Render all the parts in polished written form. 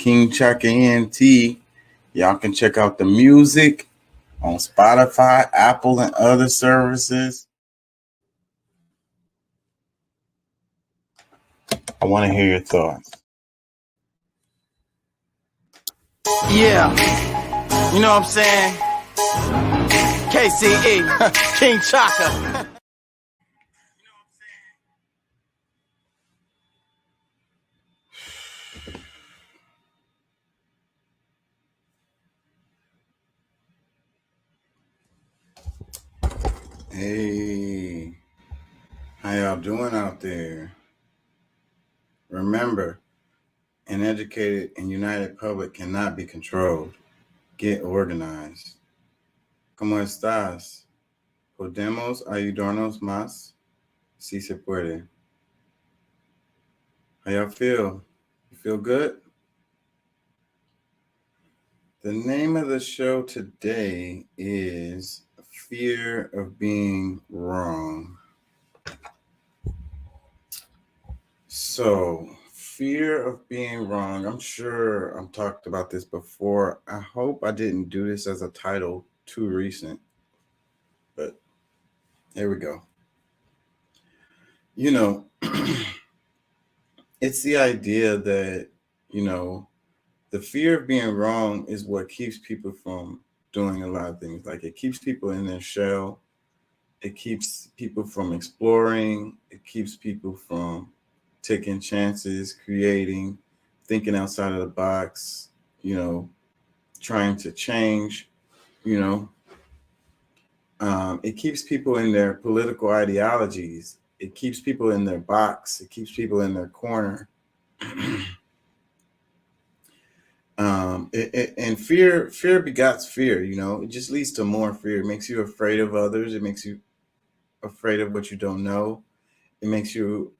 King Chaka ENT. Y'all can check out the music on Spotify, Apple, and other services. I want to hear your thoughts. Yeah, you know what I'm saying? KCE, King Chaka. Hey, how y'all doing out there? Remember, an educated and united public cannot be controlled. Get organized. ¿Cómo estás? ¿Podemos ayudarnos más? Si se puede. How y'all feel? You feel good? The name of the show today is Fear of Being Wrong. So, fear of being wrong. I'm sure I've talked about this before. I hope I didn't do this as a title too recent, but here we go. You know, it's the idea that, the fear of being wrong is what keeps people from doing a lot of things. Like it keeps people in their shell. It keeps people from exploring. It keeps people from taking chances, creating, thinking outside of the box, trying to change, it keeps people in their political ideologies. It keeps people in their box. It keeps people in their corner. And fear begets fear. It just leads to more fear. It makes you afraid of others. It makes you afraid of what you don't know. It makes you,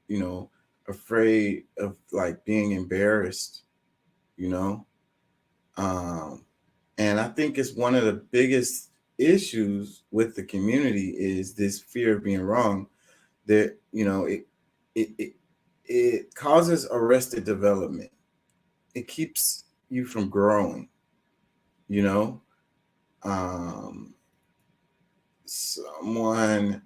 afraid of like being embarrassed, and I think it's one of the biggest issues with the community is this fear of being wrong. That it causes arrested development. It keeps you from growing. Someone,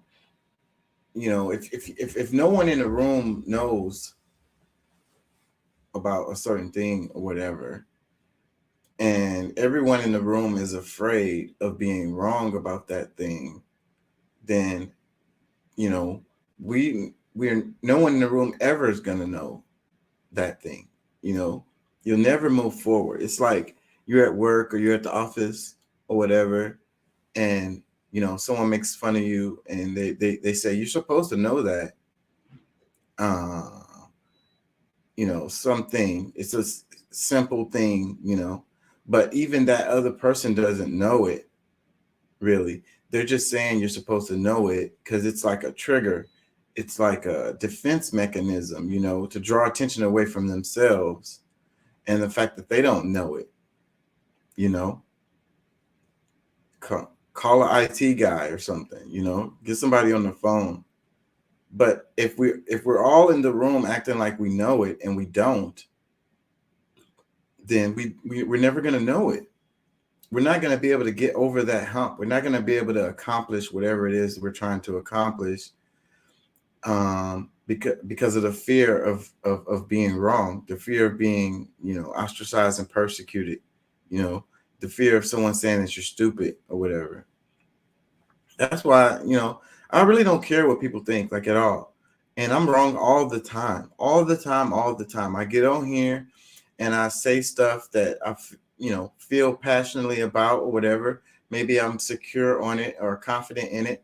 if no one in the room knows about a certain thing or whatever, and everyone in the room is afraid of being wrong about that thing, then we're no one in the room ever is going to know that thing. You'll never move forward. It's like you're at work or you're at the office or whatever, and someone makes fun of you and they say you're supposed to know that something. It's a simple thing, but even that other person doesn't know it really. They're just saying you're supposed to know it because it's like a trigger. It's like a defense mechanism, to draw attention away from themselves and the fact that they don't know it. Call an IT guy or something, get somebody on the phone. But if we're all in the room acting like we know it and we don't, then we're never going to know it. We're not going to be able to get over that hump. We're not going to be able to accomplish whatever it is we're trying to accomplish, because of the fear of being wrong, the fear of being, ostracized and persecuted, the fear of someone saying that you're stupid or whatever. That's why, I really don't care what people think, like, at all. And I'm wrong all the time, all the time, all the time. I get on here and I say stuff that feel passionately about or whatever. Maybe I'm secure on it or confident in it,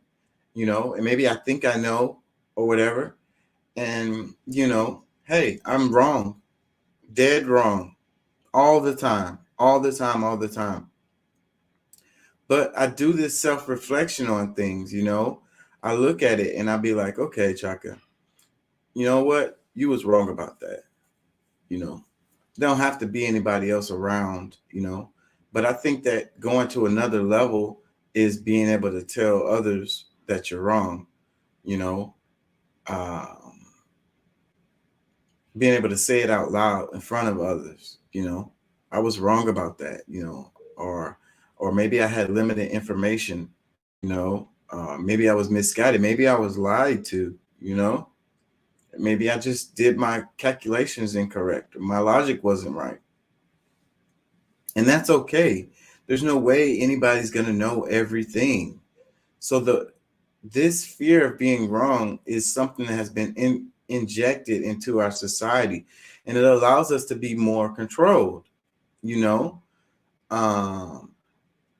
and maybe I think I know or whatever. And, hey, I'm wrong, dead wrong all the time, all the time, all the time. But I do this self-reflection on things, I look at it and I'll be like, okay, Chaka, you know what? You was wrong about that. You know, there don't have to be anybody else around, But I think that going to another level is being able to tell others that you're wrong, you know, um, being able to say it out loud in front of others, I was wrong about that, or maybe I had limited information, maybe I was misguided, maybe I was lied to, maybe I just did my calculations incorrect, my logic wasn't right. And that's okay. There's no way anybody's going to know everything. So this fear of being wrong is something that has been injected into our society, and it allows us to be more controlled. You know, um,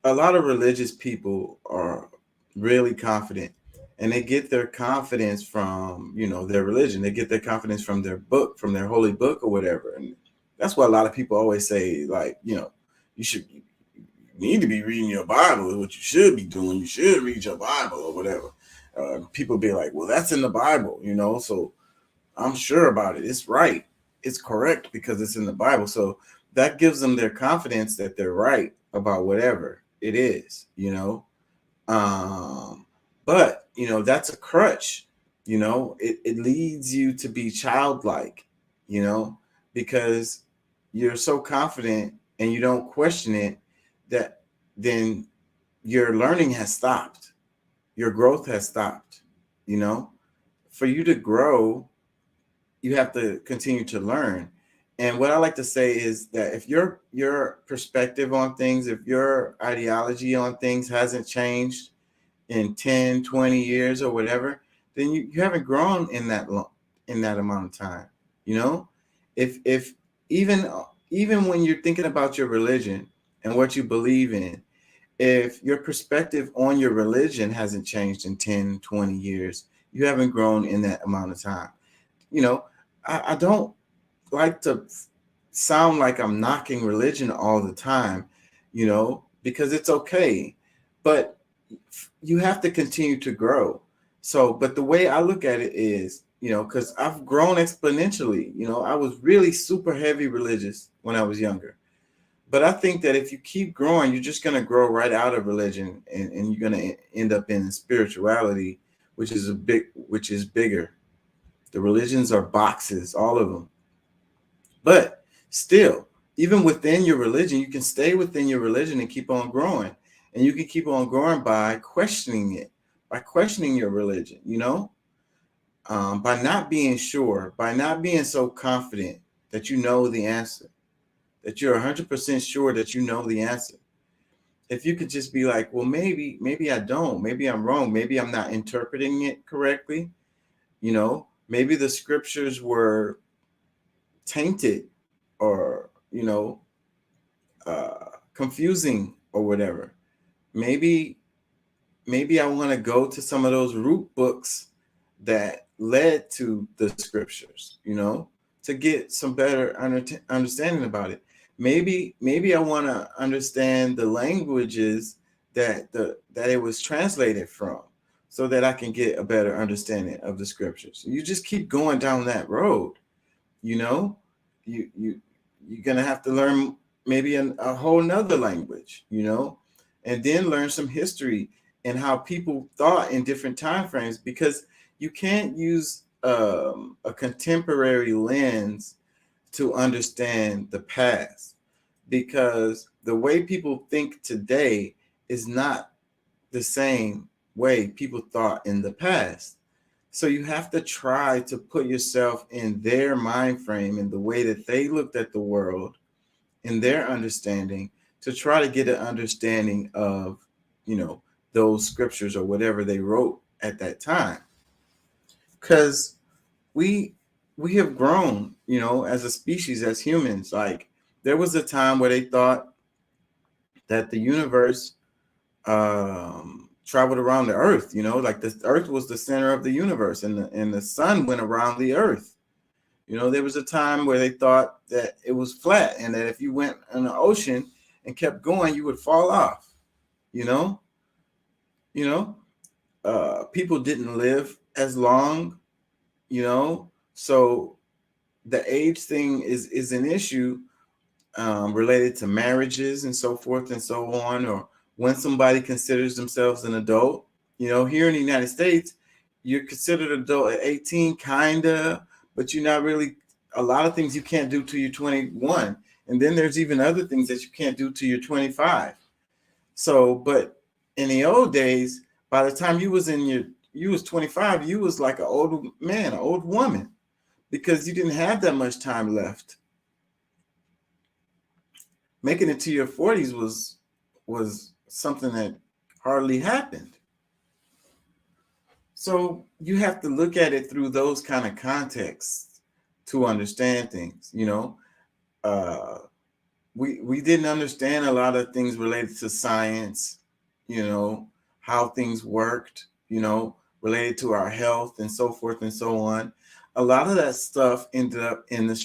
a lot of religious people are really confident, and they get their confidence from their religion. They get their confidence from their book, from their holy book or whatever. And that's why a lot of people always say, like, you need to be reading your Bible is what you should be doing. You should read your Bible or whatever. People be like, well, that's in the Bible, so I'm sure about it. It's right. It's correct because it's in the Bible. So that gives them their confidence that they're right about whatever it is, Um, but, that's a crutch, it leads you to be childlike, because you're so confident and you don't question it, that then your learning has stopped, your growth has stopped. For you to grow, you have to continue to learn. And what I like to say is that if your perspective on things, if your ideology on things hasn't changed in 10, 20 years or whatever, then you haven't grown in in that amount of time. You know, if even when you're thinking about your religion and what you believe in, if your perspective on your religion hasn't changed in 10, 20 years, you haven't grown in that amount of time. You know, I don't like to sound like I'm knocking religion all the time, because it's okay. But you have to continue to grow. So, but the way I look at it is, because I've grown exponentially. I was really super heavy religious when I was younger. But I think that if you keep growing, you're just going to grow right out of religion, and you're going to end up in spirituality, which is bigger. The religions are boxes, all of them. But still, even within your religion, you can stay within your religion and keep on growing. And you can keep on growing by questioning it, by questioning your religion, by not being sure, by not being so confident that you know the answer, that you're 100% sure that you know the answer. If you could just be like, well, maybe I don't, maybe I'm wrong, maybe I'm not interpreting it correctly, maybe the scriptures were tainted or, confusing or whatever. Maybe I want to go to some of those root books that led to the scriptures, to get some better understanding about it. Maybe I want to understand the languages that it was translated from, so that I can get a better understanding of the scriptures. You just keep going down that road, you're gonna have to learn maybe a whole nother language, and then learn some history and how people thought in different time frames, because you can't use a contemporary lens to understand the past, because the way people think today is not the same way people thought in the past. So you have to try to put yourself in their mind frame, in the way that they looked at the world, in their understanding, to try to get an understanding of, those scriptures or whatever they wrote at that time. Because we we have grown, as a species, as humans. Like there was a time where they thought that the universe traveled around the earth, like the earth was the center of the universe, and the sun went around the earth. There was a time where they thought that it was flat, and that if you went in the ocean and kept going, you would fall off. You know, you know, people didn't live as long. So the age thing is an issue, related to marriages and so forth and so on, or when somebody considers themselves an adult. Here in the United States, you're considered adult at 18, kinda, but you're not really. A lot of things you can't do till you're 21, and then there's even other things that you can't do till you're 25. So, but in the old days, by the time you was 25, you was like an old man, an old woman, because you didn't have that much time left. Making it to your 40s was something that hardly happened. So you have to look at it through those kind of contexts to understand things. Uh, we didn't understand a lot of things related to science, how things worked, related to our health and so forth and so on. A lot of that stuff ended up in the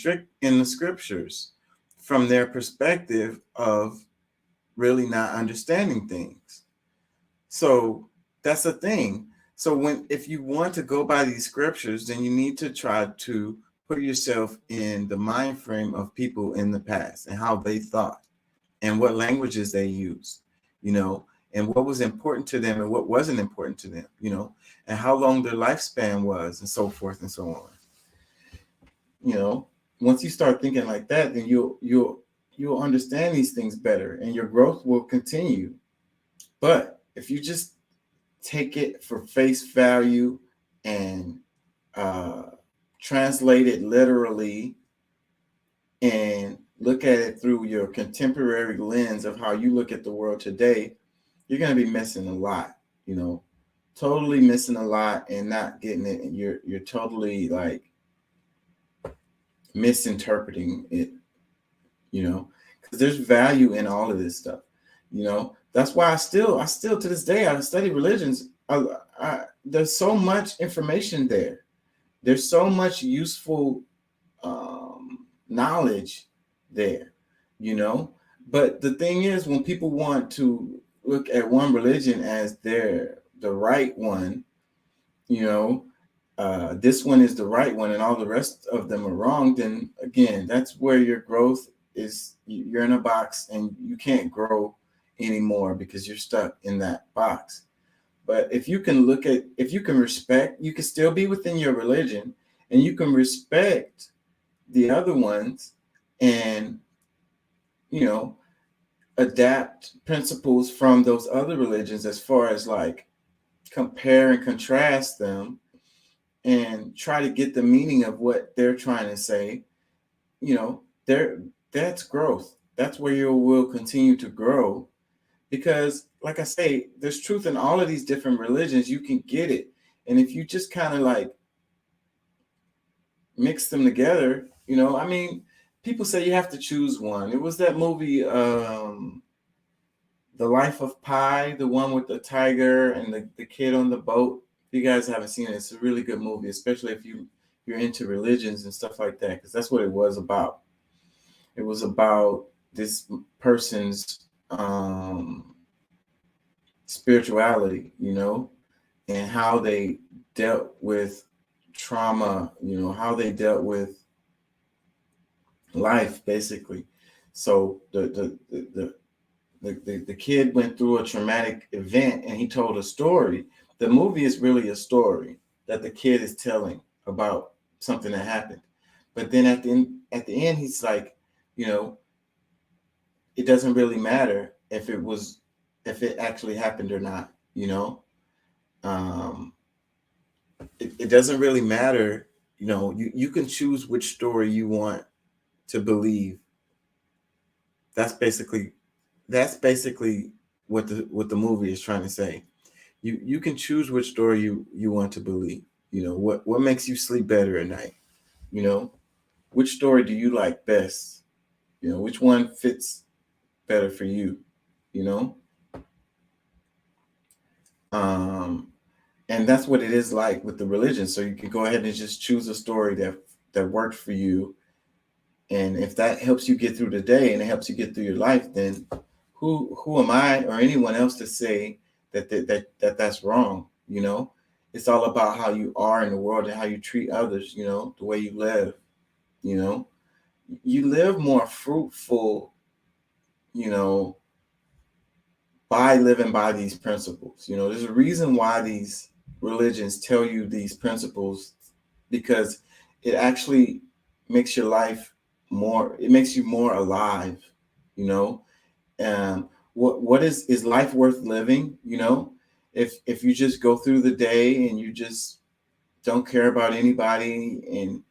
scriptures, from their perspective of really not understanding things. So that's the thing. So if you want to go by these scriptures, then you need to try to put yourself in the mind frame of people in the past and how they thought and what languages they used, and what was important to them and what wasn't important to them, and how long their lifespan was, and so forth and so on. Once you start thinking like that, then you'll understand these things better, and your growth will continue. But if you just take it for face value and translate it literally and look at it through your contemporary lens of how you look at the world today, you're going to be missing a lot, totally missing a lot and not getting it. And you're totally like misinterpreting it, because there's value in all of this stuff. That's why I still to this day, I study religions. There's so much information there. There's so much useful knowledge there, But the thing is, when people want to look at one religion as the right one, this one is the right one and all the rest of them are wrong, then again, that's where your growth is. You're in a box and you can't grow anymore because you're stuck in that box. But if you can respect, you can still be within your religion and you can respect the other ones and, adapt principles from those other religions as far as like compare and contrast them and try to get the meaning of what they're trying to say, that's growth. That's where you will continue to grow. Because like I say, there's truth in all of these different religions. You can get it. And if you just kind of like mix them together, people say you have to choose one. It was that movie, The Life of Pi, the one with the tiger and the kid on the boat. If you guys haven't seen it, it's a really good movie, especially if you're into religions and stuff like that, because that's what it was about. It was about this person's spirituality, and how they dealt with trauma, how they dealt with life, basically. So the kid went through a traumatic event and he told a story. The movie is really a story that the kid is telling about something that happened. But then at the end, he's like, it doesn't really matter if it actually happened or not, it doesn't really matter. You can choose which story you want to believe. That's basically what the movie is trying to say. You can choose which story you want to believe. What makes you sleep better at night? You know, which story do you like best? Which one fits better for you? You know, um, and that's what it is like with the religion. So you can go ahead and just choose a story that works for you, and if that helps you get through the day and it helps you get through your life, then who am I or anyone else to say that's wrong? It's all about how you are in the world and how you treat others. The way you live. You know, you live more fruitful. You know, by living by these principles. There's a reason why these religions tell you these principles, because it actually makes your life it makes you more alive. you know what is life worth living? If you just go through the day and you just don't care about anybody, and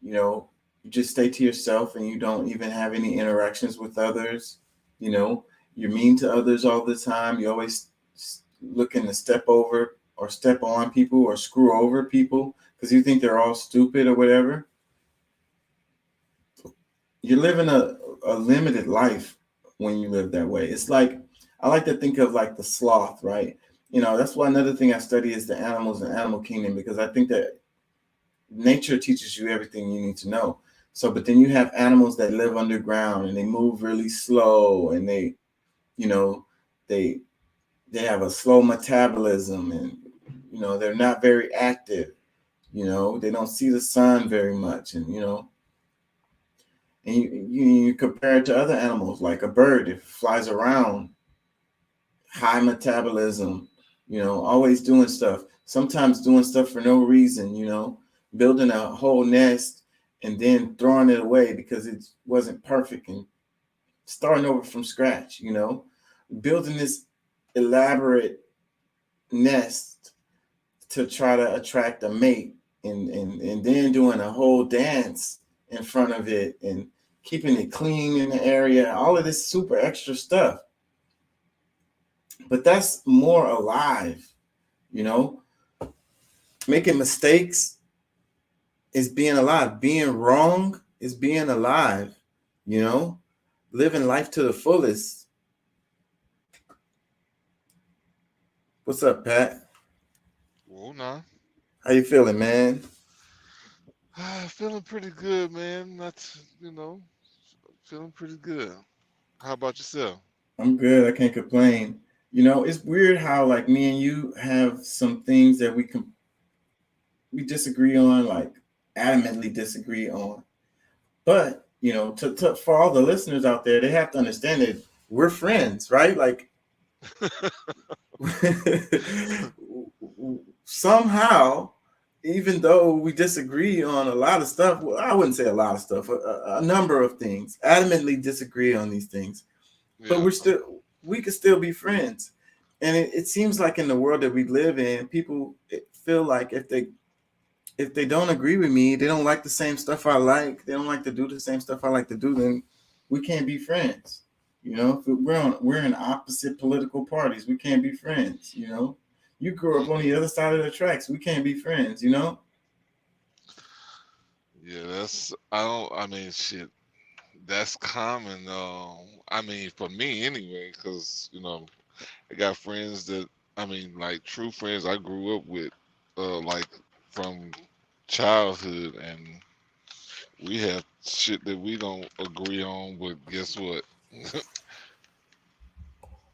you know you just stay to yourself and you don't even have any interactions with others. You're mean to others all the time. You're always looking to step over or step on people or screw over people because you think they're all stupid or whatever. You're living a limited life when you live that way. It's like, I like to think of like the sloth, right? That's why another thing I study is the animals and animal kingdom, because I think that nature teaches you everything you need to know. So, but then you have animals that live underground and they move really slow, and you know, they they have a slow metabolism, and they're not very active. They don't see the sun very much, and you compare it to other animals like a bird. It flies around, high metabolism, always doing stuff, sometimes doing stuff for no reason, building a whole nest and then throwing it away because it wasn't perfect, and starting over from scratch, building this elaborate nest to try to attract a mate, and then doing a whole dance in front of it, and keeping it clean in the area, all of this super extra stuff. But that's more alive. Making mistakes is being alive. Being wrong is being alive. Living life to the fullest. What's up, Pat? Well, nah. How you feeling, man? Feeling pretty good, man. That's, feeling pretty good. How about yourself? I'm good. I can't complain. It's weird how like me and you have some things that we disagree on, like adamantly disagree on. But for all the listeners out there, they have to understand that we're friends, right? Like somehow, even though we disagree on a lot of stuff, well, I wouldn't say a lot of stuff, a number of things, adamantly disagree on these things, but Yeah. we could still be friends. And it seems like in the world that we live in, people feel like if they don't agree with me, they don't like the same stuff I like, they don't like to do the same stuff I like to do, then we can't be friends. If we're in opposite political parties, we can't be friends. You grew up on the other side of the tracks, we can't be friends. Yeah, I mean, shit, that's common. I mean, for me anyway, because, I got friends that, I mean, like true friends I grew up with, like from childhood, and we have shit that we don't agree on, but guess what?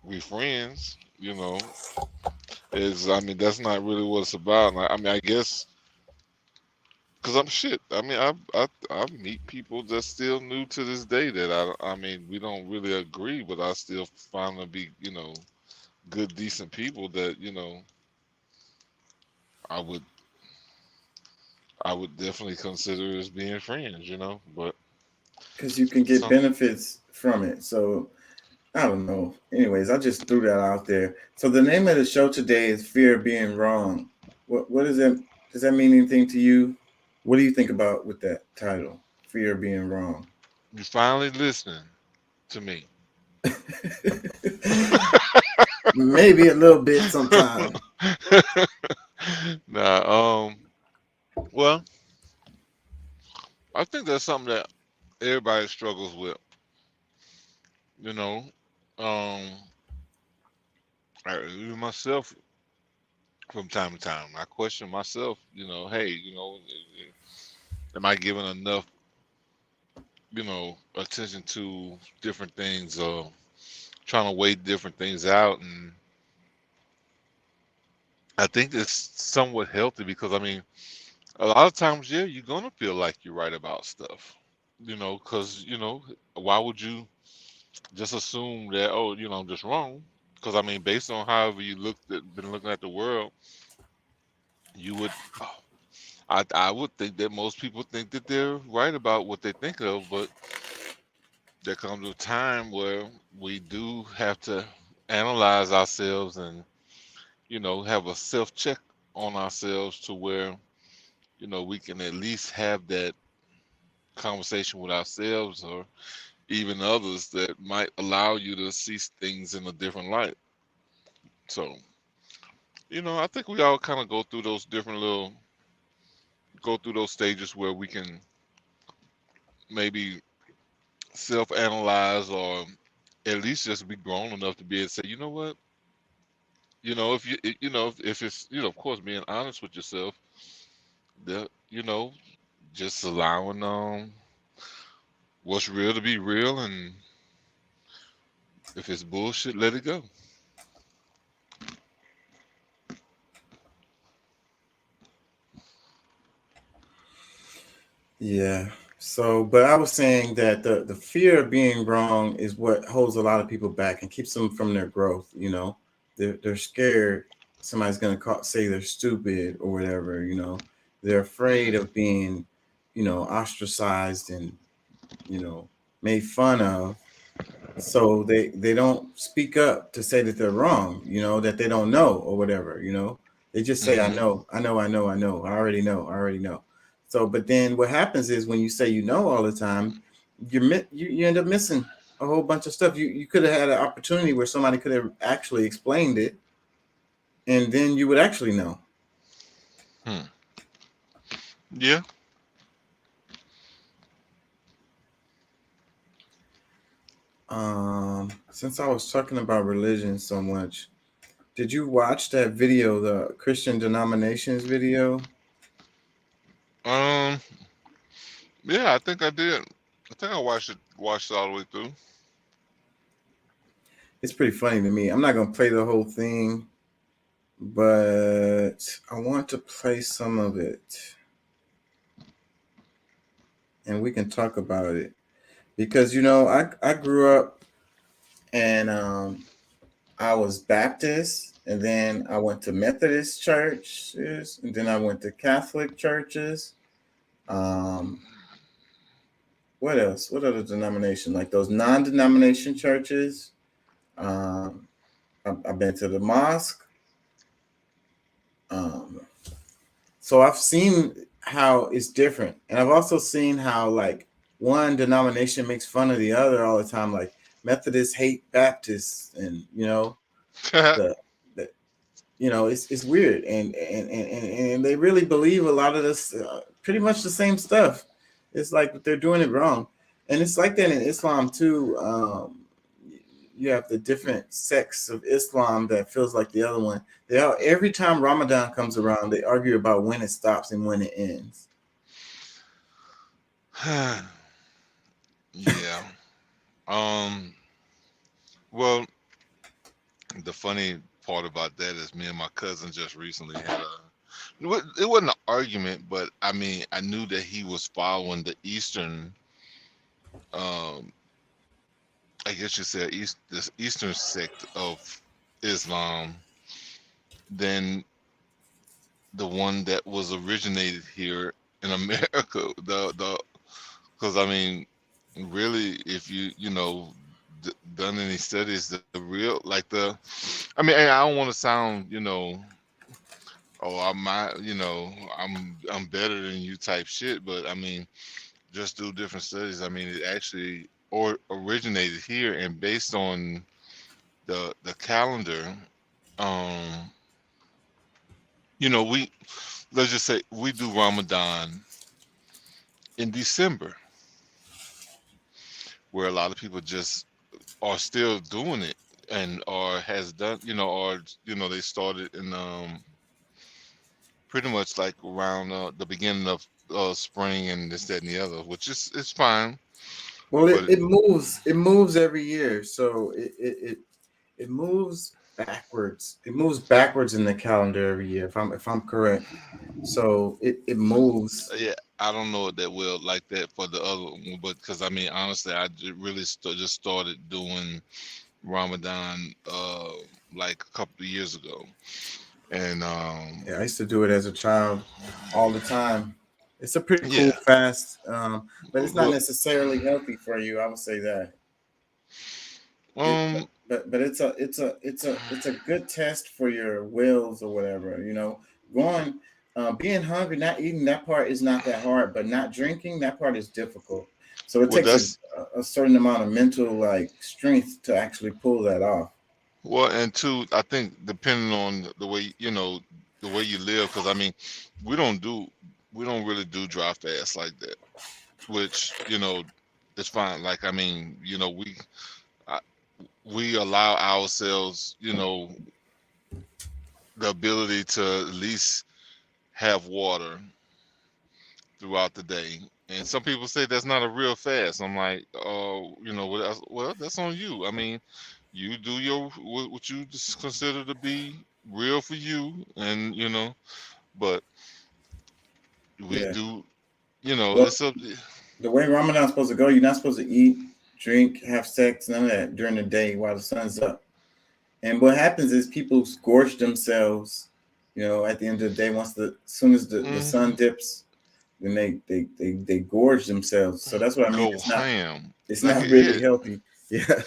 We friends, I mean, that's not really what it's about. Like, I mean, I guess because I'm shit. I mean, I meet people that's still new to this day that I mean, we don't really agree, but I still find them to be, good, decent people that, I would I would definitely consider as being friends. But Because you can get some, benefits from it. So I don't know. Anyways, I just threw that out there. So the name of the show today is Fear of Being Wrong. What is that? Does that mean anything to you? What do you think about with that title, Fear of Being Wrong? you finally listening to me. Maybe a little bit sometime. Nah, I think that's something that everybody struggles with. You know, um, even myself from time to time, I question myself. Hey, am I giving enough, attention to different things, trying to weigh different things out, and I think it's somewhat healthy because I mean, a lot of times, yeah, you're gonna feel like you're right about stuff. Because why would you just assume that, oh, I'm just wrong? Because I mean, based on however you been looking at the world, you would, oh, I would think that most people think that they're right about what they think of, but there comes a time where we do have to analyze ourselves and have a self check on ourselves to where we can at least have that conversation with ourselves or even others that might allow you to see things in a different light. So, I think we all kind of go through those stages where we can maybe self-analyze or at least just be grown enough to be able to say, you know what, if if it's, of course, being honest with yourself, that, just allowing what's real to be real, and if it's bullshit, let it go. Yeah. So, but I was saying that the fear of being wrong is what holds a lot of people back and keeps them from their growth. They're scared somebody's gonna say they're stupid or whatever. They're afraid Mm. of being, ostracized and made fun of. So they don't speak up to say that they're wrong. That they don't know or whatever. They just say, I Hmm. know, I know, I know, I know, I already know, I already know. So, but then what happens is when you say you know all the time, you end up missing a whole bunch of stuff. You could have had an opportunity where somebody could have actually explained it, and then you would actually know. Hmm. Yeah. Since I was talking about religion so much, did you watch that video, the Christian denominations video? Um. Yeah, I think I did. I think I watched it all the way through. It's pretty funny to me. I'm not gonna play the whole thing, but I want to play some of it, and we can talk about it because I grew up and I was Baptist, and then I went to Methodist churches, and then I went to Catholic churches. Um, what else? What other denomination? Like those non-denomination churches. Um, I've been to the mosque. Um, so I've seen how it's different, and I've also seen how like one denomination makes fun of the other all the time. Like Methodists hate Baptists, and the the it's weird, and they really believe a lot of this, pretty much the same stuff. It's like they're doing it wrong, and it's like that in Islam too. You have the different sects of Islam that feels like the other one. They all, every time Ramadan comes around, they argue about when it stops and when it ends. Yeah. Um. Well, the funny part about that is me and my cousin just recently had it wasn't an argument, but I mean, I knew that he was following the Eastern, um, I guess you said this Eastern sect of Islam than the one that was originated here in America. The Because I mean, really, if done any studies, the real like I mean, I don't want to sound, oh, I'm better than you type shit, but I mean, just do different studies. I mean, it actually originated here, and based on the calendar, um, we let's just say we do Ramadan in December, where a lot of people just are still doing it and or has done, or they started in pretty much like around the beginning of spring and this, that, and the other, which is it's fine. Well, But it moves every year, so it moves backwards. It moves backwards in the calendar every year, if I'm correct. So it moves. yeah, I don't know it that well like that for the other one, but because I mean, honestly, I really just started doing Ramadan like a couple of years ago, and Yeah, I used to do it as a child all the time. It's a pretty cool yeah, fast, but it's not well, necessarily healthy for you. I would say that. It, um, but it's a good test for your wills or whatever. You know, going, being hungry, not eating, that part is not that hard, but not drinking, that part is difficult. So it well, takes that's a certain amount of mental like strength to actually pull that off. well, and two, I think depending on the way the way you live, because I mean, we don't do we don't really do dry fast like that, which it's fine. Like I mean, I, we allow ourselves, the ability to at least have water throughout the day. And some people say that's not a real fast. I'm like, oh, well, that's on you. I mean, you do what you just consider to be real for you, and but we Yeah. do, Well, it's up. the way Ramadan's supposed to go, you're not supposed to eat, drink, have sex, none of that during the day while the sun's up. And what happens is people scorch themselves, at the end of the day, as soon as the Mm, sun dips, then they gorge themselves. So that's what I mean. go ham, It's like not an really idiot. healthy. Yeah.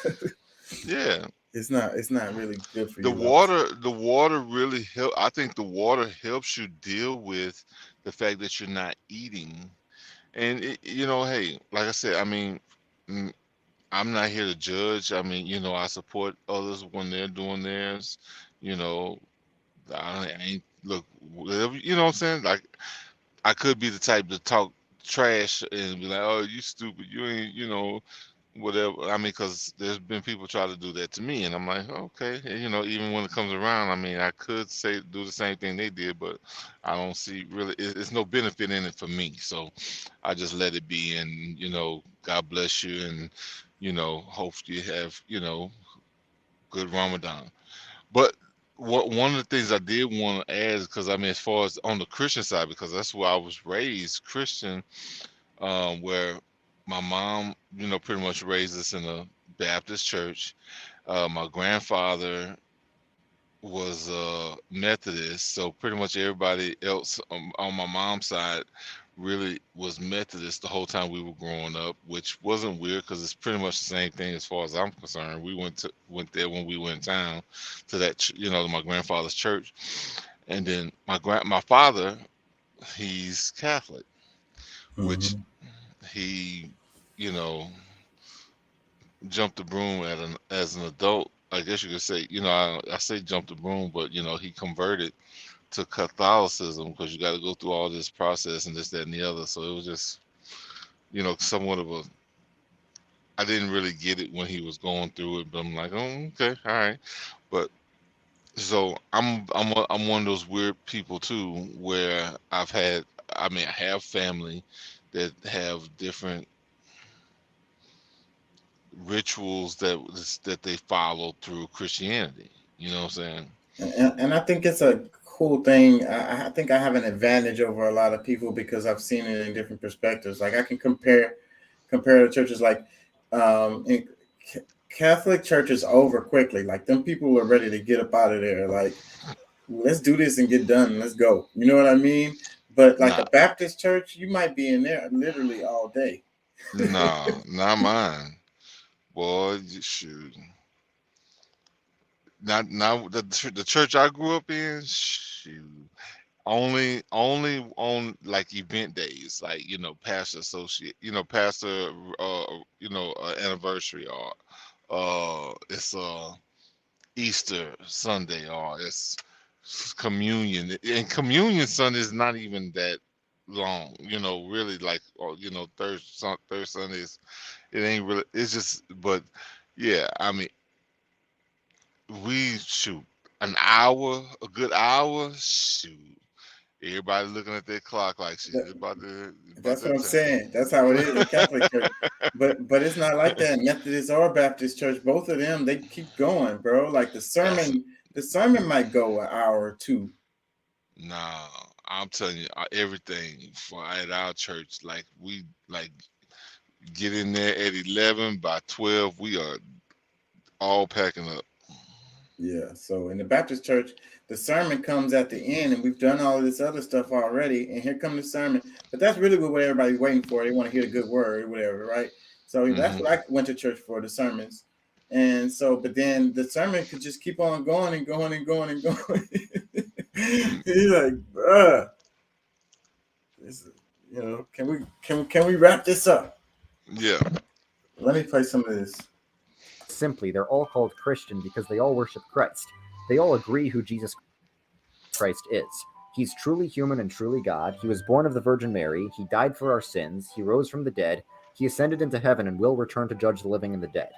Yeah, It's not really good for the you. I would say. water really help. I think the water helps you deal with the fact that you're not eating. And hey, like I said, I mean, mm, I'm not here to judge. I mean, I support others when they're doing theirs. You know, I ain't look, whatever, what I'm saying? Like, I could be the type to talk trash and be like, "Oh, you stupid. You ain't, whatever." I mean, because there's been people try to do that to me, and I'm like, okay, and, even when it comes around, I mean, I could say do the same thing they did, but I don't see really, it's no benefit in it for me. So I just let it be, and God bless you, and hope you have good Ramadan. But one of the things I did want to add, because I mean, as far as on the Christian side, because that's where I was raised Christian, where my mom, pretty much raised us in a Baptist church. My grandfather was Methodist, so pretty much everybody else on my mom's side really was Methodist the whole time we were growing up, which wasn't weird because it's pretty much the same thing as far as I'm concerned. We went there when we went in town to that my grandfather's church, and then my father, he's Catholic, which Mhm. he you know jumped the broom as an adult. I guess you could say, I say jump the broom, but he converted to Catholicism because you got to go through all this process and this, that, and the other. So it was just, somewhat of a. I didn't really get it when he was going through it, but I'm like, oh, okay, all right. But so I'm one of those weird people too, where I have family that have different rituals that they follow through Christianity. You know what I'm saying? And I think it's a cool thing. I think I have an advantage over a lot of people because I've seen it in different perspectives. Like I can compare the churches, like in Catholic churches over quickly. Like them people are ready to get up out of there. Like let's do this and get done. Let's go. You know what I mean? But like a Nah, Baptist church, you might be in there literally all day. nah, not mine. Boy, shoot. Not the church I grew up in. Shoot. Only on like event days, like pastor associate, pastor, anniversary, or it's Easter Sunday, or it's communion. And communion Sunday is not even that long, really, like or third Sundays. It ain't really. It's just, but yeah. I mean, we shoot an hour, a good hour. Shoot, everybody looking at their clock like shit. It's about That's what that I'm saying. That's how it is in Catholic Church. But it's not like that in Methodist or Baptist Church. Both of them, they keep going, bro. Like the That's sermon might go an hour or two. nah. I'm telling you, everything for at our church, like we like get in there at 11. By 12, we are all packing up. Yeah. So in the Baptist church, the sermon comes at the end, and we've done all of this other stuff already, and here comes the sermon. But that's really what everybody's waiting for. They want to hear the good word or whatever, right? So that's Hmm. what I went to church for, the sermons. And so, but then the sermon could just keep on going and going and going and going. He's like, bruh, this is, can we wrap this up? Yeah. Let me play some of this. Simply, they're all called Christian because they all worship Christ. They all agree who Jesus Christ is. He's truly human and truly God. He was born of the Virgin Mary. He died for our sins. He rose from the dead. He ascended into heaven and will return to judge the living and the dead.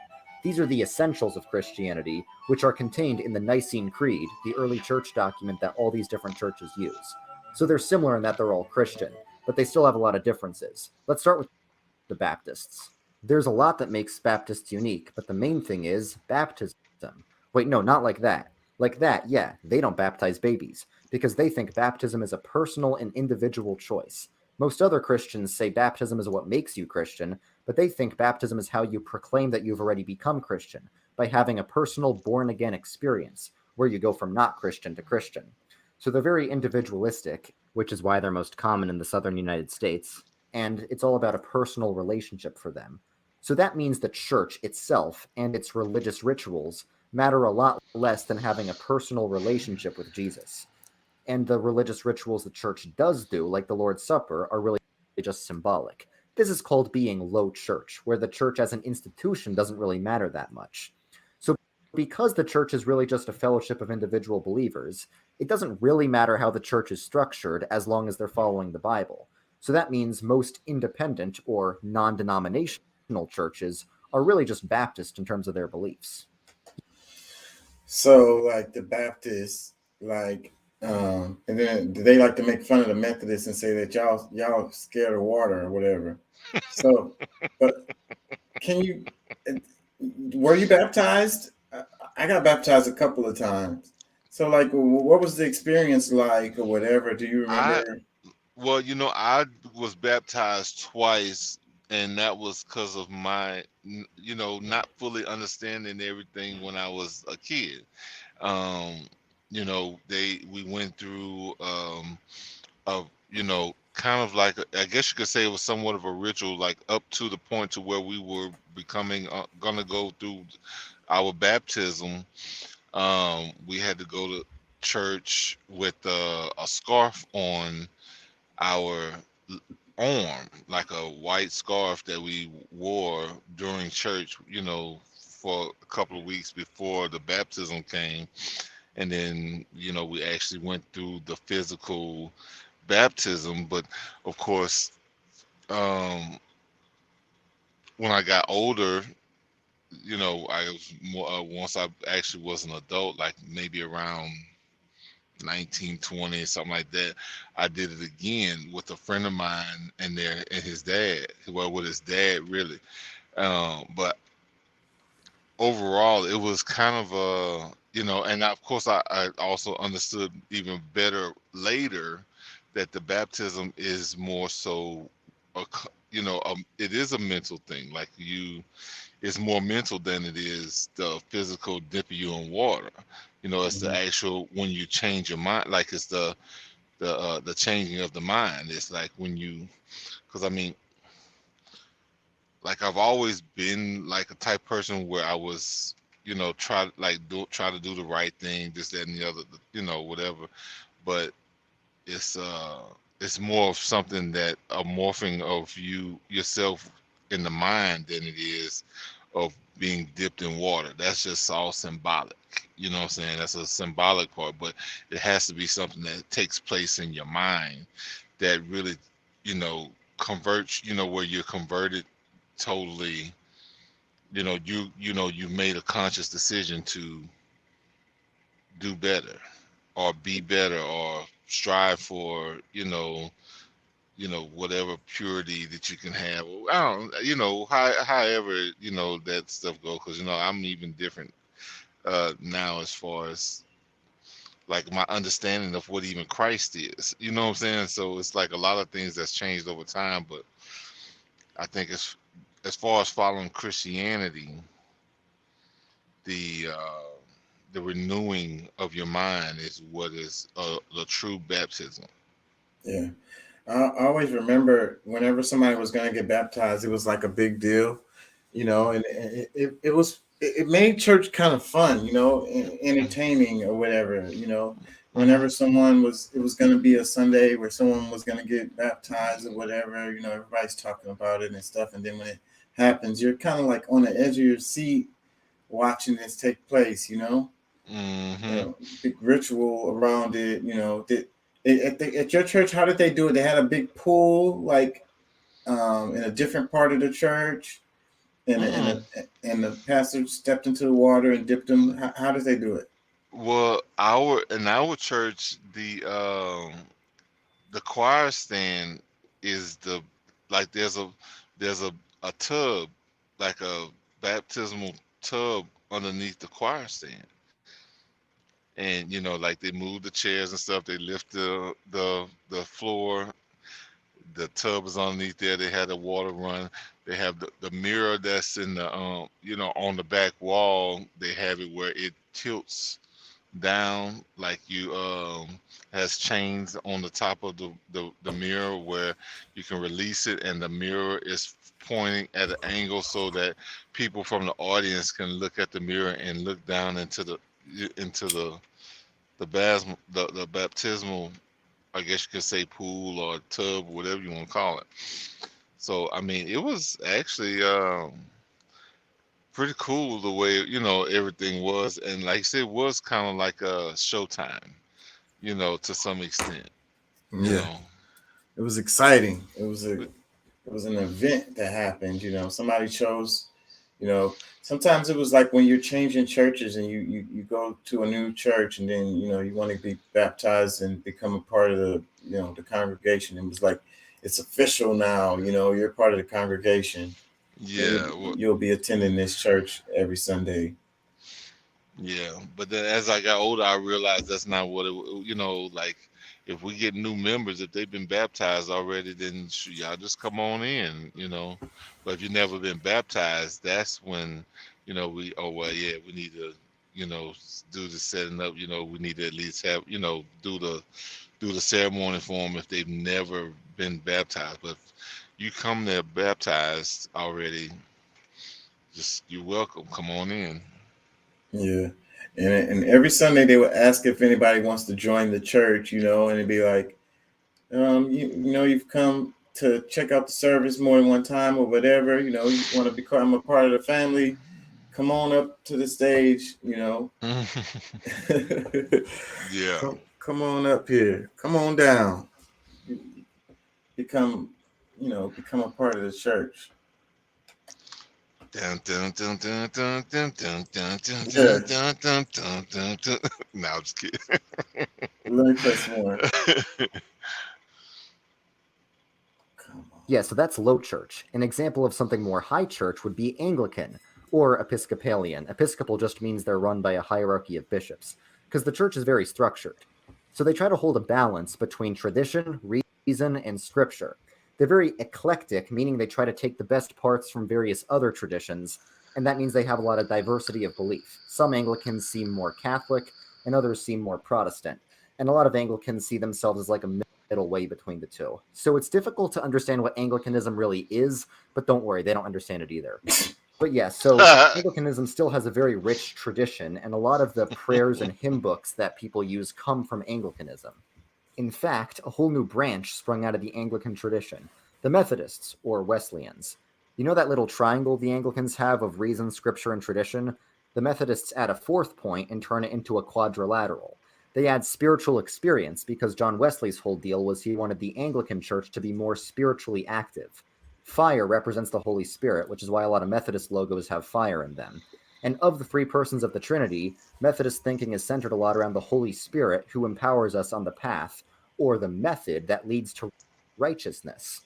These are the essentials of Christianity, which are contained in the Nicene Creed, the early church document that all these different churches use. So they're similar in that they're all Christian, but they still have a lot of differences. Let's start with the Baptists. There's a lot that makes Baptists unique, but the main thing is baptism. Wait, no, not like that. Like that, yeah, they don't baptize babies because they think baptism is a personal and individual choice. Most other Christians say baptism is what makes you Christian, but they think baptism is how you proclaim that you've already become Christian by having a personal born-again experience where you go from not Christian to Christian. So they're very individualistic, which is why they're most common in the southern United States, and it's all about a personal relationship for them. So that means the church itself and its religious rituals matter a lot less than having a personal relationship with Jesus. And the religious rituals the church does do, like the Lord's Supper, are really just symbolic. This is called being low church, where the church as an institution doesn't really matter that much. So because the church is really just a fellowship of individual believers, it doesn't really matter how the church is structured as long as they're following the Bible. So that means most independent or non-denominational churches are really just Baptist in terms of their beliefs. So like the Baptists, like, and then they like to make fun of the Methodists and say that y'all scared of water or whatever. So, but can you? Were you baptized? I got baptized a couple of times. So like, what was the experience like or whatever? Do you I remember? Well, I was baptized twice, and that was because of my, not fully understanding everything when I was a kid. Um, we went through of kind of like I guess you could say it was somewhat of a ritual, like up to the point to where we were becoming gonna go through our baptism. We had to go to church with a scarf on our arm, like a white scarf that we wore during church, for a couple of weeks before the baptism came. And then, we actually went through the physical baptism. But of course, um, when I got older, I was more, once I actually was an adult, like maybe around 1920, something like that, I did it again with a friend of mine and his dad. Well, with his dad, really. But overall, it was kind of and of course, I also understood even better later that the baptism is more so, it is a mental thing. Like it's more mental than it is the physical dipping you in water. It's the Mhm. actual when you change your mind, like it's the changing of the mind. It's like when you, because I mean, like I've always been like a type person where I was, try to do the right thing, this, that, and the other, whatever. But it's it's more of something that a morphing of yourself in the mind than it is of being dipped in water. That's just all symbolic. You know what I'm saying? That's a symbolic part, but it has to be something that takes place in your mind that really, you know, convert, where you're converted totally, you made a conscious decision to do better or be better or strive for, whatever purity that you can have. I don't, however, that stuff goes. Because, I'm even different now as far as like my understanding of what even Christ is. You know what I'm saying? So it's like a lot of things that's changed over time. But I think as far as following Christianity, the renewing of your mind is what is the true baptism. Yeah. I always remember whenever somebody was going to get baptized, it was like a big deal, and it made church kind of fun, entertaining or whatever, whenever it was going to be a Sunday where someone was going to get baptized or whatever, everybody's talking about it and stuff. And then when it happens, you're kind of like on the edge of your seat watching this take place, big ritual around it, at your church, how did they do it? They had a big pool, like in a different part of the church, and the pastor stepped into the water and dipped them. How did they do it? Well, in our church, the choir stand is there's a tub, like a baptismal tub underneath the choir stand. And like they move the chairs and stuff, they lift the floor, the tub is underneath there, they had the water run, they have the mirror that's in the on the back wall, they have it where it tilts down, like you has chains on the top of the mirror where you can release it, and the mirror is pointing at an angle so that people from the audience can look at the mirror and look down into the the baptismal, I guess you could say, pool or tub, whatever you want to call it. So I mean, it was actually pretty cool the way everything was, and like I said, it was kind of like a showtime, to some extent. You Yeah, know, it was exciting. It was an event that happened. Somebody chose. Sometimes it was like when you're changing churches and you go to a new church and then you want to be baptized and become a part of the congregation. It was like it's official now. You're part of the congregation. yeah, You'll be attending this church every Sunday. yeah. But then as I got older, I realized that's not what like if we get new members, if they've been baptized already, then y'all just come on in. But if you've never been baptized, that's when, we need to, do the setting up, we need to at least have, do the ceremony for them if they've never been baptized. But if you come there baptized already, just you're welcome. Come on in. Yeah. And every Sunday they would ask if anybody wants to join the church, and it'd be like, you've come to check out the service more than one time or whatever, you want to become a part of the family, come on up to the stage, Yeah. come on up here, come on down, become a part of the church. Dun, dun, dun, dun, dun, dun, dun, dun, dun, Yeah. dun, dun, dun, dun, dun. No, I'm just kidding. Let me play some more. Come on. Yeah, so that's low church. An example of something more high church would be Anglican or Episcopalian. Episcopal just means they're run by a hierarchy of bishops, because the church is very structured. So they try to hold a balance between tradition, reason, and scripture. They're very eclectic, meaning they try to take the best parts from various other traditions, and that means they have a lot of diversity of belief. Some Anglicans seem more Catholic, and others seem more Protestant. And a lot of Anglicans see themselves as like a middle way between the two. So it's difficult to understand what Anglicanism really is, but don't worry, they don't understand it either. But yeah, so Anglicanism still has a very rich tradition, and a lot of the prayers and hymn books that people use come from Anglicanism. In fact, a whole new branch sprung out of the Anglican tradition, the Methodists, or Wesleyans. You know that little triangle the Anglicans have of reason, scripture, and tradition? The Methodists add a fourth point and turn it into a quadrilateral. They add spiritual experience because John Wesley's whole deal was he wanted the Anglican Church to be more spiritually active. Fire represents the Holy Spirit, which is why a lot of Methodist logos have fire in them. And of the three persons of the Trinity, Methodist thinking is centered a lot around the Holy Spirit, who empowers us on the path, or the method that leads to righteousness.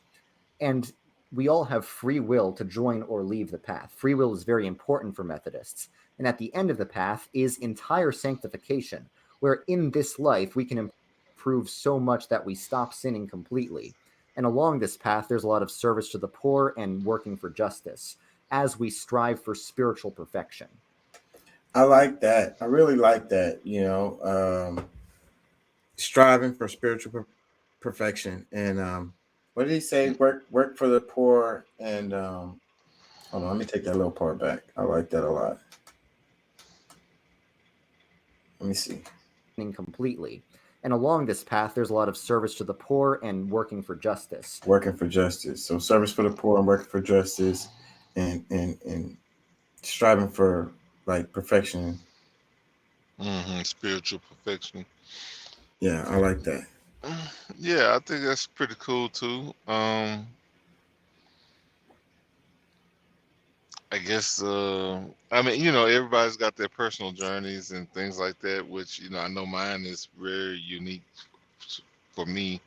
And we all have free will to join or leave the path. Free will is very important for Methodists. And at the end of the path is entire sanctification, where in this life we can improve so much that we stop sinning completely. And along this path, there's a lot of service to the poor and working for justice as we strive for spiritual perfection. I like that. I really like that. Striving for spiritual perfection. And what did he say? Work for the poor. And hold on, let me take that little part back. I like that a lot. Let me see. Completely. And along this path, there's a lot of service to the poor and working for justice. Working for justice. So service for the poor and working for justice, and striving for like perfection. Spiritual perfection. Yeah, I like that. Yeah, I think that's pretty cool too. I guess I mean, everybody's got their personal journeys and things like that, which I know mine is very unique for me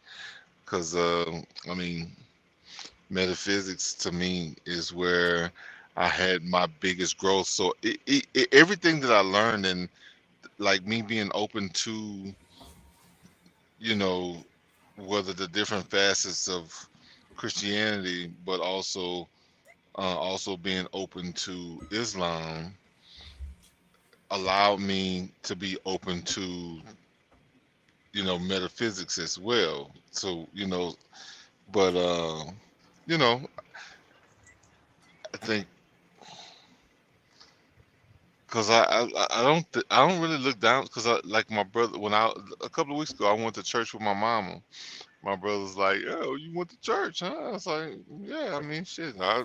because I mean, metaphysics to me is where I had my biggest growth. So everything that I learned, and like me being open to whether the different facets of Christianity, but also being open to Islam allowed me to be open to metaphysics as well. So but I think because I don't really look down, because like my brother, a couple of weeks ago I went to church with my mama. My brother's like, "Oh, you went to church, huh?" I was like, "Yeah, I mean, shit. I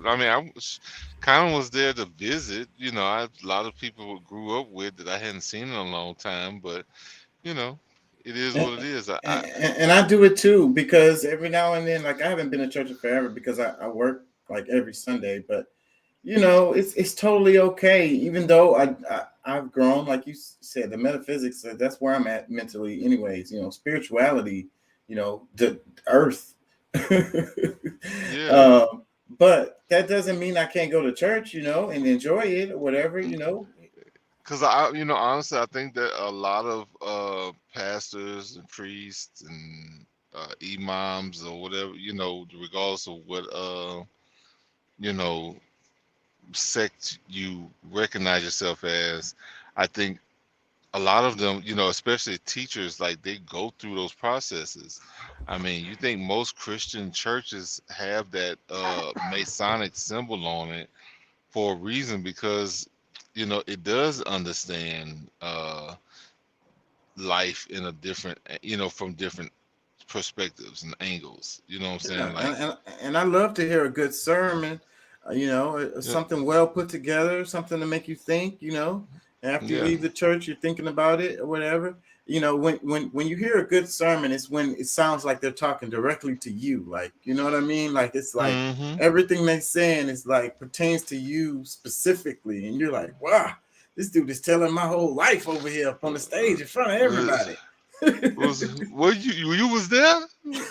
kind of was there to visit. A lot of people grew up with that I hadn't seen in a long time, but it is what it is." And I do it too, because every now and then, like, I haven't been to church in forever because I work like every Sunday, but it's totally okay. Even though I've grown, like you said, the metaphysics, that's where I'm at mentally, anyways. Spirituality. The earth. Yeah. But that doesn't mean I can't go to church, and enjoy it or whatever, Because honestly, I think that a lot of pastors and priests and imams or whatever, regardless of what sect you recognize yourself as, I think a lot of them, especially teachers, like, they go through those processes. I mean, you think most Christian churches have that Masonic symbol on it for a reason, because it does understand life in a different, from different perspectives and angles. You know what I'm saying? Like, and I love to hear a good sermon, something well put together, something to make you think, after you leave the church, you're thinking about it or whatever. When you hear a good sermon, it's when it sounds like they're talking directly to you. Like, you know what I mean? Like, it's like everything they're saying is like pertains to you specifically. And you're like, wow, this dude is telling my whole life over here up on the stage in front of everybody. You was there?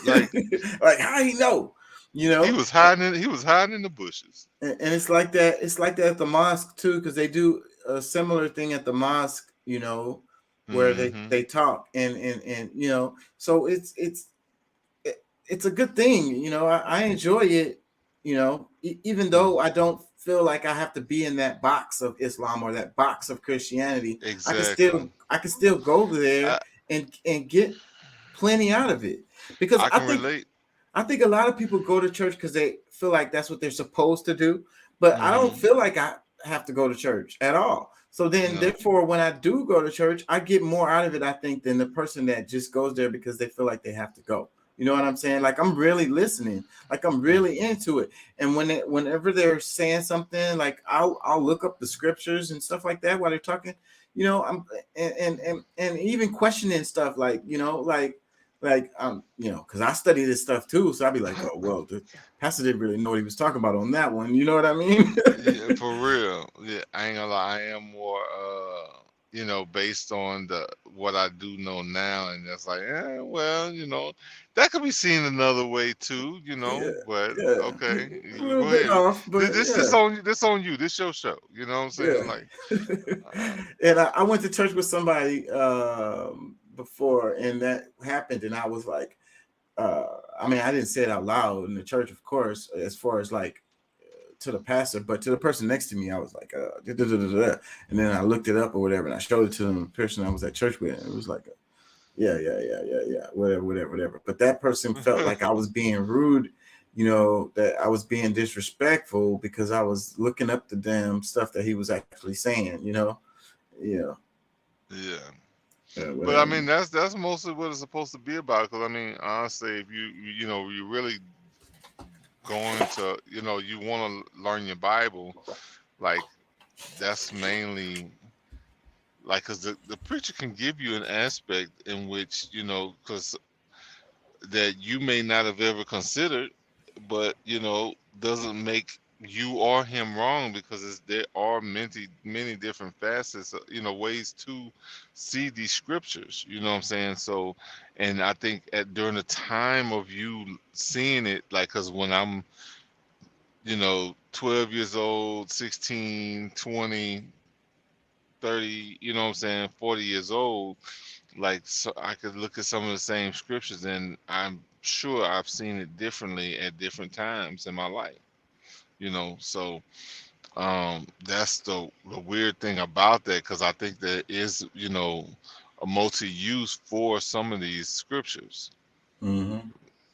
Like, like, how he know? He was hiding in the bushes. And it's like that. It's like that at the mosque too, because they do a similar thing at the mosque, where they talk and so it's a good thing. I enjoy it, even though I don't feel like I have to be in that box of Islam or that box of Christianity. Exactly. I can still go there and get plenty out of it, because I can relate. I think a lot of people go to church because they feel like that's what they're supposed to do, but I don't feel like I have to go to church at all. So then, therefore, when I do go to church, I get more out of it, I think, than the person that just goes there because they feel like they have to go. You know what I'm saying? Like, I'm really listening, like I'm really into it. And whenever they're saying something, like I'll look up the scriptures and stuff like that while they're talking, you know, I'm and even questioning stuff like, you know, you know, because I study this stuff too, so I'd be like, oh well, the pastor didn't really know what he was talking about on that one. You know what I mean? Yeah, for real. Yeah, I ain't gonna lie. I am more, you know, based on the what I do know now, and that's like, well, you know, that could be seen another way too, you Yeah, know. But yeah, okay, a little go bit ahead. off, but This yeah, on you. This on you. This your show. You know what I'm saying? yeah. Like, uh, And I went to church with somebody before, and that happened, and I was like, I mean, I didn't say it out loud in the church, of course, as far as like to the pastor, but to the person next to me, I was like, da, da, da, da, da. And then I looked it up or whatever, and I showed it to the person I was at church with, and it was like, yeah, whatever. But that person felt like I was being rude, you know, that I was being disrespectful because I was looking up the damn stuff that he was actually saying, you know, yeah, yeah. But I whatever. mean, that's mostly what it's supposed to be about. Because I mean, honestly, if you know, you really going to, you know, you want to learn your Bible, like that's mainly like, because the preacher can give you an aspect in which, you know, because that you may not have ever considered, but you know, doesn't make you or him wrong, because there are many different facets, you know, ways to see these scriptures. You know what I'm saying? So, and I think during the time of you seeing it, like, because when I'm, you know, 12 years old, 16, 20, 30, you know what I'm saying, 40 years old, like, so I could look at some of the same scriptures, and I'm sure I've seen it differently at different times in my life, you know. So that's the weird thing about that, because I think there is, you know, a multi-use for some of these scriptures, Mm-hmm.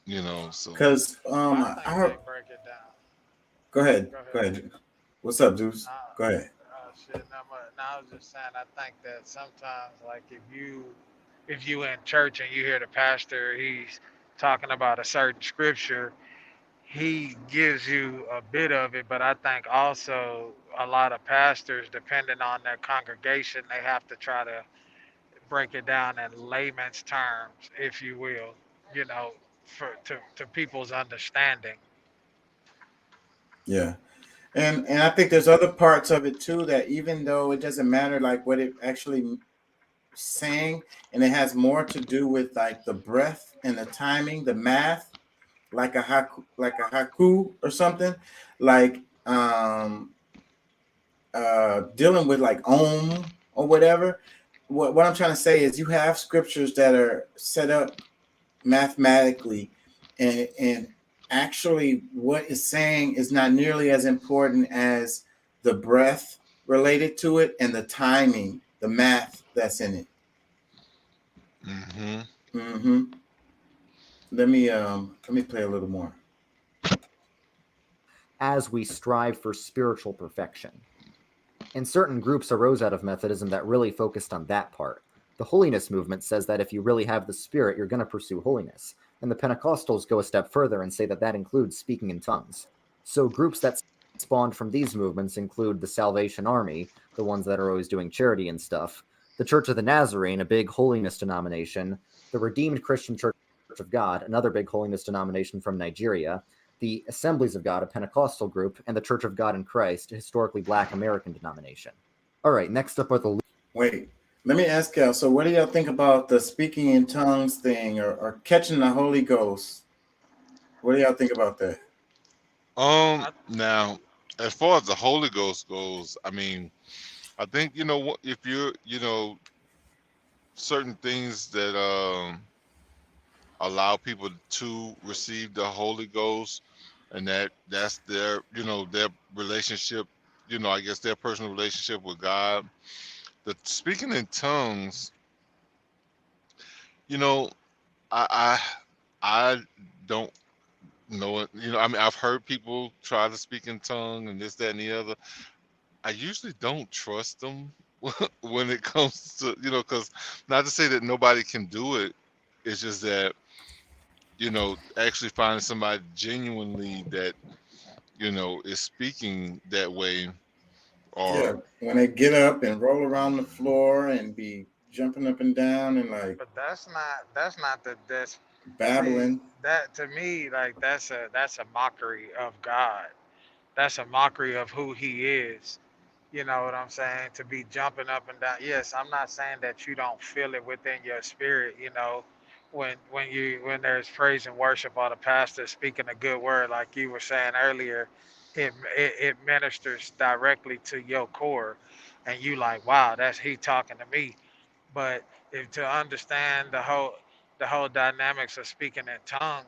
you know. So Because Well, I I think heard. they break it down. Go ahead, Go go ahead. ahead. What's up, Deuce? Go ahead. Shit. No, I was just saying. I think that sometimes, like, if you in church and you hear the pastor, he's talking about a certain scripture, he gives you a bit of it, but I think also a lot of pastors, depending on their congregation, they have to try to break it down in layman's terms, if you will, you know, to people's understanding. Yeah. And I think there's other parts of it too that even though it doesn't matter like what it actually saying, and it has more to do with like the breath and the timing, the math, like a haiku or something, like dealing with like ohm or whatever. What I'm trying to say is you have scriptures that are set up mathematically, and actually what it's saying is not nearly as important as the breath related to it and the timing, the math that's in it. hmm Mm-hmm. Let me play a little more. As we strive for spiritual perfection. And certain groups arose out of Methodism that really focused on that part. The holiness movement says that if you really have the Spirit, you're going to pursue holiness. And the Pentecostals go a step further and say that that includes speaking in tongues. So groups that spawned from these movements include the Salvation Army, the ones that are always doing charity and stuff, the Church of the Nazarene, a big holiness denomination, the Redeemed Christian Church of God, another big holiness denomination from Nigeria, the Assemblies of God, a Pentecostal group, and the Church of God in Christ, a historically black American denomination. All right, next up are the... Wait, let me ask y'all. So, what do y'all think about the speaking in tongues thing, or catching the Holy Ghost? What do y'all think about that? I, Now, as far as the Holy Ghost goes, I mean, I think, you know, if you're, you know, certain things that allow people to receive the Holy Ghost, and that's their, you know, their relationship, you know, I guess their personal relationship with God. The speaking in tongues, you know, I I don't know it. You know, I mean, I've heard people try to speak in tongue and this, that, and the other. I usually don't trust them when it comes to, you know, because not to say that nobody can do it. It's just that, you know, actually finding somebody genuinely that, you know, is speaking that way, Yeah, or when they get up and roll around the floor and be jumping up and down and like But that's not the see babbling. that to me like that's a mockery of God. That's a mockery of who He is. You know what I'm saying? To be jumping up and down. Yes, I'm not saying that you don't feel it within your spirit. You know, when there's praise and worship or the pastor speaking a good word, like you were saying earlier, it ministers directly to your core, and you like, wow, that's he talking to me. But if to understand the whole dynamics of speaking in tongue,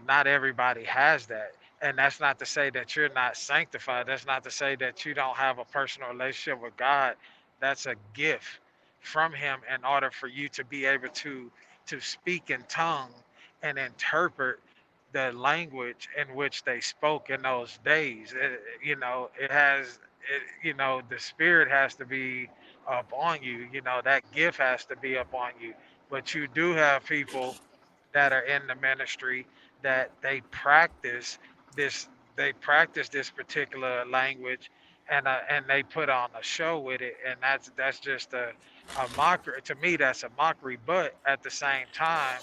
not everybody has that. And that's not to say that you're not sanctified. That's not to say that you don't have a personal relationship with God. That's a gift from Him in order for you to be able to speak in tongue and interpret the language in which they spoke in those days. It has, the spirit has to be up on you. That gift has to be up on you. But you do have people that are in the ministry that this they practice this particular language, and they put on a show with it, and that's just a mockery. To me, that's a mockery. But at the same time,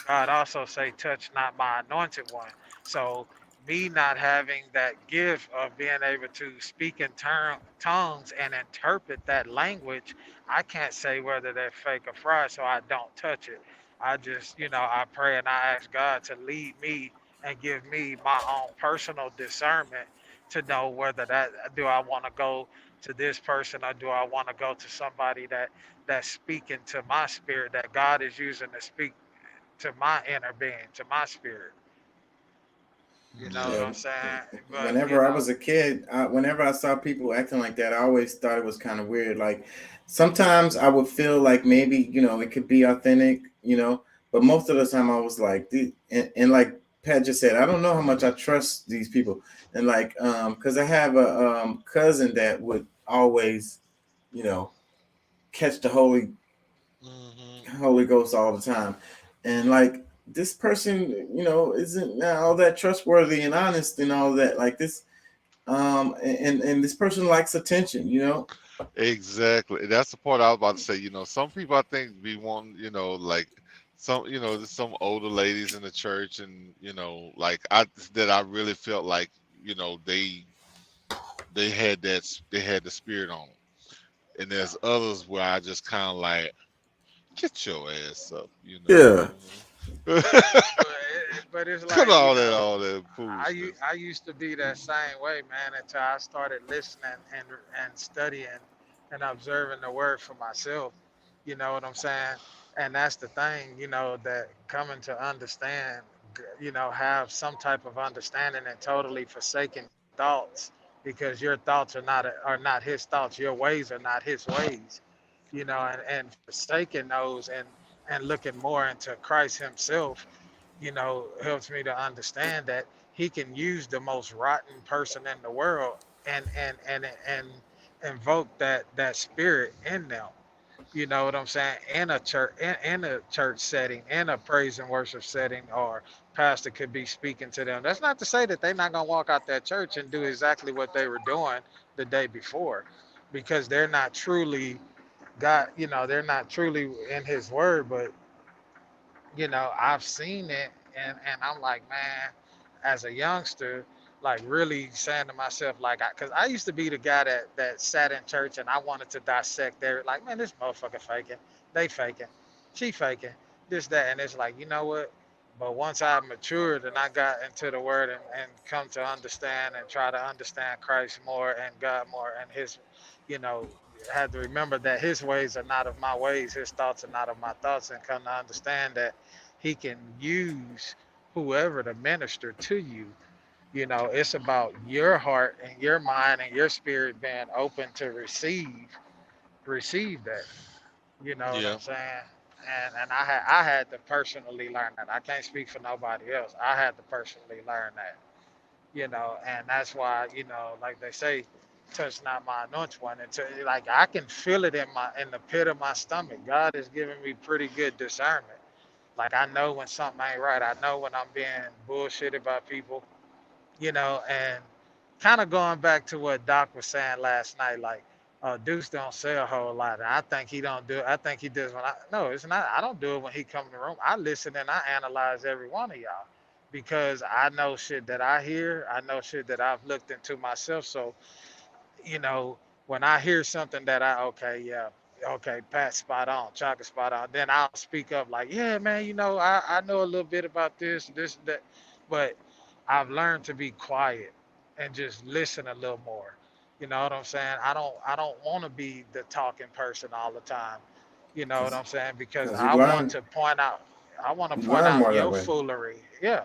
God also say, touch not my anointed one. So me not having that gift of being able to speak in tongues and interpret that language, I can't say whether they're fake or fraud, so I don't touch it. I just, I pray and I ask God to lead me and give me my own personal discernment to know whether that do I want to go to this person, or do I want to go to somebody that's speaking to my spirit, that God is using to speak to my inner being, to my spirit. You know what yeah. Yeah, I'm saying? But whenever I was a kid, whenever I saw people acting like that, I always thought it was kind of weird. Like sometimes I would feel like maybe it could be authentic, but most of the time I was like, and like Pat just said, I don't know how much I trust these people, and like because I have a cousin that would always, you know, catch the Hmm. Holy Ghost all the time. And like this person, isn't all that trustworthy and honest and all that. Like this, and this person likes attention. Exactly. That's the part I was about to say. Some people I think be wanting, like there's some older ladies in the church, and like I really felt like, they had they had the spirit on 'em. And there's others where I just kind of like, get your ass up, Yeah. but it's Cut like, all that foolishness. I used to be that same way, man, until I started listening and studying and observing the word for myself. You know what I'm saying? And that's the thing, that coming to understand, have some type of understanding and totally forsaking thoughts, because your thoughts are not his thoughts. Your ways are not his ways. And forsaking those and looking more into Christ Himself, helps me to understand that He can use the most rotten person in the world and invoke that spirit in them. You know what I'm saying? In a church setting, in a praise and worship setting, or pastor could be speaking to them. That's not to say that they're not gonna walk out that church and do exactly what they were doing the day before, because they're not truly God. They're not truly in His Word. But I've seen it, and I'm like, man, as a youngster, like really saying to myself, like, because I used to be the guy that sat in church and I wanted to dissect their, like, man, this motherfucker faking, they faking, she faking, this, that, and it's like, you know what? But once I matured and I got into the word and come to understand and try to understand Christ more and God more and His, you know, had to remember that His ways are not of my ways, His thoughts are not of my thoughts, and come to understand that He can use whoever to minister to you. It's about your heart and your mind and your spirit being open to receive that. You know what Yeah. I'm saying? And I had to personally learn that. I can't speak for nobody else. I had to personally learn that. And that's why, like they say, touch not my anointed one. And like I can feel it in the pit of my stomach. God has given me pretty good discernment. Like I know when something ain't right. I know when I'm being bullshitted by people, and kind of going back to what Doc was saying last night, like Deuce don't say a whole lot. And I think he don't do it. I think he does when I no, it's not. I don't do it when he come in the room. I listen and I analyze every one of y'all because I know shit that I hear. I know shit that I've looked into myself. So you know, when I hear something that I okay, yeah, okay, Pat spot on, Chaka spot on, then I'll speak up like, yeah, man, I know a little bit about this, that, but I've learned to be quiet and just listen a little more. You know what I'm saying? I don't want to be the talking person all the time. You know what because I'm saying? Because because I want to point out you learn more that your way. foolery. Yeah.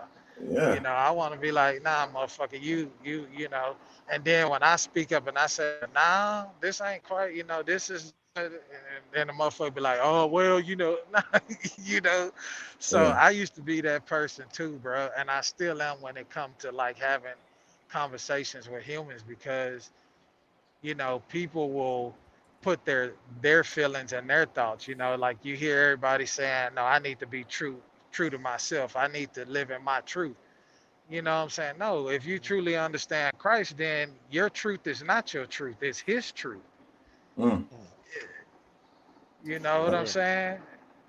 Yeah, I want to be like, nah, motherfucker, And then when I speak up and I say, nah, this ain't quite, this is, and then the motherfucker be like, oh, well, nah, you know. So yeah. I used to be that person too, bro. And I still am when it comes to like having conversations with humans because, people will put their feelings and their thoughts, like you hear everybody saying, no, I need to be true to myself. I need to live in my truth. You know what I'm saying? No, if you truly understand Christ, then your truth is not your truth, it's his truth. Mm. You know what Like, I'm Yeah. saying?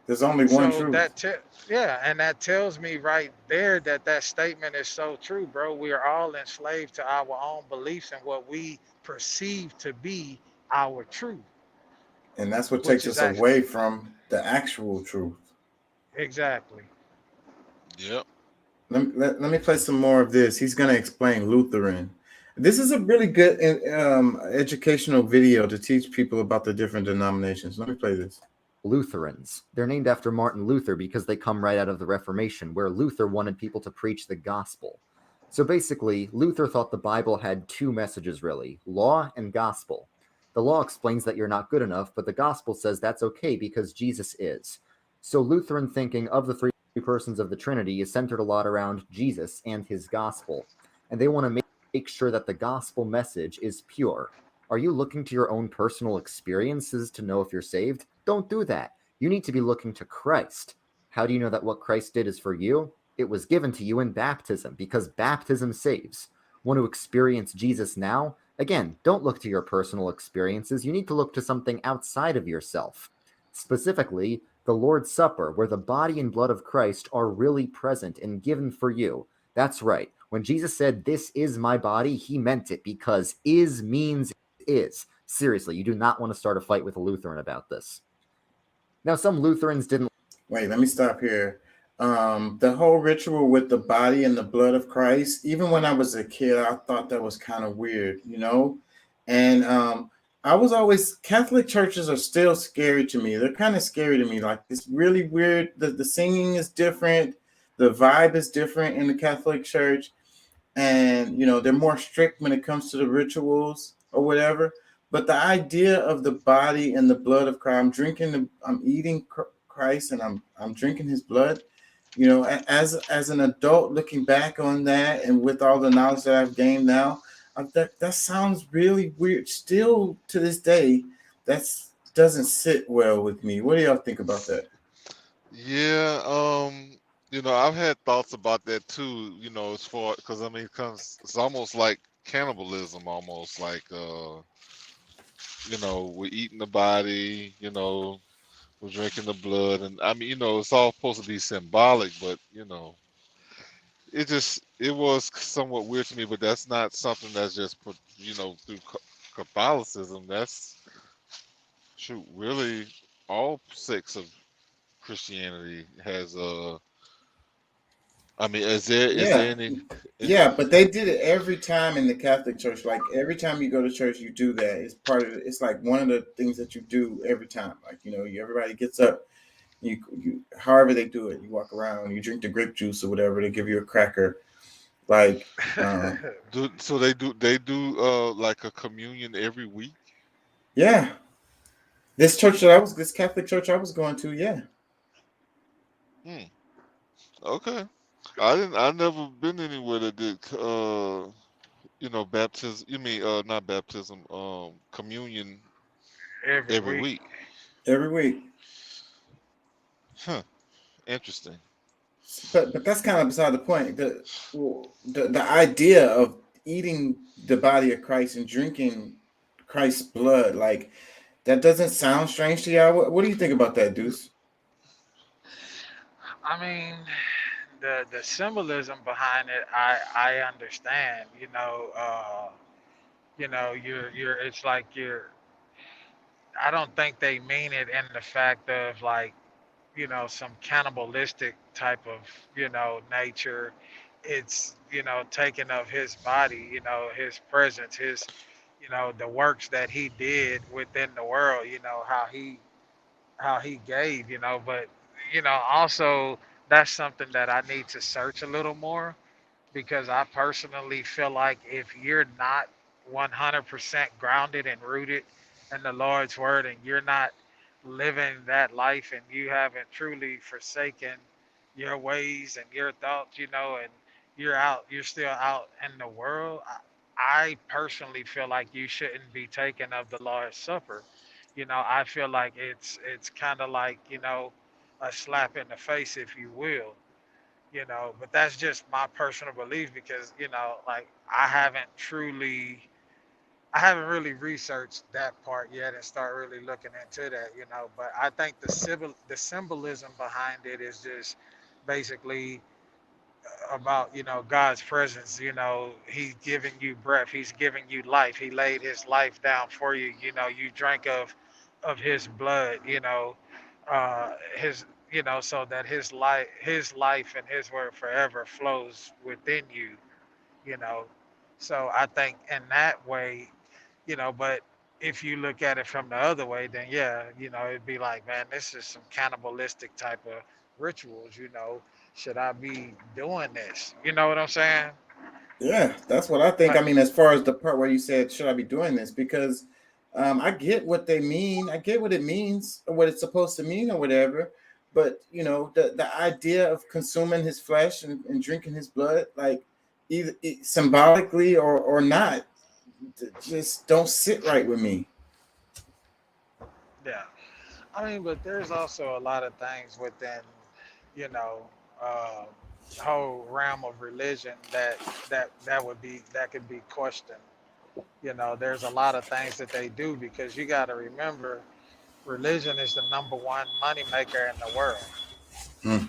there's only one So truth. yeah, and that tells me right there that that statement is so true, bro. We are all enslaved to our own beliefs and what we perceive to be our truth, And that's what which takes is us actually away from the actual truth. exactly. Yep. Let me play some more of this. He's going to explain Lutheran. This is a really good educational video to teach people about the different denominations. Let me play this. Lutherans. They're named after Martin Luther because they come right out of the Reformation, where Luther wanted people to preach the gospel. So basically, Luther thought the Bible had two messages, really: law and gospel. The law explains that you're not good enough, but the gospel says that's okay because Jesus is. So Lutheran thinking of the three persons of the Trinity is centered a lot around Jesus and his gospel. And they want to make sure that the gospel message is pure. Are you looking to your own personal experiences to know if you're saved? Don't do that. You need to be looking to Christ. How do you know that what Christ did is for you? It was given to you in baptism because baptism saves. Want to experience Jesus now? Again, don't look to your personal experiences. You need to look to something outside of yourself. Specifically, the Lord's Supper, where the body and blood of Christ are really present and given for you. That's right. When Jesus said, "This is my body," he meant it because is means is. Seriously, you do not want to start a fight with a Lutheran about this. Now, some Lutherans didn't. Wait, let me stop here. The whole ritual with the body and the blood of Christ, even when I was a kid, I thought that was kind of weird, you know? And I was always, Catholic churches are still scary to me. They're kind of scary to me. Like, it's really weird. The singing is different, the vibe is different in the Catholic Church. And, they're more strict when it comes to the rituals or whatever. But the idea of the body and the blood of Christ, I'm eating Christ and I'm drinking his blood. As an adult looking back on that and with all the knowledge that I've gained now, that sounds really weird. Still to this day, that doesn't sit well with me. What do y'all think about that? Yeah. I've had thoughts about that too. As far because I mean, it's almost like cannibalism, almost like we're eating the body. We're drinking the blood, and I mean, it's all supposed to be symbolic, but it was somewhat weird to me. But that's not something that's just put, through Catholicism. That's really all sects of Christianity has I mean, is there Yeah. any? Yeah, but they did it every time in the Catholic Church. Like every time you go to church, you do that. It's part of it. It's like one of the things that you do every time. Like everybody gets up. You however they do it. You walk around. You drink the grape juice or whatever. They give you a cracker. Like, So they do like a communion every week. yeah. This Catholic church I was going to, yeah. Hmm. Okay. I never been anywhere that did baptism. You mean not baptism, communion Every every week. week. Every week. Huh. Interesting. But that's kind of beside the point. The idea of eating the body of Christ and drinking Christ's blood. Like, that doesn't sound strange to y'all. What do you think about that, Deuce? I mean, the symbolism behind it, I understand. You're it's like you're. I don't think they mean it in the fact of like some cannibalistic type of nature. It's taking of his body, his presence, his the works that he did within the world, how he gave, but also that's something that I need to search a little more, because I personally feel like if you're not 100% grounded and rooted in the Lord's word, and you're not living that life, and you haven't truly forsaken your ways and your thoughts, and you're still out in the world, I personally feel like you shouldn't be taking of the Lord's Supper. I feel like it's kind of like, a slap in the face, if you will. But that's just my personal belief, because like I haven't really researched that part yet and start really looking into that. But I think the symbolism behind it is just basically about God's presence. He's giving you breath, he's giving you life, he laid his life down for you. You drank of his blood, his so that his life and his word forever flows within you. you know so I think in that way, but if you look at it from the other way, then yeah, it'd be like, man, this is some cannibalistic type of rituals. Should I be doing this? You know what I'm saying? Yeah, that's what I think. I Like, mean, as far as the part where you said, should I be doing this? Because I get what they mean. I get what it means or what it's supposed to mean or whatever. But, the idea of consuming his flesh and drinking his blood, like either symbolically or not, just don't sit right with me. yeah. I mean, but there's also a lot of things within, you know, uh, whole realm of religion that could be questioned. There's a lot of things that they do, because you got to remember, religion is the number one money maker in the world. Hmm.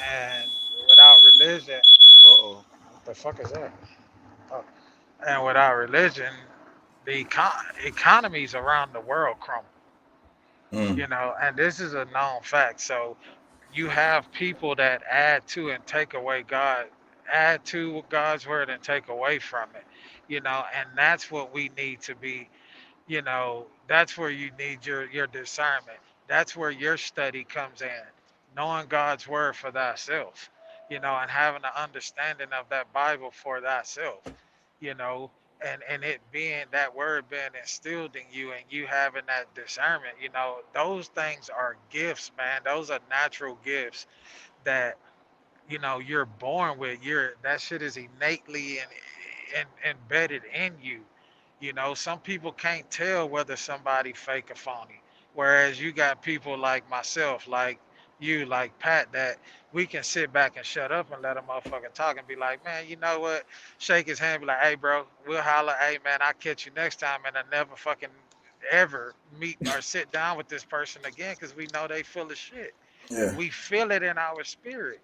And without religion, Uh-oh. what the fuck is that? Oh, and without religion, the economies around the world crumble. Hmm. And this is a known fact. So you have people that add to and take away add to God's word and take away from it. And that's what we need to be. That's where you need your discernment. That's where your study comes in, knowing God's word for thyself, and having an understanding of that Bible for thyself, you know, and it being that word being instilled in you, and you having that discernment. Those things are gifts, man. Those are natural gifts that you're born with. That shit is innately and embedded in you. Some people can't tell whether somebody fake or phony, whereas you got people like myself, like you, like Pat, that we can sit back and shut up and let a motherfucker talk and be like, man, you know what? Shake his hand, be like, hey, bro, we'll holler, hey, man, I'll catch you next time, and I never fucking ever meet or sit down with this person again, because we know they full of shit. Yeah. We feel it in our spirit,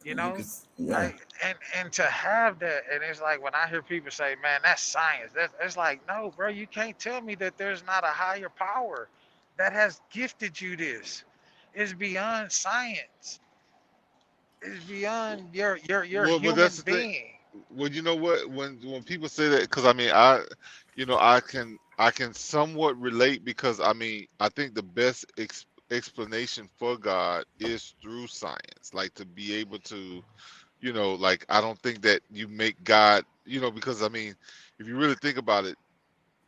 you You know. could, yeah. And to have that, and it's like when I hear people say, man, that's science, it's like, no, bro, you can't tell me that there's not a higher power that has gifted you this. It's beyond science. It's beyond your Well, but that's human the thing. being. Well, you know what? When people say that, because I mean, I can somewhat relate, because I mean, I think the best explanation for God is through science. Like, to be able to, like, I don't think that you make God, because I mean, if you really think about it,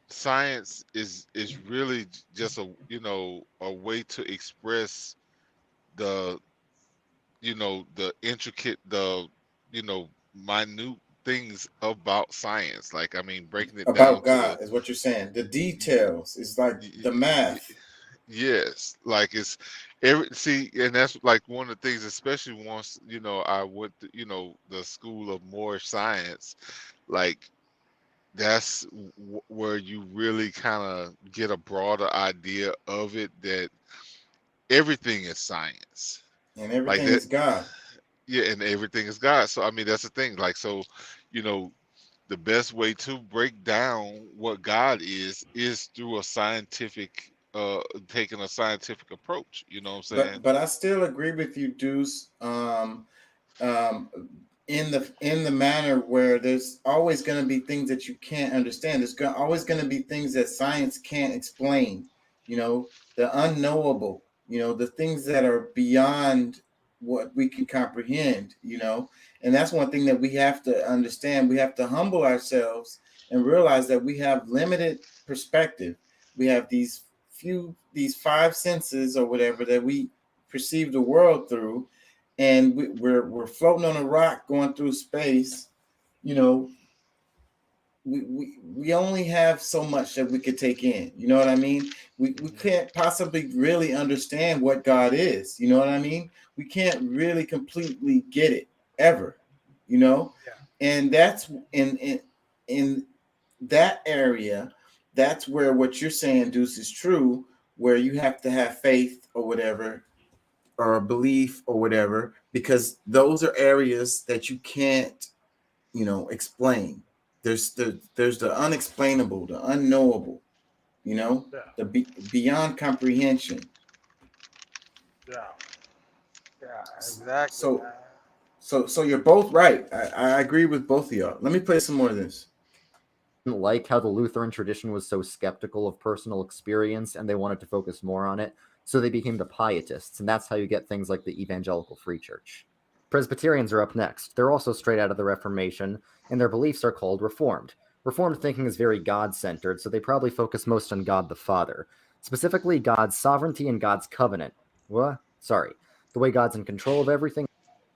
science is really just a way to express the the intricate, minute things about science. Like, I mean, breaking it down About to God is what you're saying. The details is like y- the y- math. yes, like it's every see, and that's like one of the things, especially once I went to, the school of more science. like that's where you really kind of get a broader idea of it, that everything is science. And Like everything that, is God. yeah, and everything is God. So I mean, that's the thing. Like, so, you know, the best way to break down what God is through a scientific, taking a scientific approach. You know what I'm saying? But I still agree with you, Deuce. Um, in the manner where there's always going to be things that you can't understand. Always going to be things that science can't explain. You know, the unknowable. You know, the things that are beyond what we can comprehend. You know, and that's one thing that we have to understand. We have to humble ourselves and realize that we have limited perspective. We have these five senses or whatever that we perceive the world through, and we're floating on a rock going through space. You know, we only have so much that we could take in. You know what I mean? We can't possibly really understand what God is. You know what I mean? We can't really completely get it ever. You know, Yeah. and that's in that area. That's where what you're saying, Deuce, is true. Where you have to have faith or whatever, or a belief or whatever, because those are areas that you can't, explain. There's the unexplainable, the unknowable, Yeah. beyond comprehension. Yeah. Yeah. Exactly, So man. so you're both right. I agree with both of y'all. Let me play some more of this. Didn't like how the Lutheran tradition was so skeptical of personal experience and they wanted to focus more on it. So they became the Pietists, and that's how you get things like the Evangelical Free Church. Presbyterians are up next. They're also straight out of the Reformation, and their beliefs are called Reformed. Reformed thinking is very God centered, so they probably focus most on God the Father, specifically God's sovereignty and God's covenant. What? Sorry. The way God's in control of everything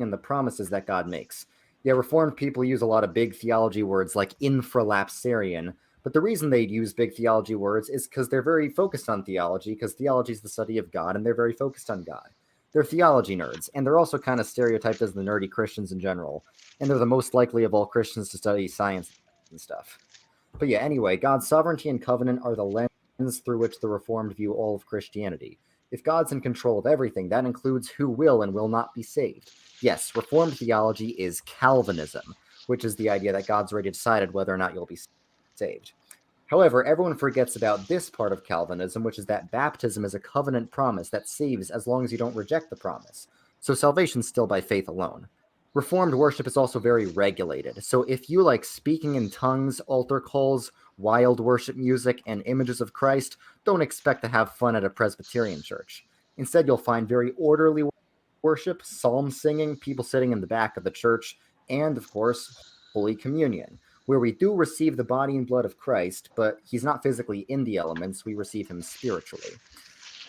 and the promises that God makes. Yeah, Reformed people use a lot of big theology words like infralapsarian, but the reason they use big theology words is because they're very focused on theology, because theology is the study of God, and they're very focused on God. They're theology nerds, and they're also kind of stereotyped as the nerdy Christians in general, and they're the most likely of all Christians to study science and stuff. But yeah, anyway, God's sovereignty and covenant are the lens through which the Reformed view all of Christianity. If God's in control of everything, that includes who will and will not be saved. Yes, Reformed theology is Calvinism, which is the idea that God's already decided whether or not you'll be saved. However, everyone forgets about this part of Calvinism, which is that baptism is a covenant promise that saves as long as you don't reject the promise. So salvation's still by faith alone. Reformed worship is also very regulated. So if you like speaking in tongues, altar calls, wild worship music, and images of Christ, don't expect to have fun at a Presbyterian church. Instead, you'll find very orderly worship, psalm singing, people sitting in the back of the church, and, of course, Holy Communion, where we do receive the body and blood of Christ, but he's not physically in the elements, we receive him spiritually.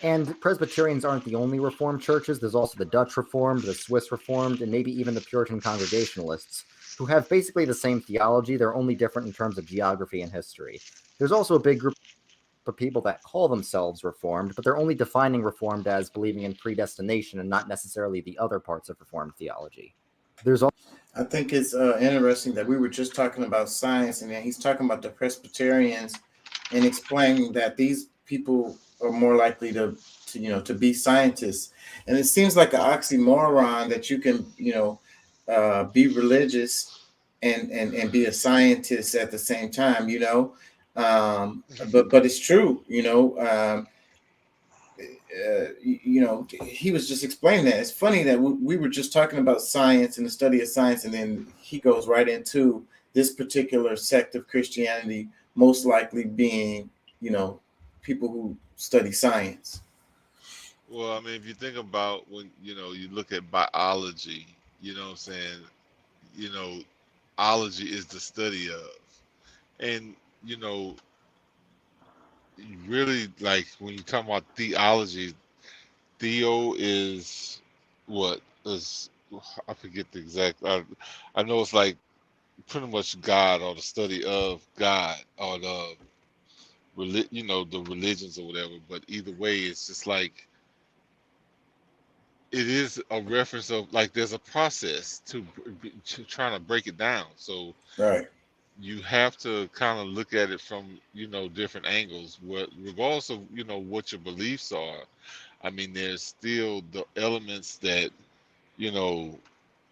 And Presbyterians aren't the only Reformed churches. There's also the Dutch Reformed, the Swiss Reformed, and maybe even the Puritan Congregationalists, who have basically the same theology. They're only different in terms of geography and history. There's also a big group of people that call themselves Reformed, but they're only defining Reformed as believing in predestination and not necessarily the other parts of Reformed theology. There's also I think it's interesting that we were just talking about science, and then he's talking about the Presbyterians and explaining that these people are more likely to be scientists. And it seems like an oxymoron that you can be religious and be a scientist at the same time. But it's true. He was just explaining that. It's funny that we were just talking about science and the study of science, and then he goes right into this particular sect of Christianity, most likely being, people who study science. Well, I mean, if you think about when you look at biology, you know what I'm saying. You know, ology is the study of, and you know, really like when you talk about theology, theo is what is, I forget the exact. I know it's like pretty much God or the study of God or the the religions or whatever. But either way, it's just like it is a reference of like there's a process to trying to break it down. So Right. you have to kind of look at it from, different angles. What, regardless of, what your beliefs are, I mean, there's still the elements that, you know,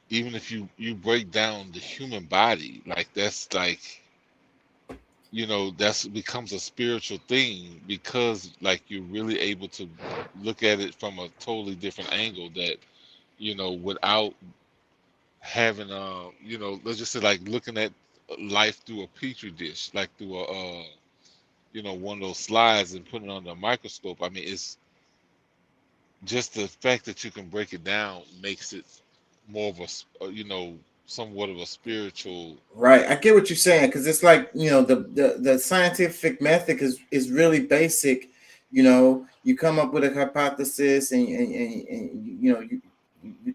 even if you break down the human body, like that's like, that's becomes a spiritual thing, because like you're really able to look at it from a totally different angle, that, without having let's just say, like looking at life through a petri dish, like through a one of those slides, and putting it under a microscope. I mean, it's just the fact that you can break it down makes it more of a somewhat of a spiritual. Right. I get what you're saying, because it's like, the scientific method is really basic. You come up with a hypothesis, and you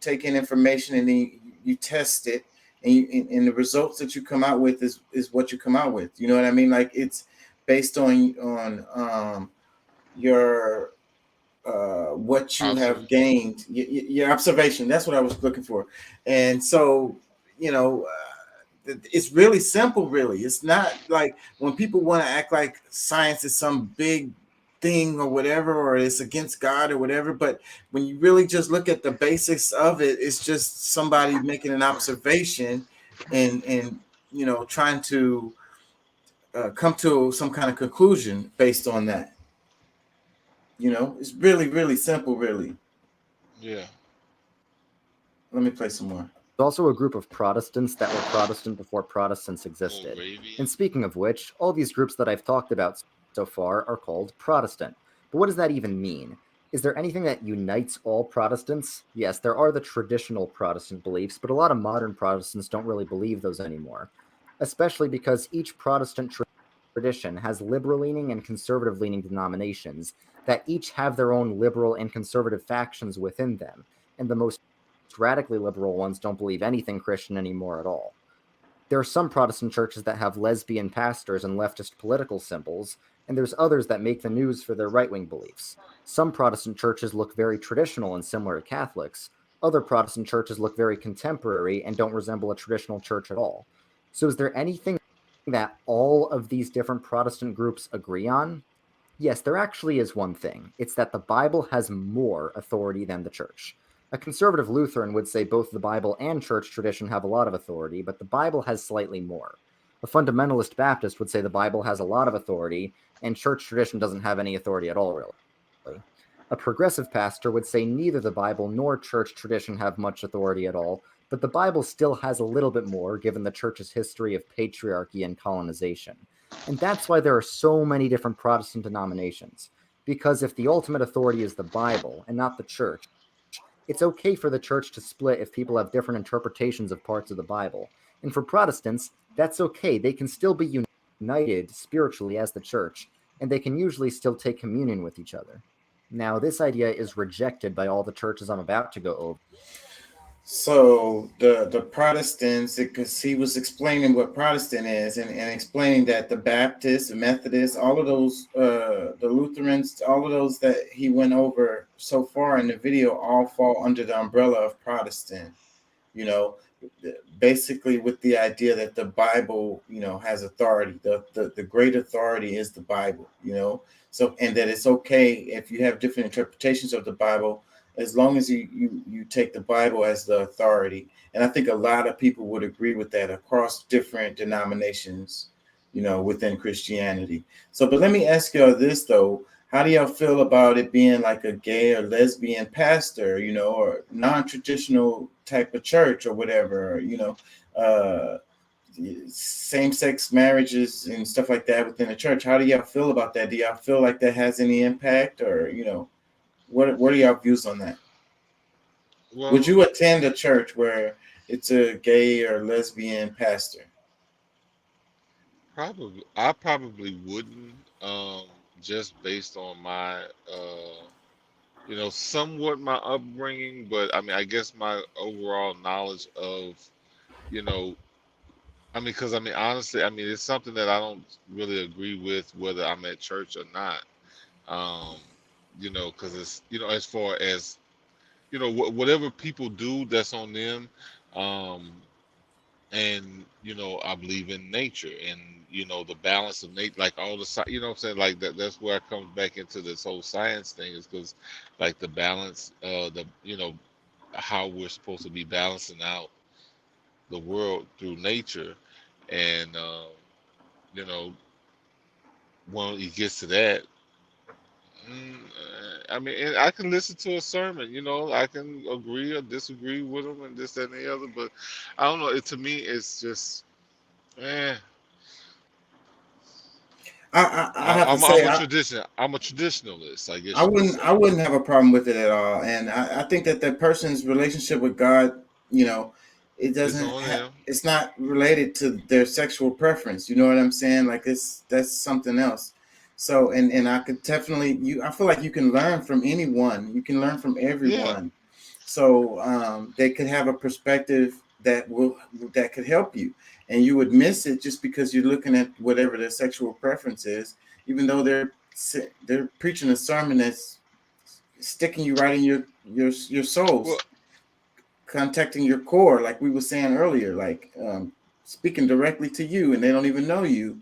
take in information, and then you test it, and the results that you come out with is what you come out with. You know what I mean? Like, it's based on your what you have Observation. gained, your observation. That's what I was looking for. And so, it's really simple. Really, it's not like when people want to act like science is some big thing or whatever, or it's against God or whatever. But when you really just look at the basics of it, it's just somebody making an observation, and trying to come to some kind of conclusion based on that. It's really, really simple, really. Yeah. Let me play some more. There's also a group of Protestants that were Protestant before Protestants existed. Moravian. And speaking of which, all these groups that I've talked about so far are called Protestant. But what does that even mean? Is there anything that unites all Protestants? Yes, there are the traditional Protestant beliefs, but a lot of modern Protestants don't really believe those anymore, especially because each Protestant tradition has liberal-leaning and conservative-leaning denominations that each have their own liberal and conservative factions within them, and the most radically liberal ones don't believe anything Christian anymore at all. There are some Protestant churches that have lesbian pastors and leftist political symbols, and there's others that make the news for their right-wing beliefs. Some Protestant churches look very traditional and similar to Catholics. Other Protestant churches look very contemporary and don't resemble a traditional church at all. So is there anything that all of these different Protestant groups agree on? Yes, there actually is one thing. It's that the Bible has more authority than the church. A conservative Lutheran would say both the Bible and church tradition have a lot of authority, but the Bible has slightly more. A fundamentalist Baptist would say the Bible has a lot of authority, and church tradition doesn't have any authority at all, really. A progressive pastor would say neither the Bible nor church tradition have much authority at all, but the Bible still has a little bit more, given the church's history of patriarchy and colonization. And that's why there are so many different Protestant denominations. Because if the ultimate authority is the Bible and not the church, it's okay for the church to split if people have different interpretations of parts of the Bible. And for Protestants, that's okay. They can still be united spiritually as the church, and they can usually still take communion with each other. Now, this idea is rejected by all the churches I'm about to go over. So the Protestants, because he was explaining what Protestant is, and explaining that the Baptists, the Methodists, all of those, the Lutherans, all of those that he went over so far in the video, all fall under the umbrella of Protestant. You know, basically with the idea that the Bible, has authority. The great authority is the Bible. So, and that it's okay if you have different interpretations of the Bible, as long as you take the Bible as the authority. And I think a lot of people would agree with that across different denominations, within Christianity. So, but let me ask y'all this though. How do y'all feel about it being like a gay or lesbian pastor, or non-traditional type of church or whatever, same-sex marriages and stuff like that within the church? How do y'all feel about that? Do y'all feel like that has any impact, or, what are your views on that? Well, Would you attend a church where it's a gay or lesbian pastor? I probably wouldn't, just based on my, somewhat my upbringing, but I mean, I guess my overall knowledge of, you know, because I mean, honestly, I mean, it's something that I don't really agree with, whether I'm at church or not. Um, because it's, as far as, whatever people do, that's on them. Um, and I believe in nature, and the balance of nature, like all the you know what I'm saying, like that's where it comes back into this whole science thing, is because like the balance, the how we're supposed to be balancing out the world through nature, and you know when it gets to that, I mean, and I can listen to a sermon, I can agree or disagree with them and this, that, and the other, but I don't know. To me, it's just, eh. I have to say, I'm a traditionalist, I guess I you could wouldn't say. I wouldn't have a problem with it at all. And I think that the person's relationship with God, it It's doesn't on have him. it's not related to their sexual preference. You know what I'm saying? Like that's something else. So and I could definitely I feel like you can learn from anyone. You can learn from Yeah, everyone. So they could have a perspective that could help you, and you would miss it just because you're looking at whatever their sexual preference is, even though they're preaching a sermon that's sticking you right in your well, souls, contacting your core, like we were saying earlier, like speaking directly to you, and they don't even know you.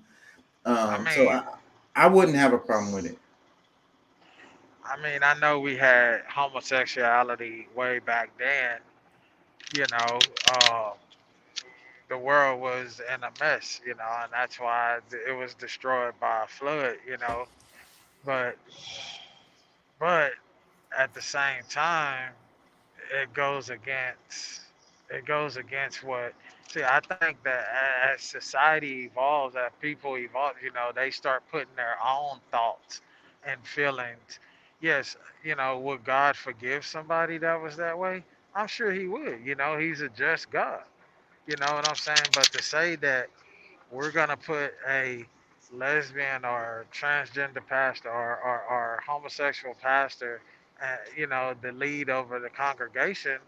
I So mean, I wouldn't have a problem with it. I know we had homosexuality way back then. You know, the world was in a mess. And that's why it was destroyed by a flood. But but at the same time, it goes against it goes against what. See, I think that as society evolves, as people evolve, they start putting their own thoughts and feelings. Yes, would God forgive somebody that was that way? I'm sure he would. He's a just God. You know what I'm saying? But to say that we're gonna put a lesbian or transgender pastor or homosexual pastor, the lead over the congregation,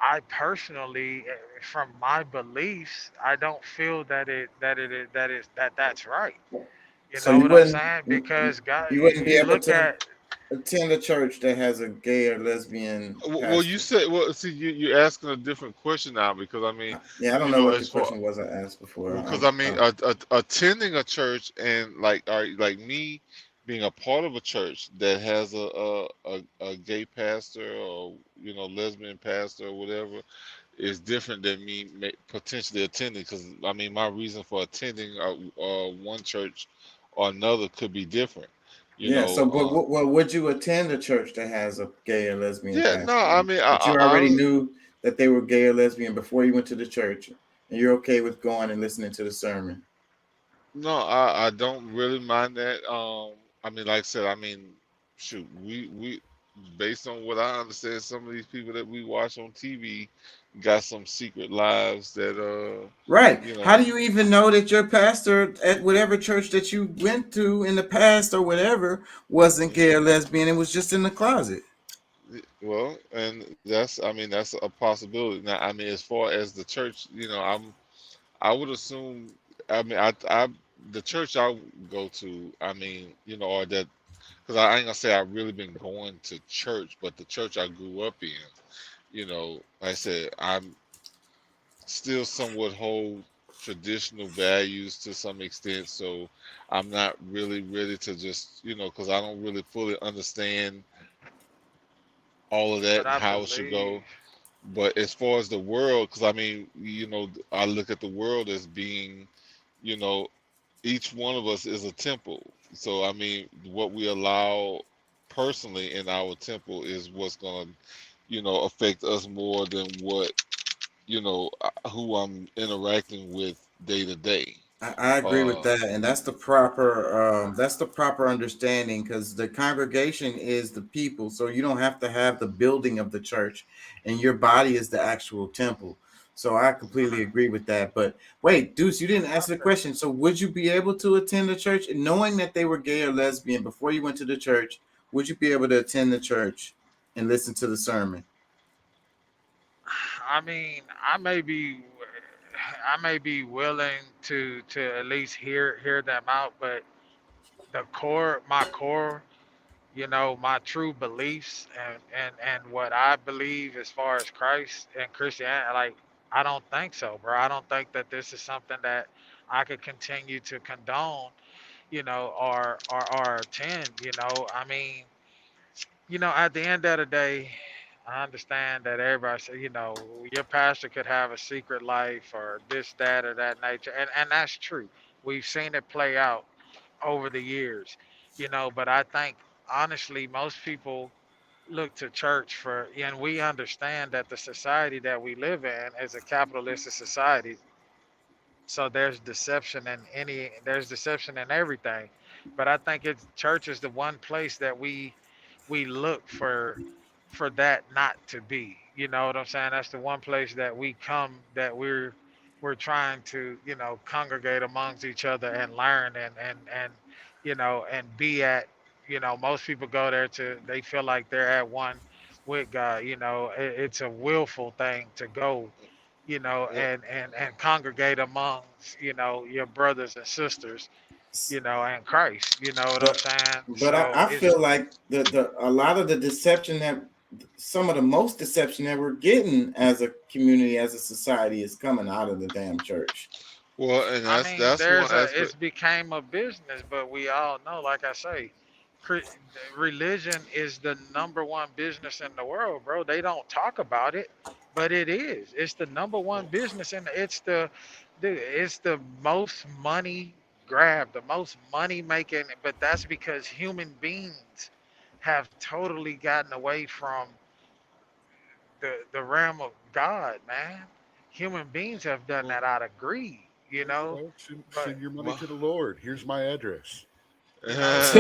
I personally, from my beliefs, I don't feel that's right. You So know you what I'm wouldn't saying? Because God, you wouldn't be you able look to at, attend a church that has a gay or lesbian well, you pastor. said, well, see, you're asking a different question now, because I mean, Yeah, I don't know what the as far, question was I asked before. because I mean, attending a church, and like me being a part of a church that has a gay pastor, or lesbian pastor or whatever, is different than me potentially attending. Because I mean, my reason for attending one church or another could be different. You Yeah. So, know, well, would you attend a church that has a gay or lesbian yeah, no, pastor? I mean, But you already knew that they were gay or lesbian before you went to the church, and you're okay with going and listening to the sermon. no, I don't really mind that. I mean, like I said, I mean, shoot, we based on what I understand, some of these people that we watch on TV got some secret lives that Right. you How know, do you even know that your pastor at whatever church that you went to in the past or whatever wasn't gay or lesbian? It was just in the closet. well, and that's, I mean, that's a possibility. Now, I mean, as far as the church, I would assume, I mean, the church I go to, I mean, or that, because I ain't gonna say I've really been going to church, but the church I grew up in, like I said, I'm still somewhat hold traditional values to some extent, so I'm not really ready to just, because I don't really fully understand all of that but and I how it should believe, go. But as far as the world, because I mean, I look at the world as being, you know, each one of us is a temple. So I mean, what we allow personally in our temple is what's gonna, affect us more than what, who I'm interacting with day to day. I agree with Uh, that, and that's the proper understanding, because the congregation is the people, so you don't have to have the building of the church, and your body is the actual temple. So I completely agree with that. But wait, Deuce, you didn't answer the question. So would you be able to attend the church, knowing that they were gay or lesbian before you went to the church? Would you be able to attend the church and listen to the sermon? I mean, I may be willing to at least hear them out, but my core, my true beliefs and what I believe as far as Christ and Christianity, like I don't think so, bro. I don't think that this is something that I could continue to condone, or attend. I mean, at the end of the day, I understand that everybody say, your pastor could have a secret life or this, that, or that nature, and that's true. We've seen it play out over the years, but I think honestly, most people look to church for, and we understand that the society that we live in is a capitalistic society. So there's deception in everything. But I think it's church is the one place that we look for that not to be. You know what I'm saying? That's the one place that we come, that we're trying to, congregate amongst each other and learn and be at. Most people go there to, they feel like they're at one with God. It's a willful thing to go, Well, and congregate amongst, your brothers and sisters, and Christ. You know what I'm But saying? but So I it's feel like the a lot of the deception that some of the most deception that we're getting as a community, as a society, is coming out of the damn church. and I that's mean, that's one aspect. it's became a business, but we all know, like I say, cre- religion is the number one business in the world, bro. They don't talk about it, but it is. It's the number one business, and it's the most money grab, the most money making. But that's because human beings have totally gotten away from the realm of God, man. Human beings have done Well, that out of greed, Well, but send your money well, to the Lord. Here's my address. you know,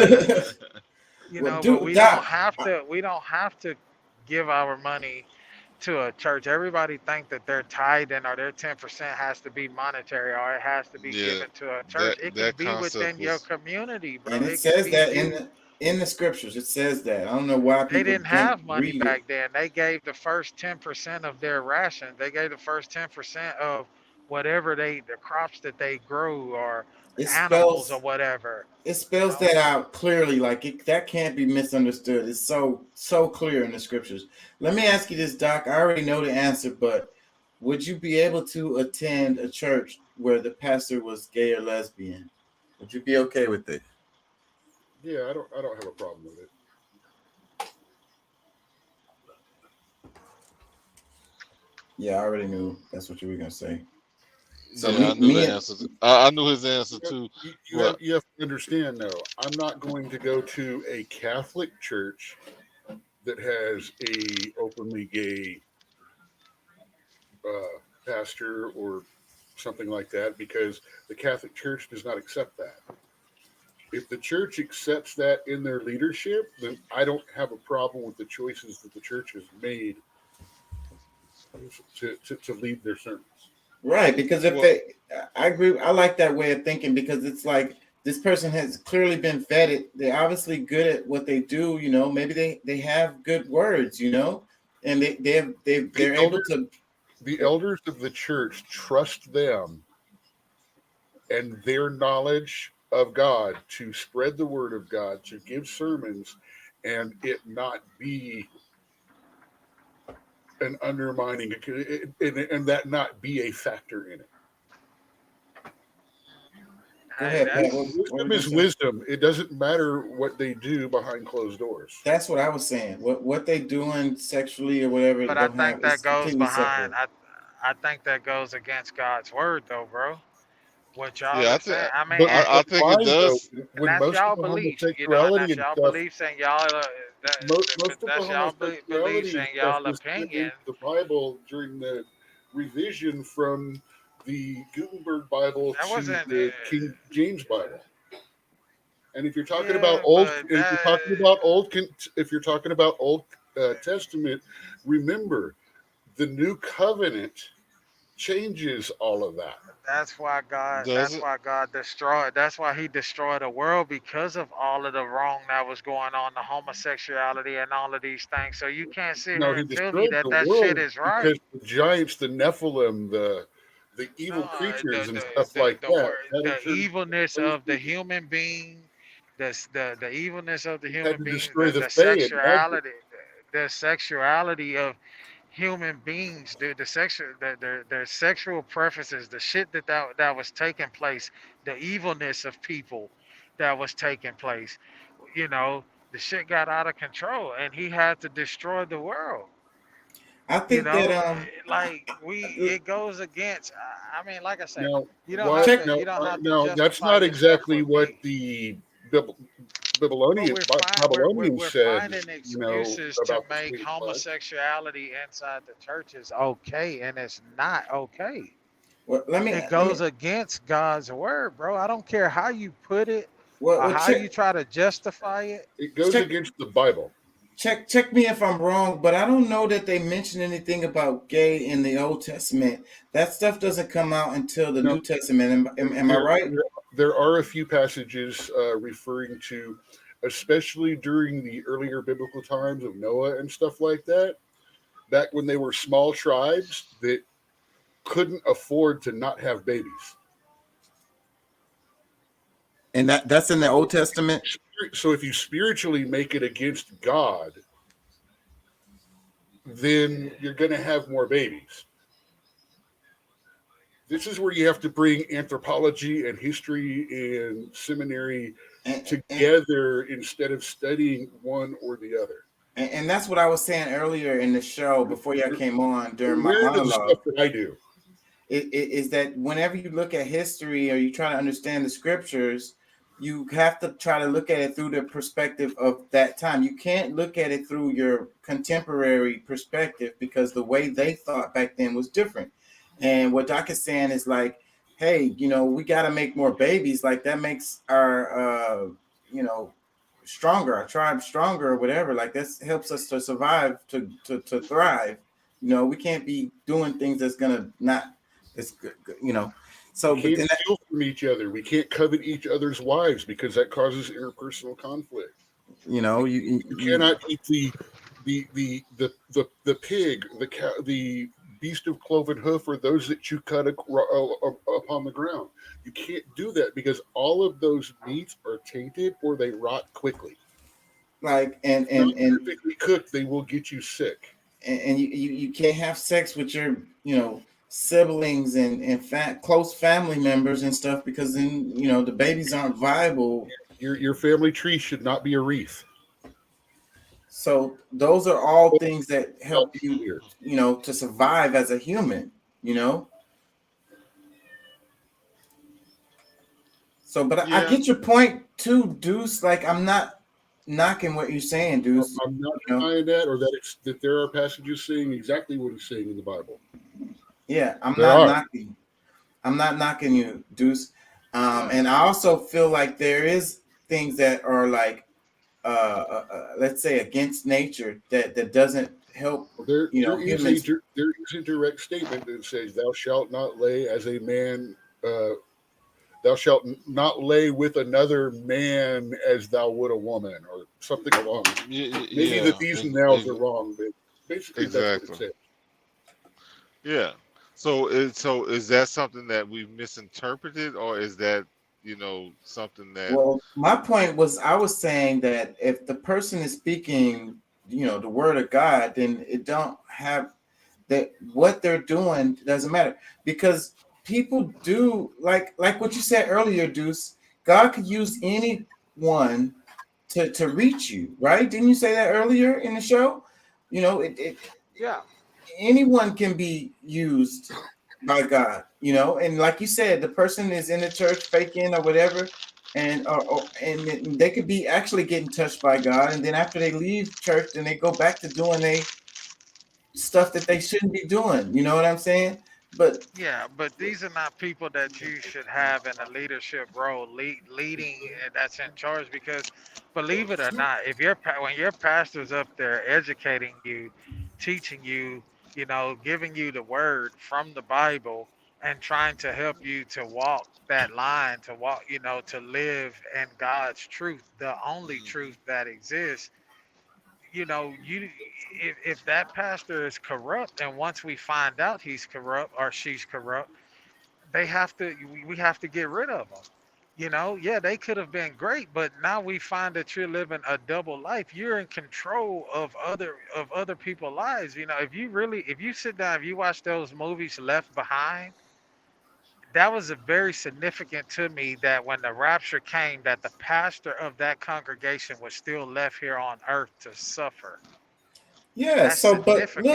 but Well, but dude, we don't Doc, have to. We don't have to give our money to a church. Everybody think that their tithing or their 10% has to be monetary or it has to be yeah, given to a that church. It can that be concept within your was. community, and bro. it It can says be that you. in the scriptures. It says that. I don't know why They people didn't didn't have money read it. back then. They gave the first 10% of their ration. They gave the first 10% of whatever the crops that they grew, or It animals or spells whatever. it You spells know, that out clearly. Like that can't be misunderstood. It's so clear in the scriptures. Let me ask you this, Doc. I already know the answer, but would you be able to attend a church where the pastor was gay or lesbian? Would you be okay with it? Yeah, I don't have a problem with it. Yeah, I already knew that's what you were gonna say. So Yeah, I me, knew the me, and answer. I knew his answer You, too. you have But you have to understand though. I'm not going to go to a Catholic church that has a openly gay pastor or something like that because the Catholic Church does not accept that. If the church accepts that in their leadership, then I don't have a problem with the choices that the church has made to lead their sermons. right, because if well, they, I agree. I like that way of thinking because it's like this person has clearly been vetted. They're obviously good at what they do. Maybe they have good words. And The they're able elders, to. the elders of the church trust them and their knowledge of God to spread the word of God, to give sermons, and it not be an undermining, and that not be a factor in it. Go hey, ahead, Pat. What were Wisdom you gonna is say? wisdom. It doesn't matter what they do behind closed doors. That's what I was saying. What they doing sexually or whatever but I don't think have that is goes completely behind. separate. I think that goes against God's word, though, bro. What y'all yeah, are saying. I mean, But I think it why though? does. and When that's most of y'all the beliefs, and homosexuality that's and y'all stuff, beliefs, and y'all most of the that's y'all beliefs homosexuality and and stuff y'all was put opinion. into the Bible during the revision from the Gutenberg Bible That to wasn't. the King James Bible. And if you're talking about Yeah, old, but and if you're that talking about old, if you're talking about Old Testament, remember the New Covenant changes all of that. that's why God. Does That's it? why God destroyed. That's why He destroyed the world, because of all of the wrong that was going on, the homosexuality and all of these things. So you can't sit No, here he and tell me destroyed that the that shit world is because right. the giants, the Nephilim, the No, evil creatures and the stuff the like the that word, had to the turn evilness those of the people, human being, the evilness of the had human to beings, destroy the the Fae and magic. sexuality, the sexuality of human beings, dude, the sexual, their sexual preferences, the shit that was taking place, the evilness of people that was taking place, you know, the shit got out of control, and he had to destroy the world. I You think that know, I- like I- it goes against. I mean, like I said, Now, you don't have what? check. to you don't have to No, that's justify not yourself exactly for what gay. the But Babylonians we're said. finding You know excuses to about the make sweet blood. homosexuality inside the churches okay, and it's not okay. Well, It let me. goes against God's word, bro. I don't care how you put it or Well, how you try to justify it. It goes check against the Bible. check me if I'm wrong, but I don't know that they mention anything about gay in the Old Testament. That stuff doesn't come out until the No, New Testament. Am I there, right? there are a few passages referring to, especially during the earlier biblical times of Noah and stuff like that, back when they were small tribes that couldn't afford to not have babies. And that's in the Old Testament. So if you spiritually make it against God, then you're going to have more babies. This is where you have to bring anthropology and history and seminary And, together instead of studying one or the other. and that's what I was saying earlier in the show before y'all came on during my We're into the monologue. stuff that I do. Is that whenever you look at history or you try to understand the scriptures, you have to try to look at it through the perspective of that time. You can't look at it through your contemporary perspective because the way they thought back then was different. And what Doc is saying is like, hey, we got to make more babies. Like that makes our, stronger, our tribe stronger or whatever. Like this helps us to survive, to thrive. We can't be doing things that's gonna not. It's good. So, We but can't then steal from each other. We can't covet each other's wives because that causes interpersonal conflict. You you cannot eat the pig, the cow, the beast of cloven hoof, or those that you cut upon the ground. You can't do that because all of those meats are tainted or they rot quickly. like Not perfectly cooked, they will get you sick. and you can't have sex with your siblings and close family members and stuff because then the babies aren't viable. Your family tree should not be a wreath. So those are all things that help you Here. to survive as a human. So, but I Yeah. get your point too, Deuce. Like I'm not knocking what you're saying, Deuce. I'm not denying that, or that there are passages saying exactly what it's saying in the Bible. Yeah, There are. I'm not knocking you, Deuce. Right. And I also feel like there is things that are like, let's say, against nature that doesn't help. There Humans. there is a direct statement that says, "Thou shalt not lay as a man. Thou shalt not lay with another man as thou would a woman," or something along. Maybe the these and nows are wrong, but basically that's what it says. Yeah. So is that something that we've misinterpreted, or is that something that? Well, my point was, I was saying that if the person is speaking, the word of God, then it don't have that. What they're doing doesn't matter because people do like what you said earlier, Deuce. God could use anyone to reach you, right? Didn't you say that earlier in the show? Yeah. Anyone can be used by God, and like you said, the person is in the church faking or whatever, and and they could be actually getting touched by God, and then after they leave church, then they go back to doing stuff that they shouldn't be doing. You know what I'm saying? But Yeah, but these are not people that you should have in a leadership role, leading that's in charge. Because, believe it or not, if when your pastor's up there educating you, teaching you, giving you the word from the Bible, and trying to help you to walk that line, to walk, to live in God's truth, the only truth that exists. You if that pastor is corrupt, and once we find out he's corrupt or she's corrupt, they have to we have to get rid of them. You know, yeah, they could have been great, but now we find that you're living a double life. You're in control of other people's lives. You know, if you sit down, if you watch those movies Left Behind, that was a very significant to me that when the rapture came, that the pastor of that congregation was still left here on earth to suffer. Yeah. That's So, but significant.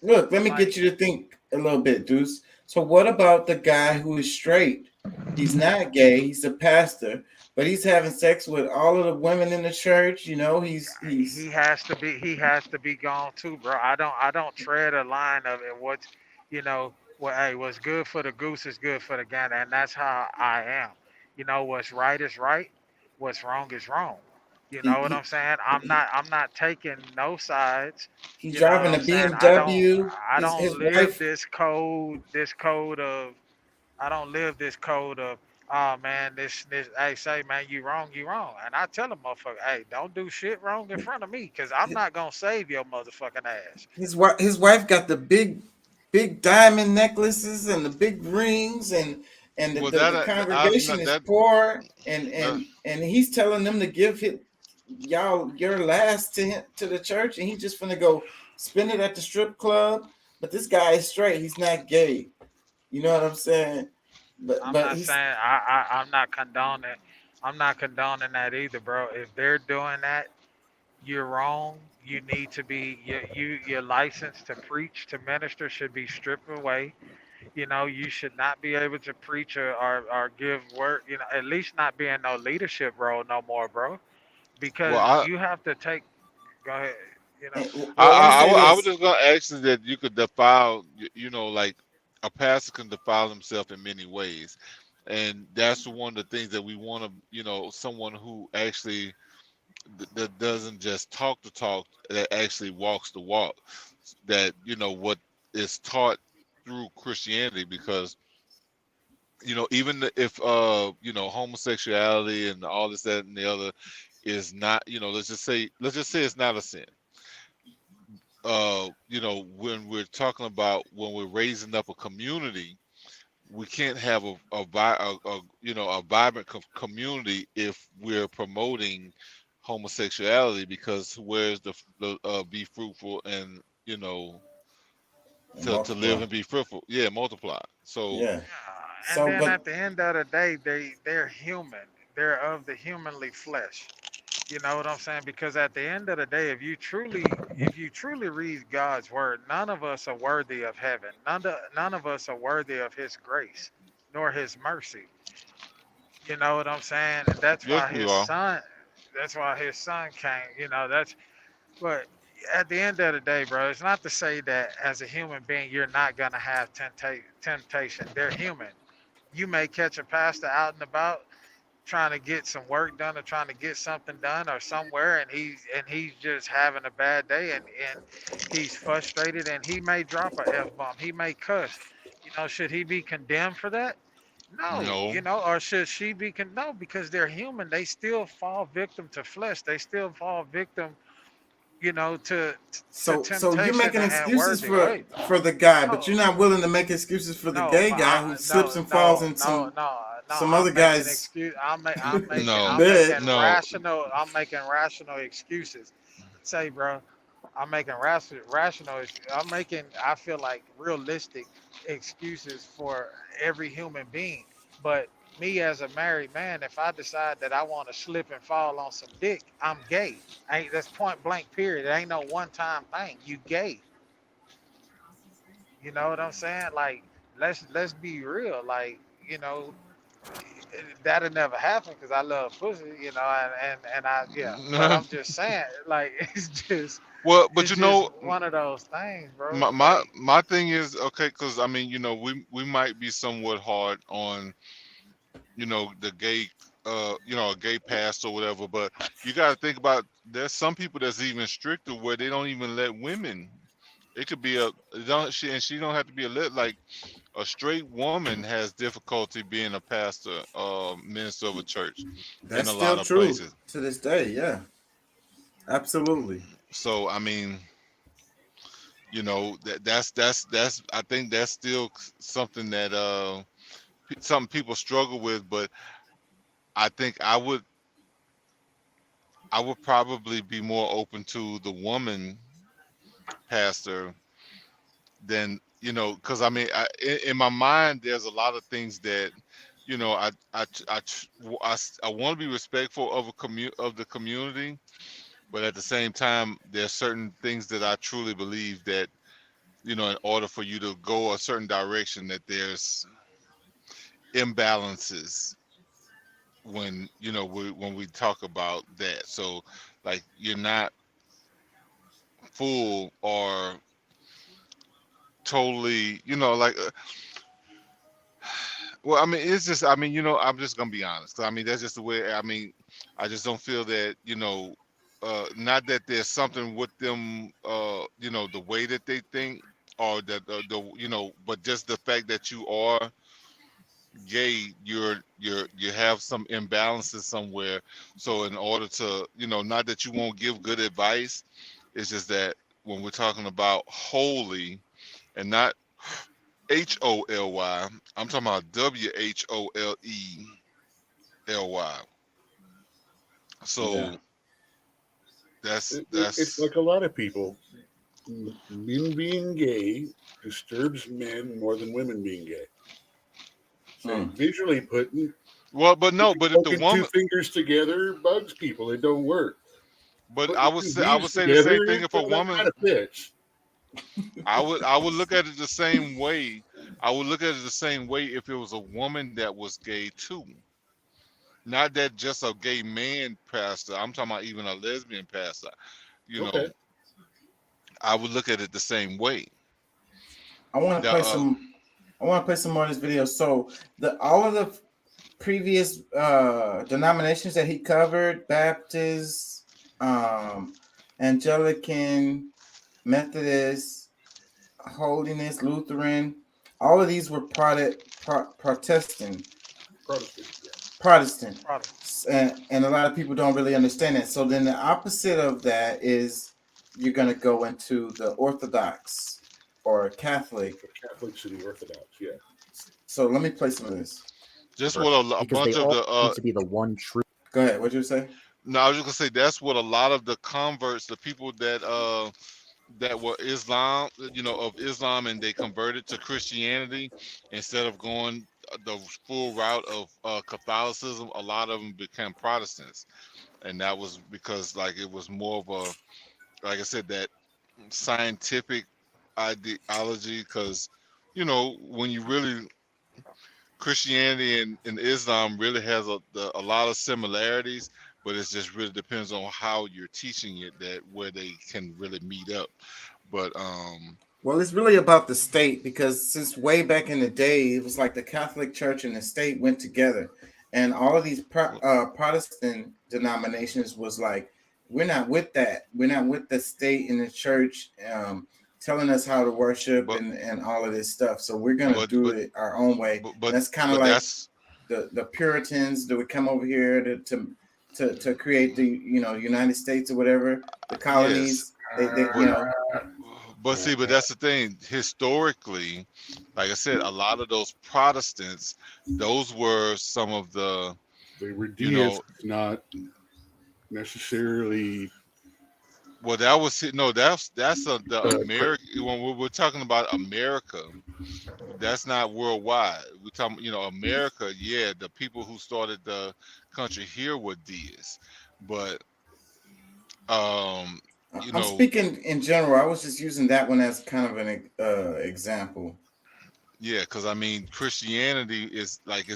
look. Let me get Like, you to think a little bit, Deuce. So, what about the guy who is straight? He's not gay. He's a pastor, but he's having sex with all of the women in the church. You know, he's he has to be gone too, bro. I don't tread a line of it. What's, you know, what, hey, what's good for the goose is good for the gander, and that's how I am. You know, what's right is right, what's wrong is wrong. You he, know what he, I'm saying? he I'm not taking no sides. he's You know what driving a I'm saying? BMW. I His don't live wife. this code of I don't live this code of, oh man, this hey, say man, you wrong. And I tell them motherfucker, hey, don't do shit wrong in front of me, cause I'm not gonna save your motherfucking ass. His wife got the big diamond necklaces and the big rings, and Well, the congregation is that poor, and that and he's telling them to give y'all your last to him, to the church, and he's just gonna go spend it at the strip club. But this guy is straight. He's not gay. You know what I'm saying? But I'm but not he's saying I'm not condoning that either, bro. If they're doing that, you're wrong. You need to be your license to preach, to minister should be stripped away. You know, you should not be able to preach or give word, you know, at least not be in no leadership role no more, bro. well, Because you have to take, go ahead, you know. well, let me say I was this. just gonna ask you that you could defile, you know, like a pastor can defile himself in many ways, and that's one of the things that we want to, you know, someone who actually that doesn't just talk the talk, that actually walks the walk, that you know what is taught through Christianity, because you know even if you know homosexuality and all this that and the other is not, you know, let's just say it's not a sin. You know, when we're talking about when we're raising up a community, we can't have you know a vibrant community if we're promoting homosexuality, because where's the be fruitful and you know And to live multiply. and be fruitful, yeah, multiply. So Yeah. Yeah, and So, then but at the end of the day, they're human. They're of the humanly flesh. You know what I'm saying? Because at the end of the day, if you truly read God's word, none of us are worthy of heaven. None of us are worthy of His grace, nor His mercy. You know what I'm saying? And that's yes, why we His are. Son. That's why His Son came. You know that's. But at the end of the day, bro, it's not to say that as a human being you're not gonna have temptation. They're human. You may catch a pastor out and about trying to get some work done or trying to get something done or somewhere, and he's just having a bad day, and he's frustrated, and he may drop a f-bomb, he may cuss. You know, should he be condemned for that? No. No. You know, or should she be no, because they're human, they still fall victim to flesh, they still fall victim, you know, to so you're temptation making and excuses worldly ways. for the guy, but No, you're not willing to make excuses for the no, gay guy who slips and falls in no. some other I'm making guy's excuse. No. bed. No. I'm making rational excuses. Say, bro, I'm making rational. I'm making. I feel like realistic excuses for every human being. But me as a married man, if I decide that I want to slip and fall on some dick, I'm gay. Ain't that's point blank. Period. It ain't no one time thing. You gay. You know what I'm saying? Like, let's be real. Like, you know, that'll never happen because I love pussy. You know, and I yeah. But I'm just saying, like, Well, but it's you just know, one of those things, bro. my Like, my thing is okay, because I mean, you know, we might be somewhat hard on, you know, the gay, you know, a gay pastor or whatever, but you got to think about there's some people that's even stricter where they don't even let women. It could be a it don't she and she don't have to be a lit, like a straight woman has difficulty being a pastor, minister of a church in That's a lot still of true places. to this day. Yeah, absolutely. So I mean, you know, that's I think that's still something that something people struggle with, but I think I would probably be more open to the woman pastor than, because I mean, in my mind, there's a lot of things that, I want to be respectful of the community, but at the same time, there's certain things that I truly believe that, in order for you to go a certain direction, that there's imbalances when when we talk about that. So like you're not full or totally, like well, I mean, it's just, I mean, I'm just gonna be honest. I mean, that's just the way. I mean, I just don't feel that, not that there's something with them, the way that they think, or that but just the fact that you are gay, you have some imbalances somewhere. So in order to, not that you won't give good advice, it's just that when we're talking about holy and not HOLY, I'm talking about WHOLELY. So Yeah. that's It's like a lot of people. Men being gay disturbs men more than women being gay. So visually putting but if the woman, two fingers together bugs people. It don't work. But I would say the same thing if a woman. Kind of fits. I would look at it the same way. I would look at it the same way if it was a woman that was gay too. Not that just a gay man pastor. I'm talking about even a lesbian pastor. I would look at it the same way. I want to play some. I want to play some more of this video. So all of the previous denominations that he covered, Baptist, Anglican, Methodist, Holiness, Lutheran, all of these were Protestant. And a lot of people don't really understand it. So then the opposite of that is you're going to go into the Orthodox or Catholic. Catholic City Orthodox, yeah. So let me play some of this. Just what a bunch of the need to be the one true. Go ahead. What'd you say? No, I was just gonna say that's what a lot of the converts, the people that were Islam, of Islam, and they converted to Christianity instead of going the full route of Catholicism. A lot of them became Protestants, and that was because like it was more of a, like I said, that scientific ideology. Because when you really Christianity and Islam really has a lot of similarities, but it just really depends on how you're teaching it, that where they can really meet up. But well, it's really about the state, because since way back in the day, it was like the Catholic Church and the state went together, and all of these Protestant denominations was like, we're not with that. We're not with the state and the church telling us how to worship and all of this stuff. So we're gonna do it our own way. But that's kind of like the Puritans that would come over here to create the United States or whatever, the colonies. Yes. But see, but that's the thing. Historically, like I said, a lot of those Protestants, those were some of the. They were deists, not necessarily. Well, that was the American. When we're talking about America, that's not worldwide. We're talking, America. Yeah, the people who started the country here were deists, but I'm speaking in general. I was just using that one as kind of an example. Yeah, because I mean, Christianity is like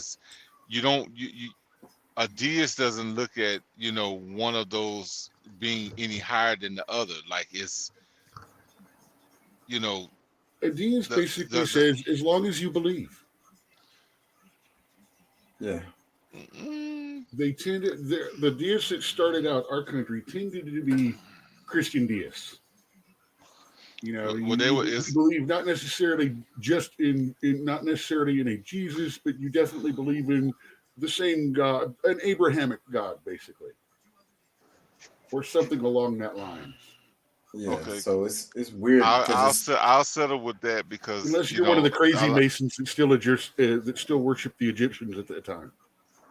a deist doesn't look at one of those being any higher than the other. Like it's a deist basically says as long as you believe. Yeah. They tended the deists that started out our country tended to be Christian deists. You believe not necessarily just not necessarily in a Jesus, but you definitely believe in the same God, an Abrahamic God, basically, or something along that lines. Yeah. Okay. So it's weird. I'll settle with that, because unless you're one of the crazy Masons that still worship the Egyptians at that time.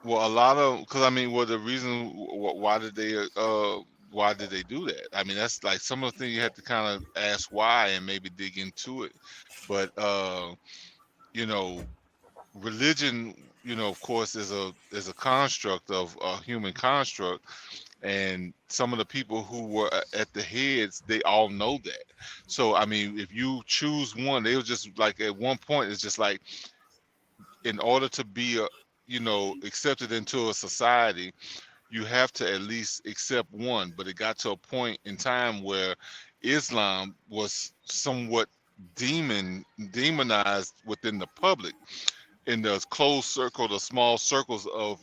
Well, a lot of because I mean, well, the reason why did they do that? I mean, that's like some of the things you have to kind of ask why and maybe dig into it. But you know, religion, of course, is a construct of a human construct, and some of the people who were at the heads, they all know that. So I mean, if you choose one, they were just like at one point, it's just like in order to be accepted into a society, you have to at least accept one. But it got to a point in time where Islam was somewhat demonized within the public, in the closed circle, the small circles of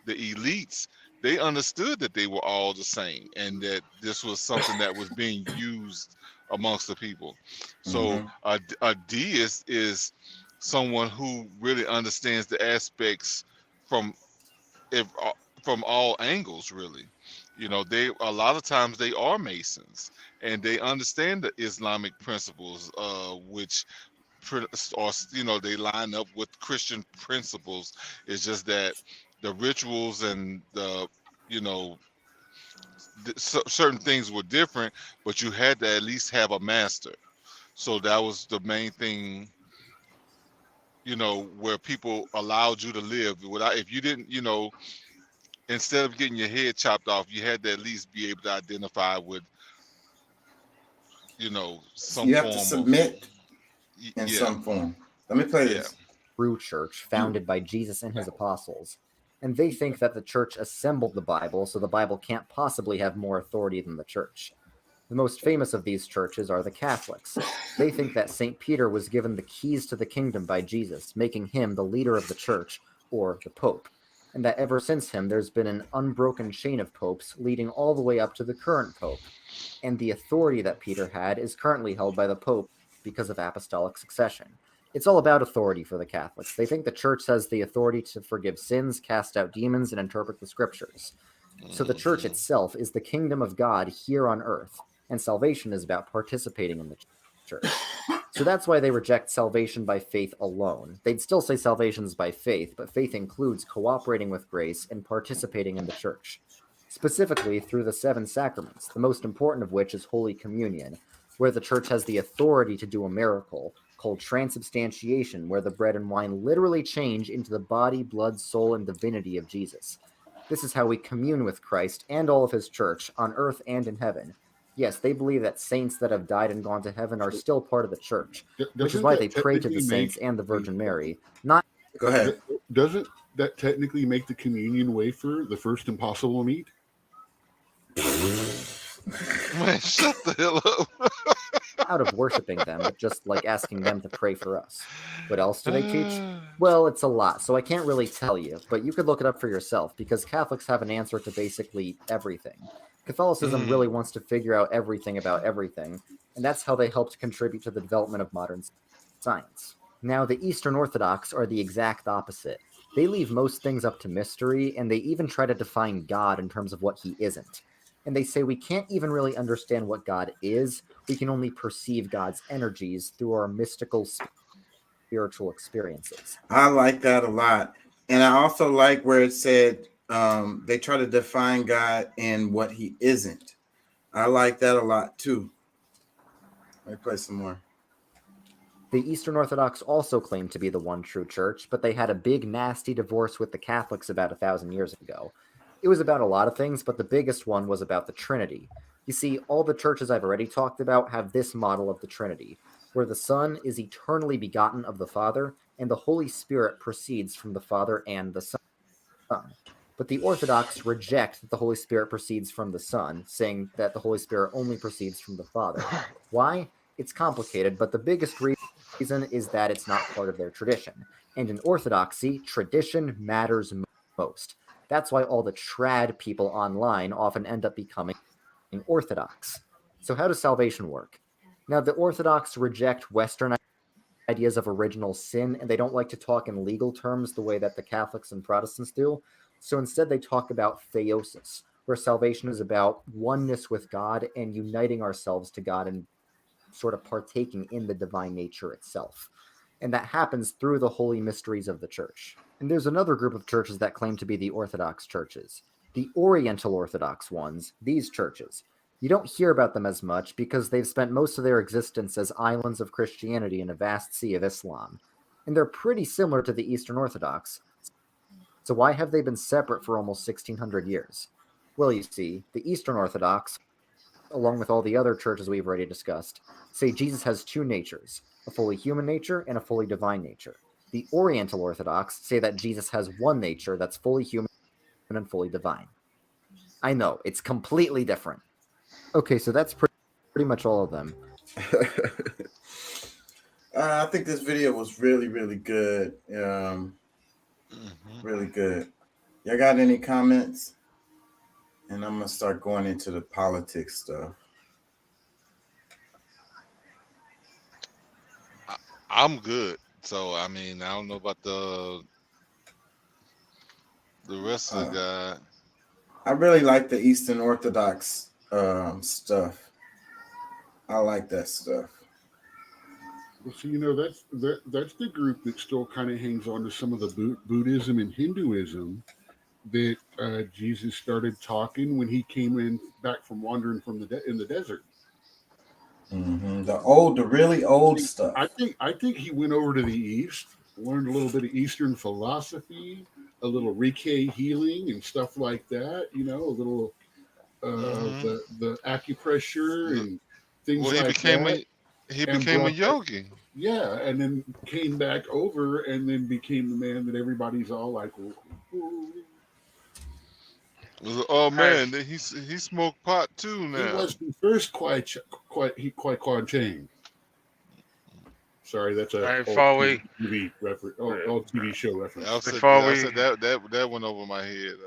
the elites. They understood that they were all the same and that this was something that was being used amongst the people. So Hmm. a deist is someone who really understands the aspects from if from all angles, really. They a lot of times they are Masons, and they understand the Islamic principles, which or they line up with Christian principles. It's just that the rituals and the you know certain things were different, but you had to at least have a master. So that was the main thing, where people allowed you to live without. If you didn't, instead of getting your head chopped off, you had to at least be able to identify with, some You have to form of, submit in yeah, some form. Let me play yeah. this. True church founded by Jesus and his apostles. And they think that the church assembled the Bible, so the Bible can't possibly have more authority than the church. The most famous of these churches are the Catholics. They think that St. Peter was given the keys to the kingdom by Jesus, making him the leader of the church, or the Pope, and that ever since him there's been an unbroken chain of popes leading all the way up to the current Pope. And the authority that Peter had is currently held by the Pope because of apostolic succession. It's all about authority for the Catholics. They think the church has the authority to forgive sins, cast out demons, and interpret the scriptures. So the church Hmm. itself is the kingdom of God here on earth, and salvation is about participating in the church. So that's why they reject salvation by faith alone. They'd still say salvation is by faith, but faith includes cooperating with grace and participating in the church, specifically through the 7 sacraments, the most important of which is Holy Communion, where the church has the authority to do a miracle called transubstantiation, where the bread and wine literally change into the body, blood, soul, and divinity of Jesus. This is how we commune with Christ and all of his church on earth and in heaven. Yes, they believe that saints that have died and gone to heaven are still part of the church, which is Doesn't why that they pray to the technically make saints and the the Virgin Mary, not Go ahead. doesn't that technically make the communion wafer the first impossible meat? Man, shut the hell up. out of worshiping them, but just like asking them to pray for us. What else do they teach? Well, it's a lot, so I can't really tell you, but you could look it up for yourself because Catholics have an answer to basically everything. Catholicism really Mm. wants to figure out everything about everything, and that's how they helped contribute to the development of modern science. Now, the Eastern Orthodox are the exact opposite. They leave most things up to mystery, and they even try to define God in terms of what he isn't. And they say we can't even really understand what God is, we can only perceive God's energies through our mystical spiritual experiences. I like that a lot. And I also like where it said they try to define God and what he isn't. I like that a lot too. Let me play some more. The Eastern Orthodox also claim to be the one true church, but they had a big, nasty divorce with the Catholics about 1,000 years ago. It was about a lot of things, but the biggest one was about the Trinity. You see, all the churches I've already talked about have this model of the Trinity, where the Son is eternally begotten of the Father, and the Holy Spirit proceeds from the Father and the Son. But the Orthodox reject that the Holy Spirit proceeds from the Son, saying that the Holy Spirit only proceeds from the Father. Why? It's complicated, but the biggest reason is that it's not part of their tradition. And in Orthodoxy, tradition matters most. That's why all the trad people online often end up becoming Orthodox. So, how does salvation work? Now, the Orthodox reject Western ideas of original sin, and they don't like to talk in legal terms the way that the Catholics and Protestants do. So instead, they talk about theosis, where salvation is about oneness with God and uniting ourselves to God and sort of partaking in the divine nature itself. And that happens through the holy mysteries of the church. And there's another group of churches that claim to be the Orthodox churches. The Oriental Orthodox ones, these churches. You don't hear about them as much because they've spent most of their existence as islands of Christianity in a vast sea of Islam. And they're pretty similar to the Eastern Orthodox. So why have they been separate for almost 1600 years? Well, you see, the Eastern Orthodox, along with all the other churches we've already discussed, say Jesus has two natures, a fully human nature and a fully divine nature. The Oriental Orthodox say that Jesus has one nature that's fully human and fully divine. I know, it's completely different. Okay, so that's pretty much all of them. I think this video was really, really good. Really good. Y'all got any comments? And I'm gonna start going into the politics stuff. I'm good. So I mean, I don't know about the rest of the guy. I really like the Eastern Orthodox stuff. I like that stuff. Well, so that's the group that still kind of hangs on to some of the Buddhism and Hinduism that Jesus started talking when he came back from wandering from in the desert. The really old stuff. I think he went over to the East, learned a little bit of Eastern philosophy, a little Reiki healing and stuff like that. You know, a little the acupressure and things like that. He became a yogi. Yeah, and then came back over and then became the man that everybody's all like, "Ooh." Oh man, he smoked pot too now. He was the first Kwai Kwan Chang. Sorry, that's a old TV reference. Old TV show reference. I said that went over my head.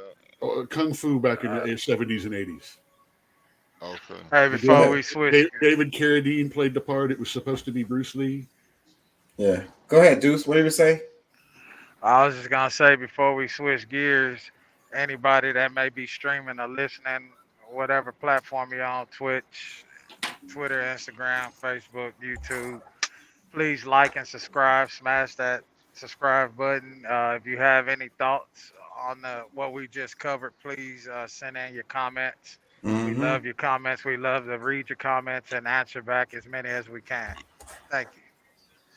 Kung Fu back in the 70s and 80s. Okay. Hey, before we switch, David Carradine played the part. It was supposed to be Bruce Lee. Yeah. Go ahead, Deuce. What did you say? I was just gonna say before we switch gears, anybody that may be streaming or listening, whatever platform you're on, Twitch, Twitter, Instagram, Facebook, YouTube, please like and subscribe. Smash that subscribe button. If you have any thoughts on what we just covered, please send in your comments. We love your comments. We love to read your comments and answer back as many as we can. Thank you.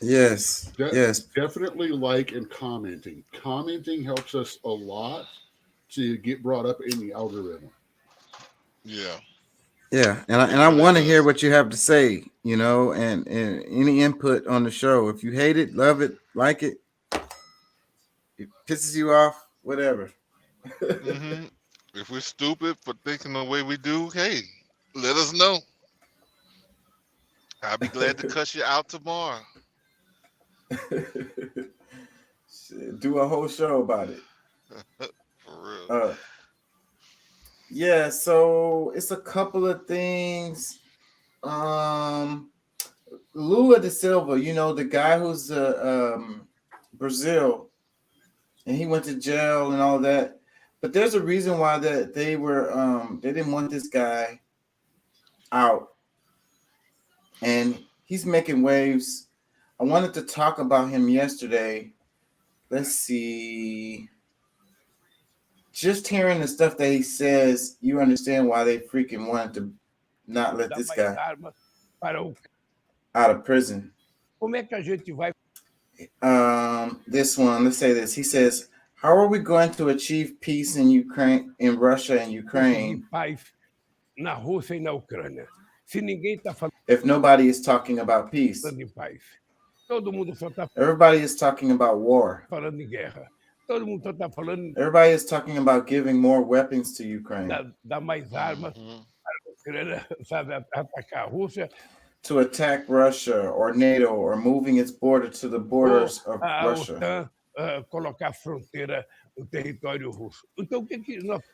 Yes. Yes. Definitely like and commenting. Commenting helps us a lot to get brought up in the algorithm. Yeah. Yeah, and I want to hear what you have to say, you know, and any input on the show. If you hate it, love it, like it, it pisses you off, whatever. If we're stupid for thinking the way we do, hey, let us know. I'll be glad to cuss you out tomorrow. Do a whole show about it. For real. Yeah, so it's a couple of things. Lula da Silva, you know, the guy who's Brazil, and he went to jail and all that. But there's a reason why that they didn't want this guy out, and he's making waves. I wanted to talk about him yesterday. Let's see. Just hearing the stuff that he says, you understand why they freaking wanted to not let this guy out of prison. This one, let's say this. He says, how are we going to achieve peace in Ukraine, in Russia and Ukraine, if nobody is talking about peace? Everybody is talking about war. Everybody is talking about giving more weapons to Ukraine. To attack Russia or NATO or moving its border to the borders of Russia.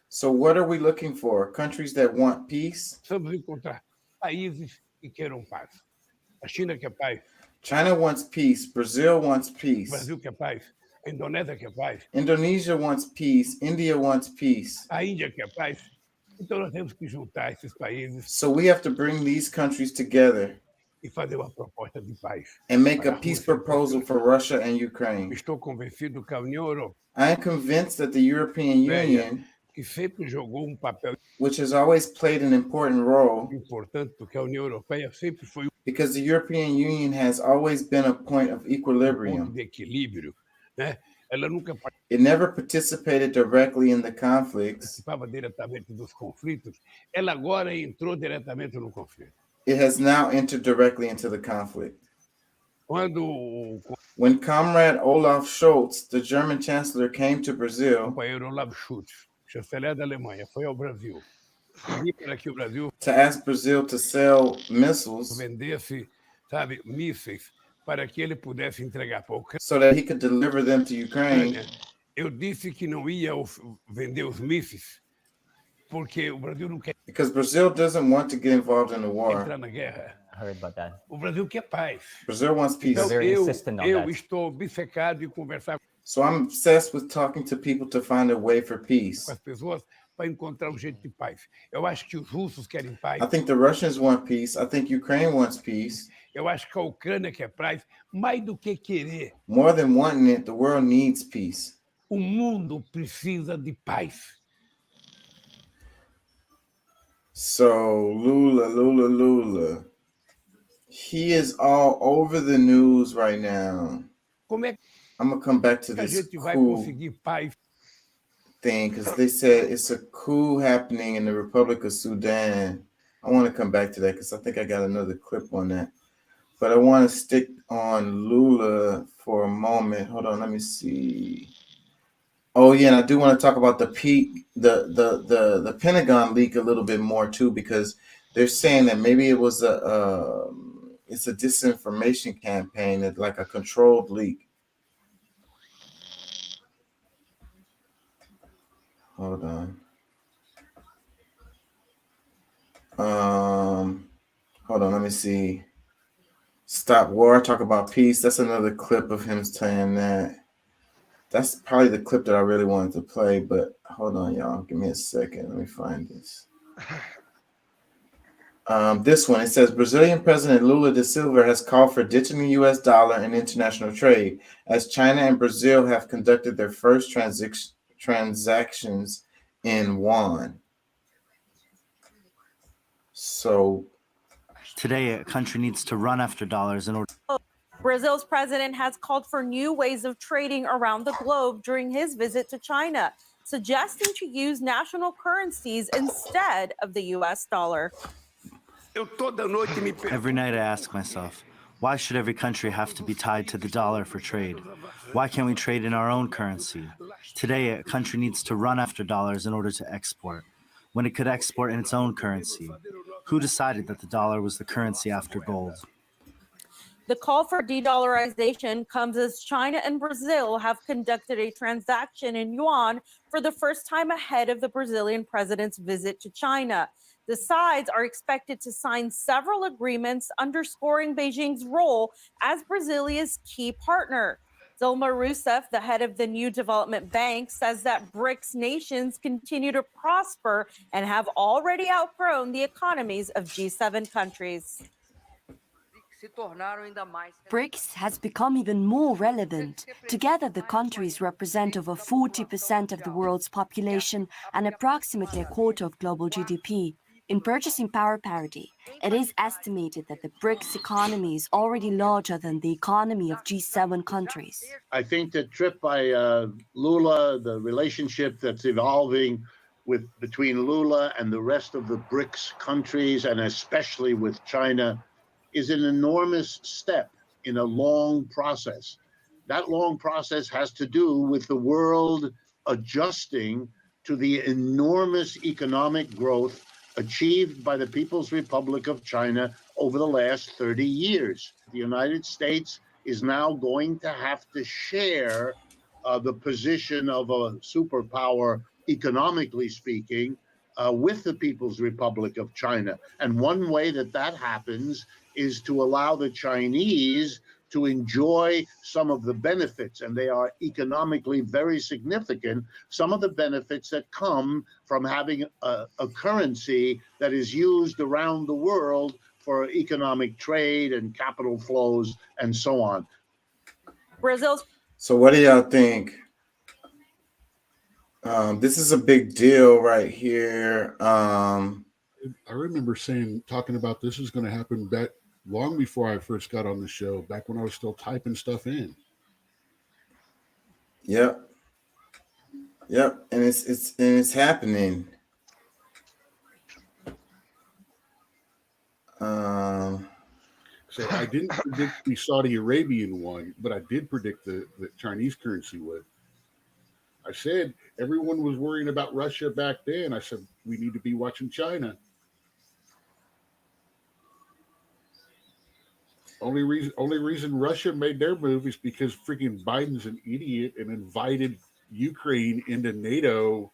So what are we looking for? Countries that want peace? China wants peace. Brazil wants peace. Indonesia wants peace. India wants peace. So we have to bring these countries together e fazer uma proposta de paz. and make a para a peace Rússia e para a proposal for Russia and Ukraine. Estou convencido que a União Europeia, I am convinced that the European Union, que sempre jogou papel which has always played an important role, importante, porque a União Europeia sempre foi because the European Union has always been a point of ponto equilibrium. de equilíbrio, né? Ela nunca It never participated directly in the conflicts. participava diretamente dos conflitos. Ela agora entrou diretamente no conflito. It has now entered directly into the conflict. Quando o When Comrade Olaf Scholz, the German chancellor, came to Brazil companheiro Olaf Scholz, chanceler da Alemanha, foi ao Brasil, pediu para que o Brasil to ask Brazil to sell missiles vendesse, sabe, mísseis para que ele pudesse entregar para a Ucrânia. so that he could deliver them to Ukraine, Eu disse que não ia vender os mísseis porque o Brasil não quer because Brazil doesn't want to get involved in the war. entrar na guerra. I heard about that. O Brasil quer paz. Brazil wants peace. Então, very insistent on eu that. estou obcecado em conversar So I'm obsessed with talking to people to find a way for peace. com as pessoas para encontrar um jeito de paz. Eu acho que os russos querem paz. I think the Russians want peace. I think Ukraine wants peace. Eu acho que a Ucrânia quer paz, mais do que querer. More than wanting it, the world needs peace. O mundo precisa de paz. So Lula, he is all over the news right now. Como é I'm gonna come back to que a this gente vai coup conseguir paz thing because they said it's a coup happening in the Republic of Sudan. I want to come back to that because I think I got another clip on that. But I want to stick on Lula for a moment. Hold on, let me see. Oh yeah, and I do want to talk about the Pentagon leak a little bit more too, because they're saying that maybe it was it's a disinformation campaign, that like a controlled leak. Hold on. Hold on, let me see. Stop war, talk about peace. That's another clip of him saying that. That's probably the clip that I really wanted to play, but hold on, y'all. Give me a second. Let me find this. This one, it says Brazilian President Lula da Silva has called for ditching the US dollar in international trade as China and Brazil have conducted their first transactions in yuan. So Today, a country needs to run after dollars in order. Brazil's president has called for new ways of trading around the globe during his visit to China, suggesting to use national currencies instead of the US dollar. Every night I ask myself, why should every country have to be tied to the dollar for trade? Why can't we trade in our own currency? Today, a country needs to run after dollars in order to export, when it could export in its own currency. Who decided that the dollar was the currency after gold? The call for de-dollarization comes as China and Brazil have conducted a transaction in yuan for the first time ahead of the Brazilian president's visit to China. The sides are expected to sign several agreements underscoring Beijing's role as Brazilia's key partner. Dilma Rousseff, the head of the New Development Bank, says that BRICS nations continue to prosper and have already outgrown the economies of G7 countries. BRICS has become even more relevant. Together, the countries represent over 40% of the world's population and approximately a quarter of global GDP. In purchasing power parity, it is estimated that the BRICS economy is already larger than the economy of G7 countries. I think the trip by Lula, the relationship that's evolving between Lula and the rest of the BRICS countries, and especially with China, is an enormous step in a long process. That long process has to do with the world adjusting to the enormous economic growth achieved by the People's Republic of China over the last 30 years. The United States is now going to have to share the position of a superpower, economically speaking, with the People's Republic of China. And one way that that happens is to allow the Chinese to enjoy some of the benefits, and they are economically very significant, some of the benefits that come from having a currency that is used around the world for economic trade and capital flows and so on. Brazil's So what do y'all think? This is a big deal right here. I remember talking about this is going to happen back long before I first got on the show, back when I was still typing stuff in. Yep. And it's happening. So I didn't predict the Saudi Arabian one, but I did predict the Chinese currency would. I said everyone was worrying about Russia back then. I said we need to be watching China. Only reason Russia made their move is because freaking Biden's an idiot and invited Ukraine into NATO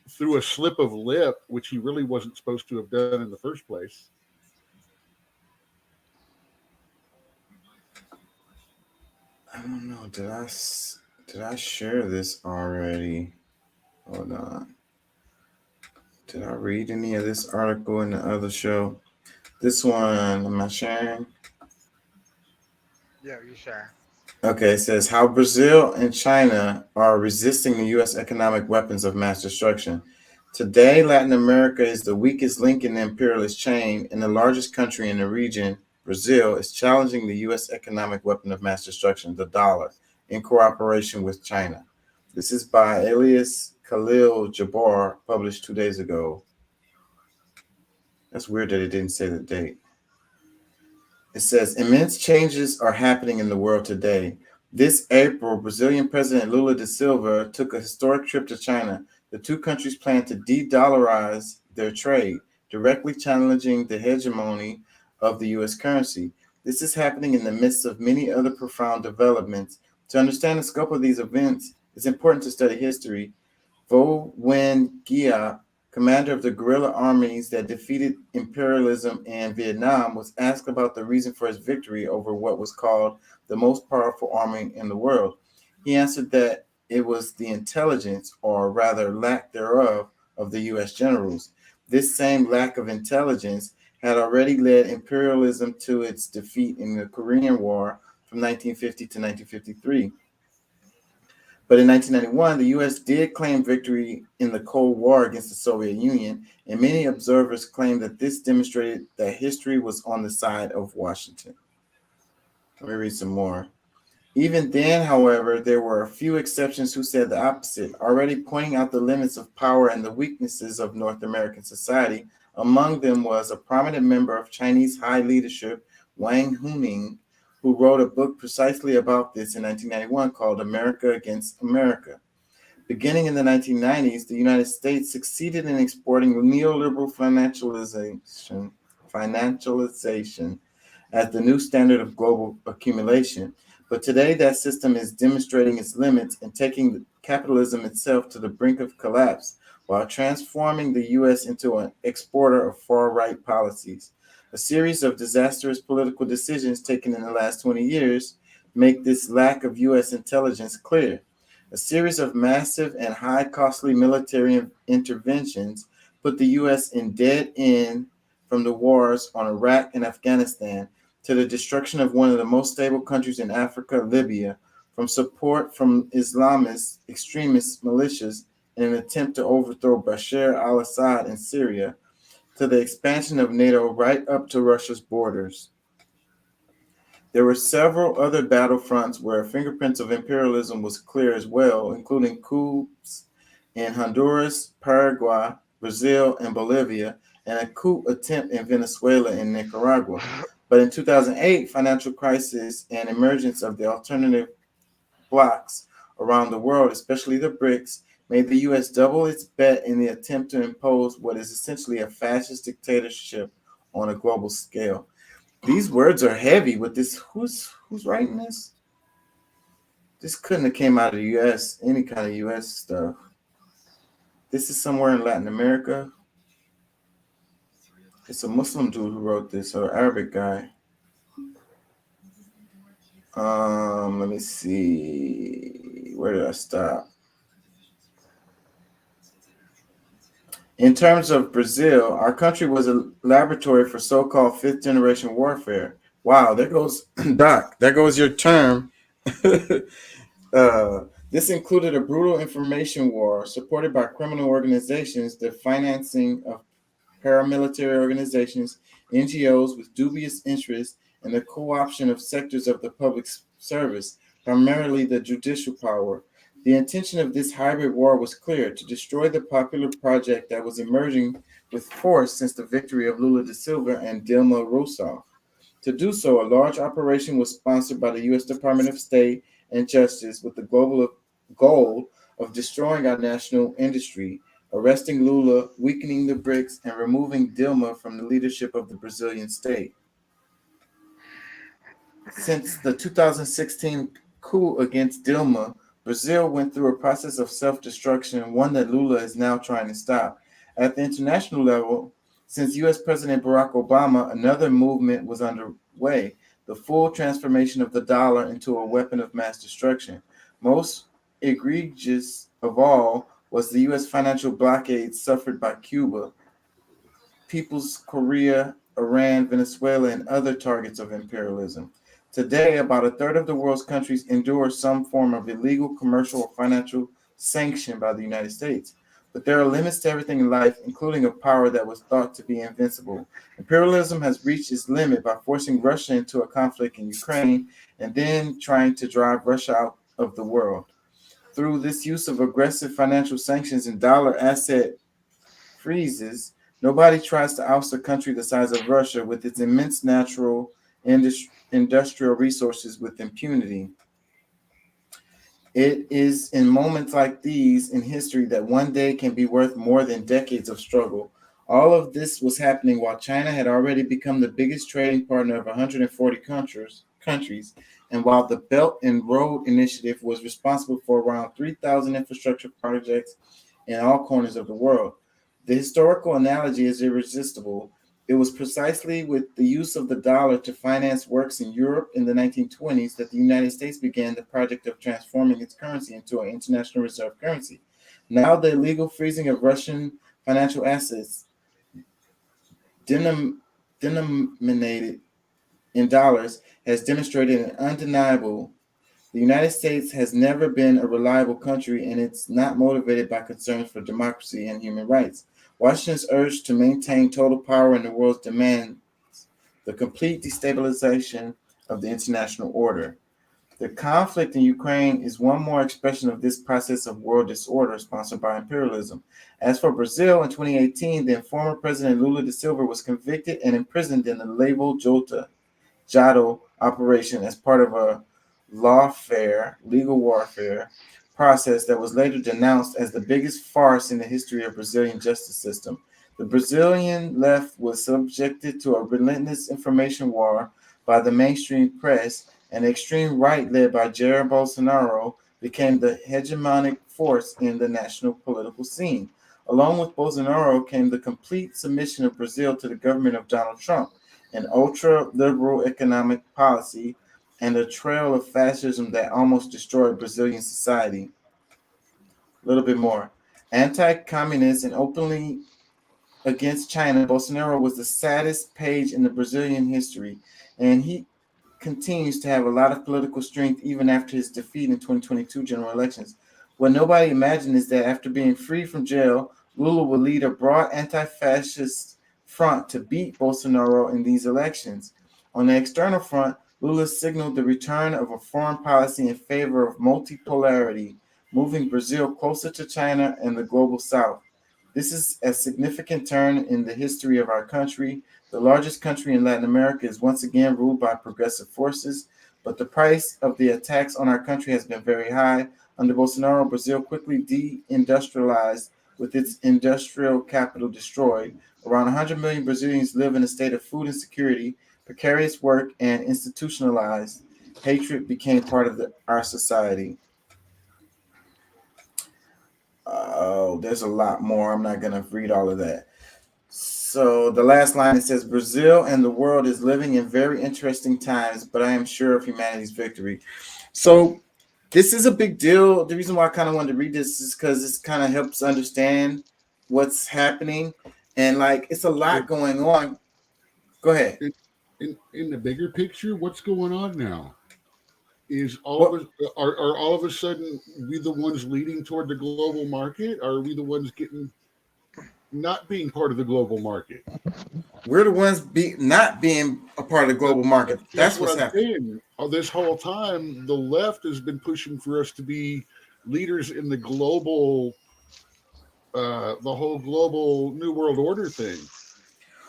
through a slip of lip, which he really wasn't supposed to have done in the first place. I don't know. Did I share this already? Hold on. Did I read any of this article in the other show? This one, am I sharing? Yeah, you sure? Okay, it says how Brazil and China are resisting the U.S. economic weapons of mass destruction. Today, Latin America is the weakest link in the imperialist chain, and the largest country in the region, Brazil, is challenging the U.S. economic weapon of mass destruction, the dollar, in cooperation with China. This is by Elias Khalil Jabbar, published 2 days ago. That's weird that it didn't say the date. It says immense changes are happening in the world today. This April, Brazilian President Lula da Silva took a historic trip to China. The two countries plan to de-dollarize their trade, directly challenging the hegemony of the U.S. currency. This is happening in the midst of many other profound developments. To understand the scope of these events, it's important to study history. Vo Nguyen Gia, commander of the guerrilla armies that defeated imperialism in Vietnam, was asked about the reason for his victory over what was called the most powerful army in the world. He answered that it was the intelligence, or rather lack thereof, of the U.S. generals. This same lack of intelligence had already led imperialism to its defeat in the Korean War from 1950 to 1953. But in 1991, the U.S. did claim victory in the Cold War against the Soviet Union, and many observers claim that this demonstrated that history was on the side of Washington. Let me read some more. Even then, however, there were a few exceptions who said the opposite, already pointing out the limits of power and the weaknesses of North American society. Among them was a prominent member of Chinese high leadership, Wang Huning, who wrote a book precisely about this in 1991 called America Against America. Beginning in the 1990s, the United States succeeded in exporting neoliberal financialization as the new standard of global accumulation. But today, that system is demonstrating its limits and taking capitalism itself to the brink of collapse while transforming the U.S. into an exporter of far-right policies. A series of disastrous political decisions taken in the last 20 years make this lack of U.S. intelligence clear. A series of massive and high costly military interventions put the U.S. in dead end, from the wars on Iraq and Afghanistan to the destruction of one of the most stable countries in Africa, Libya, from support from Islamist extremist militias in an attempt to overthrow Bashar al-Assad in Syria, to the expansion of NATO right up to Russia's borders. There were several other battlefronts where fingerprints of imperialism was clear as well, including coups in Honduras, Paraguay, Brazil, and Bolivia, and a coup attempt in Venezuela and Nicaragua. But in 2008, financial crisis and emergence of the alternative blocs around the world, especially the BRICS, made the U.S. double its bet in the attempt to impose what is essentially a fascist dictatorship on a global scale. These words are heavy with this. Who's writing this? This couldn't have came out of the U.S., any kind of U.S. stuff. This is somewhere in Latin America. It's a Muslim dude who wrote this, or Arabic guy. Let me see. Where did I stop? In terms of Brazil, our country was a laboratory for so-called fifth generation warfare. Wow, there goes Doc. There goes your term. This included a brutal information war supported by criminal organizations, the financing of paramilitary organizations, NGOs with dubious interests, and the co-option of sectors of the public service, primarily the judicial power. The intention of this hybrid war was clear: to destroy the popular project that was emerging with force since the victory of Lula da Silva and Dilma Rousseff. To do so, a large operation was sponsored by the U.S. Department of State and Justice with the goal of destroying our national industry, arresting Lula, weakening the BRICS, and removing Dilma from the leadership of the Brazilian state. Since the 2016 coup against Dilma, Brazil went through a process of self-destruction, one that Lula is now trying to stop. At the international level, since U.S. President Barack Obama, another movement was underway: the full transformation of the dollar into a weapon of mass destruction. Most egregious of all was the U.S. financial blockade suffered by Cuba, People's Korea, Iran, Venezuela, and other targets of imperialism. Today, about a third of the world's countries endure some form of illegal commercial or financial sanction by the United States. But there are limits to everything in life, including a power that was thought to be invincible. Imperialism has reached its limit by forcing Russia into a conflict in Ukraine and then trying to drive Russia out of the world. Through this use of aggressive financial sanctions and dollar asset freezes, nobody tries to oust a country the size of Russia with its immense natural industrial resources with impunity. It is in moments like these in history that one day can be worth more than decades of struggle. All of this was happening while China had already become the biggest trading partner of 140 countries, and while the Belt and Road Initiative was responsible for around 3,000 infrastructure projects in all corners of the world. The historical analogy is irresistible. It was precisely with the use of the dollar to finance works in Europe in the 1920s that the United States began the project of transforming its currency into an international reserve currency. Now the illegal freezing of Russian financial assets denominated in dollars has demonstrated an undeniable: the United States has never been a reliable country, and it's not motivated by concerns for democracy and human rights. Washington's urge to maintain total power in the world demands the complete destabilization of the international order. The conflict in Ukraine is one more expression of this process of world disorder sponsored by imperialism. As for Brazil, in 2018, then former President Lula da Silva was convicted and imprisoned in the labeled Jado operation as part of a legal warfare process that was later denounced as the biggest farce in the history of Brazilian justice system. The Brazilian left was subjected to a relentless information war by the mainstream press, and the extreme right, led by Jair Bolsonaro, became the hegemonic force in the national political scene. Along with Bolsonaro came the complete submission of Brazil to the government of Donald Trump, an ultra-liberal economic policy, and a trail of fascism that almost destroyed Brazilian society. A little bit more. Anti-communist and openly against China, Bolsonaro was the saddest page in the Brazilian history, and he continues to have a lot of political strength even after his defeat in 2022 general elections. What nobody imagined is that after being free from jail, Lula will lead a broad anti-fascist front to beat Bolsonaro in these elections. On the external front, Lula signaled the return of a foreign policy in favor of multipolarity, moving Brazil closer to China and the global south. This is a significant turn in the history of our country. The largest country in Latin America is once again ruled by progressive forces, but the price of the attacks on our country has been very high. Under Bolsonaro, Brazil quickly deindustrialized with its industrial capital destroyed. Around 100 million Brazilians live in a state of food insecurity, precarious work, and institutionalized hatred became part of our society. Oh, there's a lot more. I'm not going to read all of that. So the last line, it says, Brazil and the world is living in very interesting times, but I am sure of humanity's victory. So this is a big deal. The reason why I kind of wanted to read this is because this kind of helps understand what's happening, and like it's a lot going on. Go ahead. In the bigger picture, what's going on now? Is all of us are all of a sudden we the ones leading toward the global market? Are we the ones getting not being part of the global market? We're the ones not being a part of the global market. That's what's what I'm happening. saying. This whole time, the left has been pushing for us to be leaders in the global, the whole global New World Order thing.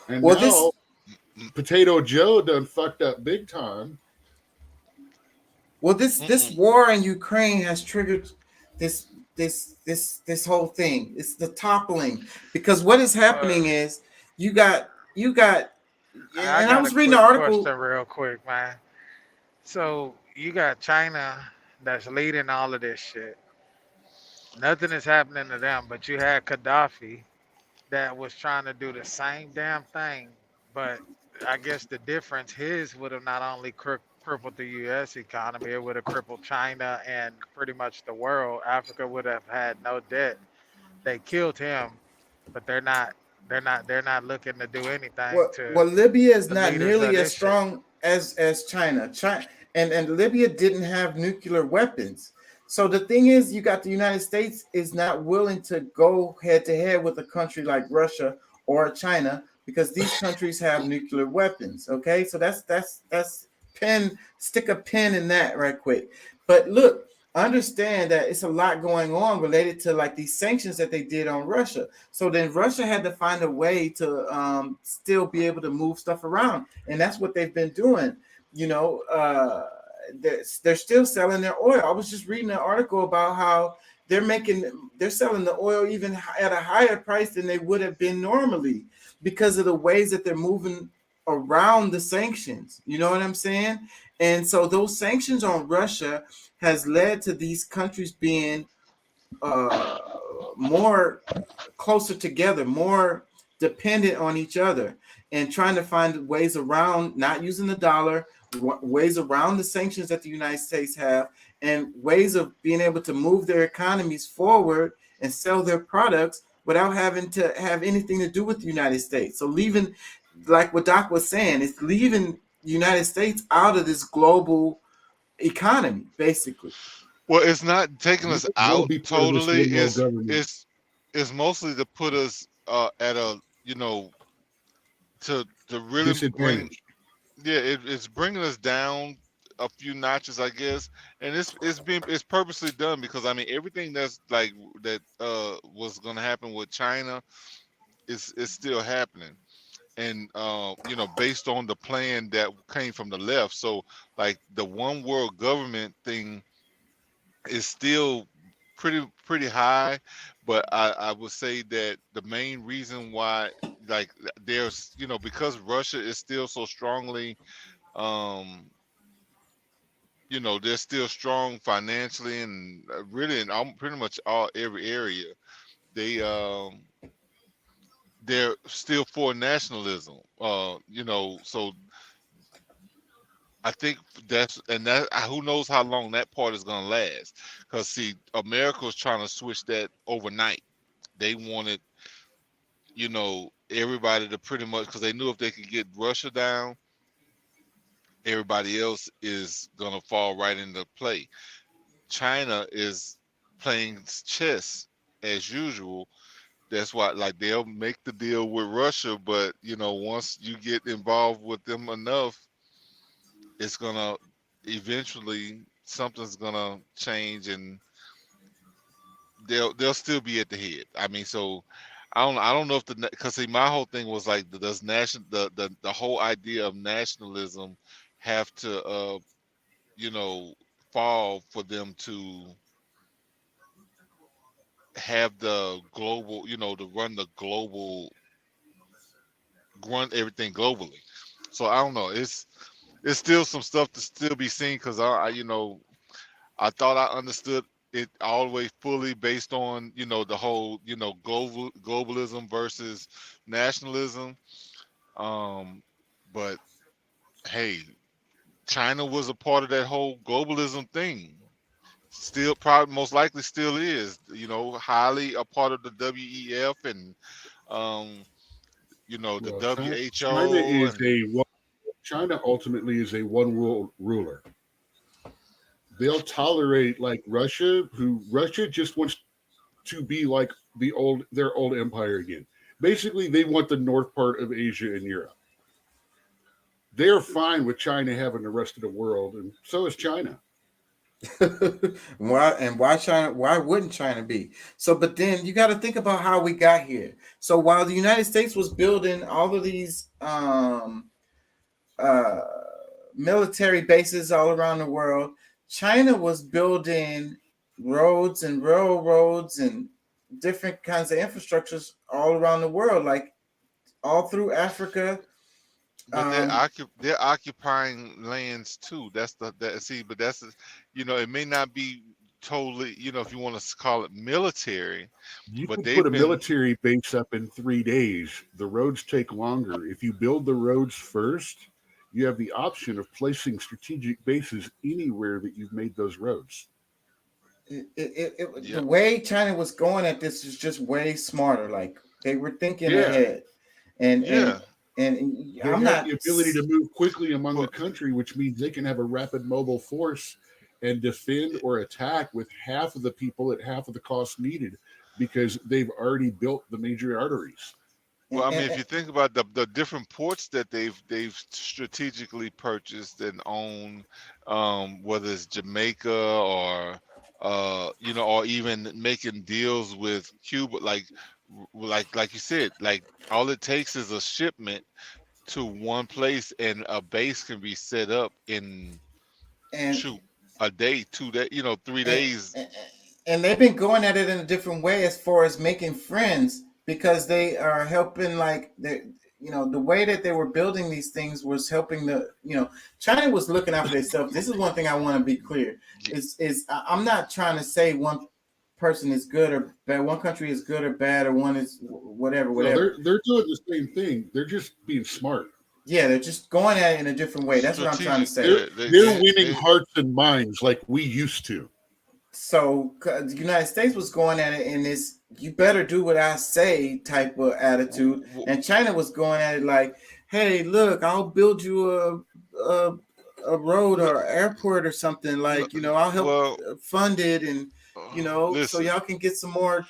And Well, now, Potato Joe done fucked up big time. Well, this war in Ukraine has triggered this whole thing. It's the toppling, because what is happening is you got and I was reading an article. Question real quick, man. So you got China that's leading all of this shit. Nothing is happening to them, but you had Gaddafi that was trying to do the same damn thing, but I guess the difference, his would have not only crippled the U.S. economy, it would have crippled China and pretty much the world. Africa would have had no debt. They killed him, but they're not looking to do anything Well, Libya is the not leaders nearly of as this shit. strong as China. And Libya didn't have nuclear weapons. So the thing is, you got the United States is not willing to go head to head with a country like Russia or China, because these countries have nuclear weapons. Okay, so that's stick a pin in that right quick. But look, understand that it's a lot going on related to like these sanctions that they did on Russia. So then Russia had to find a way to still be able to move stuff around, and that's what they've been doing. You know, they're still selling their oil. I was just reading an article about how they're selling the oil even at a higher price than they would have been normally, because of the ways that they're moving around the sanctions. You know what I'm saying? And so those sanctions on Russia has led to these countries being more closer together, more dependent on each other, and trying to find ways around not using the dollar, ways around the sanctions that the United States have, and ways of being able to move their economies forward and sell their products without having to have anything to do with the United States. So leaving, like what Doc was saying, it's leaving the United States out of this global economy, basically. Well, it's not taking us out totally. It's mostly to put us at a, you know, to really bring, it's bringing us down a few notches, I guess, and it's purposely done, because I mean everything that's like that was gonna happen with China is still happening, and you know, based on the plan that came from the left. So like the one world government thing is still pretty high, but I would say that the main reason why, like, there's, you know, because Russia is still so strongly, you know, they're still strong financially and really in pretty much every area. They're still for nationalism, you know, so I think who knows how long that part is going to last, because see, America's trying to switch that overnight. They wanted, you know, everybody to pretty much, because they knew if they could get Russia down, everybody else is going to fall right into play. China is playing chess as usual. That's why, like, they'll make the deal with Russia, but you know, once you get involved with them enough, it's gonna eventually, something's gonna change, and they'll still be at the head. I mean, so I don't know if because see, my whole thing was like, does the whole idea of nationalism have to you know, fall for them to have the global, you know, to run everything globally. So I don't know. It's still some stuff to still be seen, because I you know, I thought I understood it all the way fully based on, you know, the whole, you know, globalism versus nationalism. But hey, China was a part of that whole globalism thing. still probably most likely still is, highly a part of the WEF and the Well, WHO and China ultimately is a one world ruler. They'll tolerate like Russia just wants to be like their old empire again. Basically, they want the north part of Asia and Europe. They're fine with China having the rest of the world, and so is China. Why China? Why wouldn't China be? So, but then you got to think about how we got here. So while the United States was building all of these military bases all around the world, China was building roads and railroads and different kinds of infrastructures all around the world, like all through Africa. But they're occupying lands too. But that's it may not be totally, if you want to call it military. You but can put a military base up in 3 days. The roads take longer. If you build the roads first, you have the option of placing strategic bases anywhere that you've made those roads. The way China was going at this is just way smarter. Like they were thinking ahead, and they I'm have not the ability to move quickly among the country, which means they can have a rapid mobile force and defend or attack with half of the people at half of the cost needed because they've already built the major arteries. Well, I mean, if you think about the different ports that they've strategically purchased and own, whether it's Jamaica or or even making deals with Cuba, like you said, like all it takes is a shipment to one place and a base can be set up in a day, 2 days, 3 days. And they've been going at it in a different way as far as making friends, because they are helping, like the way that they were building these things was helping China was looking out for themselves. This is one thing I want to be clear. Is I'm not trying to say one person is good or bad, one country is good or bad, or one is whatever. No, they're doing the same thing. They're just being smart. Yeah, they're just going at it in a different way. That's what I'm trying to say. They're winning hearts and minds like we used to. So the United States was going at it in this "you better do what I say" type of attitude, and China was going at it like, "Hey, look, I'll build you a road or airport or something, like I'll help fund it, and so y'all can get some more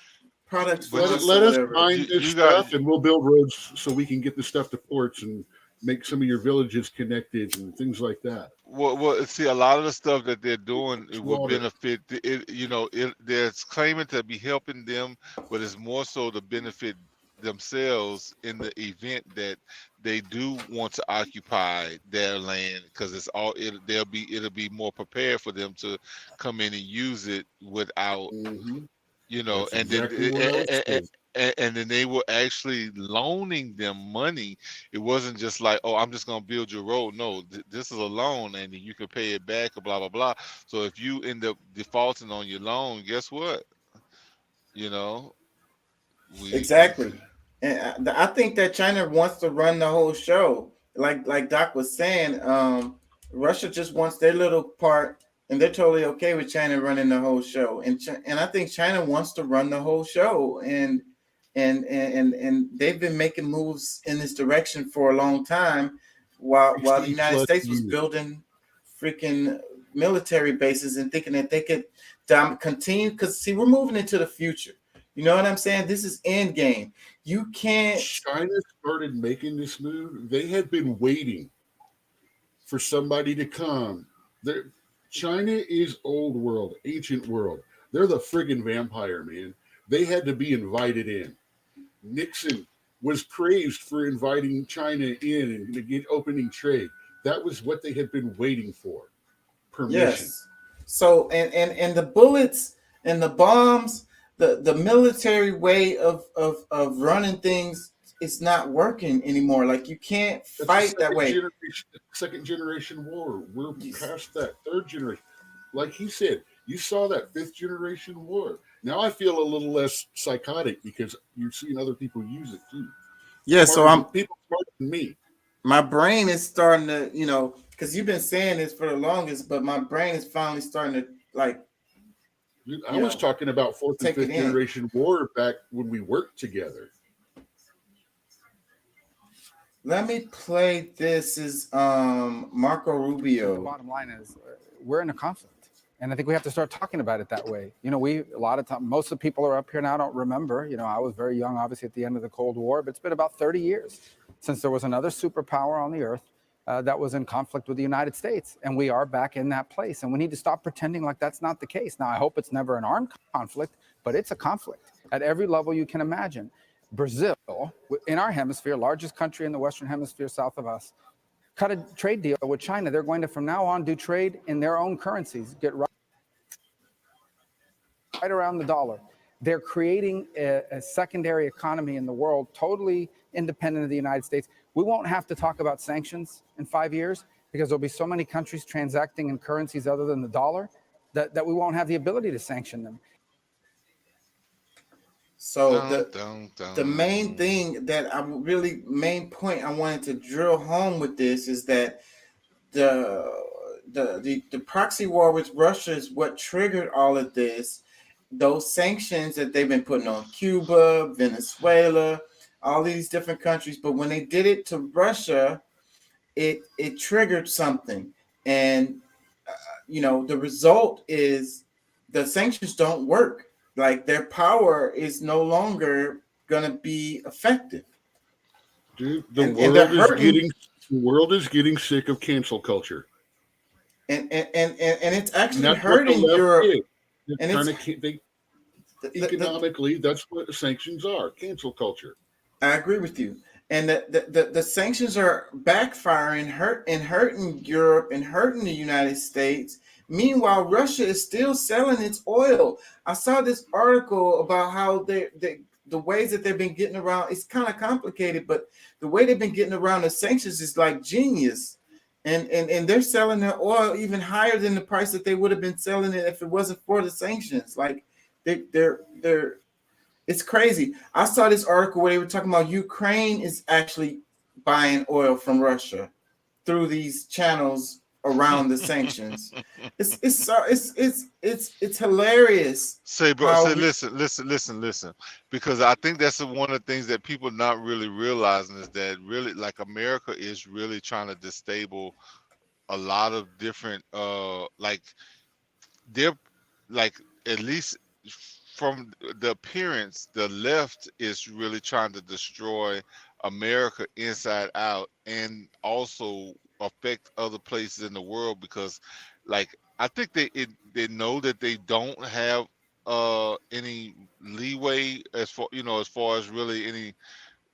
products." Let us find this stuff, and we'll build roads so we can get the stuff to ports and make some of your villages connected and things like that. Well, see, a lot of the stuff that they're doing, it will benefit. They're claiming to be helping them, but it's more so to benefit themselves in the event that they do want to occupy their land, because it'll be more prepared for them to come in and use it without, and then they were actually loaning them money. It wasn't just like, oh, I'm just gonna build your road. No, this is a loan, and you can pay it back, or blah blah blah. So if you end up defaulting on your loan, guess what? Exactly. And I think that China wants to run the whole show. Like Doc was saying, Russia just wants their little part, and they're totally okay with China running the whole show. And I think China wants to run the whole show, and they've been making moves in this direction for a long time, while the United States was building freaking military bases and thinking that they could continue. Because see, we're moving into the future. You know what I'm saying? This is end game. You can't. China started making this move. They had been waiting for somebody to come. China is old world, ancient world. They're the friggin' vampire, man. They had to be invited in. Nixon was praised for inviting China in and to get opening trade. That was what they had been waiting for. Permission. Yes. So and the bullets and the bombs, the military way of running things is not working anymore. Like you can't fight that way. Second generation war. We're past that. Third generation. Like he said, you saw that 5th generation war. Now I feel a little less psychotic because you've seen other people use it too. Yeah, so people smarter than me. My brain is starting to, because you've been saying this for the longest, but my brain is finally starting to like I was talking about fourth and take it fifth in. generation war back when we worked together. Let me play this. Is Marco The Rubio. bottom line is we're in a conflict, and I think we have to start talking about it that way. You know, a lot of time, most of the people are up here now don't remember. You know, I was very young, obviously, at the end of the Cold War, but it's been about 30 years since there was another superpower on the earth that was in conflict with the United States, and we are back in that place. And we need to stop pretending like that's not the case. Now, I hope it's never an armed conflict, but it's a conflict at every level you can imagine. Brazil, in our hemisphere, largest country in the Western Hemisphere south of us, cut a trade deal with China. They're going to, from now on, do trade in their own currencies, get right around the dollar. They're creating a secondary economy in the world, totally independent of the United States. We won't have to talk about sanctions in 5 years because there'll be so many countries transacting in currencies other than the dollar that we won't have the ability to sanction them. So the main thing that main point I wanted to drill home with this is that the proxy war with Russia is what triggered all of this. Those sanctions that they've been putting on Cuba, Venezuela, all these different countries. But when they did it to Russia, it triggered something. And, the result is the sanctions don't work. Like their power is no longer going to be effective. Dude, the world is getting sick of cancel culture. And it's actually hurting Europe. And economically, that's what the sanctions are, cancel culture. I agree with you. And the sanctions are backfiring, hurting Europe and hurting the United States. Meanwhile, Russia is still selling its oil. I saw this article about how the ways that they've been getting around. It's kind of complicated, but the way they've been getting around the sanctions is like genius. And they're selling their oil even higher than the price that they would have been selling it if it wasn't for the sanctions. Like they're it's crazy. I saw this article where they were talking about Ukraine is actually buying oil from Russia through these channels around the sanctions. It's hilarious. Listen, because I think that's one of the things that people not really realizing is that really like America is really trying to destabilize a lot of different they're like, at least from the appearance, the left is really trying to destroy America inside out and also affect other places in the world, because like I think they know that they don't have any leeway as far as really any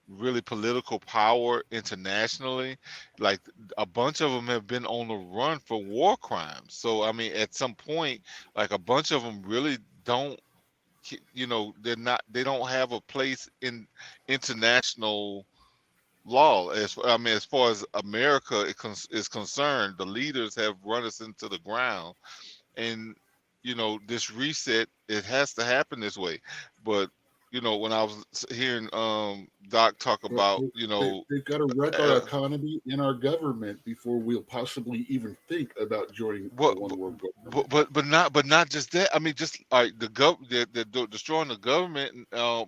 really political power internationally. Like a bunch of them have been on the run for war crimes. So I mean, at some point, like a bunch of them really don't, they don't have a place in international law. As far as America is concerned, the leaders have run us into the ground, and this reset, it has to happen this way. But when I was hearing Doc talk about, they've got to wreck our economy and our government before we'll possibly even think about joining one world government. But not just that. I mean, just like they're destroying the government,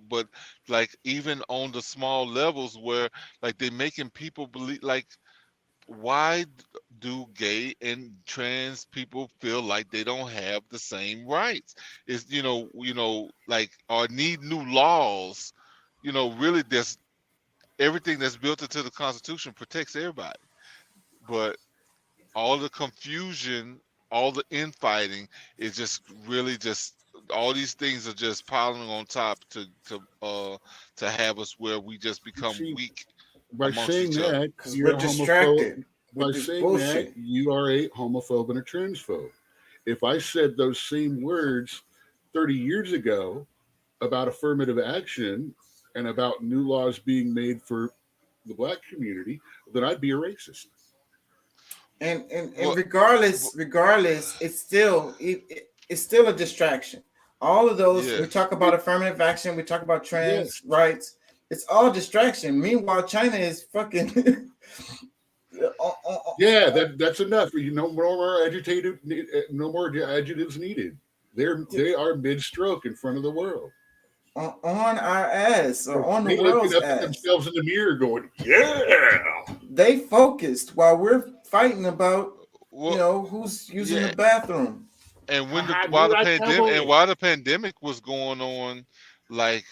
but like even on the small levels where like they're making people believe, like, why do gay and trans people feel like they don't have the same rights? Is like, or need new laws? Really, there's everything that's built into the Constitution protects everybody, but all the confusion, all the infighting is just really just all these things are just piling on top to have us where we just become weak. By saying that, you're distracted. By saying that, you are a homophobe and a transphobe. If I said those same words 30 years ago about affirmative action and about new laws being made for the black community, then I'd be a racist. And regardless, it's still a distraction. All of those, we talk about affirmative action, we talk about trans rights. It's all distraction. Meanwhile, China is fucking. That's enough. No more adjectives needed. They are mid-stroke in front of the world. On our ass or on the They looking world's up at ass. themselves in the mirror, going, "Yeah." They focused while we're fighting about Well, who's using yeah, the bathroom. and Dude, I tell you. while the pandemic was going on, like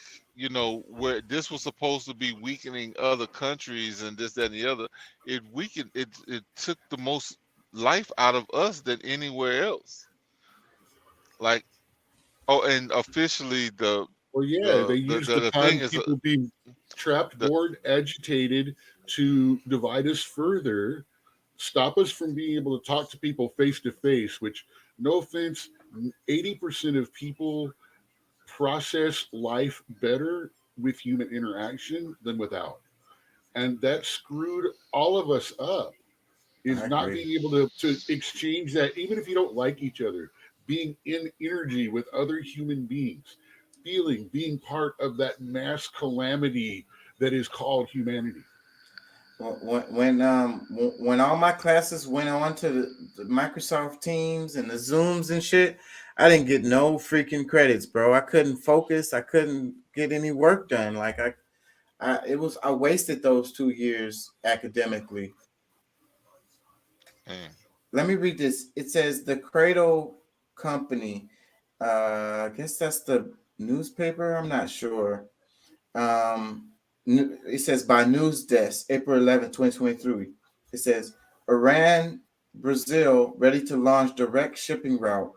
where this was supposed to be weakening other countries and this, that, and the other, it weakened. It took the most life out of us than anywhere else. Like, and officially Well, yeah, they the use the thing time is people being trapped, the bored, agitated to divide us further, stop us from being able to talk to people face to face, which, no offense, 80% of people process life better with human interaction than without. And that screwed all of us up, is I not agree. being able to exchange that, even if you don't like each other, being in energy with other human beings, being part of that mass calamity that is called humanity. When all my classes went on to the Microsoft Teams and the Zooms and shit, I didn't get no freaking credits, bro. I couldn't focus. I couldn't get any work done. Like I wasted those 2 years academically. mm, Let me read this. It says the Cradle Company. I guess that's the newspaper. I'm not sure. It says by News Desk, April 11, 2023. It says Iran, Brazil ready to launch direct shipping route.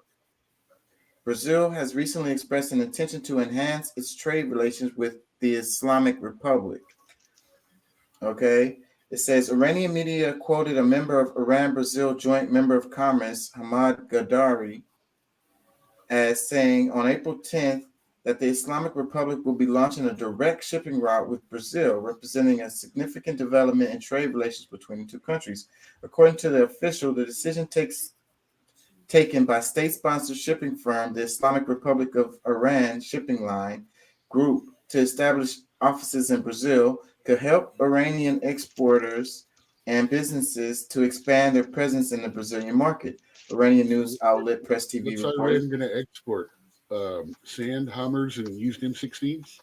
Brazil has recently expressed an intention to enhance its trade relations with the Islamic Republic. Okay. It says Iranian media quoted a member of Iran-Brazil Joint Member of Commerce, Hamad Gadari, as saying on April 10th that the Islamic Republic will be launching a direct shipping route with Brazil, representing a significant development in trade relations between the two countries. According to the official, the decision taken by state-sponsored shipping firm, the Islamic Republic of Iran Shipping Line Group, to establish offices in Brazil could help Iranian exporters and businesses to expand their presence in the Brazilian market. Iranian news outlet Press TV What's reported. Iran going to export? Sand, Hummers, and used M16s?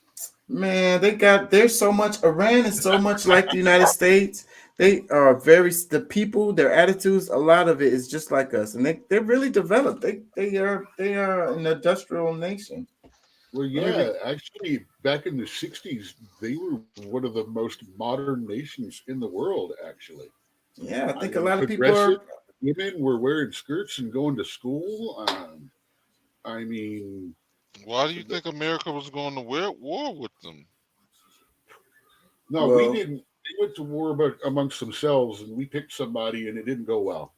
Man, there's so much. Iran is so much like the United States. They are the people, their attitudes, a lot of it is just like us, and they're really developed. They are an industrial nation. Well, yeah, actually, back in the 60s, they were one of the most modern nations in the world, actually. Yeah, I think a lot of people are. Women were wearing skirts and going to school. I mean, why do you think America was going to war with them? No, Well, we didn't. They went to war amongst themselves, and we picked somebody, and it didn't go well.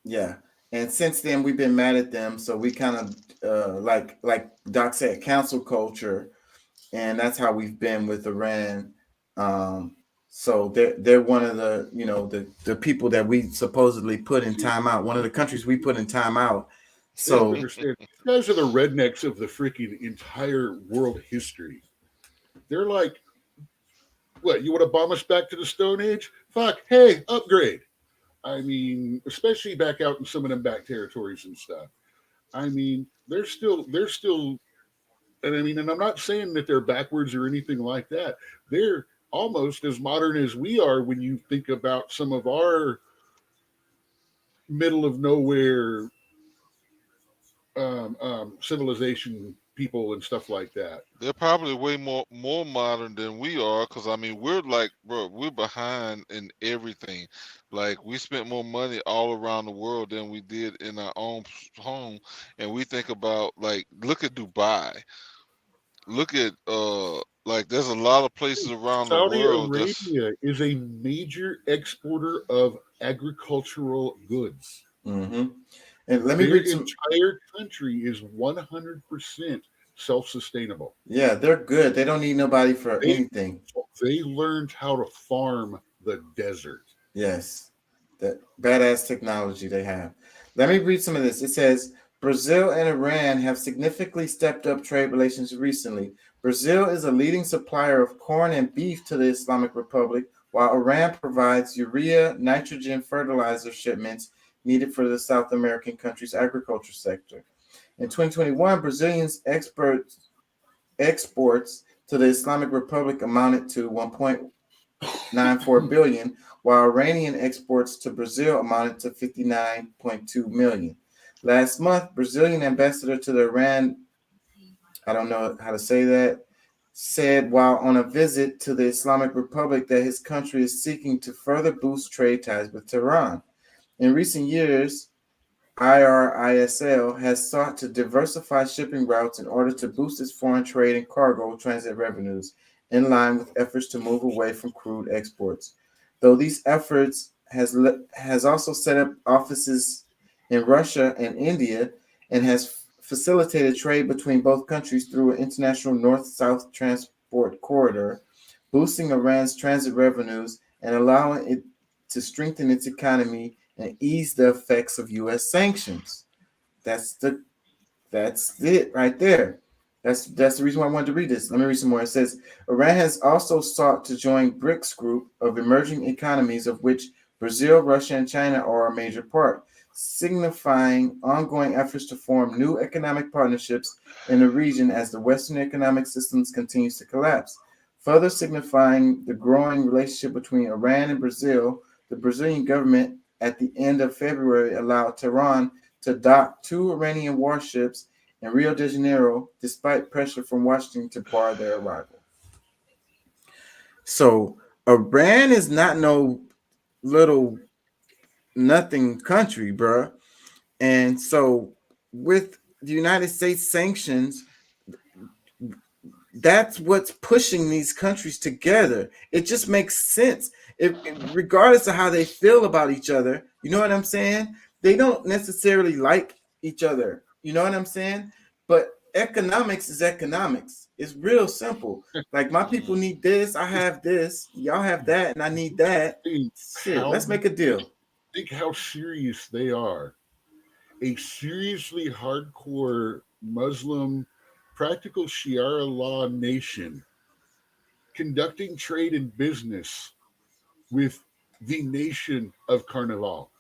Yeah, and since then we've been mad at them, so we kind of like Doc said, cancel culture, and that's how we've been with Iran. So they're one of the the people that we supposedly put in timeout. One of the countries we put in timeout. So you understand, you guys are the rednecks of the freaking entire world history. They're like, what? You want to bomb us back to the Stone Age? Fuck! Hey, upgrade. I mean, especially back out in some of them back territories and stuff. I mean, they're still, and I mean, and I'm not saying that they're backwards or anything like that. They're almost as modern as we are when you think about some of our middle of nowhere civilization people and stuff like that. They're probably way more modern than we are, because I mean we're like, bro, we're behind in everything. Like, we spent more money all around the world than we did in our own home, and we think about, like, look at Dubai, look at like, there's a lot of places around the Saudi world Arabia is a major exporter of agricultural goods. Mm-hmm. And let me Their read some. entire country is 100% self-sustainable. Yeah, they're good. They don't need nobody for anything. They learned how to farm the desert. Yes, that badass technology they have. Let me read some of this. It says Brazil and Iran have significantly stepped up trade relations recently. Brazil is a leading supplier of corn and beef to the Islamic Republic, while Iran provides urea, nitrogen fertilizer shipments needed for the South American country's agriculture sector. In 2021, Brazilians exports to the Islamic Republic amounted to 1.94 billion, while Iranian exports to Brazil amounted to 59.2 million. Last month, Brazilian ambassador to the Iran, I don't know how to say that, said while on a visit to the Islamic Republic that his country is seeking to further boost trade ties with Tehran. In recent years, IRISL has sought to diversify shipping routes in order to boost its foreign trade and cargo transit revenues, in line with efforts to move away from crude exports. Though these efforts has also set up offices in Russia and India and has facilitated trade between both countries through an international north-south transport corridor, boosting Iran's transit revenues and allowing it to strengthen its economy and ease the effects of U.S. sanctions. That's it right there. That's the reason why I wanted to read this. Let me read some more. It says, Iran has also sought to join BRICS group of emerging economies, of which Brazil, Russia, and China are a major part, signifying ongoing efforts to form new economic partnerships in the region as the Western economic systems continues to collapse. Further signifying the growing relationship between Iran and Brazil, the Brazilian government at the end of February allowed Tehran to dock 2 Iranian warships in Rio de Janeiro, despite pressure from Washington to bar their arrival. So Iran is not no little nothing country, bruh. And so with the United States sanctions, that's what's pushing these countries together. It just makes sense. Regardless of how they feel about each other, you know what I'm saying? They don't necessarily like each other. You know what I'm saying? But economics is economics. It's real simple. Like, my people need this, I have this, y'all have that, and I need that. Shit, let's make a deal. Think how serious they are. A seriously hardcore Muslim, practical Sharia law nation conducting trade and business with the nation of Carnival.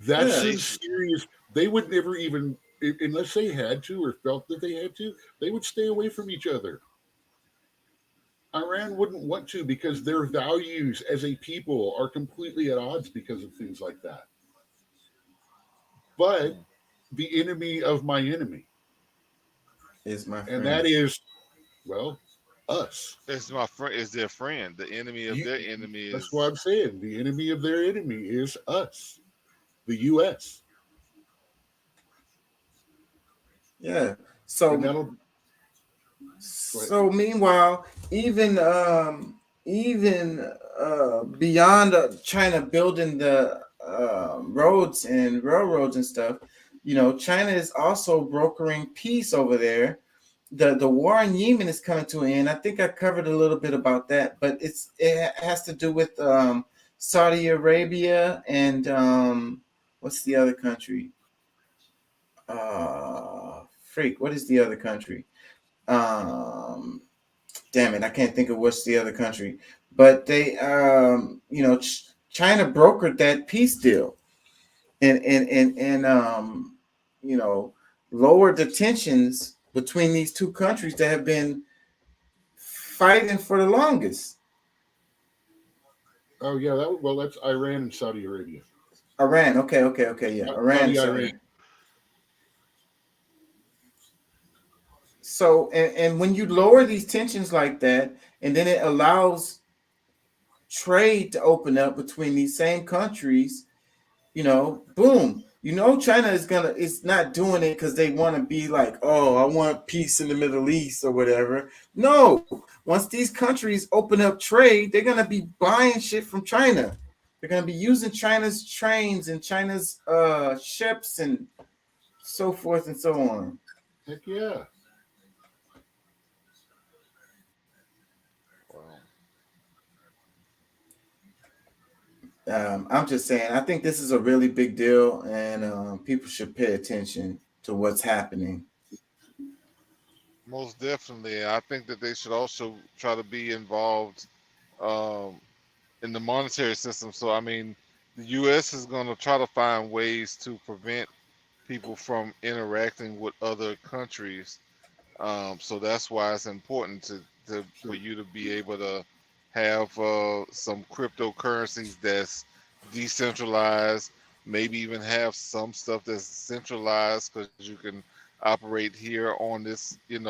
That's serious. They would never even, unless they had to or felt that they had to, they would stay away from each other. Iran wouldn't want to, because their values as a people are completely at odds because of things like that. But the enemy of my enemy is my friend. And that is, well, us. It's my friend. Is their friend. The enemy of their enemy is. That's what I'm saying. The enemy of their enemy is us, the U.S. Yeah. So meanwhile, even beyond China building the roads and railroads and stuff, you know, China is also brokering peace over there. The war in Yemen is coming to an end. I think I covered a little bit about that, but it has to do with Saudi Arabia and what's the other country? What is the other country? Damn it, I can't think of what's the other country. But they, China brokered that peace deal, and lowered the tensions between these two countries that have been fighting for the longest. Oh yeah, that's Iran and Saudi Arabia. Iran, okay, yeah, Iran. Iran. So, and when you lower these tensions like that, and then it allows trade to open up between these same countries, boom. China is not doing it because they want to be like, oh, I want peace in the Middle East or whatever. No, once these countries open up trade, they're going to be buying shit from China. They're going to be using China's trains and China's ships and so forth and so on. Heck yeah. I'm just saying, I think this is a really big deal, and people should pay attention to what's happening. Most definitely. I think that they should also try to be involved in the monetary system. So, I mean, the U.S. is going to try to find ways to prevent people from interacting with other countries. So that's why it's important for you to be able to have some cryptocurrencies that's decentralized, maybe even have some stuff that's centralized because you can operate here on this, in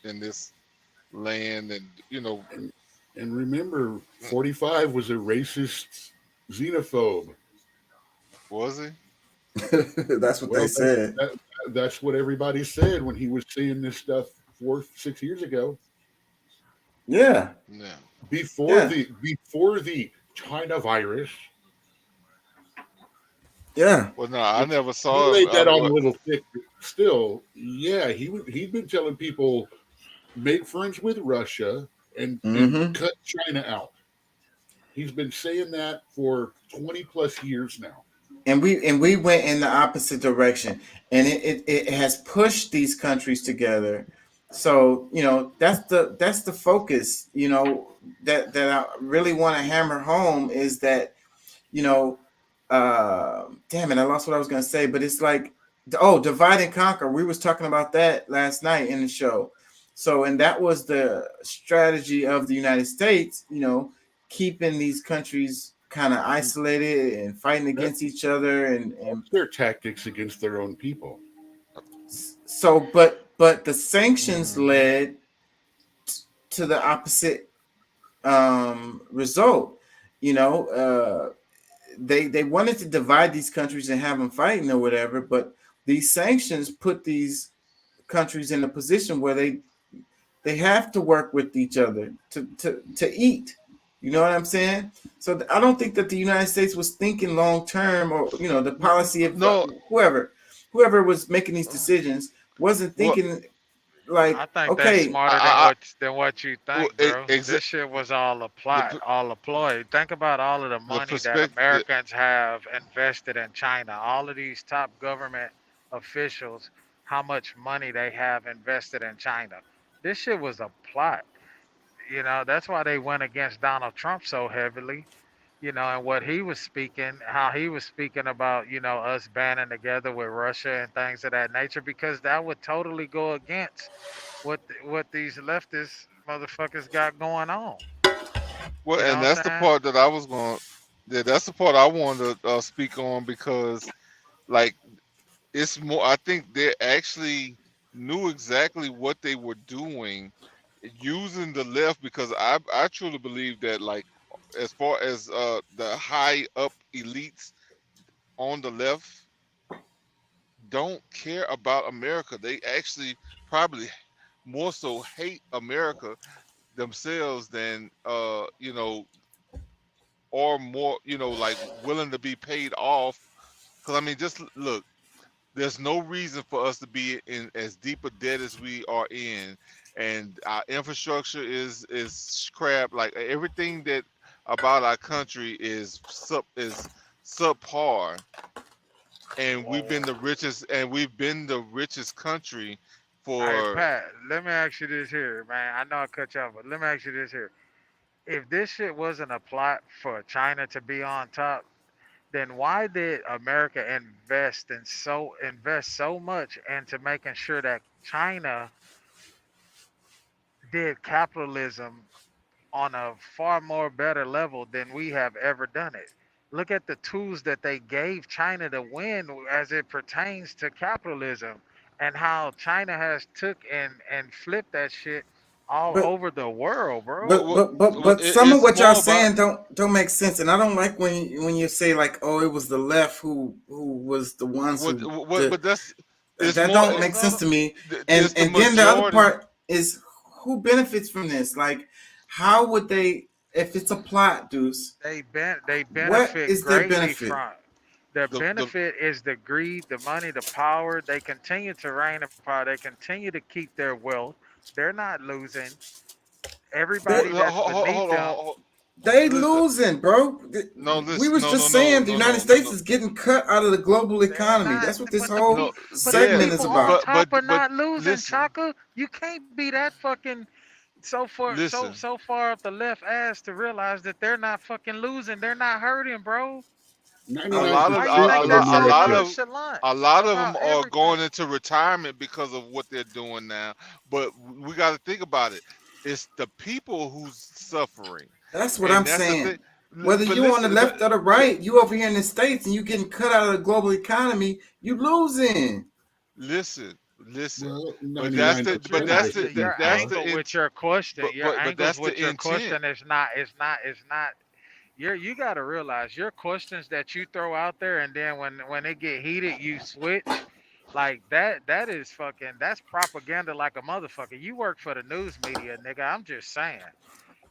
this land, and And remember, 45 was a racist xenophobe. was he? That's what they Well, said. that's what everybody said when he was saying this stuff 6 years ago. Yeah. Yeah. Before the China virus. Yeah. Well, no, I never He saw laid that on a what. little thick. But still, yeah, he'd been telling people make friends with Russia and cut China out. He's been saying that for 20 plus years now. And we went in the opposite direction, and it has pushed these countries together. So that's the focus. That I really want to hammer home is that damn it, I lost what I was going to say, but it's like, divide and conquer. We was talking about that last night in the show. So, and that was the strategy of the United States, keeping these countries kind of isolated and fighting against each other, and their tactics against their own people. So, but the sanctions led to the opposite result. They wanted to divide these countries and have them fighting or whatever, but these sanctions put these countries in a position where they have to work with each other to eat. You know what I'm saying? So I don't think that the United States was thinking long term, or the policy of whoever was making these decisions wasn't thinking like, I think okay, that's smarter than what you think, bro. This shit was all a plot, all a ploy. Think about all of the money that Americans have invested in China. All of these top government officials, how much money they have invested in China. This shit was a plot. That's why they went against Donald Trump so heavily. And what he was speaking, how he was speaking about, us banding together with Russia and things of that nature, because that would totally go against what these leftist motherfuckers got going on. Well, and that's the part that I was going. Yeah, that's the part I wanted to speak on, because, like, it's more. I think they actually knew exactly what they were doing, using the left, because I truly believe that, like, as far as the high up elites on the left don't care about America. They actually probably more so hate America themselves than or more, like, willing to be paid off. Because I mean, just look, there's no reason for us to be in as deep a debt as we are in, and our infrastructure is crap. Like, everything that about our country is subpar, and we've been the richest country for. Hey, Pat, let me ask you this here, man. I know I cut you off, but let me ask you this here. If this shit wasn't a plot for China to be on top, then why did America invest so much into making sure that China did capitalism on a far more better level than we have ever done it? Look at the tools that they gave China to win as it pertains to capitalism, and how China has took and flipped that shit all over the world, bro. But some of what y'all saying don't make sense, and I don't like when you say, like, oh, it was the left who was the ones who. But that don't make sense to me. And then the other part is, who benefits from this? Like, how would they, if it's a plot, Deuce? They benefit what is their greatly benefit? from. Their benefit is the greed, the money, the power. They continue to reign in power. They continue to keep their wealth. They're not losing. Everybody that's beneath them. They losing, bro. No, listen, we was just saying the United States is getting cut out of the global economy. That's what this whole segment is about. On top of not losing, Chaka, you can't be that fucking so far up the left ass to realize that they're not fucking losing. They're not hurting, bro. A 99% lot of Why a, you think a, that's a so lot of nonchalant a lot of them about are going everything? into retirement because of what they're doing now. But we got to think about it. It's the people who's suffering, That's what and I'm that's the saying. thing. Whether But you on the listen, left or the right, you over here in the States and you getting cut out of the global economy, you losing. listen. Well, But that's 99% the But but you're that's not. I the See, think your that's are. the angle in, with your question, your but angles that's the with your intent. question is not. It's not. You got to realize your questions that you throw out there, and then when it get heated, you switch. Like that. That is fucking. That's propaganda like a motherfucker. You work for the news media, nigga. I'm just saying.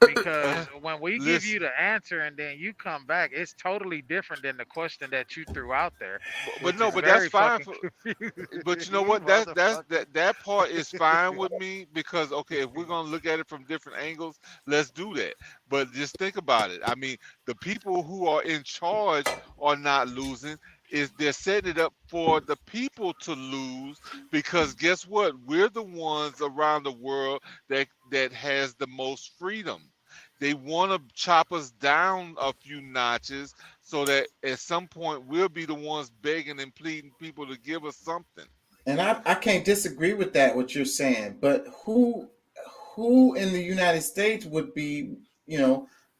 Because when we give you Listen, the answer and then you come back, it's totally different than the question that you threw out there, but which no, is but that's very fine fucking for. confusing. But you know You what? That's motherfucker. that part is fine with me because okay, if we're gonna look at it from different angles, let's do that. But just think about it. I mean, the people who are in charge are not losing. Is they're setting it up for the people to lose because guess what? We're the ones around the world that has the most freedom. They want to chop us down a few notches so that at some point we'll be the ones begging and pleading people to give us something. And I can't disagree with that what you're saying, but who in the United States would be,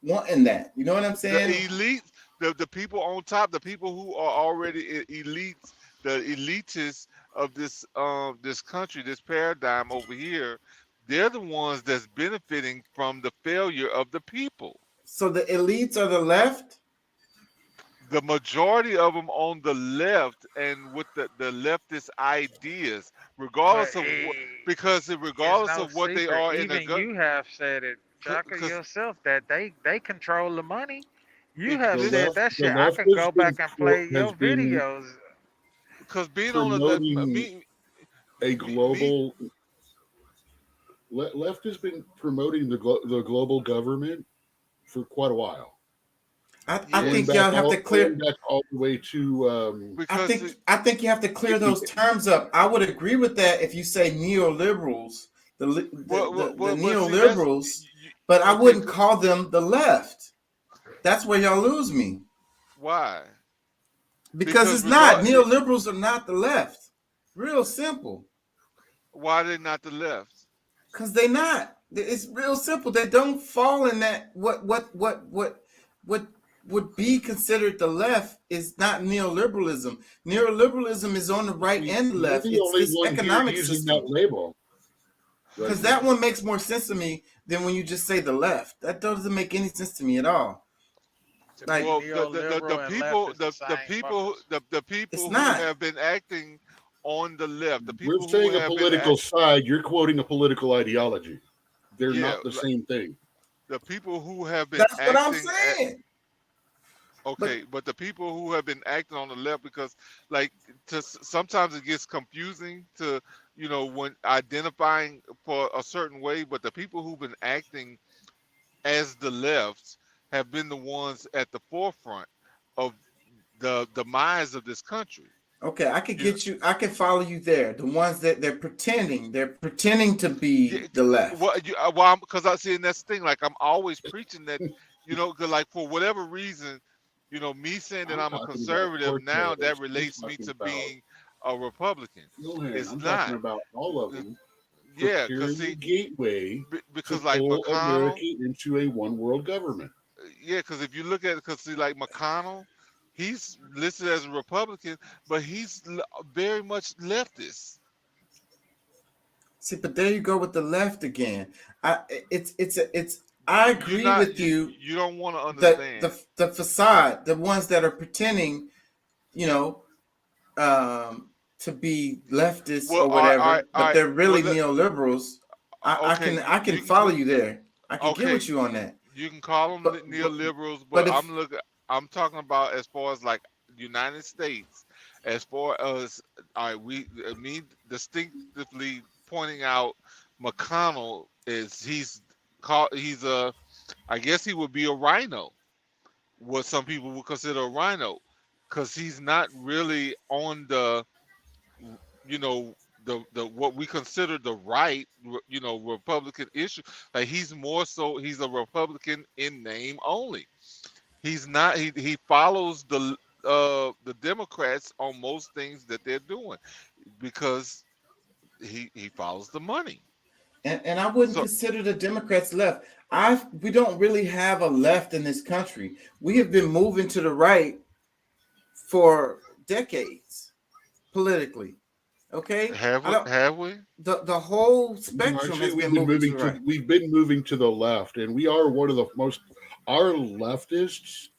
wanting that? You know what I'm The saying? elite, the people on top, the people who are already elites, the elitists of this country, this paradigm over here, they're the ones that's benefiting from the failure of the people. So the elites are the left? The majority of them on the left and with the leftist ideas, But regardless of what, because it's regardless no of what they secret. are in the Even you have said it, Chaka, because yourself, that they control the money. You have The said listen, left, that the shit. I left can go back and play has your been videos. because being on the promoting me a me global left has been promoting the global government for quite a while, I yeah, think y'all have to going clear. back all the way to because I think you have to clear those terms up. I would agree with that if you say neoliberals, the well see that's neoliberals, but I okay. wouldn't call them the left. That's where y'all lose me Why? because Because it's not. regard Neoliberals are not the left. Real simple. why they not the left? Because they not. It's real simple. They don't fall in that. What would be considered the left is not neoliberalism. Neoliberalism is on the right see, and the you're left. the It's only this one here economic using that system. label right Because that now. one makes more sense to me than when you just say the left. That doesn't make any sense to me at all. To me, Like Well, the neoliberal and left people is the same fuckers. the it's people who not. have been acting on the left, the We're people who saying a have been political side. You're quoting a political ideology. They're yeah, not the same thing. the people who have been That's what I'm acting saying. But okay, but the people who have been acting on the left because like sometimes it gets confusing to when identifying for a certain way, but the people who've been acting as the left have been the ones at the forefront of the demise of this country. okay, I could You know, get you. I can follow you there. The ones that they're pretending to yeah, be the left. well, because I see, and that's the thing. Like I'm always preaching that, 'cause, like for whatever reason, me saying that I'm I'm a talking about conservative now that cartels. I'm relates me talking to about being a Republican. Johan. It's I'm talking not. about all of them Yeah, preparing because the see, gateway to because like pull America McConnell, into a one world government. yeah, because if you look at it, because see, like McConnell, he's listed as a Republican, but he's very much leftist. See, but there you go with the left again. It's. I You're agree not with you you. you don't want to The understand. the facade, the ones that are pretending, you know, to be leftists Well, or all whatever, right, all but right. they're Well, really neoliberals. okay, I can follow you there. I can get okay. with you on that. You can call them But but neoliberals, but but if I'm talking about as far as like United States, as far as me distinctively pointing out McConnell is he's a I guess he would be a rhino, what some people would consider a rhino, because he's not really on the you know the what we consider the right Republican issue. Like he's a Republican in name only. He's not he follows the Democrats on most things that they're doing because he follows the money. And I wouldn't So consider the Democrats left. We don't really have a left in this country. We have been moving to the right for decades politically. Okay, have we? The whole No, spectrum actually, has been moving to the right. we've been moving to the left, and we are one of the most. Our leftists,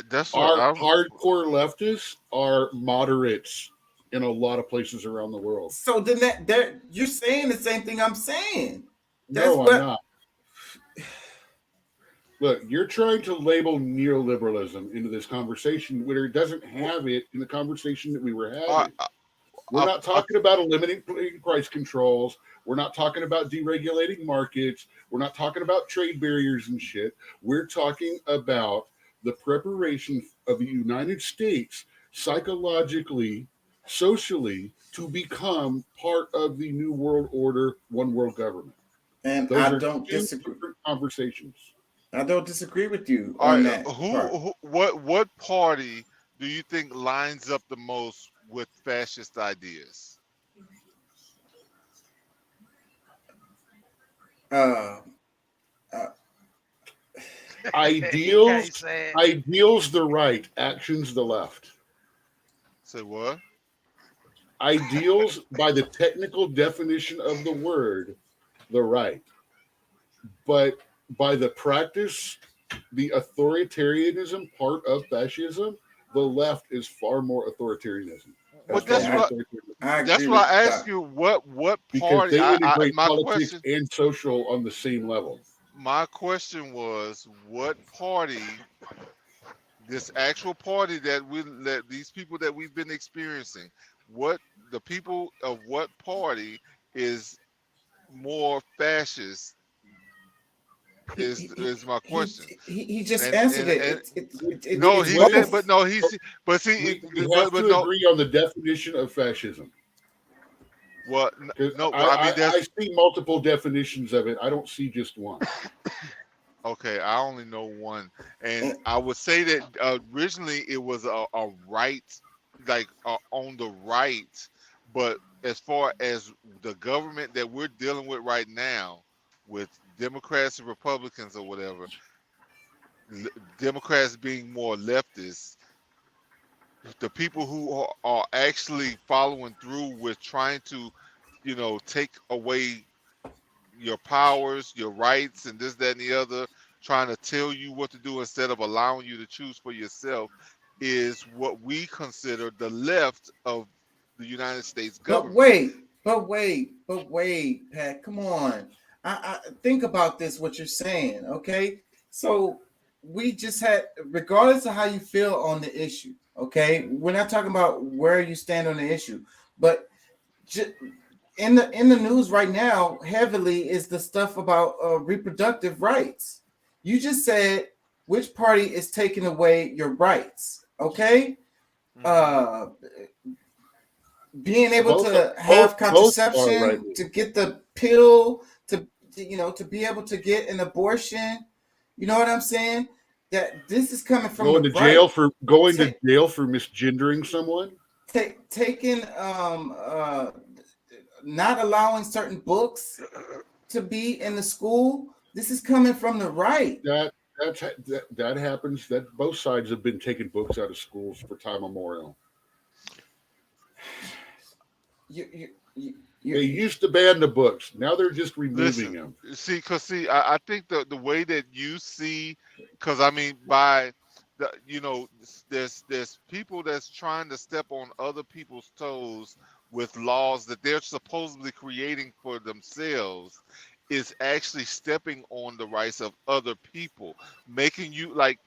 That's what our I hardcore leftists, are moderates in a lot of places around the world. So then that you're saying the same thing I'm saying. That's No, what I'm not. Look, you're trying to label neoliberalism into this conversation where it doesn't have it in the conversation that we were having. We're not talking about eliminating price controls. We're not talking about deregulating markets. We're not talking about trade barriers and shit. We're talking about the preparation of the United States psychologically, socially, to become part of the New World Order, one world government. And Those I are don't two disagree. different conversations. I don't disagree with you All on right, that part. what party do you think lines up the most with fascist ideas? Uh, Ideals the right, actions the left. Say what? Ideals, by the technical definition of the word, the right. But by the practice, the authoritarianism part of fascism, the left is far more authoritarianism. Well, that's what I asked you. What Because party? they integrate My politics question. and social on the same level. My question was, what party? This actual party that these people that we've been experiencing. What the people of what party is more fascist? Is my question. He just answered it. No, he said, but no, he's but see, We have but to no. agree on the definition of fascism. Well, no, I see multiple definitions of it. I don't see just one. Okay, I only know one, and I would say that originally it was a right, like on the right, but as far as the government that we're dealing with right now, with Democrats and Republicans or whatever, Democrats being more leftist, the people who are actually following through with trying to, take away your powers, your rights, and this, that, and the other, trying to tell you what to do instead of allowing you to choose for yourself, is what we consider the left of the United States government. But wait, Pat, come on. I think about this, what you're saying, okay? So we just had, regardless of how you feel on the issue, okay? We're not talking about where you stand on the issue, but in the news right now, heavily is the stuff about reproductive rights. You just said which party is taking away your rights, okay? Being able to have contraception, to get the pill, to be able to get an abortion. You know what I'm saying? That this is coming from going to jail for misgendering someone. Taking not allowing certain books to be in the school. This is coming from the right. That happens. That both sides have been taking books out of schools for time immemorial. They used to ban the books. Now they're just removing them. See, I think the way that you see, because I mean, by the, there's people that's trying to step on other people's toes with laws that they're supposedly creating for themselves, is actually stepping on the rights of other people, making you like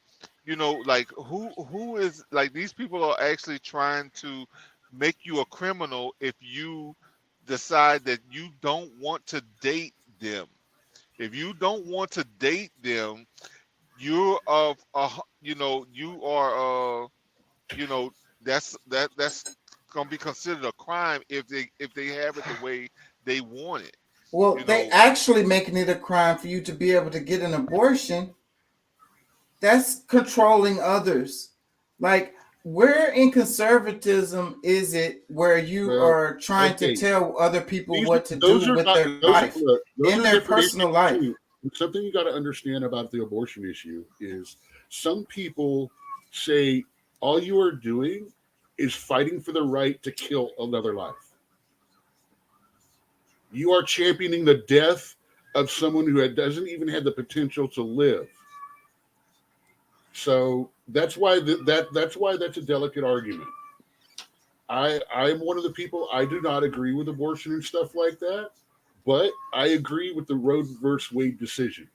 who is like, these people are actually trying to make you a criminal if you decide that you don't want to date them. If you don't want to date them, you're that's gonna be considered a crime if they have it the way they want it. Well, they actually making it a crime for you to be able to get an abortion. That's controlling others. Like where in conservatism is it where you Well, are trying okay. to tell other people These- what to those do are with not- their those are- life look, those in are their different personal issues, life? too. Something you got to understand about the abortion issue is some people say all you are doing is fighting for the right to kill another life. You are championing the death of someone who doesn't even have the potential to live. So that's why that's why that's a delicate argument. I'm one of the people, I do not agree with abortion and stuff like that, but I agree with the Roe versus Wade decision.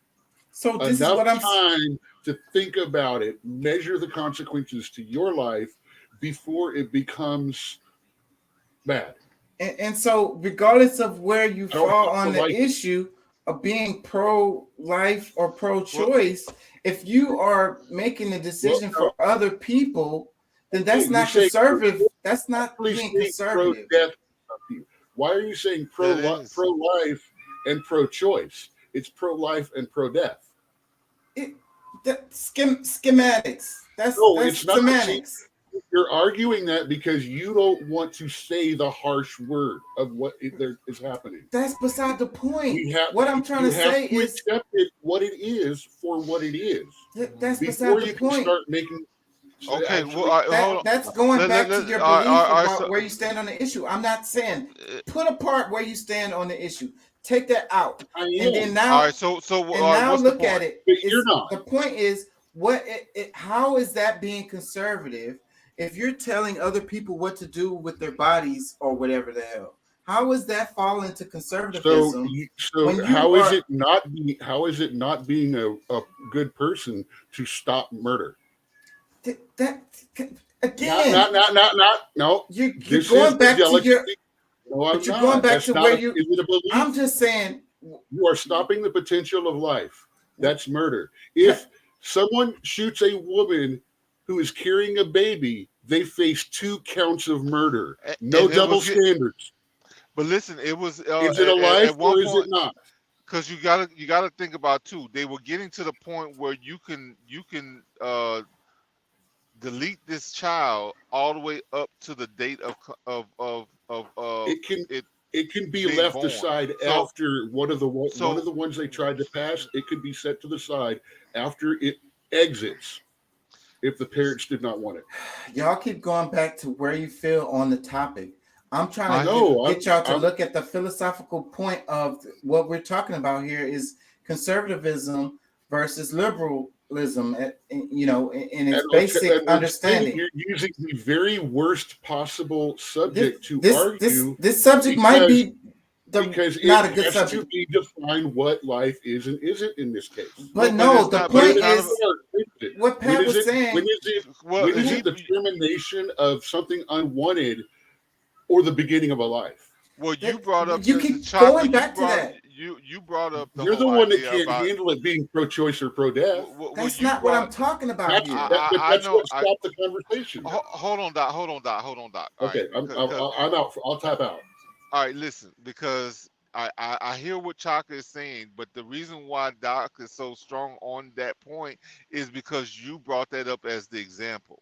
So this Enough is what I'm time to think about it, measure the consequences to your life before it becomes bad. and so regardless of where you I don't fall have on to the like it. issue of being pro-life or pro-choice, if you are making a decision Well, for other people, then that's Okay, not you're saying- conservative. That's not Please being say conservative. pro-death. Why are you saying That is. pro-life and pro-choice? It's pro-life and pro-death. Schematics. That's No, that's it's not. semantics. You're arguing that because you don't want to say the harsh word of what there is happening. That's beside the point. You have- What I'm trying you to have say to is accept it what it is for what it is that's before beside the you can point. start making. Okay, actually- well, all right, hold on. That's going Let- back let- to your all right, belief all right, about so- where you stand on the issue. I'm not saying put apart where you stand on the issue. Take that out, I and am. then now, All right, so and all right, now what's the look at point? it. But It's- you're not. The point is what how is that being conservative if you're telling other people what to do with their bodies or whatever the hell? How is that fall into conservatism? when you How is are- it not? How is it not being a good person to stop murder? that again? No. You're This going is the back to delicacy. your. No, I'm But you're not. going back That's to not where a- you. Is it a belief? I'm just saying. You are stopping the potential of life. That's murder. If someone shoots a woman who is carrying a baby, they face 2 counts of murder. No and it double was- standards. But listen, it was Is it a life at one or is point, it not? because you gotta think about too. They were getting to the point where you can delete this child all the way up to the date of It can be being left born. aside So- after one of the ones they tried to pass. It could be set to the side after it exits if the parents did not want it. Y'all keep going back to where you feel on the topic. I'm trying I to know, get y'all to I'm- look at the philosophical point of what we're talking about here is conservatism versus liberalism, you know, in its And basic we're saying understanding. You're using the very worst possible subject to This argue subject might be because not it a good has subject. to be defined what life is and isn't in this case. But no, it's the not- point it's not is about- what Pat When is was it- saying. When is it? Well, When is it the termination of something unwanted or the beginning of a life? Well, you brought up you the keep chocolate. going You back to brought- that. You brought up the You're the whole one that idea can't about- handle it being pro-choice or pro-death. That's you not what I'm brought- talking about That's, here. that's know, what stopped the conversation. Hold on, Doc. Hold on, Doc. All Okay, right, I'm out. I'll tap out. All right, listen, because I hear what Chaka is saying, but the reason why Doc is so strong on that point is because you brought that up as the example,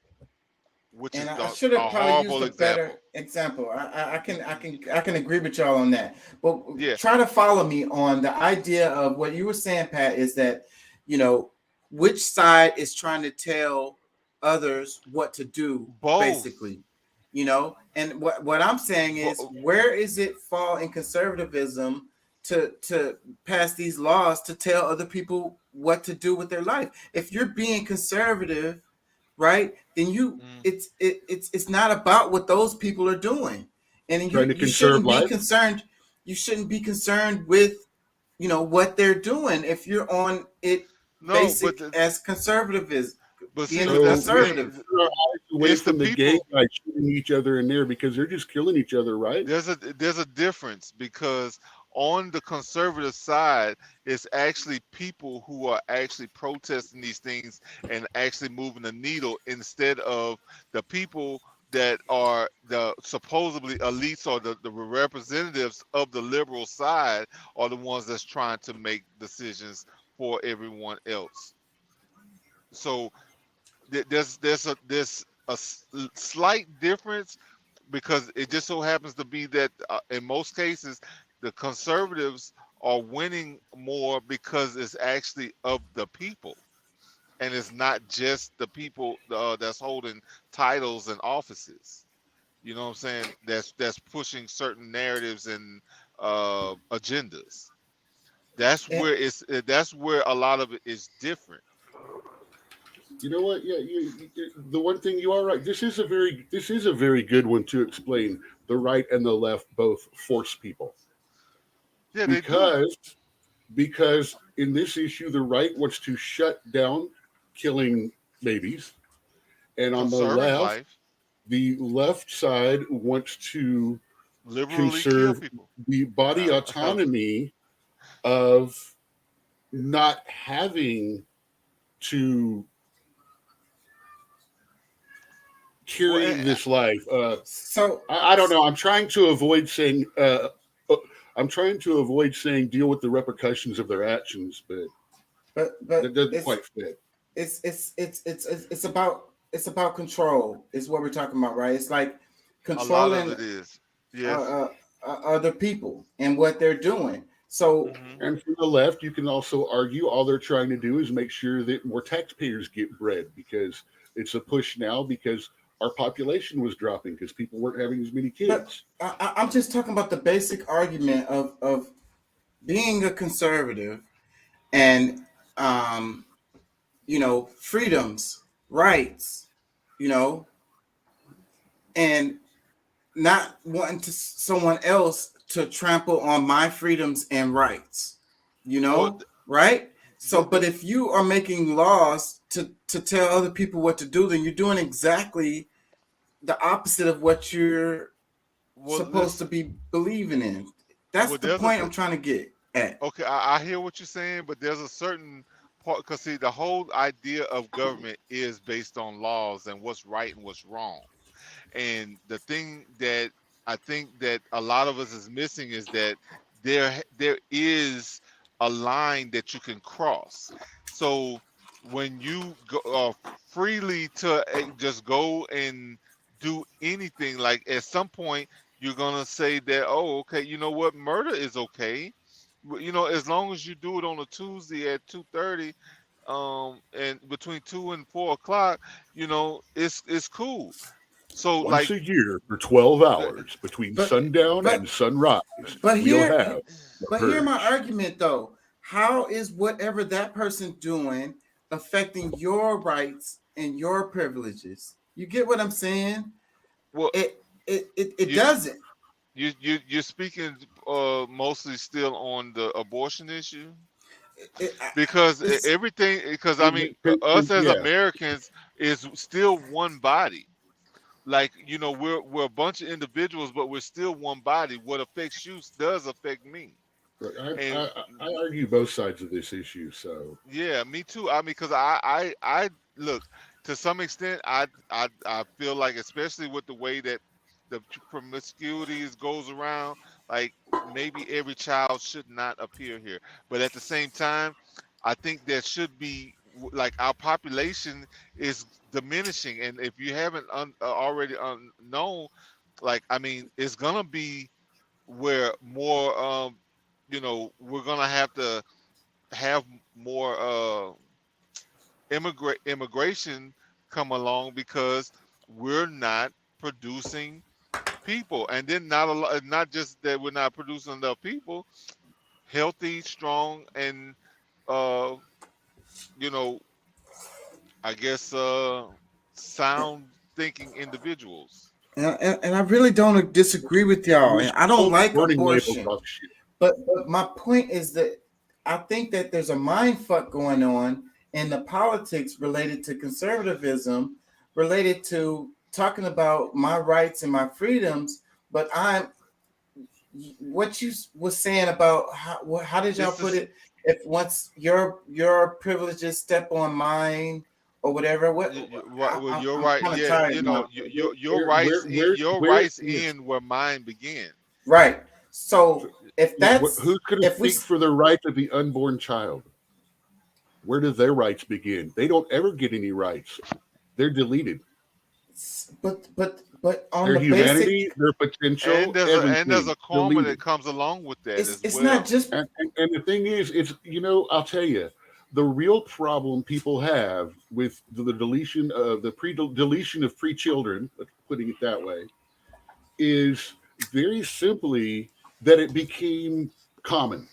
which And is I should have a probably horrible used a example. better example. I can agree with y'all on that. But Yeah. try to follow me on the idea of what you were saying, Pat, is that, you know, which side is trying to tell others what to do, Both. basically. You know, and what I'm saying is, where is it fall in conservatism to pass these laws to tell other people what to do with their life? If you're being conservative, right, then it's not about what those people are doing, and you shouldn't be concerned. You shouldn't be concerned with, you know, what they're doing if you're on it as conservative is. But being see, that's conservative. Away It's the from the gay people- guys shooting each other in there because they're just killing each other, right? There's a difference, because on the conservative side, it's actually people who are actually protesting these things and actually moving the needle, instead of the people that are the supposedly elites or the representatives of the liberal side are the ones that's trying to make decisions for everyone else. So there's slight difference because it just so happens to be that in most cases the conservatives are winning more because it's actually of the people, and it's not just the people that's holding titles and offices. You know what I'm saying? That's pushing certain narratives and agendas. That's And where that's where a lot of it is different. You know what? Yeah, the one thing you are right. This is a very good one to explain. The right and the left both force people Yeah, they do. because in this issue, the right wants to shut down killing babies, and on Conserving life, the left side wants to liberally kill conserve people. the body autonomy of not having to carry Well, this life. so I don't know. I'm trying to avoid saying. I'm trying to avoid saying deal with the repercussions of their actions, but but that doesn't it's quite fit. it's about control is what we're talking about, right? It's like a lot of controlling it is. Yes. other people and what they're doing. So Hmm. And from the left, you can also argue all they're trying to do is make sure that more taxpayers get bread because it's a push now because our population was dropping because people weren't having as many but kids. I'm just talking about the basic argument of being a conservative and um, freedoms, rights, you know, and not wanting to someone else to trample on my freedoms and rights, Well, right? So, th- but th- if you are making laws to tell other people what to do, then you're doing exactly the opposite of what you're well, supposed to listen. be believing in. That's Well, the there's a point I'm trying to get at. okay. I hear what you're saying, but there's a certain part because see, the whole idea of government is based on laws and what's right and what's wrong. And the thing that I think that a lot of us is missing is that there is a line that you can cross. So when you go freely to just go and do anything, like at some point you're gonna say that, oh, okay, you know what, murder is okay. You know, as long as you do it on a Tuesday at 2:30, and between 2 and 4 o'clock, you know, it's cool. So Once like a year for 12 the, hours between But sundown but and sunrise, but we'll here have the but here my purge. argument though. How is whatever that person doing affecting your rights and your privileges? You get what I'm saying? well, It you doesn't. you're speaking mostly still on the abortion issue It, because it's everything because I mean us as Yeah, Americans is still one body. Like, you know, we're a bunch of individuals, but we're still one body. What affects you does affect me. And I argue both sides of this issue. So yeah, me too. I mean, because I look, to some extent, I feel like, especially with the way that the promiscuity goes around, like maybe every child should not appear here. But at the same time, I think there should be like our population is diminishing, and if you haven't already known, like I mean, it's gonna be where more, you know, we're gonna have to have more immigration come along because we're not producing people, and then not a lot, not just that we're not producing enough people, healthy, strong, and uh, you know, I guess sound thinking individuals. and I really don't disagree with y'all. And I don't like warning labels abortion. off shit. But my point is that I think that there's a mind fuck going on in the politics related to conservatism, related to talking about my rights and my freedoms. But I'm what you was saying about how did y'all It's put just it? If once your privileges step on mine or whatever, what well, you're I'm right. kind of Yeah, tired you know, now. your rights your Where rights end where mine begin. Right. So if that's who's going to if we speak for the rights of the unborn child? Where do their rights begin? They don't ever get any rights. They're deleted. But on Their the humanity, basic, their potential, And there's everything a karma deleted. that comes along with that as it's well. not just And the thing is, it's, I'll tell you, the real problem people have with the deletion of deletion of free children, putting it that way, is very simply that it became common.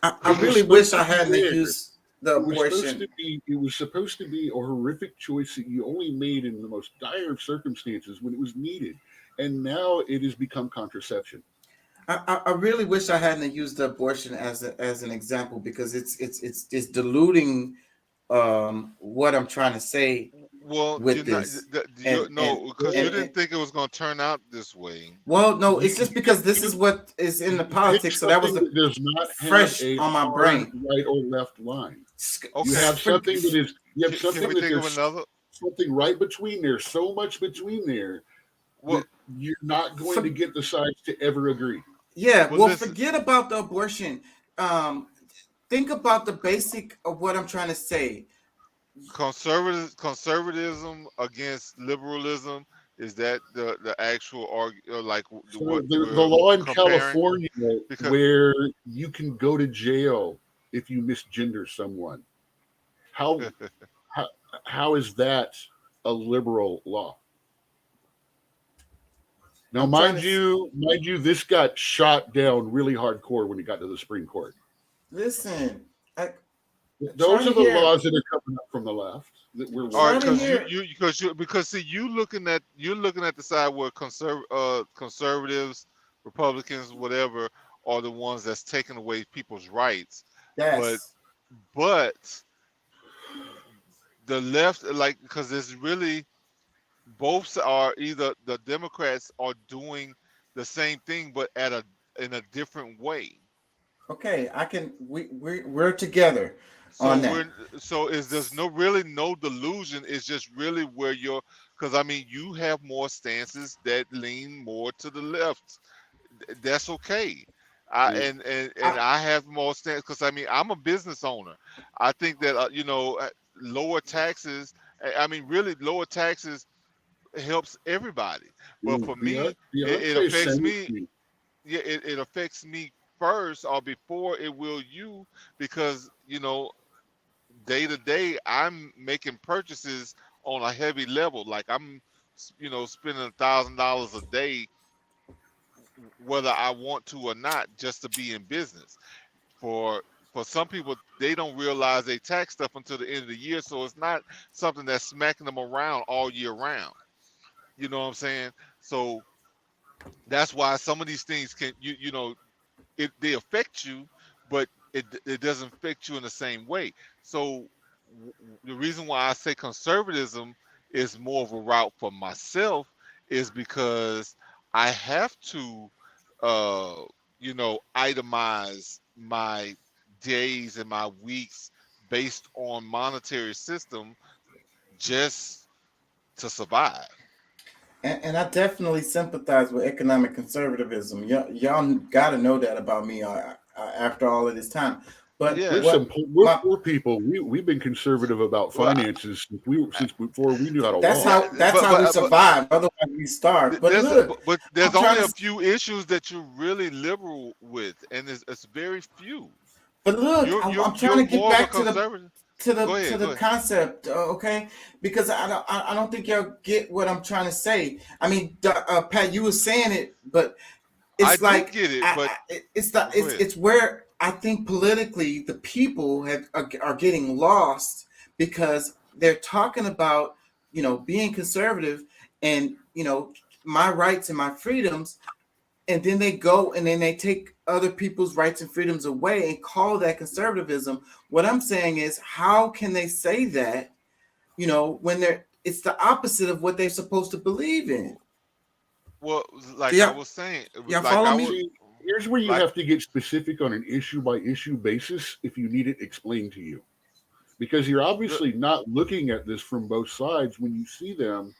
I It was really wish I supposed to be hadn't rare. used the It was supposed abortion. to be. It was supposed to be a horrific choice that you only made in the most dire of circumstances when it was needed, and now it has become contraception. I really wish I hadn't used the abortion as an example, because it's diluting what I'm trying to say Well, with this. no, because you didn't think it was going to turn out this way. Well, no, it's just because this is what is in the politics, so that was Something that does not fresh have a on my hard brain. right or left line. Okay. You have something that is. You have Can something we that think of there's another? something right between there. So much between there Well, that you're not going to get the sides to ever agree. Yeah, Well, well, listen. forget about the abortion. Think about the basic of what I'm trying to say. Conservatism against liberalism, is that the actual like So what the we're law in comparing? California Because- where you can go to jail if you misgender someone. How is that a liberal law? Now, I'm trying mind to- you, this got shot down really hardcore when it got to the Supreme Court. Listen, Those trying are to the hear- laws that are coming up from the left that we're All right, Trying to because see, you're looking at the side where conservatives, Republicans, whatever, are the ones that's taking away people's rights. yes, But the left, like, because it's really both are either the Democrats are doing the same thing, but in a different way. okay, we're together So on that. there's no delusion. It's just really where because I mean you have more stances that lean more to the left. That's okay. And I have more stance because I mean I'm a business owner. I think that lower taxes. I mean really lower taxes helps everybody. But for me, it affects me. Yeah, it affects me first or before it will you, because day to day I'm making purchases on a heavy level. Like I'm spending $1,000 a day whether I want to or not, just to be in business. For some people, they don't realize they tax stuff until the end of the year, so it's not something that's smacking them around all year round. You know what I'm saying? So that's why some of these things can they affect you, but it doesn't affect you in the same way. So the reason why I say conservatism is more of a route for myself is because I have to itemize my days and my weeks based on monetary system just to survive. And I definitely sympathize with economic conservatism. Y'all got to know that about me after all of this time. But Yeah. We're poor people. We've been conservative about finances since before we knew how to that's walk. how we survive. Otherwise, we starve. But there's I'm only trying a few issues that you're really liberal with, and it's very few. But look, I'm trying to get more of a back to conservative. Go ahead, the concept, okay? Because I don't think y'all get what I'm trying to say. I mean, Pat, you were saying it, but it's I like do get it, but it's where I think politically the people are getting lost because they're talking about being conservative and my rights and my freedoms, and then they go and then they take other people's rights and freedoms away and call that conservatism. What I'm saying is, how can they say that, when it's the opposite of what they're supposed to believe in? Well, like Yeah. I was saying, Y'all like follow I me? was, Here's where you have to get specific on an issue by issue basis if you need it explained to you, because you're obviously not looking at this from both sides when you see them,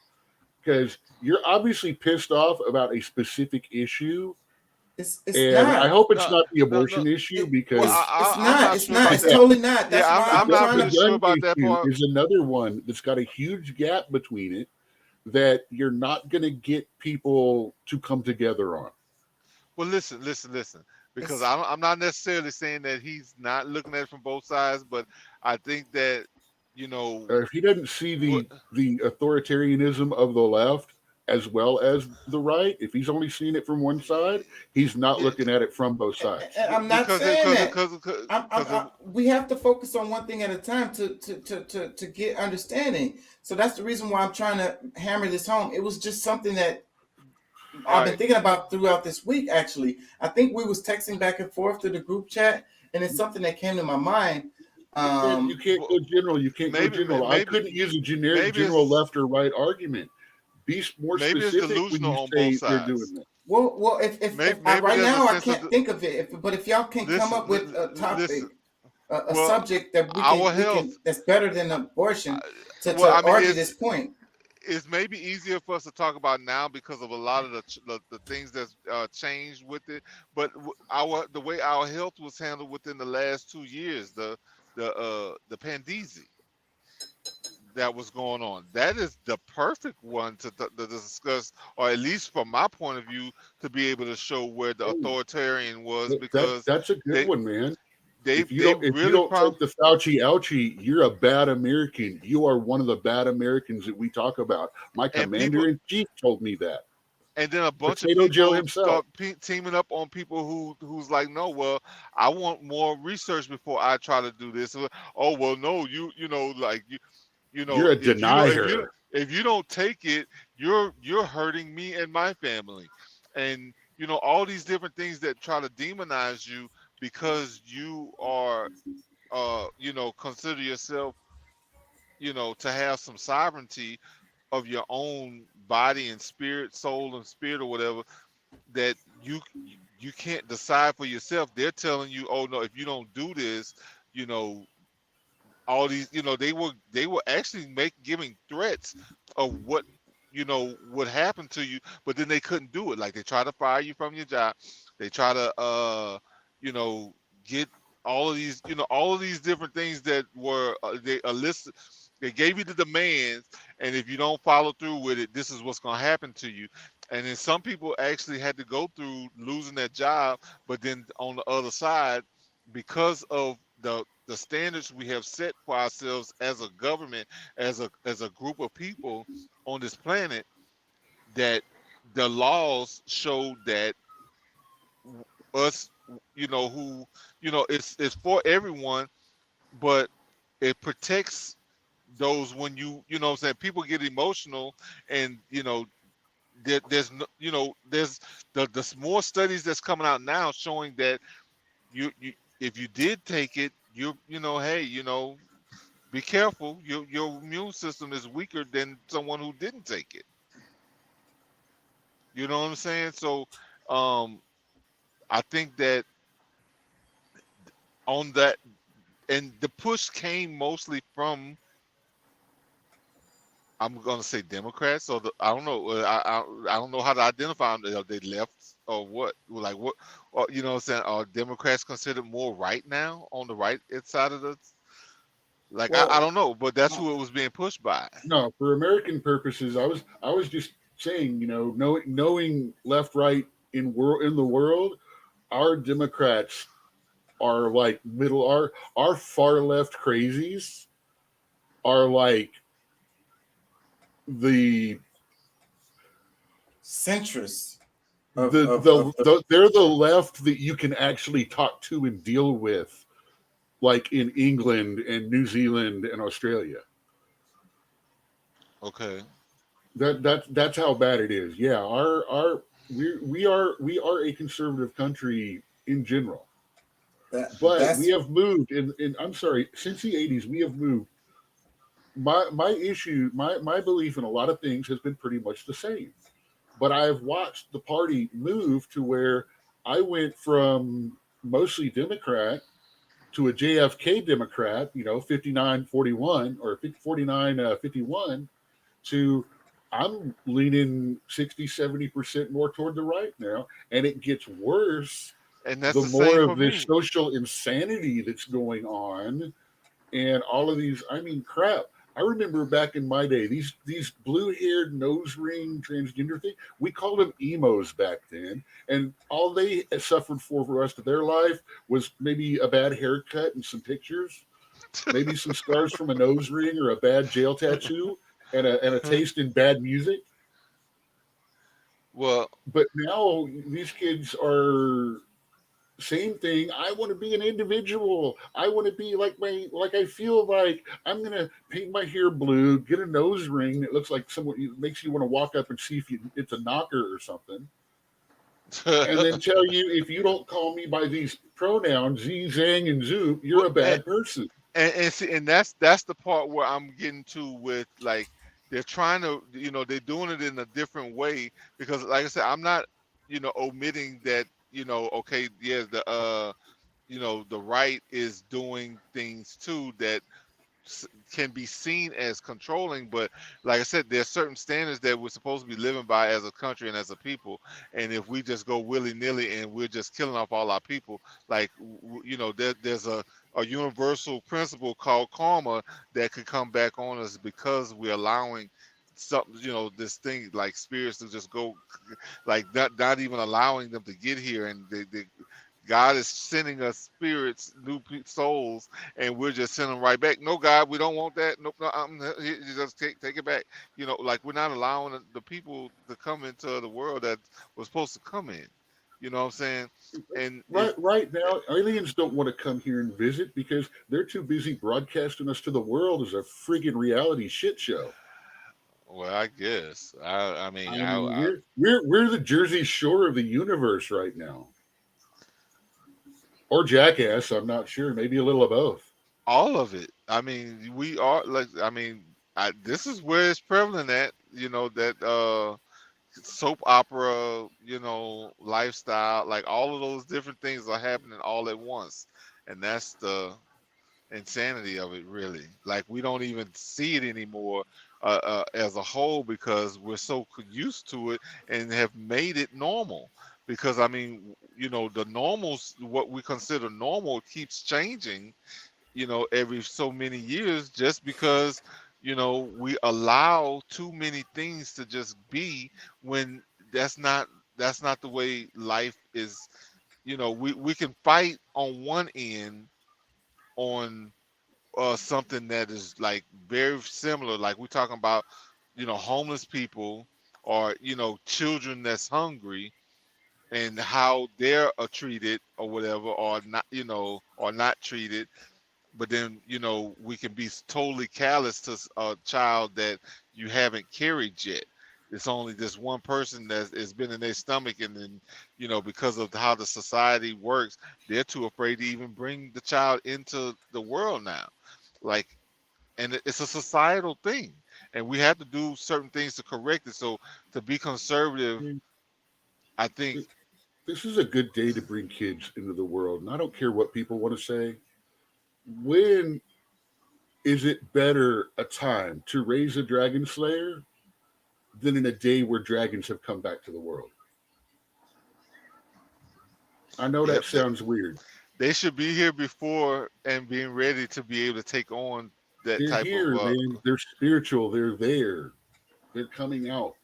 because you're obviously pissed off about a specific issue. It's and not. I hope it's not the abortion issue, because It's not. It's totally not. That's why I'm not trying really to. sure about that issue part. is another one that's got a huge gap between it that you're not going to get people to come together on. Well, listen, because It's- I'm not necessarily saying that he's not looking at it from both sides, but I think that, you know, If he doesn't see what, the authoritarianism of the left as well as the right, if he's only seeing it from one side, he's not yeah, looking at it from both sides. and I'm not because saying that. because We have to focus on one thing at a time to get understanding. So that's the reason why I'm trying to hammer this home. It was just something that all I've been right, thinking about throughout this week. Actually, I think we was texting back and forth to the group chat, and it's something that came to my mind. You can't go general. You can't go maybe general. I maybe couldn't use a generic maybe general it's left or right argument. Be more maybe it's specific when delusional you on say both they're doing sides. that. Well, if Maybe right there's a now I sense can't of think of it. But if y'all can come up with a topic, listen. a Well, subject that our health. that's better than abortion Well, to I mean, argue this point. it's maybe easier for us to talk about now because of a lot of the things that's changed with it. But the way our health was handled within the last 2 years, the pandemic that was going on, that is the perfect one to discuss, or at least from my point of view, to be able to show where the authoritarian was, because That's a good they one, man. they If you they don't really take the Fauci ouchie, you're a bad American. You are one of the bad Americans that we talk about. My and people. commander in chief told me that. And then a bunch Potato of Joe people himself. start teaming up on people who's like, no, well, I want more research before I try to do this. Oh, well, no, you know, like you know, You're a if you denier. if you don't take it, you're hurting me and my family, and you know all these different things that try to demonize you because you are, you know, consider yourself, you know, to have some sovereignty of your own body and spirit, soul and spirit or whatever, that you can't decide for yourself. They're telling you, oh no, if you don't do this, you know, all these, you know, they were actually giving threats of what, you know, would happen to you, but then they couldn't do it. Like they try to fire you from your job, they try to you know, get all of these, you know, all of these different things that were they listed. They gave you the demands, and if you don't follow through with it, this is what's going to happen to you. And then some people actually had to go through losing their job, but then on the other side, because of the standards we have set for ourselves as a government, as a group of people on this planet, that the laws show that us, you know, who, you know, it's for everyone, but it protects those when you know what I'm saying, people get emotional, and you know there's no, you know, there's the more studies that's coming out now showing that you if you did take it, you know, hey, you know, be careful, your immune system is weaker than someone who didn't take it. You know what I'm saying? So I think that on that, and the push came mostly from, I'm gonna say Democrats. So I don't know. I don't know how to identify them. Are they left or what? Like what? Or, you know what I'm saying? Are Democrats considered more right now, on the right side of the? Like I Well, don't know, but that's who it was being pushed by. no, for American purposes, I was just saying, you know, knowing left, right in the world, our Democrats are like our far left crazies are like the Centrist. they're the left that you can actually talk to and deal with, like in England and New Zealand and Australia. Okay. That's how bad it is. Yeah, we are a conservative country in general, but we have moved in I'm sorry, since the 80s we have moved. My issue, my belief in a lot of things has been pretty much the same, but I've watched the party move to where I went from mostly Democrat to a JFK Democrat, you know, 59-41 or 49-51, to I'm leaning 60-70% more toward the right now, and it gets worse And that's the the more same of for this me. social insanity that's going on, and all of these. I mean, crap. I remember back in my day, these blue-haired nose ring transgender thing, we called them emos back then, and all they suffered for the rest of their life was maybe a bad haircut and some pictures, maybe some scars from a nose ring or a bad jail tattoo, and a taste in bad music. Well, But now these kids are same thing. I want to be an individual. I want to be like I feel like I'm gonna paint my hair blue, get a nose ring that looks like someone, it makes you want to walk up and see if it's a knocker or something, and then tell you if you don't call me by these pronouns, Z, Zang, and Zoop, you're a bad person. and see, and that's the part where I'm getting to with, like, they're trying to, they're doing it in a different way, because like I said, I'm not, omitting that, okay, yeah, the right is doing things too that can be seen as controlling, but like I said, there's certain standards that we're supposed to be living by as a country and as a people, and if we just go willy-nilly and we're just killing off all our people, like, there's a universal principle called karma that could come back on us because we're allowing something, this thing like spirits to just go, like, not even allowing them to get here, and they God is sending us spirits, new souls, and we're just sending them right back. No, God, we don't want that. Nope, no, you just take it back. Like, we're not allowing the people to come into the world that was supposed to come in. You know what I'm saying? And right now, aliens don't want to come here and visit because they're too busy broadcasting us to the world as a friggin' reality shit show. Well, I guess. I mean, we're the Jersey Shore of the universe right now. Or Jackass, I'm not sure. Maybe a little of both. All of it. I mean, we are, like, I mean, this is where it's prevalent at, that soap opera, lifestyle, like, all of those different things are happening all at once. And that's the insanity of it, really. Like, we don't even see it anymore as a whole because we're so used to it and have made it normal. Because, I mean, the normals, what we consider normal, keeps changing, every so many years, just because, we allow too many things to just be, when that's not the way life is. We can fight on one end on something that is, like, very similar, like we're talking about, homeless people, or, children that's hungry, and how they're treated or whatever, or not, or not treated. But then, we can be totally callous to a child that you haven't carried yet. It's only this one person that has been in their stomach, and then, because of how the society works, they're too afraid to even bring the child into the world now. Like, and it's a societal thing, and we have to do certain things to correct it. So, to be conservative, I think this is a good day to bring kids into the world. And I don't care what people want to say. When is it better a time to raise a dragon slayer than in a day where dragons have come back to the world? I know that sounds weird. They should be here before and being ready to be able to take on that They're type here, of. Man. They're spiritual. They're there. They're coming out.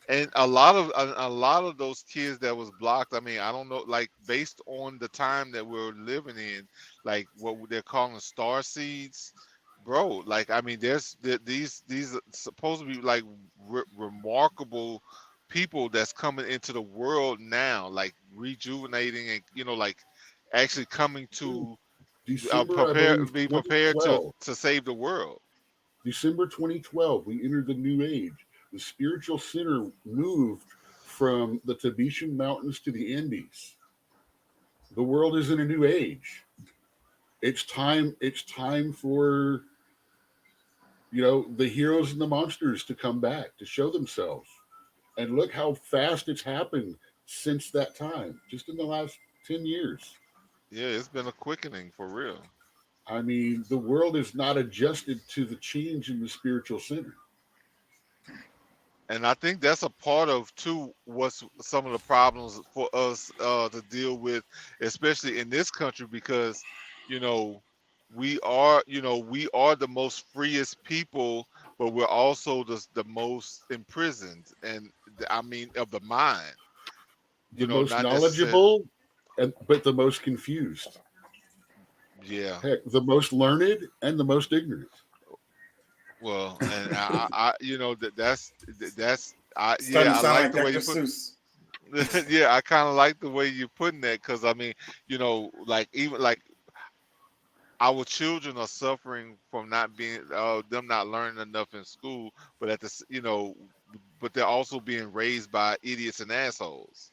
And a lot of those kids that was blocked, I mean, I don't know, like, based on the time that we're living in, like what they're calling star seeds, bro. Like, I mean, these are supposed to be, like, remarkable people that's coming into the world now, like, rejuvenating and, like, actually coming to be prepared to save the world. December 2012, we entered the new age. The spiritual center moved from the Tibetan Mountains to the Andes. The world is in a new age. It's time for, the heroes and the monsters to come back, to show themselves. And look how fast it's happened since that time, just in the last 10 years. Yeah, it's been a quickening for real. I mean, the world is not adjusted to the change in the spiritual center. And I think that's a part of, too, what's some of the problems for us to deal with, especially in this country, because, we are, we are the most freest people, but we're also the most imprisoned, and I mean of the mind. The most Not necessarily. knowledgeable, but the most confused. Yeah. Heck, the most learned and the most ignorant. Well, and I that's Starting to I sound like like the way Dr. you put. Seuss. Yeah, I kind of like the way you're putting that, because I mean, like even like our children are suffering from not being them not learning enough in school, but but they're also being raised by idiots and assholes.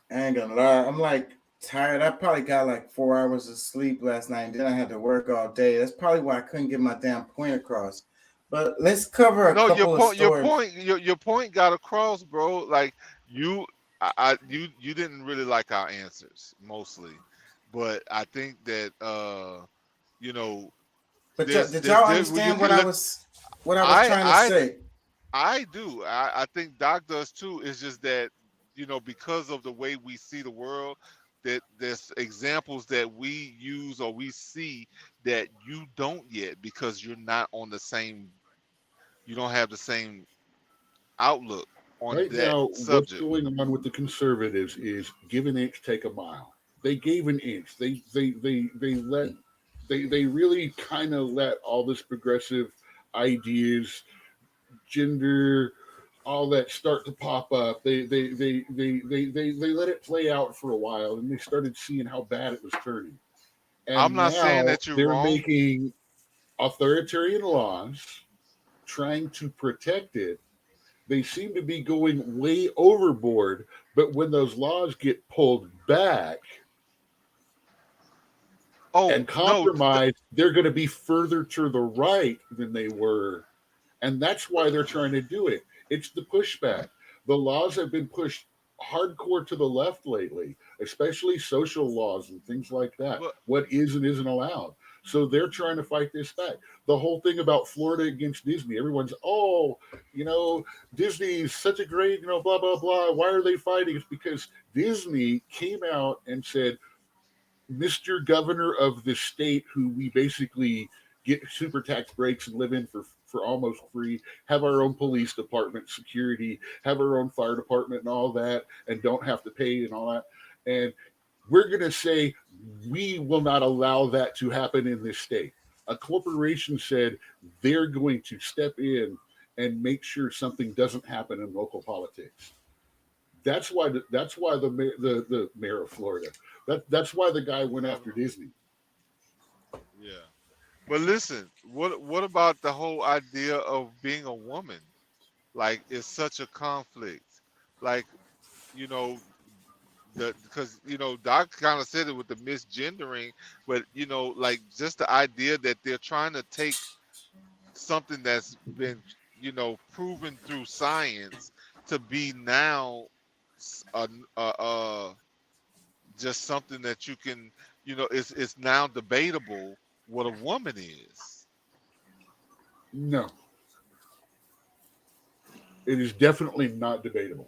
I ain't gonna lie, I'm like tired. I probably got like 4 hours of sleep last night, and then I had to work all day. That's probably why I couldn't get my damn point across. But let's cover a No, couple of stories. your point got across, bro. Like you, you didn't really like our answers mostly, but I think that you know, But there's did there's y'all there, you understand what can I look. was trying to say? I do. I think Doc does too. It's just that, because of the way we see the world, that there's examples that we use or we see that you don't yet, because you're not on the same, you don't have the same outlook on Right that now, what's subject. going on with the conservatives is give an inch, take a mile. They gave an inch. They really kind of let all this progressive ideas, gender, all that start to pop up. They let it play out for a while, and they started seeing how bad it was turning. I'm And not saying now that you're they're wrong. making authoritarian laws, trying to protect it. They seem to be going way overboard, but when those laws get pulled back and No, compromised, they're going to be further to the right than they were. And that's why they're trying to do it. It's the pushback. The laws have been pushed hardcore to the left lately, especially social laws and things like that. but What is and isn't allowed. So they're trying to fight this back. The whole thing about Florida against Disney, everyone's, Disney's such a great, blah, blah, blah. Why are they fighting? It's because Disney came out and said, Mr. Governor of the state, who we basically get super tax breaks and live in for almost free, have our own police department, security, have our own fire department and all that, and don't have to pay and all that. And we're going to say we will not allow that to happen in this state. A corporation said they're going to step in and make sure something doesn't happen in local politics. That's why the mayor of Florida. That's why the guy went after Disney. yeah. But listen, what about the whole idea of being a woman? Like, it's such a conflict. Like, you know, because Doc kind of said it with the misgendering, but like just the idea that they're trying to take something that's been proven through science to be now uh, just something that you can it's now debatable what a woman is. No, it is definitely not debatable.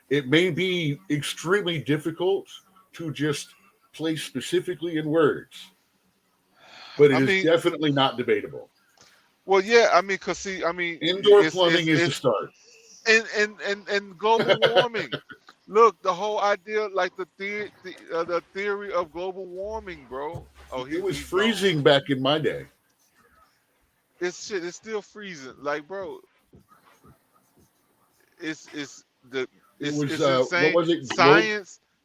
It may be extremely difficult to just place specifically in words, but it is definitely not debatable. Well, yeah, I mean, because see, I mean, indoor plumbing is the start. And global warming. Look, the whole idea, like the theory of global warming, bro. Oh, it was freezing back in my day. It's still freezing, like, bro. It's insane. What was it?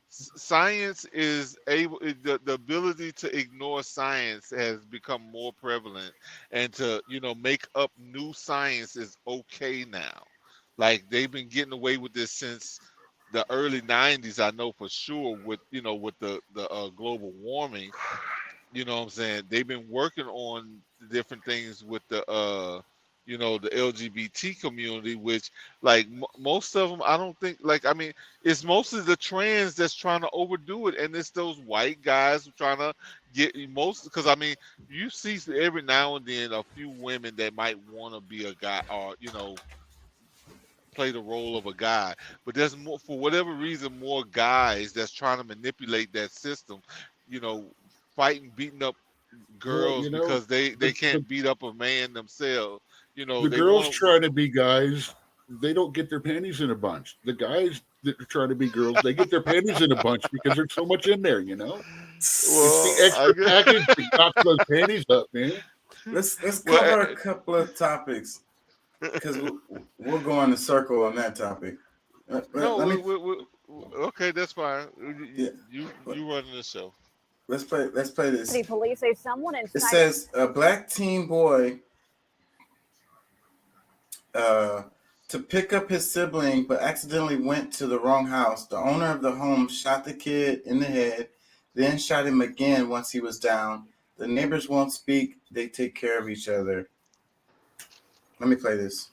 Science is able. The ability to ignore science has become more prevalent, and to make up new science is okay now. Like, they've been getting away with this since the early '90s. I know for sure with with the global warming. You know what I'm saying? They've been working on different things with the the LGBT community, which like most of them, I don't think, like, I mean, it's mostly the trans that's trying to overdo it, and it's those white guys trying to get most, because I mean, you see every now and then a few women that might want to be a guy, or play the role of a guy, but there's more, for whatever reason, more guys that's trying to manipulate that system, fighting, beating up girls you know, because they the can't beat up a man themselves. You know, the they girls want trying to be guys, they don't get their panties in a bunch. The guys that are trying to be girls, they get their panties in a bunch because there's so much in there, you know? It's the well, I extra guess package that knocks those panties up, man. Let's well, cover a couple of topics because we'll go in a circle on that topic. no, Let me okay, that's fine. yeah. You running the show. Let's play this. City police say someone It inside. says a black teen boy to pick up his sibling, but accidentally went to the wrong house. The owner of the home shot the kid in the head, then shot him again once he was down. The neighbors won't speak. They take care of each other. Let me play this.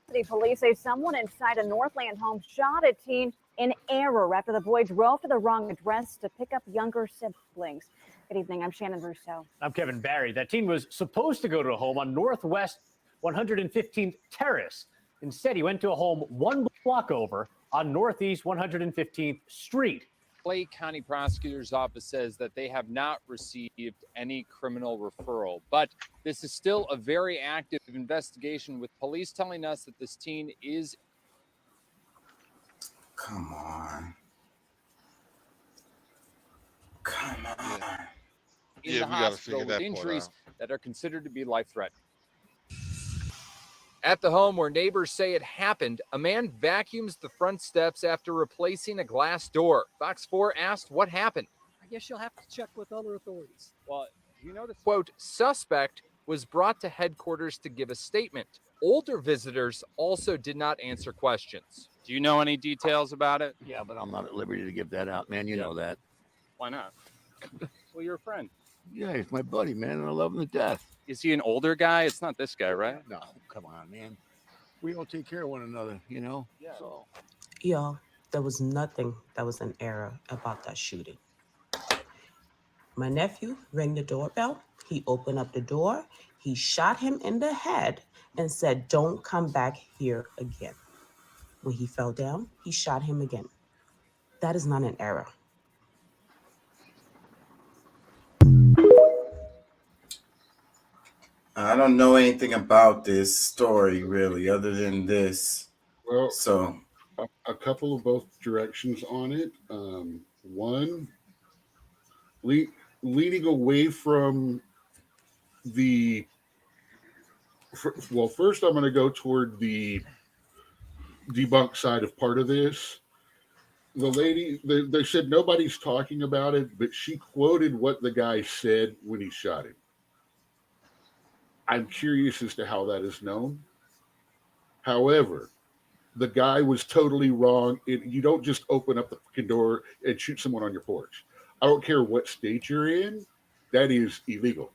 City police say someone inside a Northland home shot a teen in error after the boy drove to the wrong address to pick up younger siblings. Good evening. I'm Shannon Russo. I'm Kevin Barry. That teen was supposed to go to a home on Northwest 115th Terrace. Instead, he went to a home one block over on Northeast 115th Street. Clay County Prosecutor's Office says that they have not received any criminal referral, but this is still a very active investigation, with police telling us that this teen is. Come on. In the hospital with injuries that are considered to be life-threatening. At the home where neighbors say it happened, a man vacuums the front steps after replacing a glass door. Fox 4 asked what happened. I guess you'll have to check with other authorities. Well, you know the quote, suspect was brought to headquarters to give a statement. Older visitors also did not answer questions. Do you know any details about it? Yeah, but I'm not at liberty to give that out, man. You know that. Why not? Well, you're a friend. Yeah, he's my buddy, man, and I love him to death. Is he an older guy? It's not this guy, right? No, come on, man. We all take care of one another, you know? Yeah. So. Y'all, there was nothing that was an error about that shooting. My nephew rang the doorbell. He opened up the door. He shot him in the head and said, "Don't come back here again." When he fell down, he shot him again. That is not an error. I don't know anything about this story really, other than this. Well, so a couple of both directions on it. One, leaning away from the. Well, first I'm going to go toward the debunk side of part of this. The lady, they said nobody's talking about it, but she quoted what the guy said when he shot him. I'm curious as to how that is known. However, the guy was totally wrong. You don't just open up the fucking door and shoot someone on your porch. I don't care what state you're in. That is illegal.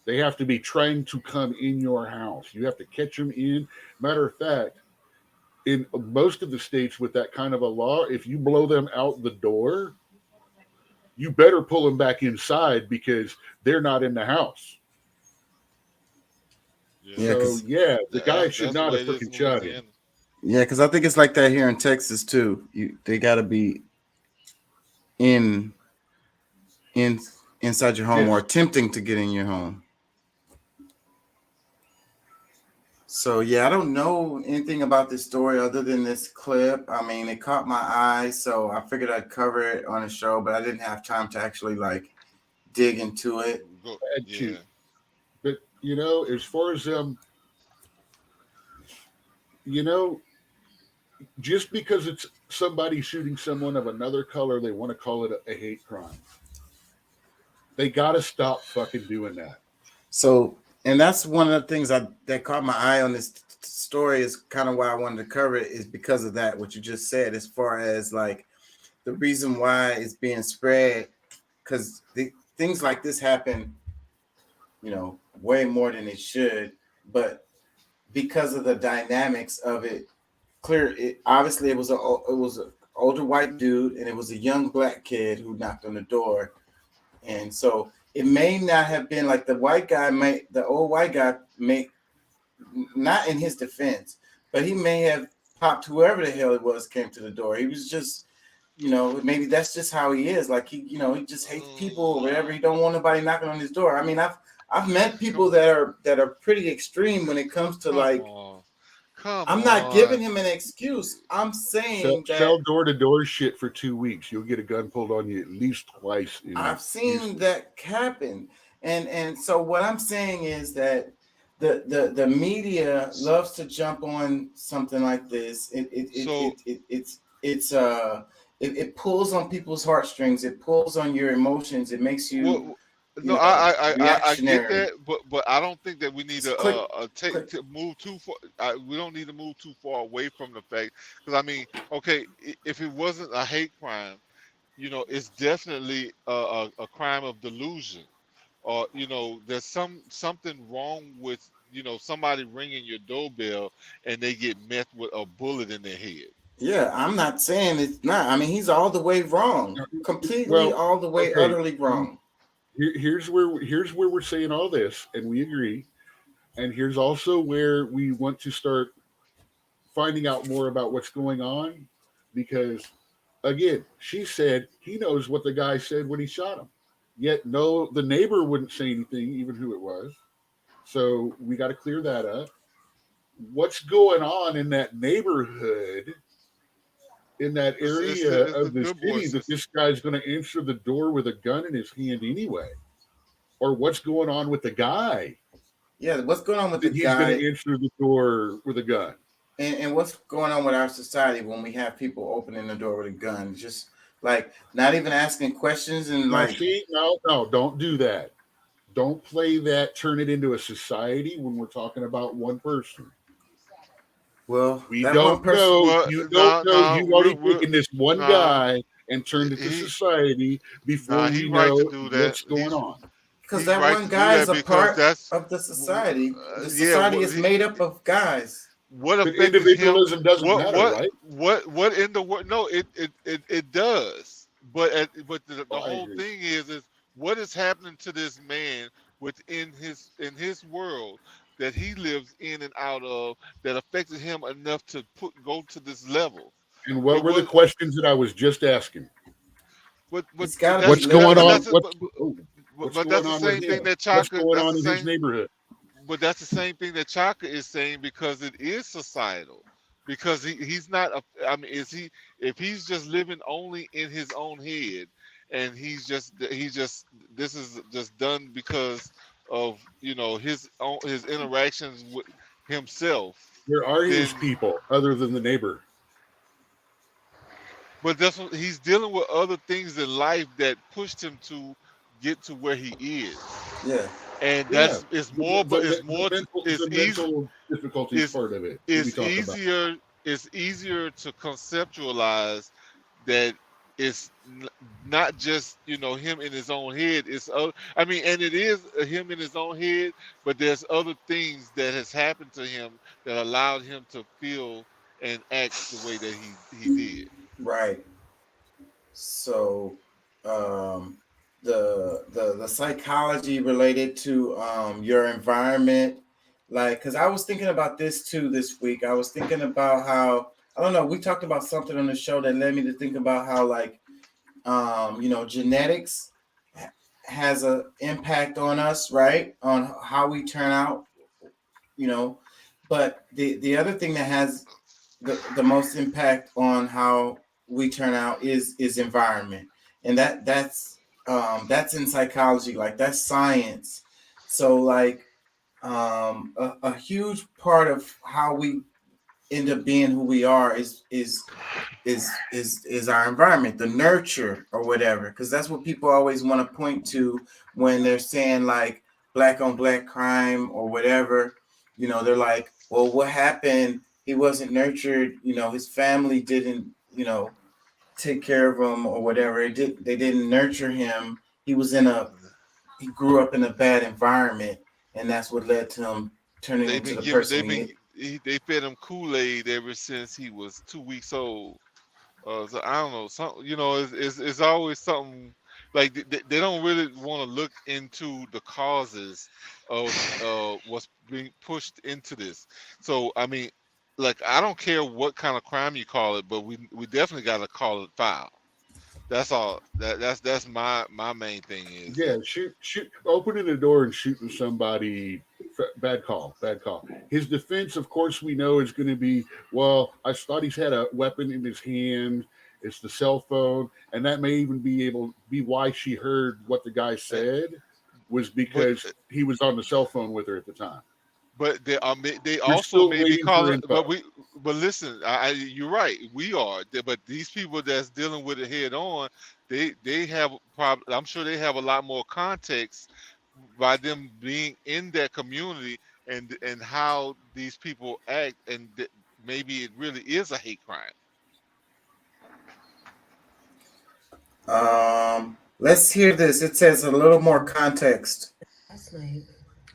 They have to be trying to come in your house. You have to catch them in. Matter of fact, in most of the states with that kind of a law, if you blow them out the door, you better pull them back inside because they're not in the house. Yeah, so, the guy should not have freaking shot him. Yeah, because I think it's like that here in Texas too. They got to be inside your home or attempting to get in your home. So yeah, I don't know anything about this story other than this clip. I mean, it caught my eye, so I figured I'd cover it on a show, but I didn't have time to actually like dig into it. But you know, as far as just because it's somebody shooting someone of another color, they want to call it a hate crime. They got to stop fucking doing that. So, and that's one of the things that caught my eye on this story, is kind of why I wanted to cover it, is because of that, what you just said, as far as like the reason why it's being spread, because things like this happen, you know, way more than it should, but because of the dynamics of it, obviously it was an older white dude and it was a young black kid who knocked on the door, and so it may not have been like the old white guy may, not in his defense, but he may have popped whoever the hell it was came to the door. He was just you know, maybe that's just how he is. Like he just hates people or whatever. He don't want nobody knocking on his door. I mean, I've met people that are pretty extreme when it comes to like. I'm not giving him an excuse. I'm saying sell door-to-door shit for 2 weeks. You'll get a gun pulled on you at least twice. I've seen that happen, and so what I'm saying is that the media loves to jump on something like this. It pulls on people's heartstrings. It pulls on your emotions. It makes you. No, I get that, but I don't think that we need to move too far. We don't need to move too far away from the fact, because I mean, okay, if it wasn't a hate crime, you know, it's definitely a crime of delusion, or you know, there's something wrong with, you know, somebody ringing your doorbell and they get met with a bullet in their head. Yeah, I'm not saying it's not. I mean, he's all the way wrong, completely all the way, utterly wrong. Here's where we're saying all this, and we agree. And here's also where we want to start finding out more about what's going on, because again, she said he knows what the guy said when he shot him. Yet the neighbor wouldn't say anything, even who it was. So we got to clear that up. What's going on in that neighborhood, in that area of the city, that this guy's going to answer the door with a gun in his hand anyway? Or what's going on with the guy? Yeah, what's going on with the guy? He's going to answer the door with a gun. And what's going on with our society when we have people opening the door with a gun? Just like not even asking questions and no, don't do that. Don't play that, turn it into a society when we're talking about one person. Well, we don't know. You don't know. You've already taken this one guy and turned it to society before we know what's going on. Because that one guy is a part of the society. The society is made up of guys. What individualism doesn't matter, right? What in the world? No, it does. But the whole thing is what is happening to this man within his world that he lives in and out of, that affected him enough to go to this level. And what were the questions that I was just asking? What's going on? But that's the same thing that Chaka. What's going on in his neighborhood? But that's the same thing that Chaka is saying, because it is societal. Because he's not. If he's just living only in his own head, and he's just this is just done because of, you know, his interactions with himself. Where are his people other than the neighbor? But that's what he's dealing with, other things in life that pushed him to get to where he is. Yeah. And that's it's more, but it's more. It's mental difficulties part of it. It's easier to conceptualize that it's not just, you know, him in his own head. It's and it is him in his own head, but there's other things that has happened to him that allowed him to feel and act the way that he did. Right. So the psychology related to your environment, like, because I was thinking about this too this week. I was thinking about how, I don't know, we talked about something on the show that led me to think about how, like, you know, genetics has an impact on us, right? On how we turn out, you know. But the other thing that has the most impact on how we turn out is environment. And that's in psychology, like that's science. So like a huge part of how we end up being who we are is our environment, the nurture or whatever, because that's what people always want to point to when they're saying like black on black crime or whatever. You know, they're like, well, what happened? He wasn't nurtured, you know, his family didn't, you know, take care of him or whatever. They didn't nurture him. He grew up in a bad environment, and that's what led to him turning into the person. They fed him Kool-Aid ever since he was 2 weeks old. So I don't know, something, you know, it's always something like they don't really want to look into the causes of what's being pushed into this. So I mean, like, I don't care what kind of crime you call it, but we definitely got to call it foul. That's all. That's my main thing is. Yeah, shoot, opening the door and shooting somebody. Bad call. His defense, of course, we know is going to be, well, I thought he's had a weapon in his hand. It's the cell phone, and that may even be why she heard what the guy said, was because he was on the cell phone with her at the time. But they We're also still may be waiting for calling. info. But listen, you're right. We are. But these people that's dealing with it head on, they have probably. I'm sure they have a lot more context by them being in that community and how these people act, and maybe it really is a hate crime. Let's hear this. It says a little more context. Last night,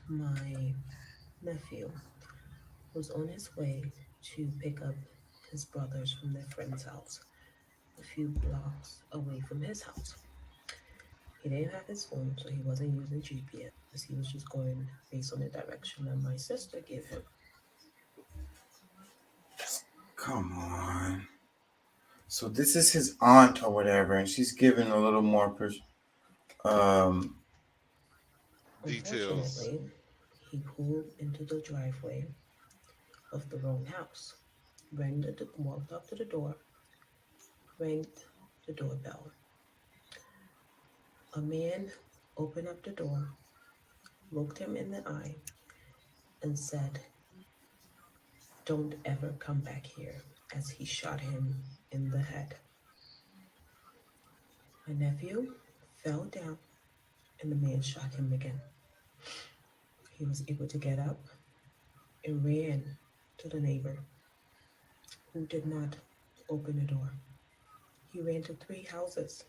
my nephew was on his way to pick up his brothers from their friend's house a few blocks away from his house. He didn't have his phone, so he wasn't using GPS. He was just going based on the direction that my sister gave him. Come on. So this is his aunt or whatever, and she's giving a little more details. Unfortunately, he pulled into the driveway of the wrong house, walked up to the door, rang the doorbell. A man opened up the door, looked him in the eye, and said, "Don't ever come back here," as he shot him in the head. My nephew fell down, and the man shot him again. He was able to get up and ran to the neighbor, who did not open the door. He ran to 3 houses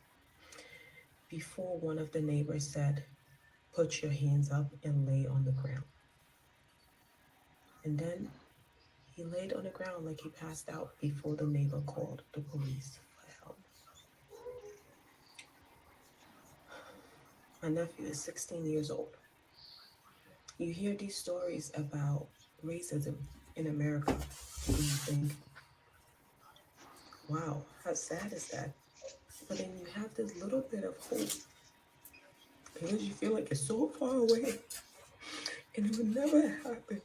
before one of the neighbors said, "Put your hands up and lay on the ground." And then he laid on the ground like he passed out before the neighbor called the police for help. My nephew is 16 years old. You hear these stories about racism in America, and you think, wow, how sad is that? But then you have this little bit of hope, because you feel like it's so far away, and it would never happen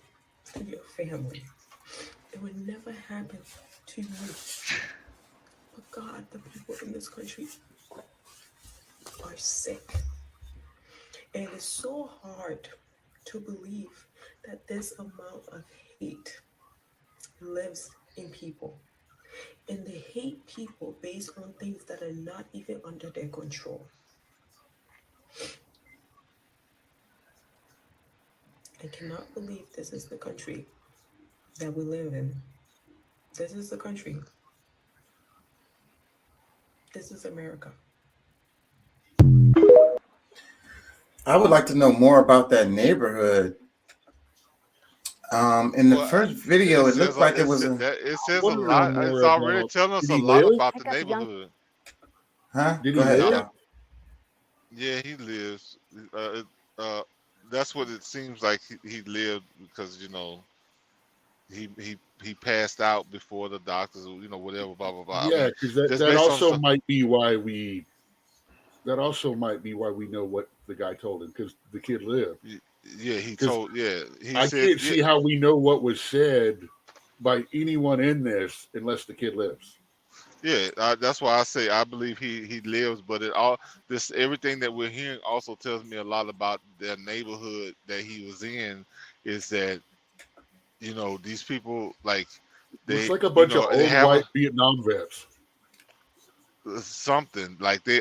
to your family. It would never happen to you. But God, the people in this country are sick. And it's so hard to believe that this amount of hate lives in people. And they hate people based on things that are not even under their control. I cannot believe this is the country that we live in. This is the country. This is America. I would like to know more about that neighborhood. In the first video, it looked like it was a... It says a lot. It's already telling us a lot about the neighborhood. Huh? Did Go he ahead. live? Yeah, he lives. That's what it seems like he lived, because he passed out before the doctors, whatever, blah blah blah. Yeah, because that also might be why we. That also might be why we know what the guy told him, because the kid lived. Yeah, he told. Yeah, I can't see how we know what was said by anyone in this unless the kid lives. Yeah, that's why I say I believe he lives, but everything that we're hearing also tells me a lot about the neighborhood that he was in. Is that these people It's like a bunch of old white Vietnam vets. Something like they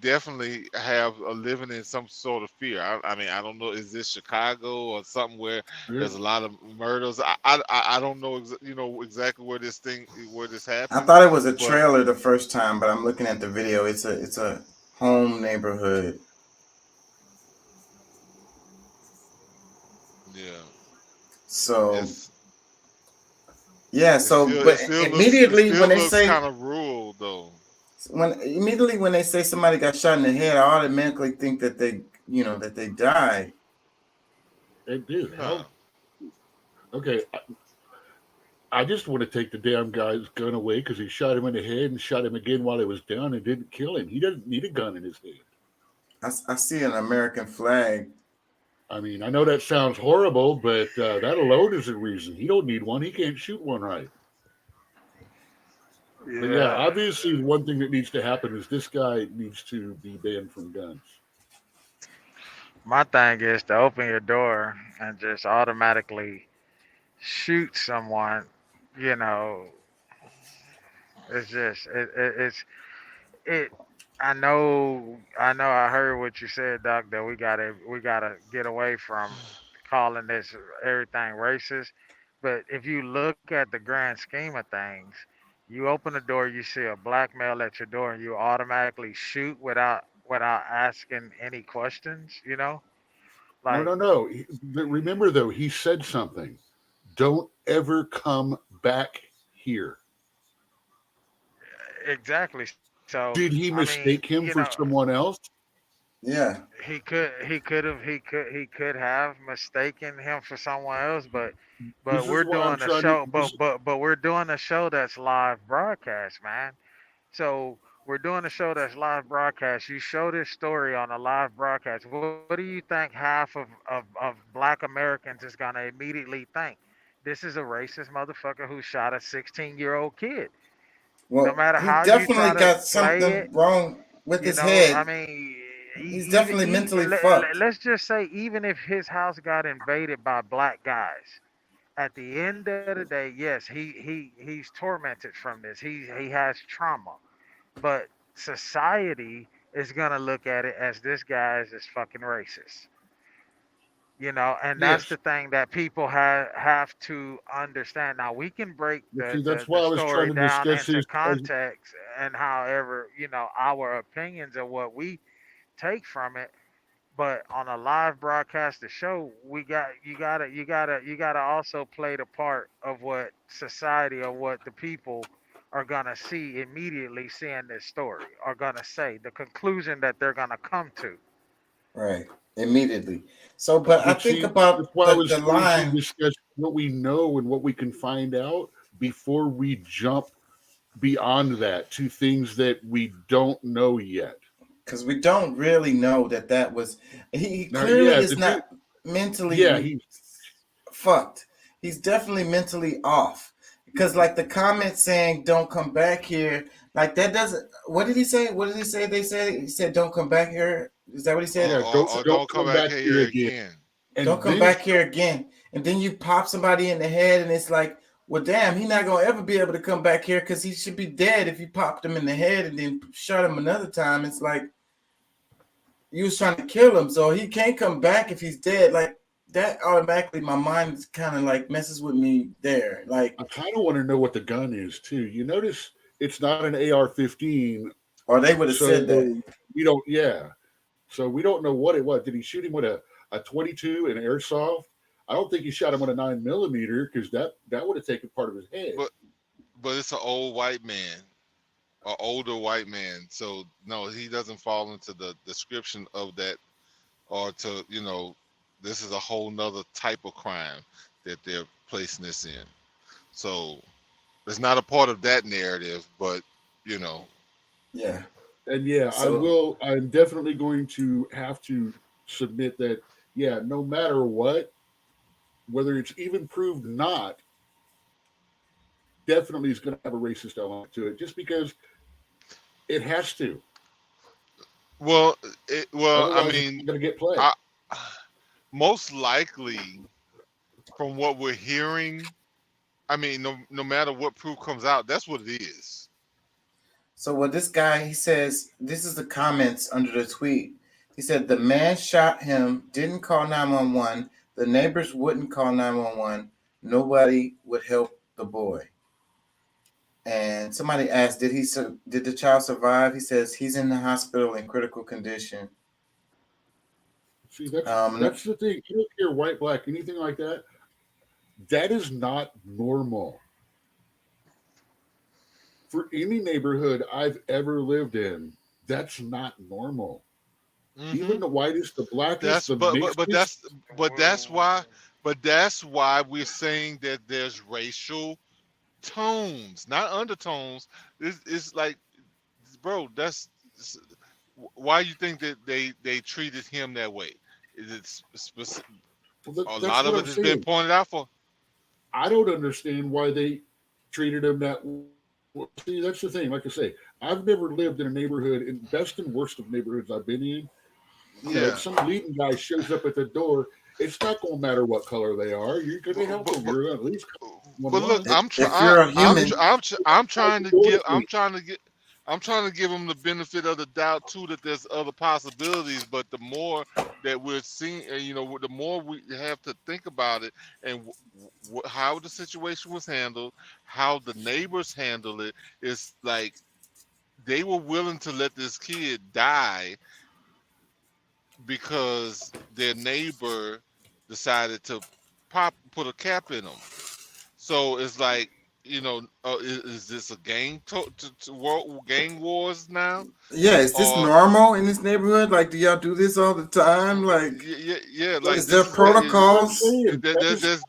definitely have a living in some sort of fear. I mean, I don't know, is this Chicago or something where there's a lot of murders? I don't know exactly where this happened. I thought it was a trailer the first time, but I'm looking at the video. It's a home neighborhood. Yeah. So immediately when they say kind of rural though. When they say somebody got shot in the head, I automatically think that they died. They do. Okay. I just want to take the damn guy's gun away because he shot him in the head and shot him again while he was down and didn't kill him. He doesn't need a gun in his head. I see an American flag. I mean, I know that sounds horrible, but that alone is a reason. He don't need one. He can't shoot one right. But yeah, obviously one thing that needs to happen is this guy needs to be banned from guns. My thing is to open your door and just automatically shoot someone. You know, it's just it. I know. I heard what you said, Doc. That we gotta get away from calling this everything racist. But if you look at the grand scheme of things, you open the door, you see a black male at your door, and you automatically shoot without asking any questions. You know, like No. Remember though, he said something. Don't ever come back here. exactly. So Did he mistake him for someone else? Yeah. He could have mistaken him for someone else, but This is we're what I'm doing a trying show, to- but we're doing a show that's live broadcast, man. So we're doing a show that's live broadcast. You show this story on a live broadcast. What do you think half of black Americans is gonna immediately think? This is a racist motherfucker who shot a 16-year-old kid. Well, No matter he how you definitely try to got play something it, wrong with you his know, head. I mean, He's definitely mentally fucked. let's just say, even if his house got invaded by black guys, at the end of the day, yes, he's tormented from this. He has trauma, but society is gonna look at it as this guy is just fucking racist. You know, and that's Yes. the thing that people have to understand. Now we can break But the, see, that's the, why the I was story trying to down discuss into this. context and however, you know, our opinions of what we take from it. But on a live broadcast the show, you gotta also play the part of what society or what the people are gonna see immediately seeing this story, are gonna say, the conclusion that they're gonna come to. Right. Immediately. So, but I But think see, about that's why I was the trying to line. discuss what we know and what we can find out before we jump beyond that to things that we don't know yet. Because we don't really know that was he Now, clearly yeah, is the not mentally Yeah, he fucked. He's definitely mentally off. Because like the comment saying don't come back here, like that doesn't what did he say? What did he say? He said don't come back here. Is that what he said? Yeah, don't come back here again. And Don't come then- back here again. And then you pop somebody in the head and it's like, well, damn, he's not gonna ever be able to come back here because he should be dead if you popped him in the head and then shot him another time. It's like you was trying to kill him, so he can't come back if he's dead. Like that automatically, my mind kind of like messes with me there. Like I kind of want to know what the gun is too. You notice it's not an AR-15, or they would have said that. We don't. Yeah. So we don't know what it was. Did he shoot him with a 22 and airsoft? I don't think he shot him with a 9mm because that would have taken part of his head. But it's an old white man, an older white man. So no, he doesn't fall into the description of that, or to, you know, this is a whole nother type of crime that they're placing this in. So it's not a part of that narrative, but you know. Yeah. And yeah, I'm definitely going to have to submit that, yeah, no matter what, whether it's even proved not, definitely is going to have a racist element to it, just because it has to. Well, I Otherwise, mean, it's going to get played. Most likely, from what we're hearing, I mean, no matter what proof comes out, that's what it is. So what this guy, he says, this is the comments under the tweet. He said the man shot him, didn't call 911. The neighbors wouldn't call 911. Nobody would help the boy. And somebody asked, did the child survive? He says he's in the hospital in critical condition. See, that's the thing. You don't care white, black, anything like that. That is not normal. For any neighborhood I've ever lived in, that's not normal. Even the whitest, the blackest, But that's why we're saying that there's racial tones, not undertones. It's like, bro, why you think that they treated him that way? Is it specific? Well, A that's lot of what it I'm has saying. been pointed out for. I don't understand why they treated him that way. See, that's the thing. Like I say, I've never lived in a neighborhood, in best and worst of neighborhoods I've been in. Yeah. If some leading guy shows up at the door, it's not going to matter what color they are. You're going to help them. You're at least. But look, If you're a human, I'm trying to give them the benefit of the doubt too, that there's other possibilities. But the more that we're seeing, the more we have to think about it and how the situation was handled, how the neighbors handled it. It's like they were willing to let this kid die because their neighbor decided to put a cap in them. So it's like, is this a gang gang wars now? yeah, is this normal in this neighborhood? Like, do y'all do this all the time? Like, yeah. Like, is there protocols? There's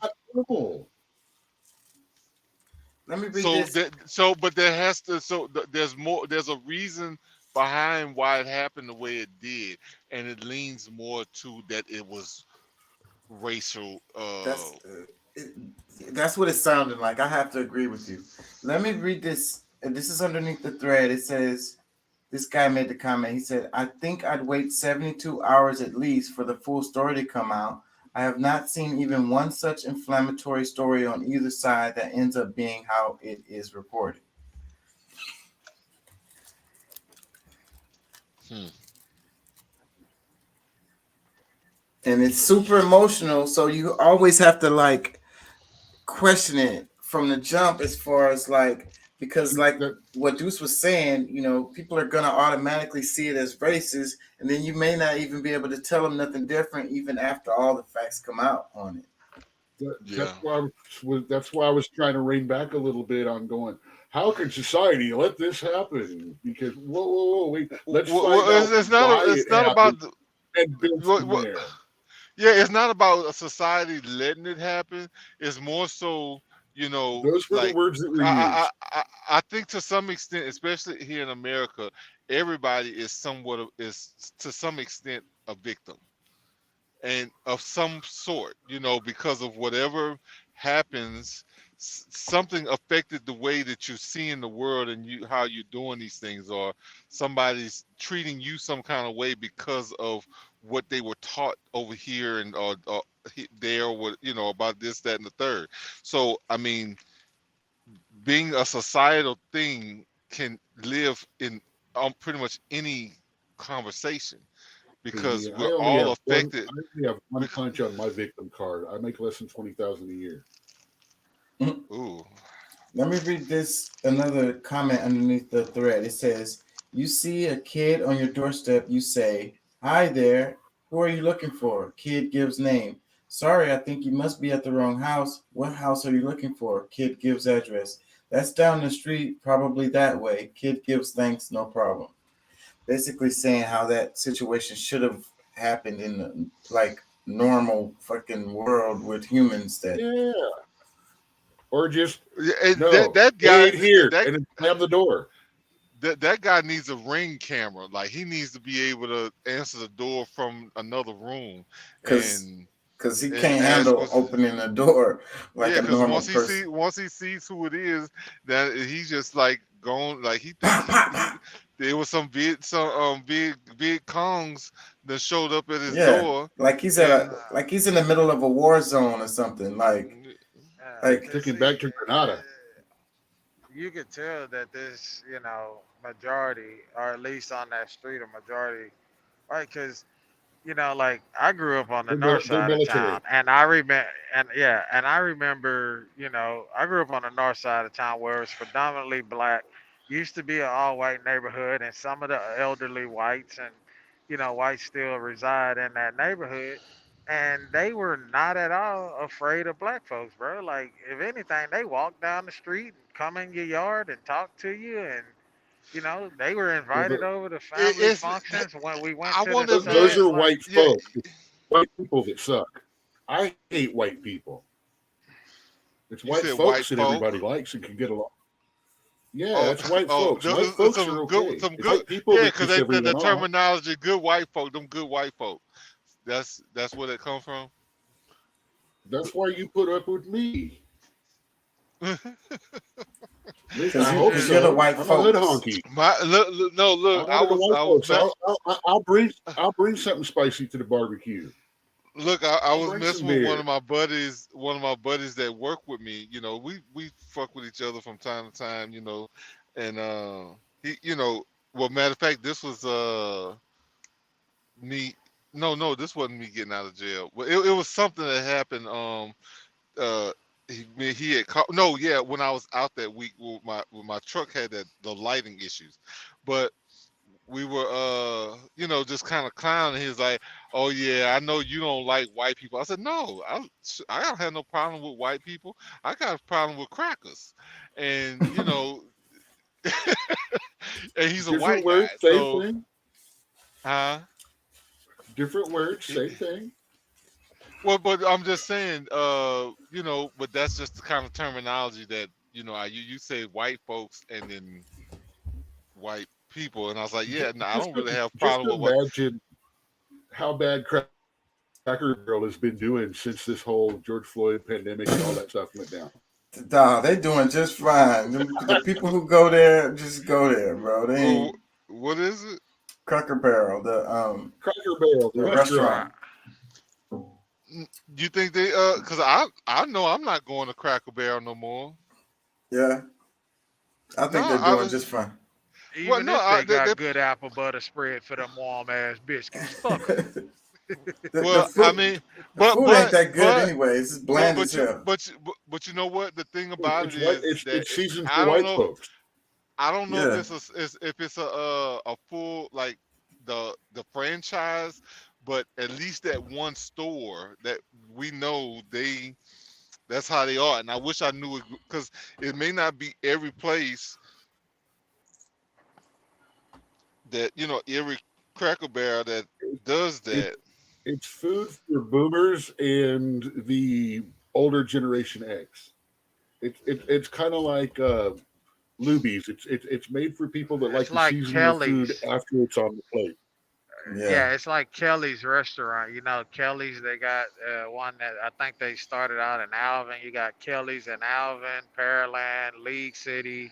Let me read this. But there has to. There's more. There's a reason behind why it happened the way it did, and it leans more to that it was racial. That's what it sounded like. I have to agree with you. Let me read this. And this is underneath the thread. It says, this guy made the comment. He said, I think I'd wait 72 hours at least for the full story to come out. I have not seen even one such inflammatory story on either side that ends up being how it is reported. And it's super emotional. So you always have to like question it from the jump, as far as like, because like what Deuce was saying, people are gonna automatically see it as racist, and then you may not even be able to tell them nothing different even after all the facts come out on it. That's why I was trying to rein back a little bit on going, how can society let this happen? Because whoa, wait, let's find out it's not about the, and build from there. Yeah, it's not about a society letting it happen. It's more so, those were the words that were used. I think to some extent, especially here in America, everybody is to some extent a victim, and of some sort, because of whatever happens, something affected the way that you see in the world and how you're doing these things, or somebody's treating you some kind of way because of what they were taught over here and or there, what about this, that, and the third. So I mean, being a societal thing can live in pretty much any conversation, because we're all affected. I only have one punch on my victim card. I make less than $20,000 a year. Ooh. Let me read this, another comment underneath the thread. It says, you see a kid on your doorstep, you say, hi there, who are you looking for? Kid gives name. Sorry, I think you must be at the wrong house. What house are you looking for? Kid gives address. That's down the street, probably that way. Kid gives thanks, no problem. Basically saying how that situation should have happened in the like normal fucking world with humans that or just that guy wait here and slam the door. That guy needs a Ring camera. Like, he needs to be able to answer the door from another room, because he can't handle opening a door like a normal person. Once he sees who it is, that he's just like going, like he thinks there was some big Kongs that showed up at his door. Like he's he's in the middle of a war zone or something. Like taking back to Grenada. You could tell that this, majority, or at least on that street, a majority, right? Because, like I grew up on the north side of town, and I remember, I grew up on the north side of town where it was predominantly black. Used to be an all-white neighborhood, and some of the elderly whites and, whites still reside in that neighborhood. And they were not at all afraid of black folks, bro. Like, if anything, they walk down the street and come in your yard and talk to you. And, they were invited over to family functions when we went to those are white folks. White people that suck. I hate white people. It's You white said folks white that folk. everybody likes and can get along. Yeah, Oh, that's white oh, folks. White folks are okay. some It's good. white people Yeah, that because piss the everyone off. terminology, good white folk, them good white folk. That's where it come from. That's why you put up with me. At least I Because hope you're so. the white I'm a hood folks. honky. Look, I'm one of the white I was folks. I'll bring something spicy to the barbecue. Look, I I'll was bring messing some with beer. one of my buddies that work with me. You know, we fuck with each other from time to time. You know, and he, you know, well, matter of fact, this was me. No, this wasn't me getting out of jail. Well, it was something that happened. Uh, he had called. No, yeah, when I was out that week, when my truck had the lighting issues, but we were you know, just kind of clowning. He was like, oh yeah, I know you don't like white people. I said, no, I don't have no problem with white people. I got a problem with crackers. And you know, and he's a Different white words, guy, same so thing. Different words, same thing. well, but I'm just saying, you know, but that's just the kind of terminology that, you know, you say white folks and then white people, and I was like, yeah, no, I don't really have a Just problem with what. imagine how bad Cracker Barrel has been doing since this whole George Floyd pandemic and all that stuff went down. Nah, they doing just fine. The people who go there just go there, bro. They ain't What is it? Cracker Barrel, the Cracker Barrel, the restaurant. You think they because I know I'm not going to Cracker Barrel no more. Yeah, I think No, they're doing just fine. Even Well, no, if they got they- good apple butter spread for them warm ass biscuits. Fuck 'em. well, food, I mean, the but food ain't that good anyway. It's just bland as hell. but you know what? The thing about it It's is that it's seasoned I for don't white know. folks. I don't know Yeah. if it's a full like the franchise, but at least that one store that we know that's how they are. And I wish I knew it because it may not be every place that, you know, every Cracker Barrel that does that. It's food for boomers and the older generation X. It's kind of like Luby's. It's made for people that like It's to like season their food Kelly's. after it's on the plate. Yeah, it's like Kelly's restaurant. You know, Kelly's, they got one that I think they started out in Alvin. You got Kelly's in Alvin, Pearland, League City.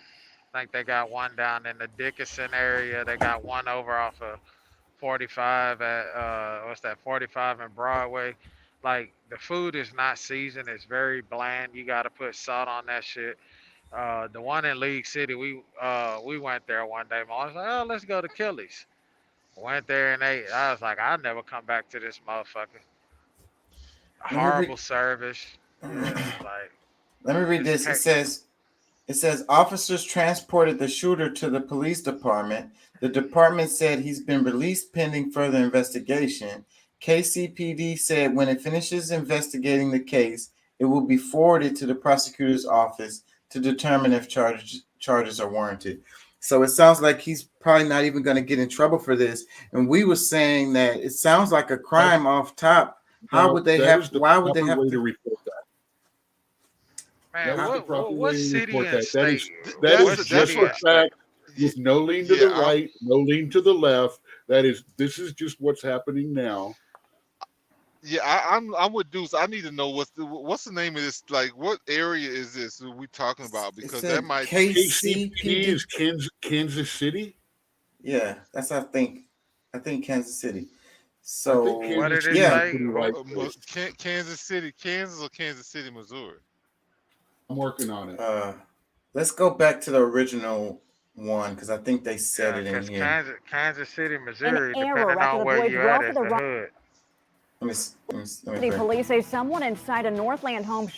I think they got one down in the Dickinson area. They got one over off of 45 at what's that, 45 and Broadway. Like, the food is not seasoned. It's very bland. You got to put salt on that shit. The one in League City, we went there one day. I was like, oh, let's go to Kelly's. Went there and ate. I was like, I'll never come back to this motherfucker. Horrible service. Like, Let me read this. It says officers transported the shooter to the police department. The department said he's been released pending further investigation. KCPD said when it finishes investigating the case, it will be forwarded to the prosecutor's office to determine if charges are warranted. So it sounds like he's probably not even going to get in trouble for this. And we were saying that it sounds like a crime off top. How would they have? Why would they have to report that? Man, That is the proper what way to city report and that. That state? is just for fact with no lean to the right, no lean to the left. This is just what's happening now. Yeah, I'm with Deuce. I need to know what's the name of this. Like, what area is this that we talking about? Because that might KCPD is Kansas City. Yeah, that's I think Kansas City. So what did it say? Kansas City, Kansas, or Kansas City, Missouri? I'm working on it. Let's go back to the original one because I think they said it in here. Kansas City, Missouri, error depending after on the where boys you drove at to is the the wrong- hood. City police say someone inside a Northland home.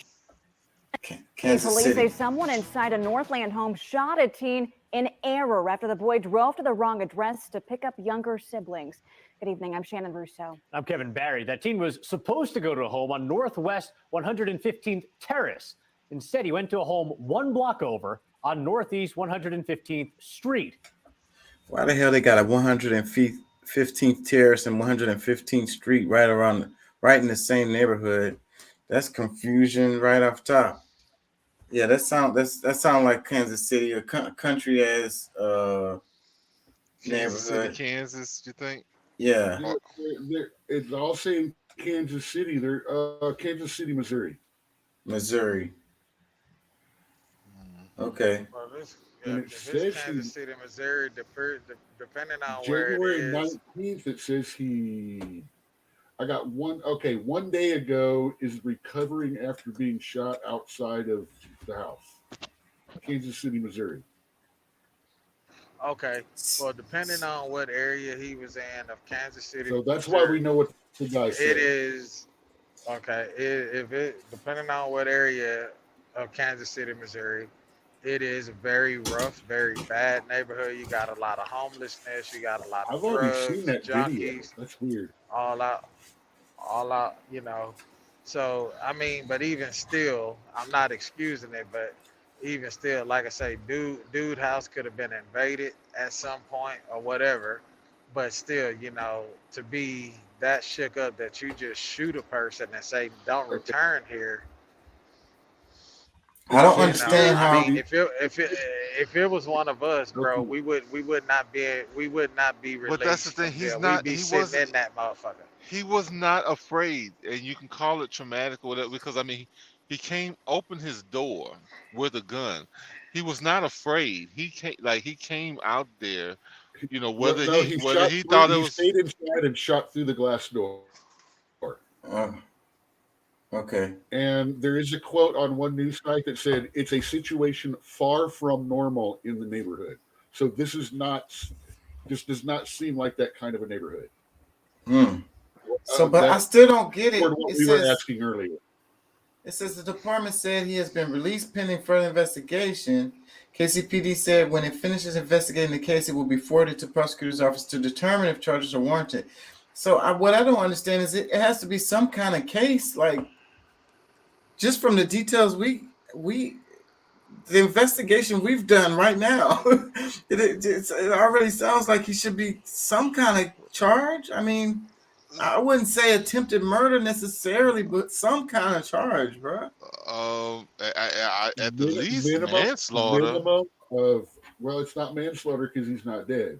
Kansas Police City. say someone inside a Northland home shot a teen in error after the boy drove to the wrong address to pick up younger siblings. Good evening. I'm Shannon Russo. I'm Kevin Barry. That teen was supposed to go to a home on Northwest 115th Terrace. Instead, he went to a home one block over on Northeast 115th Street. Why the hell they got a 115th Terrace and 115th Street right in the same neighborhood? That's confusion right off top. Yeah, that sound like Kansas City, a country as Kansas City, neighborhood. Kansas. You think? Yeah, It's all saying Kansas City. They're Kansas City, Missouri. Missouri. Okay. Well, this, And if it it's says Kansas City, Missouri, depending on where it January is, 19th, it says I got one. Okay, 1 day ago is recovering after being shot outside of the house. Kansas City, Missouri. okay. Well, depending on what area he was in of Kansas City, So that's why we know what the guy said. it is okay. If it depending on what area of Kansas City, Missouri, it is a very rough, very bad neighborhood. You got a lot of homelessness. You got a lot of I've already seen drugs, that video. junkies, That's weird. all out. You know. So I mean, but even still, I'm not excusing it, but even still, like I say, dude house could have been invaded at some point or whatever. But still, you know, to be that shook up that you just shoot a person and say don't return here. I don't You understand know, how. I mean, if it was one of us, bro, we would not be But that's the released thing. from He's jail. not. We'd be He sitting wasn't. in that motherfucker. He was not afraid, and you can call it traumatic or whatever. Because I mean, he opened his door with a gun. He was not afraid. He came out there. You know, whether No, he thought it he was. stayed inside and shot through the glass door. Okay. And there is a quote on one news site that said it's a situation far from normal in the neighborhood. So this does not seem like that kind of a neighborhood. So, but I still don't get it. What It we were says asking earlier. it says the department said he has been released pending further investigation. KCPD said when it finishes investigating the case, it will be forwarded to prosecutor's office to determine if charges are warranted. So what I don't understand is it has to be some kind of case, like just from the details we the investigation we've done right now. it already sounds like he should be some kind of charge. I mean, I wouldn't say attempted murder necessarily, but some kind of charge, bro. At the least manslaughter. Minimum of it's not manslaughter because he's not dead.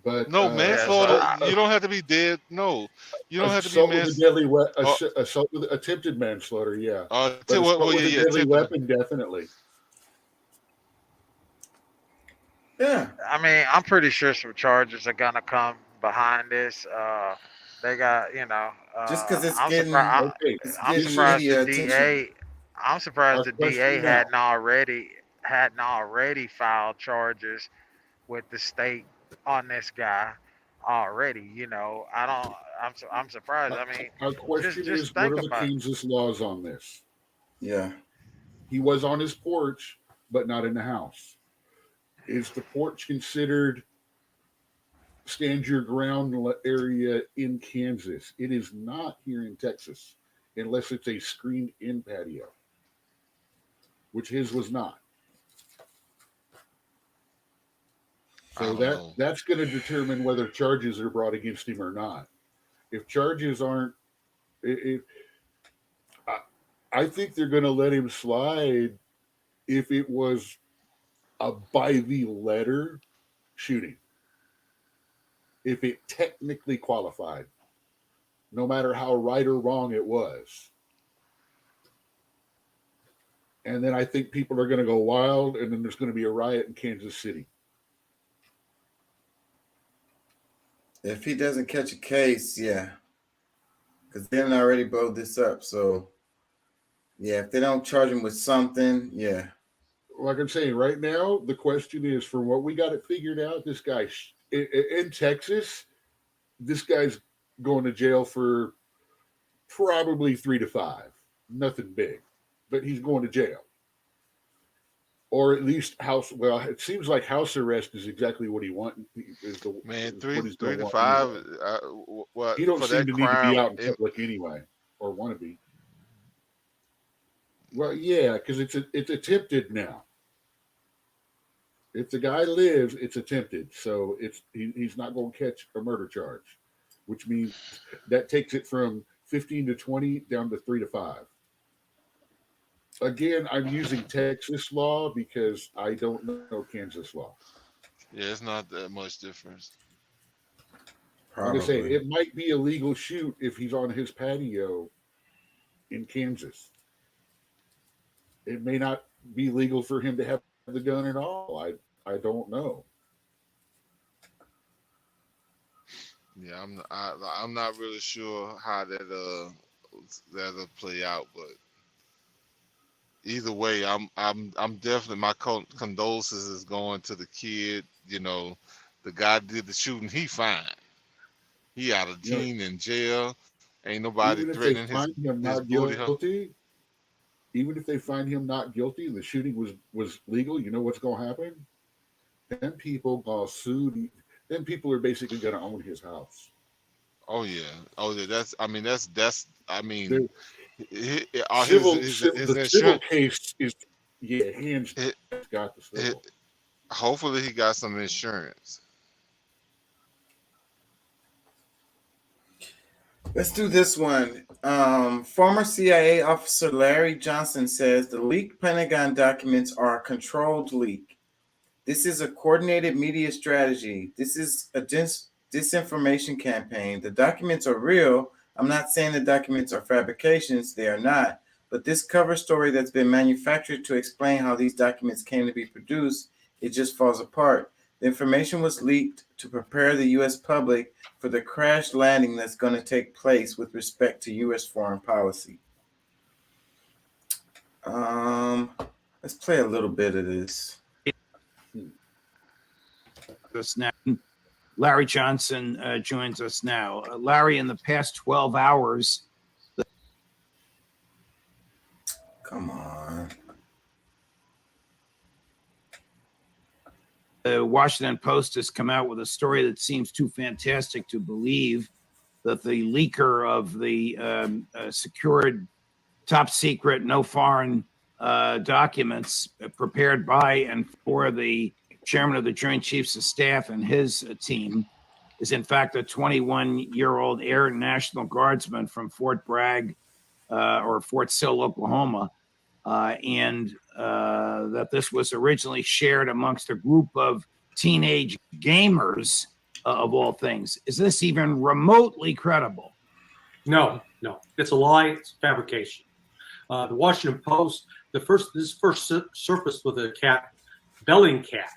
But No, manslaughter. You don't have to be dead. No, you don't have to be manslaughter. Assault with attempted manslaughter. Yeah. But assault with a deadly weapon, definitely. Yeah. I mean, I'm pretty sure some charges are gonna come behind this. They got, you know, just because it's I'm getting surprised. I'm surprised the attention. DA. I'm surprised Our the question DA now. hadn't already filed charges with the state on this guy already. You know, I'm surprised. I mean, Our question just is, what think are the about it. Kansas laws on this? Yeah. He was on his porch, but not in the house. Is the porch considered stand your ground area in Kansas? It is not here in Texas, unless it's a screened-in patio, which his was not. So that's going to determine whether charges are brought against him or not. If charges aren't, I think they're going to let him slide if it was a by the letter shooting. If it technically qualified, no matter how right or wrong it was. And then I think people are going to go wild, and then there's going to be a riot in Kansas City. If he doesn't catch a case, yeah. Because they haven't already blowed this up. So, yeah, if they don't charge him with something, yeah. Like I'm saying, right now, the question is, from what we got it figured out, this guy in Texas, this guy's going to jail for probably 3 to 5. Nothing big, but he's going to jail. Or at least house. Well, it seems like house arrest is exactly what he wants. Man, 3 to 5. Well, he don't for seem that to crime, need to be out in public anyway, or want to be. Well, yeah, because it's attempted now. If the guy lives, it's attempted, so he's not going to catch a murder charge, which means that takes it from 15 to 20 down to 3 to 5. Again, I'm using Texas law because I don't know Kansas law. Yeah, it's not that much difference. I'm just saying Probably. it might be a legal shoot if he's on his patio in Kansas. It may not be legal for him to have the gun at all. I don't know. Yeah, I'm not really sure how that'll play out, but either way, I'm definitely, my condolences is going to the kid. You know, the guy did the shooting. He fine. He out of teen in jail. Ain't nobody Even if they threatening find him his not booty hole. guilty, even if they find him not guilty, the shooting was legal. You know what's going to happen? Then people gonna sue. Then people are basically going to own his house. Oh yeah. That's. I mean, that's. I mean, his The civil insurance. case is hands got the civil. Hopefully, he got some insurance. Let's do this one. Former CIA officer Larry Johnson says the leaked Pentagon documents are a controlled leak. This is a coordinated media strategy. This is a disinformation campaign. The documents are real. I'm not saying the documents are fabrications. They are not. But this cover story that's been manufactured to explain how these documents came to be produced, it just falls apart. The information was leaked to prepare the U.S. public for the crash landing that's going to take place with respect to U.S. foreign policy. Let's play a little bit of this. Us now. Larry Johnson joins us now. Larry, in the past 12 hours. Come on. The Washington Post has come out with a story that seems too fantastic to believe, that the leaker of the secured, top secret, no foreign documents prepared by and for the chairman of the Joint Chiefs of Staff and his team is in fact a 21-year-old Air National Guardsman from Fort Bragg or Fort Sill, Oklahoma, and that this was originally shared amongst a group of teenage gamers, of all things. Is this even remotely credible? No, it's a lie. It's fabrication. The Washington Post, this first surfaced with a cat, Bellingcat.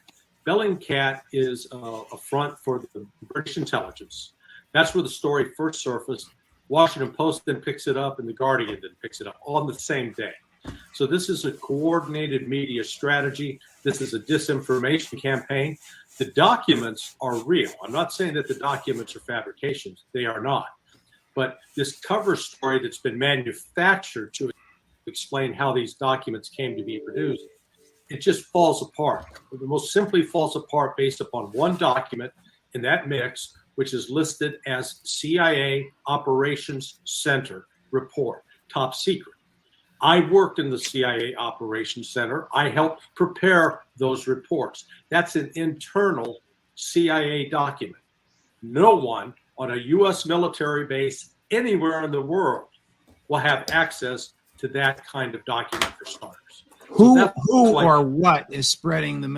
Bellingcat is a front for the British intelligence. That's where the story first surfaced. Washington Post then picks it up, and the Guardian then picks it up on the same day. So this is a coordinated media strategy. This is a disinformation campaign. The documents are real. I'm not saying that the documents are fabrications. They are not. But this cover story that's been manufactured to explain how these documents came to be produced, it just falls apart. The most simply falls apart based upon one document in that mix, which is listed as CIA Operations Center report, top secret. I worked in the CIA Operations Center. I helped prepare those reports. That's an internal CIA document. No one on a U.S. military base anywhere in the world will have access to that kind of document for starters. Who or what is spreading the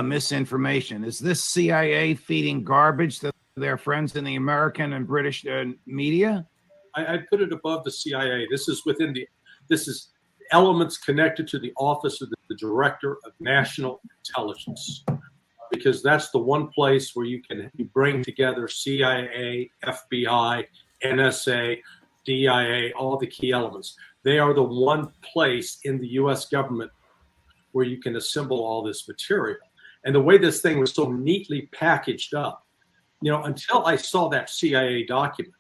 misinformation? Is this CIA feeding garbage to their friends in the American and British media? I put it above the CIA. This is elements connected to the office of the Director of National Intelligence, because that's the one place where you bring together CIA, FBI, NSA, DIA, all the key elements. They are the one place in the U.S. government where you can assemble all this material. And the way this thing was so neatly packaged up, until I saw that CIA document,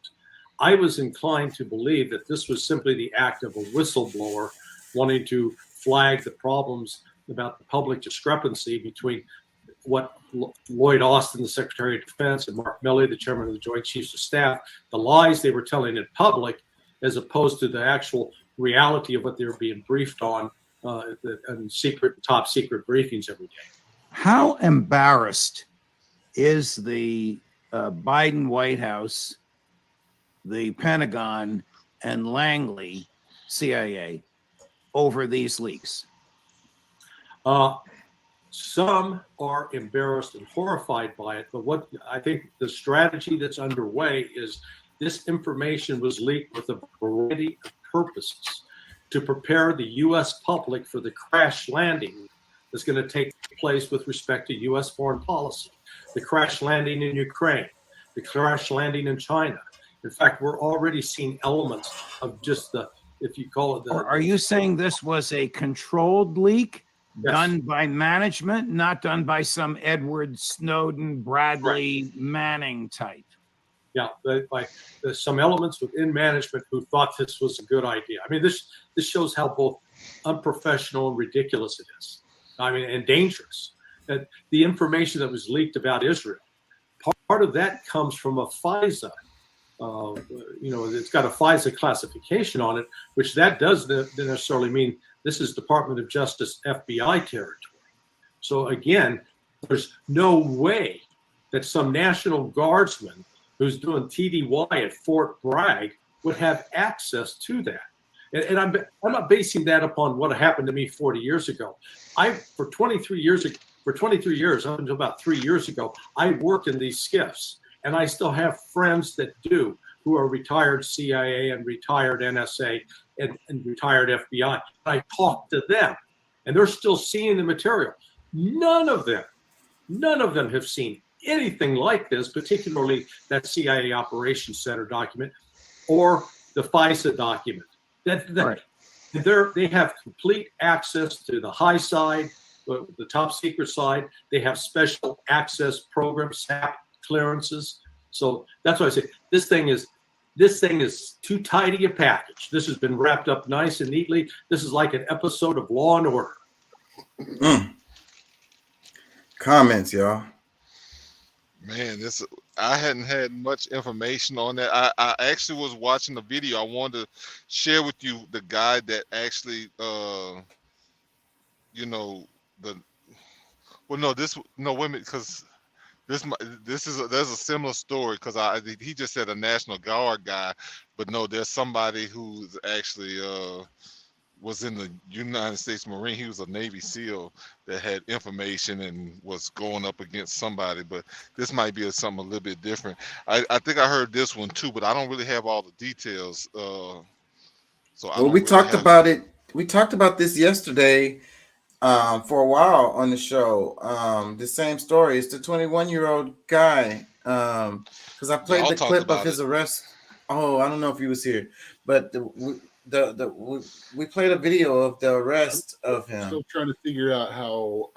I was inclined to believe that this was simply the act of a whistleblower wanting to flag the problems about the public discrepancy between what Lloyd Austin, the Secretary of Defense, and Mark Milley, the Chairman of the Joint Chiefs of Staff, the lies they were telling in public, as opposed to the actual reality of what they were being briefed on in top secret briefings every day. How embarrassed is the Biden White House, the Pentagon, and Langley, CIA, over these leaks? Some are embarrassed and horrified by it, but what I think the strategy that's underway is this information was leaked with a variety of purposes to prepare the U.S. public for the crash landing that's going to take place with respect to U.S. foreign policy, the crash landing in Ukraine, the crash landing in China. In fact, we're already seeing elements of just the, if you call it the. Or are you saying this was a controlled leak? Yes. Done by management, not done by some Edward Snowden, Bradley Manning type? Yeah, there's some elements within management who thought this was a good idea. I mean, this shows how both unprofessional and ridiculous it is. I mean, and dangerous. That the information that was leaked about Israel, part of that comes from a FISA. It's got a FISA classification on it, which that doesn't necessarily mean this is Department of Justice FBI territory. So again, there's no way that some National Guardsman who's doing TDY at Fort Bragg would have access to that. And I'm not basing that upon what happened to me 40 years ago. For 23 years, up until about 3 years ago, I worked in these SCIFs, and I still have friends that do, who are retired CIA and retired NSA and retired FBI. I talk to them, and they're still seeing the material. None of them have seen anything like this, particularly that CIA Operations Center document or the FISA document. They have complete access to the high side, the top secret side. They have special access programs, SAP clearances. So that's why I say this thing is too tidy a package. This has been wrapped up nice and neatly. This is like an episode of Law and Order. Comments, y'all. Man, I hadn't had much information on that. I actually was watching the video. I wanted to share with you the guy that actually because there's a similar story, because he just said a National Guard guy, but no, there's somebody who's actually was in the United States Marine. He was a Navy SEAL that had information and was going up against somebody, but this might be something a little bit different. I think I heard this one too, but I don't really have all the details. We talked about it. We talked about this yesterday for a while on the show. The same story. It's the 21-year-old guy. Because I played the clip of his arrest. Oh, I don't know if he was here, but we played a video of the arrest of him. Still trying to figure out how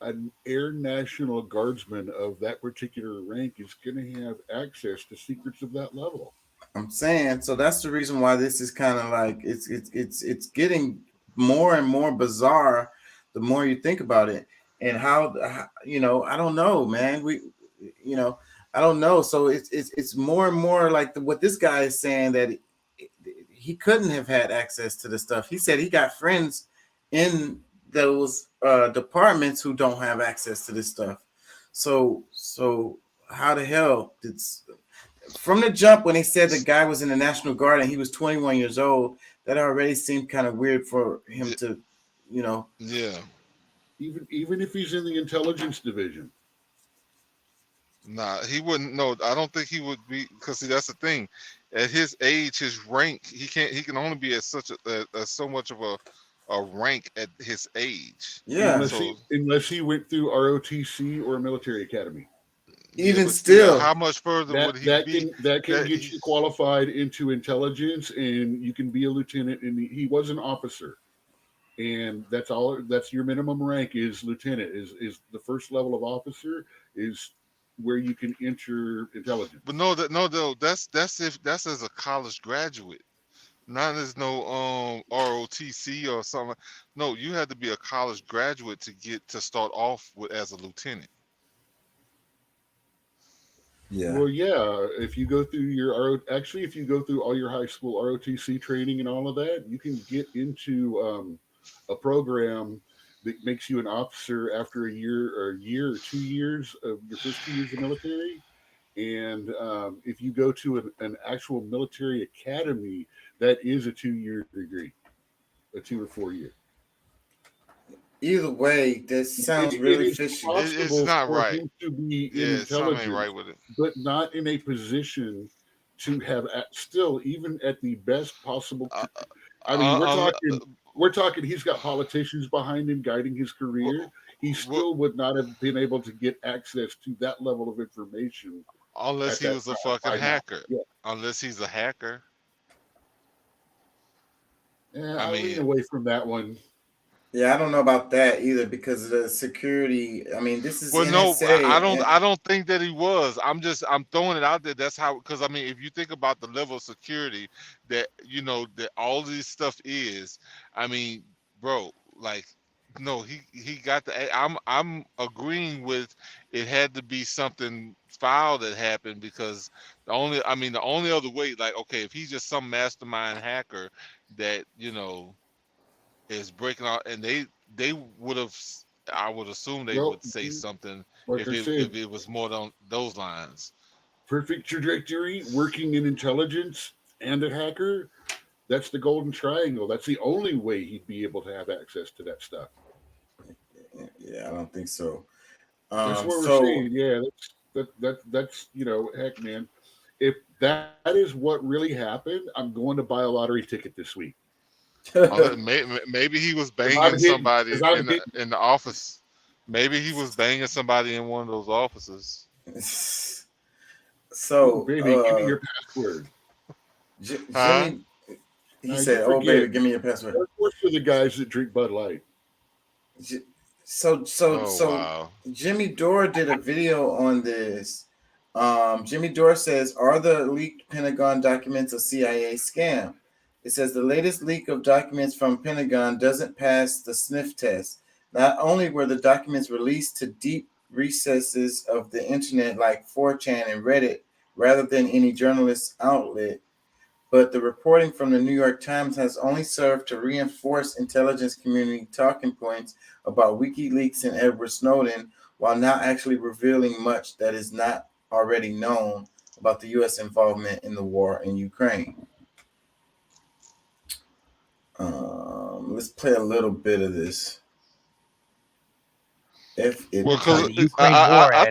an Air National Guardsman of that particular rank is going to have access to secrets of that level. I'm saying, so that's the reason why this is kind of like it's getting more and more bizarre the more you think about it, and how I don't know, man. I don't know. So it's more and more like what this guy is saying, that he couldn't have had access to the stuff. He said he got friends in those departments who don't have access to this stuff. So how the hell did, from the jump when they said the guy was in the National Guard and he was 21 years old, that already seemed kind of weird for him to, Yeah. Even if he's in the intelligence division. Nah, he wouldn't. No, I don't think he would be, because that's the thing. At his age, his rank, he can only be at such so much of a rank at his age. Yeah. Unless he went through ROTC or a military academy. Even still, how much further would he be? That can get you qualified into intelligence, and you can be a lieutenant. And he was an officer, and that's all. That's your minimum rank is lieutenant. Is the first level of officer is where you can enter intelligence. But that's as a college graduate, not as no ROTC or something. No, you had to be a college graduate to start off with as a lieutenant. Yeah. Well, yeah. If you go through if you go through all your high school ROTC training and all of that, you can get into a program that makes you an officer after a year or 2 years of your first 2 years of military. And if you go to an actual military academy, that is a 2-year degree, a 2 or 4 year. Either way, this sounds really is fishy. It's not for right. him to be Yeah, something ain't intelligent, right with it. but not in a position to have still even at the best possible. I mean, we're talking. He's got politicians behind him guiding his career. He still would not have been able to get access to that level of information Unless he was a fucking hacker. Yeah. Unless he's a hacker. Yeah, I lean away from that one. Yeah, I don't know about that either because of the security. I mean, this is Well, no, NSA, I don't think that he was. I'm throwing it out there. That's how, because I mean, if you think about the level of security that that all this stuff is, I mean, bro, like, no, he got the. I'm agreeing with it. Had to be something foul that happened because the only other way, like, okay, if he's just some mastermind hacker that is breaking out, and they would have, I would assume they would say something like if it was more on those lines. Perfect trajectory, working in intelligence and a hacker. That's the golden triangle. That's the only way he'd be able to have access to that stuff. Yeah, I don't think so. That's what we're saying. Yeah, that's heck, man. If that is what really happened, I'm going to buy a lottery ticket this week. Maybe he was banging somebody in the office. Maybe he was banging somebody in one of those offices. So, baby, give me your password. Jimmy, he said, "Oh, baby, give me your password." What's for the guys that drink Bud Light? So wow. Jimmy Dore did a video on this. Jimmy Dore says, "Are the leaked Pentagon documents a CIA scam?" It says the latest leak of documents from Pentagon doesn't pass the sniff test. Not only were the documents released to deep recesses of the internet like 4chan and Reddit rather than any journalist outlet, but the reporting from the New York Times has only served to reinforce intelligence community talking points about WikiLeaks and Edward Snowden while not actually revealing much that is not already known about the U.S. involvement in the war in Ukraine. Let's play a little bit of this. I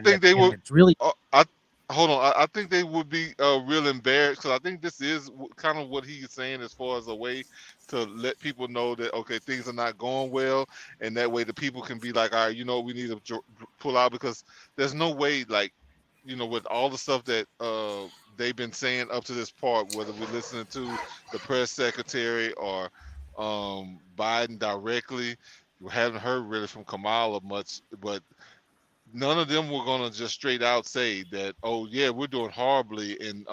think they would. It's really. Hold on. I think they would be real embarrassed because I think this is kind of what he's saying as far as a way to let people know that, okay, things are not going well, and that way the people can be like, all right, we need to pull out, because there's no way, like, with all the stuff that they've been saying up to this part, whether we're listening to the press secretary or Biden directly, we haven't heard really from Kamala much, but none of them were gonna just straight out say that, oh yeah, we're doing horribly in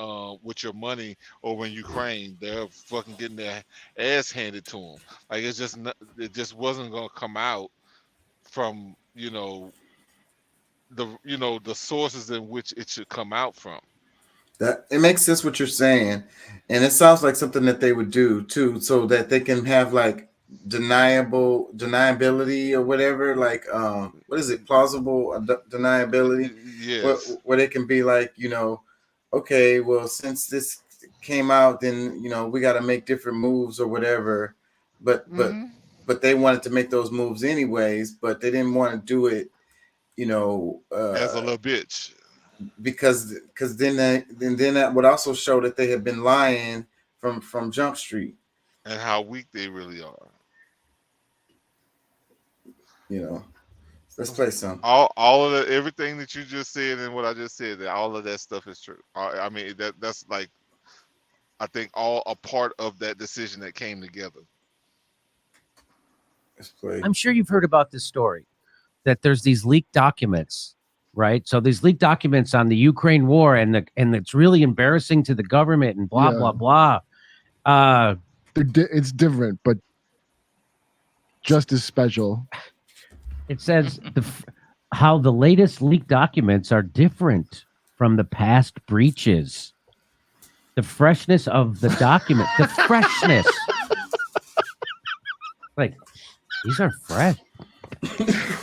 with your money over in Ukraine. They're fucking getting their ass handed to them. Like, it just wasn't gonna come out from the sources in which it should come out from. That it makes sense what you're saying, and it sounds like something that they would do too, so that they can have like deniability or whatever, like what is it, plausible deniability? Yes. Where they can be like, okay, well, since this came out, then we got to make different moves or whatever, but they wanted to make those moves anyways, but they didn't want to do it as a little bitch, because then that would also show that they have been lying from Jump Street and how weak they really are. Let's play some. All of everything that you just said and what I just said, that all of that stuff is true. I mean, that's like, I think all a part of that decision that came together. Let's play. I'm sure you've heard about this story, that there's these leaked documents, right? So these leaked documents on the Ukraine war, and it's really embarrassing to the government and blah, blah, blah. It's different, but just as special. It says how the latest leaked documents are different from the past breaches. The freshness of the document, the freshness. Like, these are fresh.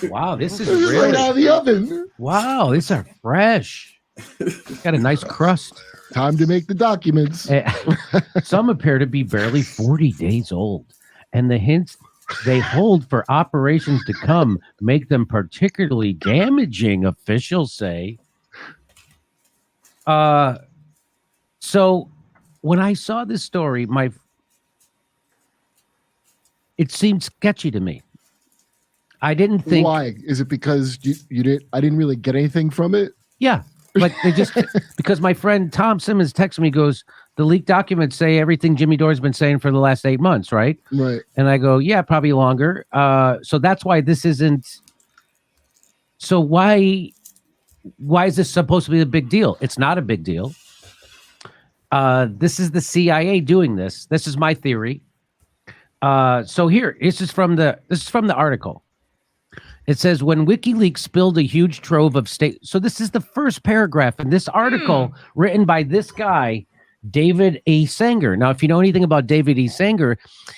Wow, this is really right out of the oven. Wow, these are fresh. Got a nice crust. Time to make the documents. Some appear to be barely 40 days old. and the hints they hold for operations to come make them particularly damaging, officials say. So when I saw this story, it seemed sketchy to me. I didn't think. Why? Is it because you didn't? I didn't really get anything from it. Yeah, like they just because my friend Tom Simmons texted me, goes, the leaked documents say everything Jimmy Dore's been saying for the last 8 months, right? Right. And I go, yeah, probably longer. So that's why this isn't. So why is this supposed to be a big deal? It's not a big deal. This is the CIA doing this. This is my theory. So here, this is from the article. It says, when WikiLeaks spilled a huge trove of state. So this is the first paragraph in this article written by this guy, David E. Sanger. Now, if you know anything about David E. Sanger,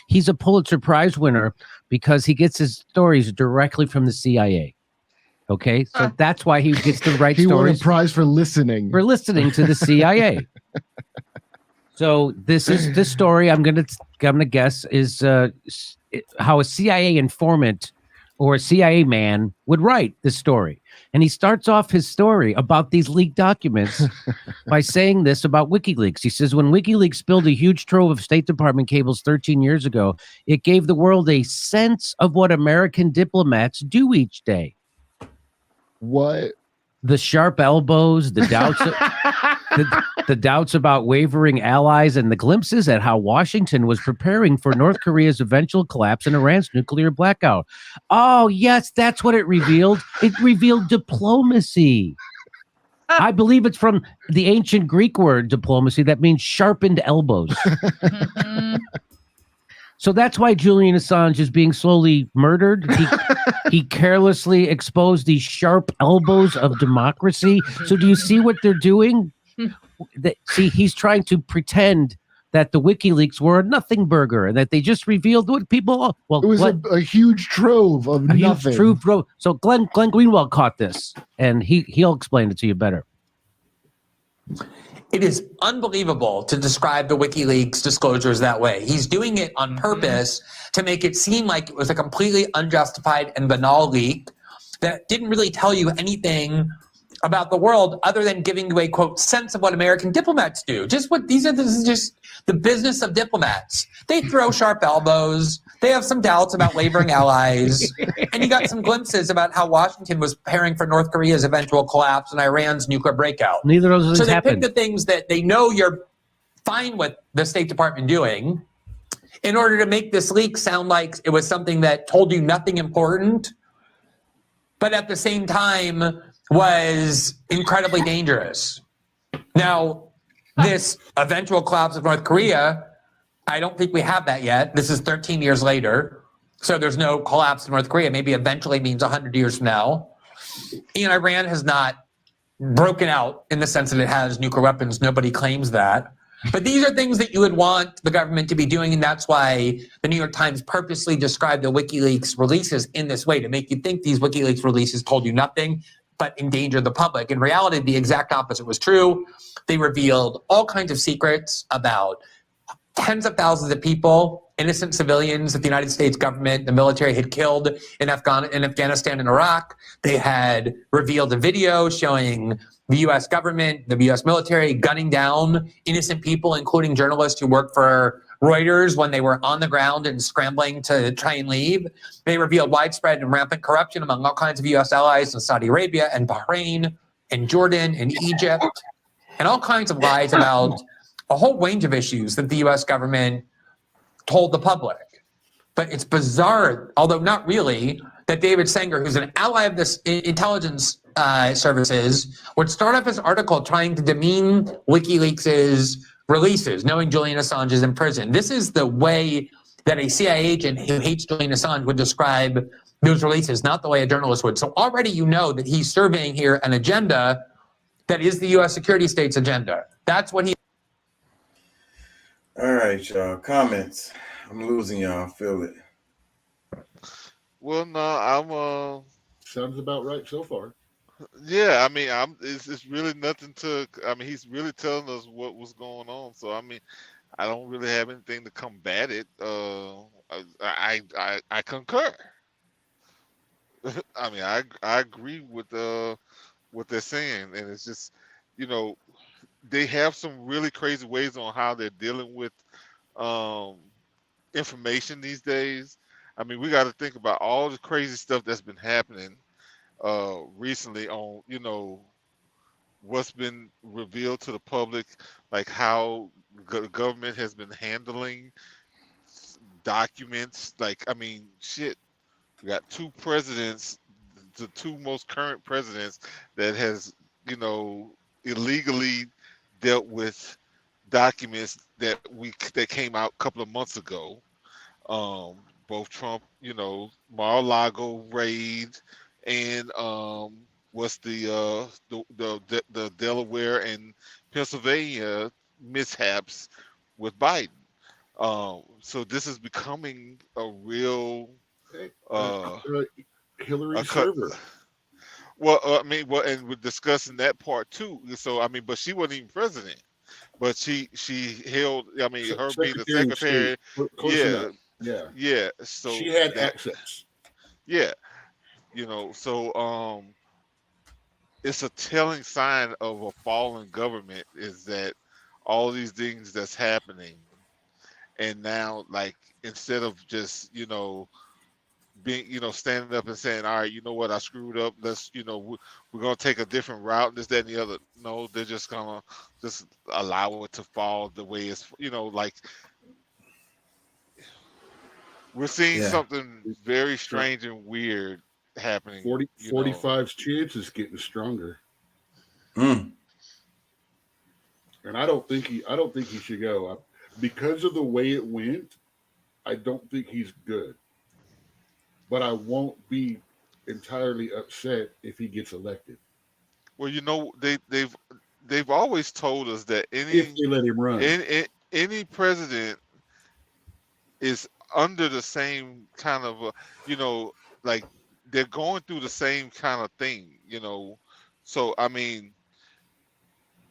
he's a Pulitzer Prize winner because he gets his stories directly from the CIA. Okay, so that's why he gets the right He won a stories prize for listening. to the CIA. So this story I'm gonna guess is how a CIA informant or a CIA man would write this story. And he starts off his story about these leaked documents by saying this about WikiLeaks. He says, when WikiLeaks spilled a huge trove of State Department cables 13 years ago, it gave the world a sense of what American diplomats do each day. What? The sharp elbows, the doubts, the doubts about wavering allies, and the glimpses at how Washington was preparing for North Korea's eventual collapse and Iran's nuclear blackout. Oh, yes, that's what it revealed. It revealed diplomacy. I believe it's from the ancient Greek word diplomacy that means sharpened elbows. So that's why Julian Assange is being slowly murdered. He carelessly exposed these sharp elbows of democracy. So do you see what they're doing? See, he's trying to pretend that the WikiLeaks were a nothing burger and that they just revealed what people. Well, It was a huge trove of a nothing. huge trove. So Glenn Greenwald caught this, and he'll explain it to you better. It is unbelievable to describe the WikiLeaks disclosures that way. He's doing it on purpose to make it seem like it was a completely unjustified and banal leak that didn't really tell you anything about the world other than giving you a, quote, sense of what American diplomats do. This is just the business of diplomats. They throw sharp elbows. They have some doubts about wavering allies. And you got some glimpses about how Washington was preparing for North Korea's eventual collapse and Iran's nuclear breakout. Neither of those So things they happened. pick the things that they know you're fine with the State Department doing in order to make this leak sound like it was something that told you nothing important, but at the same time was incredibly dangerous. Now, this eventual collapse of North Korea, I don't think we have that yet. This is 13 years later. So there's no collapse in North Korea. Maybe eventually means 100 years from now. And Iran has not broken out in the sense that it has nuclear weapons. Nobody claims that. But these are things that you would want the government to be doing. And that's why the New York Times purposely described the WikiLeaks releases in this way, to make you think these WikiLeaks releases told you nothing but endangered the public. In reality, the exact opposite was true. They revealed all kinds of secrets about tens of thousands of people, innocent civilians that the United States government, the military had killed in Afghanistan and Iraq. They had revealed a video showing the U.S. government, the U.S. military gunning down innocent people, including journalists who worked for Reuters when they were on the ground and scrambling to try and leave. They revealed widespread and rampant corruption among all kinds of U.S. allies in Saudi Arabia and Bahrain and Jordan and Egypt, and all kinds of lies about a whole range of issues that the U.S. government told the public. But it's bizarre, although not really, that David Sanger, who's an ally of this intelligence services, would start off his article trying to demean WikiLeaks' releases, knowing Julian Assange is in prison. This is the way that a CIA agent who hates Julian Assange would describe those releases, not the way a journalist would. So already you know that he's surveying here an agenda that is the U.S. security state's agenda. That's what he... All right, y'all. Comments. I'm losing y'all. Feel it. Well, no, sounds about right so far. Yeah, I mean, it's really nothing to. I mean, he's really telling us what was going on. So I mean, I don't really have anything to combat it. I concur. I mean, I agree with what they're saying, and it's just, you know, they have some really crazy ways on how they're dealing with um, information these days. I mean, we got to think about all the crazy stuff that's been happening recently on, you know, what's been revealed to the public, like how the government has been handling documents. Like, I mean, shit, we got two presidents, the two most current presidents that has, you know, illegally dealt with documents that came out a couple of months ago. Both Trump, you know, Mar-a-Lago raid, and what's the Delaware and Pennsylvania mishaps with Biden. So this is becoming a real Hillary server. Well, I mean, well, and we're discussing that part too. So I mean, but she wasn't even president, but she held. I mean, her being the secretary. Yeah. So she had access. Yeah, you know. So it's a telling sign of a fallen government is that all these things that's happening, and now like instead of just, you know, being, you know, standing up and saying, all right, you know what, I screwed up, let's, you know, we're gonna take a different route, this, that, and the other. No, they're just gonna just allow it to fall the way it's, you know, like we're seeing something very strange and weird happening. 45's chance is getting stronger. Mm. And I don't think he should go. Because of the way it went, I don't think he's good. But I won't be entirely upset if he gets elected. Well, you know, they've always told us that if they let him run, any president is under the same kind of you know, like they're going through the same kind of thing, you know. So I mean,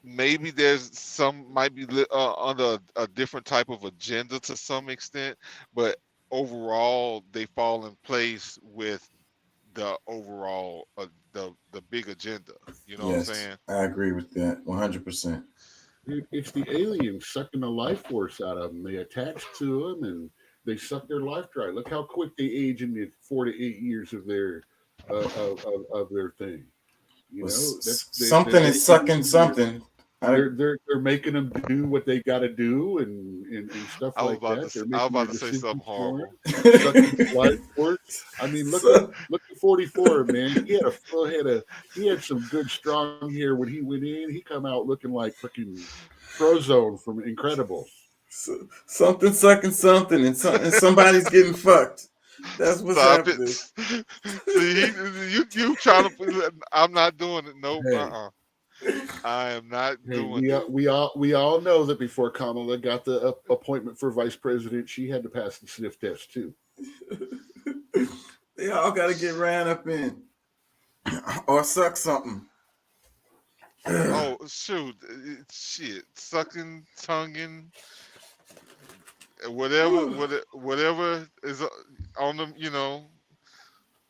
maybe there's some might be under a different type of agenda to some extent, but overall they fall in place with the overall the big agenda. You know what I'm saying? I agree with that 100%. It's the aliens sucking the life force out of them. They attach to them and they suck their life dry. Look how quick they age in the 4 to 8 years of their of their thing. You know, something is sucking something. They're making them do what they got to do and stuff like that. I was about to say something horrible. I mean, look at 44, man. He had some good strong hair when he went in. He come out looking like fucking Frozone from Incredibles. Something sucking something, and somebody's getting fucked. That's what's happening. See, you trying to? I'm not doing it. No, I am not doing it. We all know that before Kamala got the appointment for vice president, she had to pass the sniff test too. They all got to get ran up in or suck something. Oh shoot, shit, sucking, tonguing, whatever is on them, you know.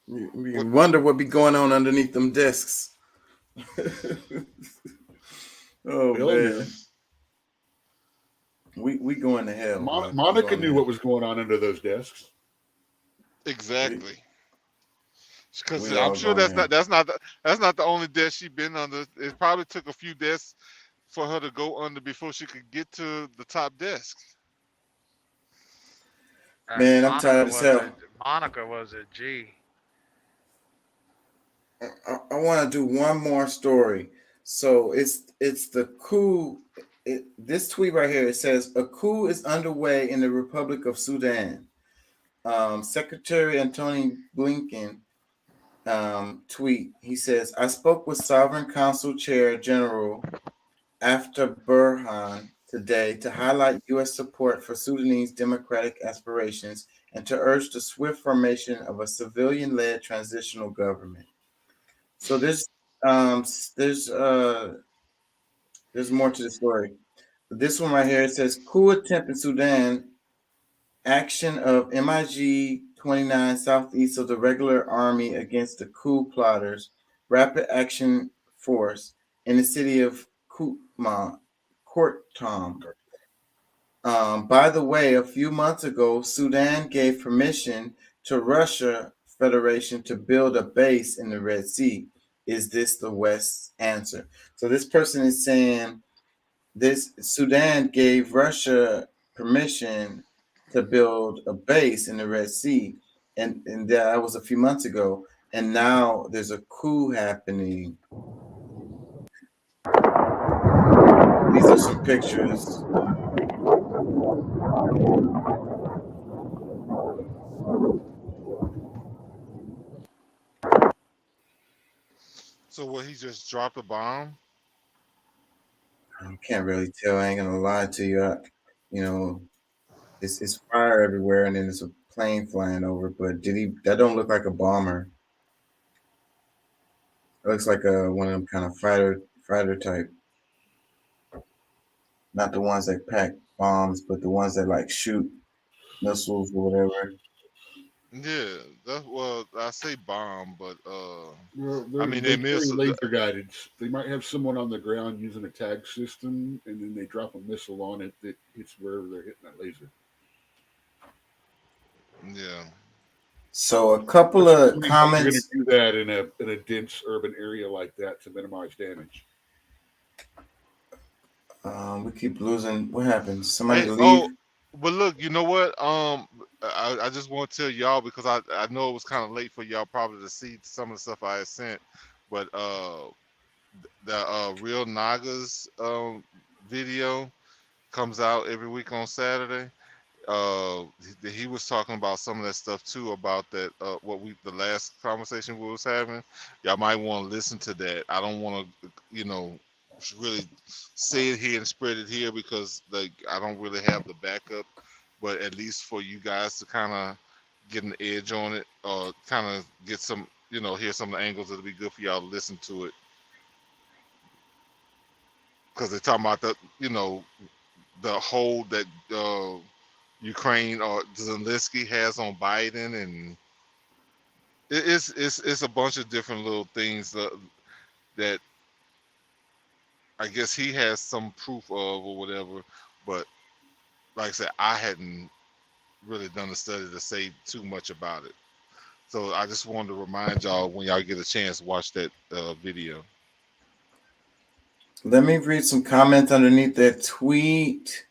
You wonder what be going on underneath them discs. Oh man, we going to hell. Monica knew what was going on under those desks. Exactly. Because I'm sure that's not the only desk she's been under. It probably took a few desks for her to go under before she could get to the top desk. Man, I'm tired as hell. Monica was a G. I want to do one more story. So it's the coup. This tweet right here, it says a coup is underway in the Republic of Sudan. Secretary Antony Blinken tweet. He says, I spoke with Sovereign Council Chair General After Burhan today to highlight U.S. support for Sudanese democratic aspirations and to urge the swift formation of a civilian-led transitional government. So there's more to the story. This one right here, it says coup attempt in Sudan action of MiG 29 southeast of the regular army against the coup plotters, rapid action force in the city of Khartoum. By the way, a few months ago, Sudan gave permission to Russia Federation to build a base in the Red Sea. Is this the West's answer? So this person is saying this Sudan gave Russia permission to build a base in the Red Sea, and that was a few months ago, and now there's a coup happening. These are some pictures. So what? He just dropped a bomb? I can't really tell. I ain't gonna lie to you. You know, it's fire everywhere, and then there's a plane flying over. But did he? That don't look like a bomber. It looks like one of them kind of fighter type. Not the ones that pack bombs, but the ones that like shoot missiles or whatever. Yeah, well, I say bomb, but They're I mean they very miss. laser guided. They might have someone on the ground using a tag system, and then they drop a missile on it that hits wherever they're hitting that laser. Yeah. So a couple of comments. You're going to do that in a dense urban area like that to minimize damage. We keep losing. What happened? Somebody Hey, leave? but look, you know what? I just want to tell y'all because I know it was kind of late for y'all probably to see some of the stuff I had sent, but the Real Nagas video comes out every week on Saturday. He was talking about some of that stuff too about that the last conversation we was having. Y'all might want to listen to that. I don't want to really say it here and spread it here because like I don't really have the backup, but at least for you guys to kind of get an edge on it or kind of get some hear some of the angles that'll be good for y'all to listen to it because they're talking about the hold that Ukraine or Zelensky has on Biden, and it's a bunch of different little things that I guess he has some proof of or whatever. But like I said, I hadn't really done a study to say too much about it. So I just wanted to remind y'all when y'all get a chance, watch that video. Let me read some comments underneath that tweet.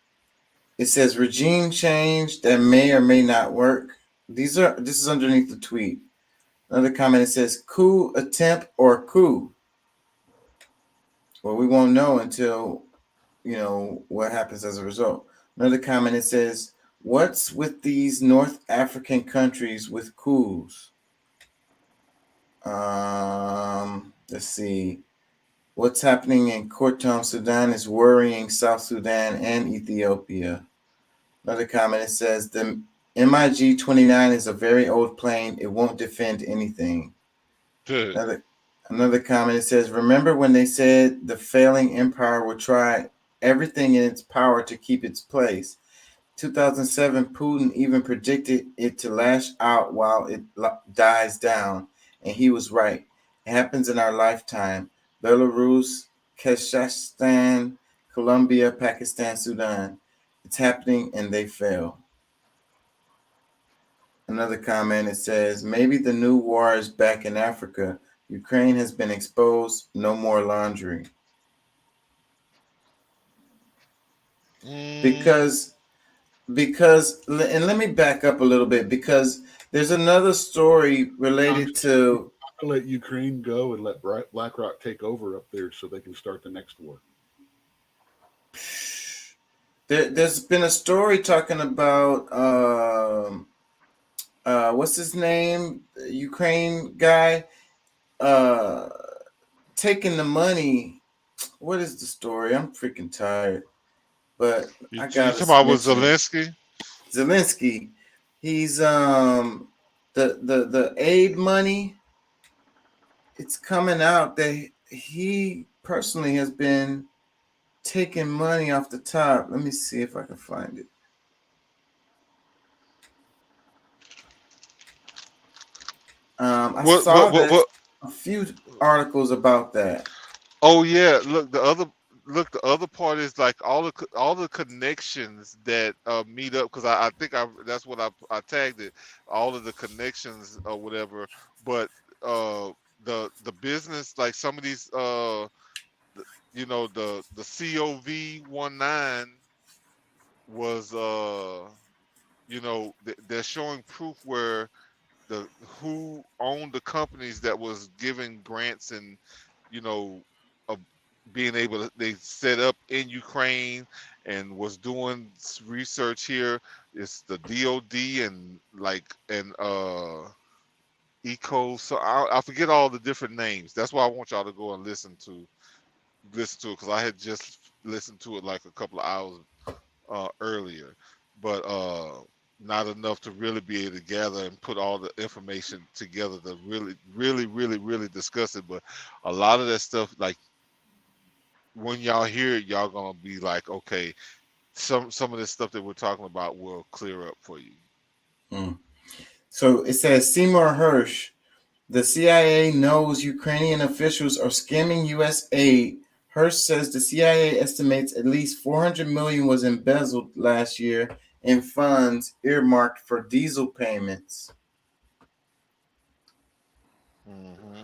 It says regime change that may or may not work. This is underneath the tweet. Another comment, it says coup attempt or coup. Well, we won't know until what happens as a result. Another comment, it says, what's with these North African countries with coups? Let's see. What's happening in Khartoum, Sudan is worrying South Sudan and Ethiopia. Another comment, it says the MiG 29 is a very old plane. It won't defend anything. Another comment, it says, remember when they said the failing empire will try everything in its power to keep its place? 2007, Putin even predicted it to lash out while it dies down, and he was right. It happens in our lifetime. Belarus, Kazakhstan, Colombia, Pakistan, Sudan. It's happening and they fail. Another comment, it says, maybe the new war is back in Africa. Ukraine has been exposed. No more laundry. Because, and let me back up a little bit because there's another story related to. Let Ukraine go and let BlackRock take over up there so they can start the next war. There's been a story talking about what's his name, Ukraine guy, taking the money. What is the story? I'm freaking tired, but I got. You talking about with Zelensky? Zelensky, he's the aid money. It's coming out that he personally has been taking money off the top. Let me see if I can find it. I What? saw What? What? that What? a few articles about that. Oh yeah. The other part is like all the connections that meet up because I think that's what I tagged it, all of the connections or whatever. But the business, like some of these you know, the COV19 was you know, they're showing proof where the who owned the companies that was giving grants and, you know, of being able to, they set up in Ukraine and was doing research here. It's the DOD and like and Eco. So I forget all the different names. That's why I want y'all to go and listen to it because I had just listened to it like a couple of hours earlier, but not enough to really be able to gather and put all the information together to really discuss it. But a lot of that stuff, like when y'all hear it, y'all gonna be like, okay, some of this stuff that we're talking about will clear up for you. So it says Seymour Hersh, the CIA knows Ukrainian officials are skimming U.S. aid. Hersh says the CIA estimates at least $400 million was embezzled last year in funds earmarked for diesel payments. Mm-hmm.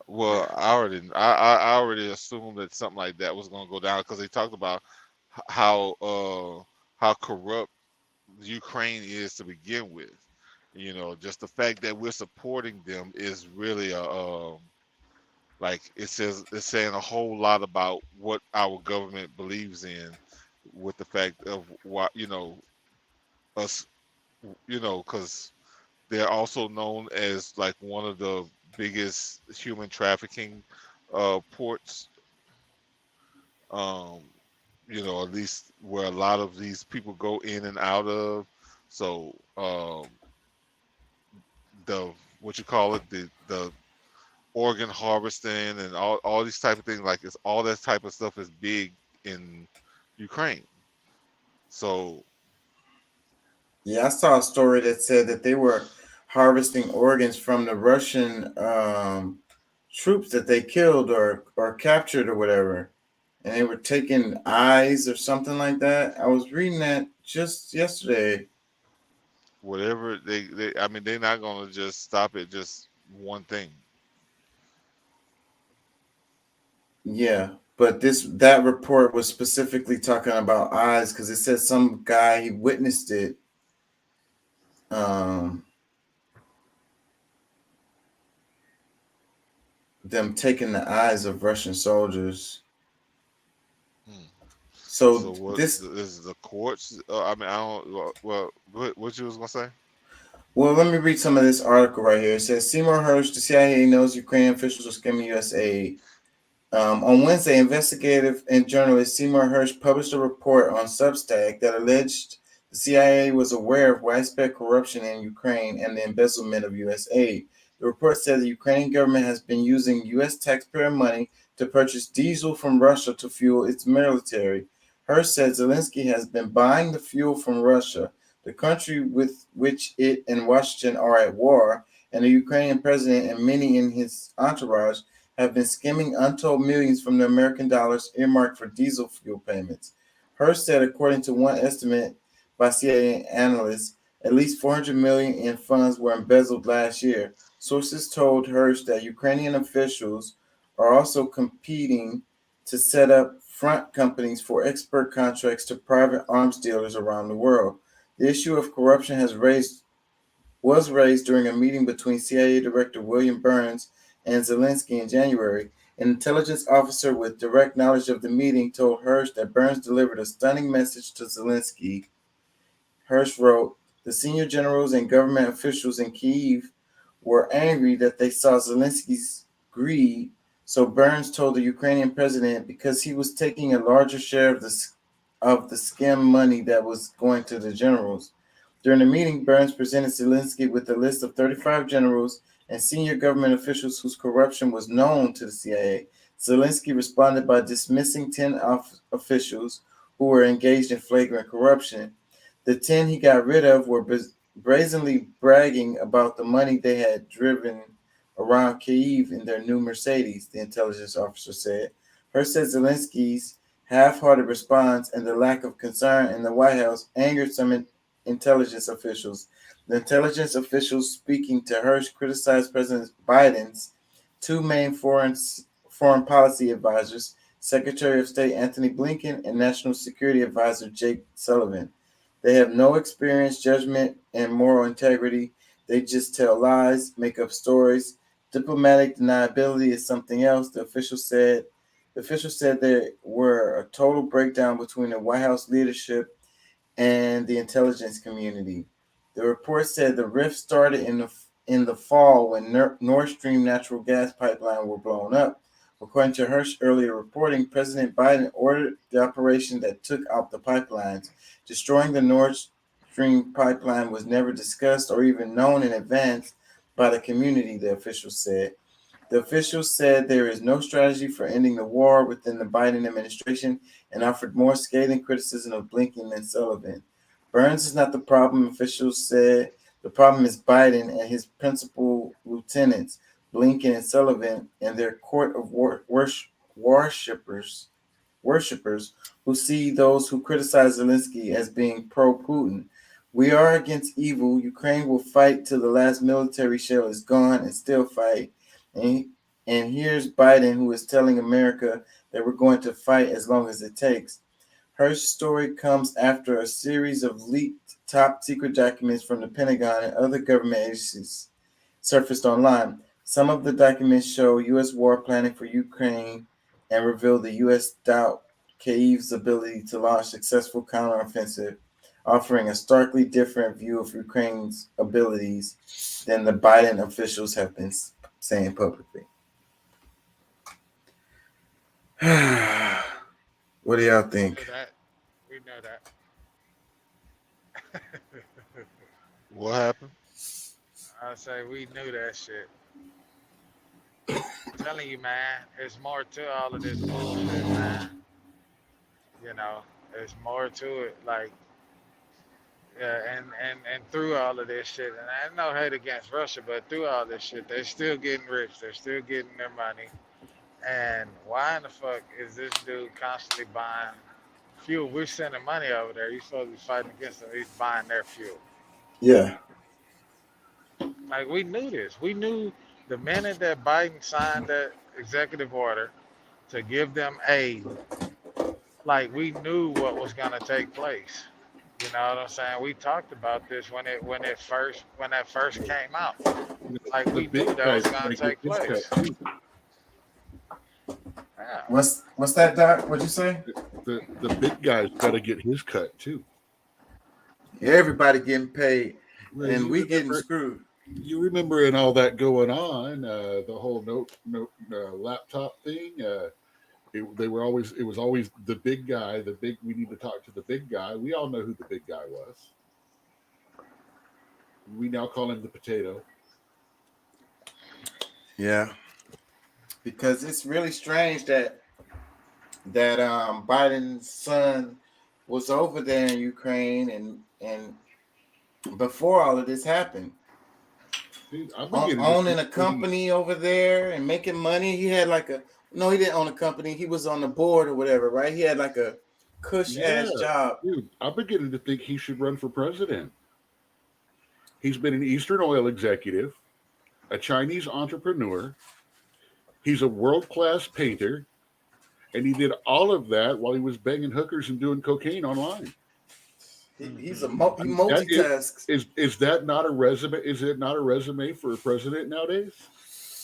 Well, I already assumed that something like that was going to go down because they talked about how corrupt Ukraine is to begin with. You know, just the fact that we're supporting them is really like it's saying a whole lot about what our government believes in, with the fact of what, you know, us, you know, because they're also known as like one of the biggest human trafficking ports. You know, at least where a lot of these people go in and out of. So the what you call it, the organ harvesting and all these type of things, like it's all that type of stuff is big in Ukraine. So yeah, I saw a story that said that they were harvesting organs from the Russian troops that they killed or captured or whatever, and they were taking eyes or something like that. I was reading that just yesterday. whatever they I mean, they're not gonna just stop at just one thing. Yeah, but that report was specifically talking about eyes because it said some guy he witnessed it. Them taking the eyes of Russian soldiers. So what this is the courts? I mean, I don't. Well, what you was gonna say? Well, let me read some of this article right here. It says Seymour Hersh, the CIA knows Ukrainian officials are skimming U.S. aid. On Wednesday, investigative and journalist Seymour Hersh published a report on Substack that alleged the CIA was aware of widespread corruption in Ukraine and the embezzlement of U.S. aid. The report said the Ukrainian government has been using U.S. taxpayer money to purchase diesel from Russia to fuel its military. Hersh said Zelensky has been buying the fuel from Russia, the country with which it and Washington are at war, and the Ukrainian president and many in his entourage have been skimming untold millions from the American dollars earmarked for diesel fuel payments. Hersh said, according to one estimate by CIA analysts, at least $400 million in funds were embezzled last year. Sources told Hersh that Ukrainian officials are also competing to set up front companies for export contracts to private arms dealers around the world. The issue of corruption was raised during a meeting between CIA Director William Burns and Zelensky in January. An intelligence officer with direct knowledge of the meeting told Hersh that Burns delivered a stunning message to Zelensky. Hersh wrote, the senior generals and government officials in Kyiv were angry that they saw Zelensky's greed, so Burns told the Ukrainian president because he was taking a larger share of the skim money that was going to the generals. During the meeting, Burns presented Zelensky with a list of 35 generals and senior government officials whose corruption was known to the CIA. Zelensky responded by dismissing 10 officials who were engaged in flagrant corruption. The 10 he got rid of were brazenly bragging about the money they had driven around Kyiv in their new Mercedes, the intelligence officer said. Her said Zelensky's half-hearted response and the lack of concern in the White House angered some intelligence officials. The intelligence officials speaking to Hirsch criticized President Biden's two main foreign policy advisors, Secretary of State Anthony Blinken and National Security Advisor Jake Sullivan. They have no experience, judgment, and moral integrity. They just tell lies, make up stories. Diplomatic deniability is something else, the official said. The official said there were a total breakdown between the White House leadership and the intelligence community. The report said the rift started in the fall when Nord Stream natural gas pipeline were blown up. According to Hirsch earlier reporting, President Biden ordered the operation that took out the pipelines. Destroying the Nord Stream pipeline was never discussed or even known in advance by the community, the officials said. The officials said there is no strategy for ending the war within the Biden administration and offered more scathing criticism of Blinken than Sullivan. Burns is not the problem, officials said. The problem is Biden and his principal lieutenants, Blinken and Sullivan, and their court of worshippers who see those who criticize Zelensky as being pro-Putin. We are against evil. Ukraine will fight till the last military shell is gone and still fight. And here's Biden, who is telling America that we're going to fight as long as it takes. Her story comes after a series of leaked top secret documents from the Pentagon and other government agencies surfaced online. Some of the documents show U.S. war planning for Ukraine and reveal the U.S. doubt Kyiv's ability to launch successful counteroffensive, offering a starkly different view of Ukraine's abilities than the Biden officials have been saying publicly. What do y'all think? We know that. What happened? I say we knew that shit. I'm telling you, man, there's more to all of this bullshit, man. You know, there's more to it. Like, yeah, and through all of this shit, and I no hate against Russia, but through all this shit, they're still getting rich. They're still getting their money. And why in the fuck is this dude constantly buying fuel? We're sending money over there. You're supposed to be fighting against them. He's buying their fuel. Yeah. Like, we knew this. We knew the minute that Biden signed that executive order to give them aid, like, we knew what was going to take place. You know what I'm saying? We talked about this when that first came out. Like, we knew that was going to take place. Yeah. What's that, Doc? What'd you say? The big guy's got to get his cut too. Everybody getting paid, Well, and you we getting remember- screwed. You remember in all that going on, the whole laptop thing. It was always the big guy. We need to talk to the big guy. We all know who the big guy was. We now call him the potato. Yeah, because it's really strange that Biden's son was over there in Ukraine and before all of this happened. Dude, owning a company over there and making money. He had like he didn't own a company. He was on the board or whatever, right? He had like a cush-ass job. Dude, I'm beginning to think he should run for president. He's been an Eastern Oil executive, a Chinese entrepreneur. He's a world-class painter, and he did all of that while he was banging hookers and doing cocaine online. He's he multitasks. Is that not a resume? Is it not a resume for a president nowadays?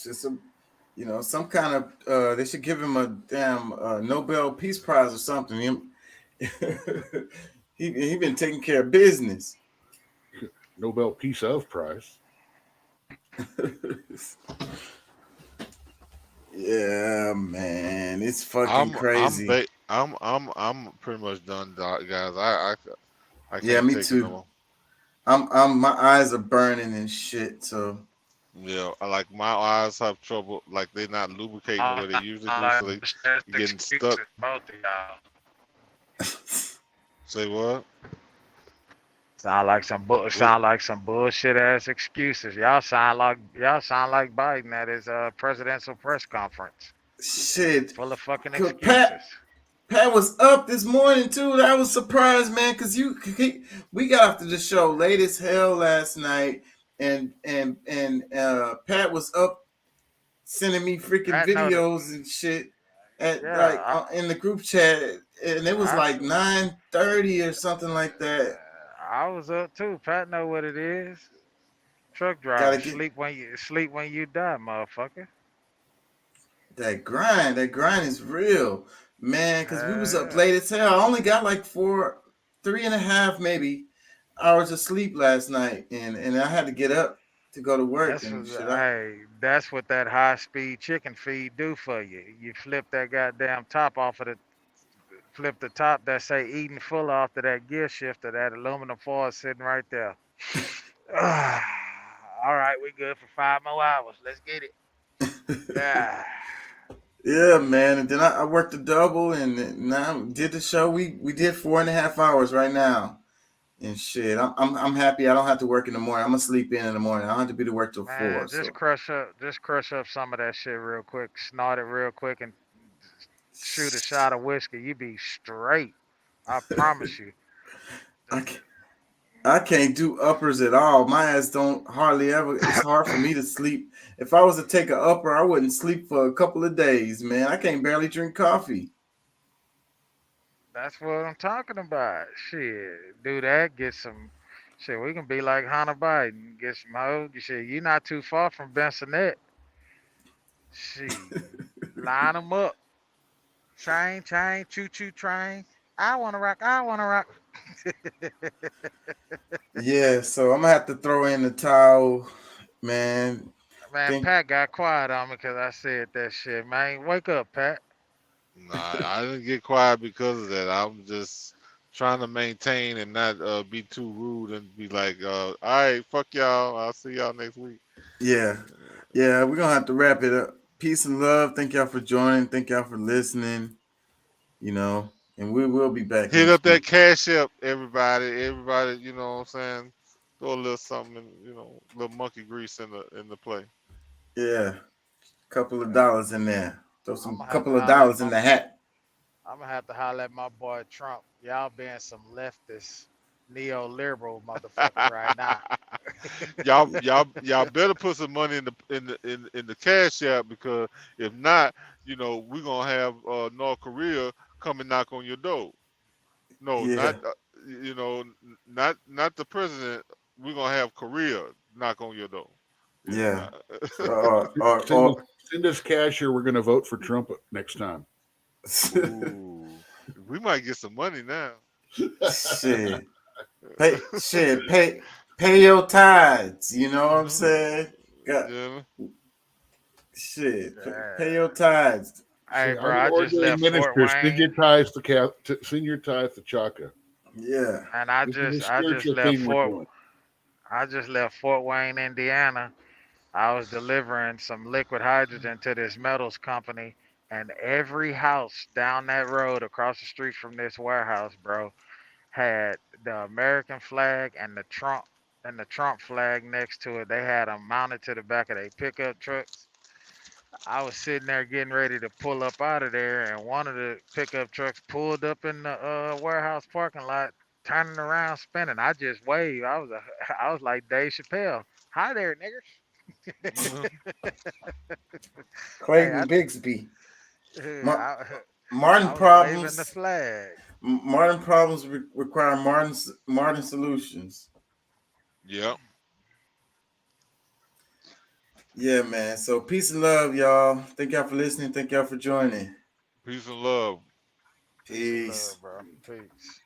Just some kind of they should give him a damn Nobel Peace Prize or something. He been taking care of business. Nobel Peace of Prize. Yeah, man, it's fucking crazy. I'm pretty much done, guys. I can't Yeah, me take it too. no more. I'm my eyes are burning and shit. So Yeah, like my eyes have trouble. Like they're not lubricating the way they usually do, so they getting stuck. Both of y'all. Say what? Sound like some bullshit ass excuses. Y'all sound like Biden at his presidential press conference. Shit. Full of fucking 'Cause excuses. Pat was up this morning too. I was surprised, man, because we got after the show late as hell last night, and Pat was up sending me freaking Pat know that- videos and shit at Yeah, in the group chat, and it was like 9:30 or something like that. I was up too. Pat know what it is. Truck driver, Gotta get sleep when you die, motherfucker. that grind. That grind is real, man. Because we was up late as hell. I only got like 3.5 maybe hours of sleep last night, and I had to get up to go to work That's and what, shit. that's what that high speed chicken feed do for you. You flip that goddamn top off of flip the top that say eating full off to that gear shifter, that aluminum foil sitting right there. All right, we good for 5 more hours. Let's get it. Yeah. Yeah, man. And then I worked a double, and now did the show. We did 4.5 hours right now, and shit. I'm happy. I don't have to work in the morning. I'm gonna sleep in the morning. I don't have to be to work till 4. Man, So crush up some of that shit real quick, snort it real quick, and shoot a shot of whiskey. You be straight. I promise you. I can't do uppers at all. My ass don't hardly ever. It's hard for me to sleep. If I was to take an upper, I wouldn't sleep for a couple of days, man. I can't barely drink coffee. That's what I'm talking about. Shit, do that. Get some. Shit, we can be like Hunter Biden. Get some hoes. Shit, you're not too far from Bensonette. Shit, line them up. Train, choo choo train. I wanna rock. Yeah, so I'm gonna have to throw in the towel, man. Man, Pat got quiet on me because I said that shit. Man, wake up, Pat. Nah, I didn't get quiet because of that. I'm just trying to maintain and not be too rude and be like, all right, fuck y'all. I'll see y'all next week. Yeah, we're gonna have to wrap it up. Peace and love. Thank y'all for joining. Thank y'all for listening. And we will be back. Hit up that Cash App, everybody. Everybody, you know what I'm saying? Throw a little something, a little monkey grease in the play. Yeah, couple of dollars in there. Throw some I'ma have couple to of holler dollars at in my- the hat. I'm gonna have to holler at my boy Trump. Y'all being some leftist, neoliberal motherfucker right now. y'all better put some money in the Cash App, because if not, we're gonna have North Korea come and knock on your door. No, Yeah. not the president. We're gonna have Korea knock on your door. Yeah. Send us cash, or we're going to vote for Trump next time. Ooh, we might get some money now. Shit. Pay your tithes. You know what I'm saying? Shit. Pay your tithes. Hey, bro, I'm I just left Fort minister. Wayne. Send your tithes to Chaka. Yeah. And I just left Fort Wayne, Indiana. I was delivering some liquid hydrogen to this metals company, and every house down that road across the street from this warehouse, bro, had the American flag and the Trump flag next to it. They had them mounted to the back of their pickup trucks. I was sitting there getting ready to pull up out of there, and one of the pickup trucks pulled up in the warehouse parking lot, turning around, spinning. I just waved. I was like Dave Chappelle. Hi there, niggers. Clayton Bigsby. I Martin was problems. waving the flag. Martin problems require Martin solutions. Yep. Yeah, man. So peace and love, y'all. Thank y'all for listening. Thank y'all for joining. Peace and love. Peace. Love, bro. Peace.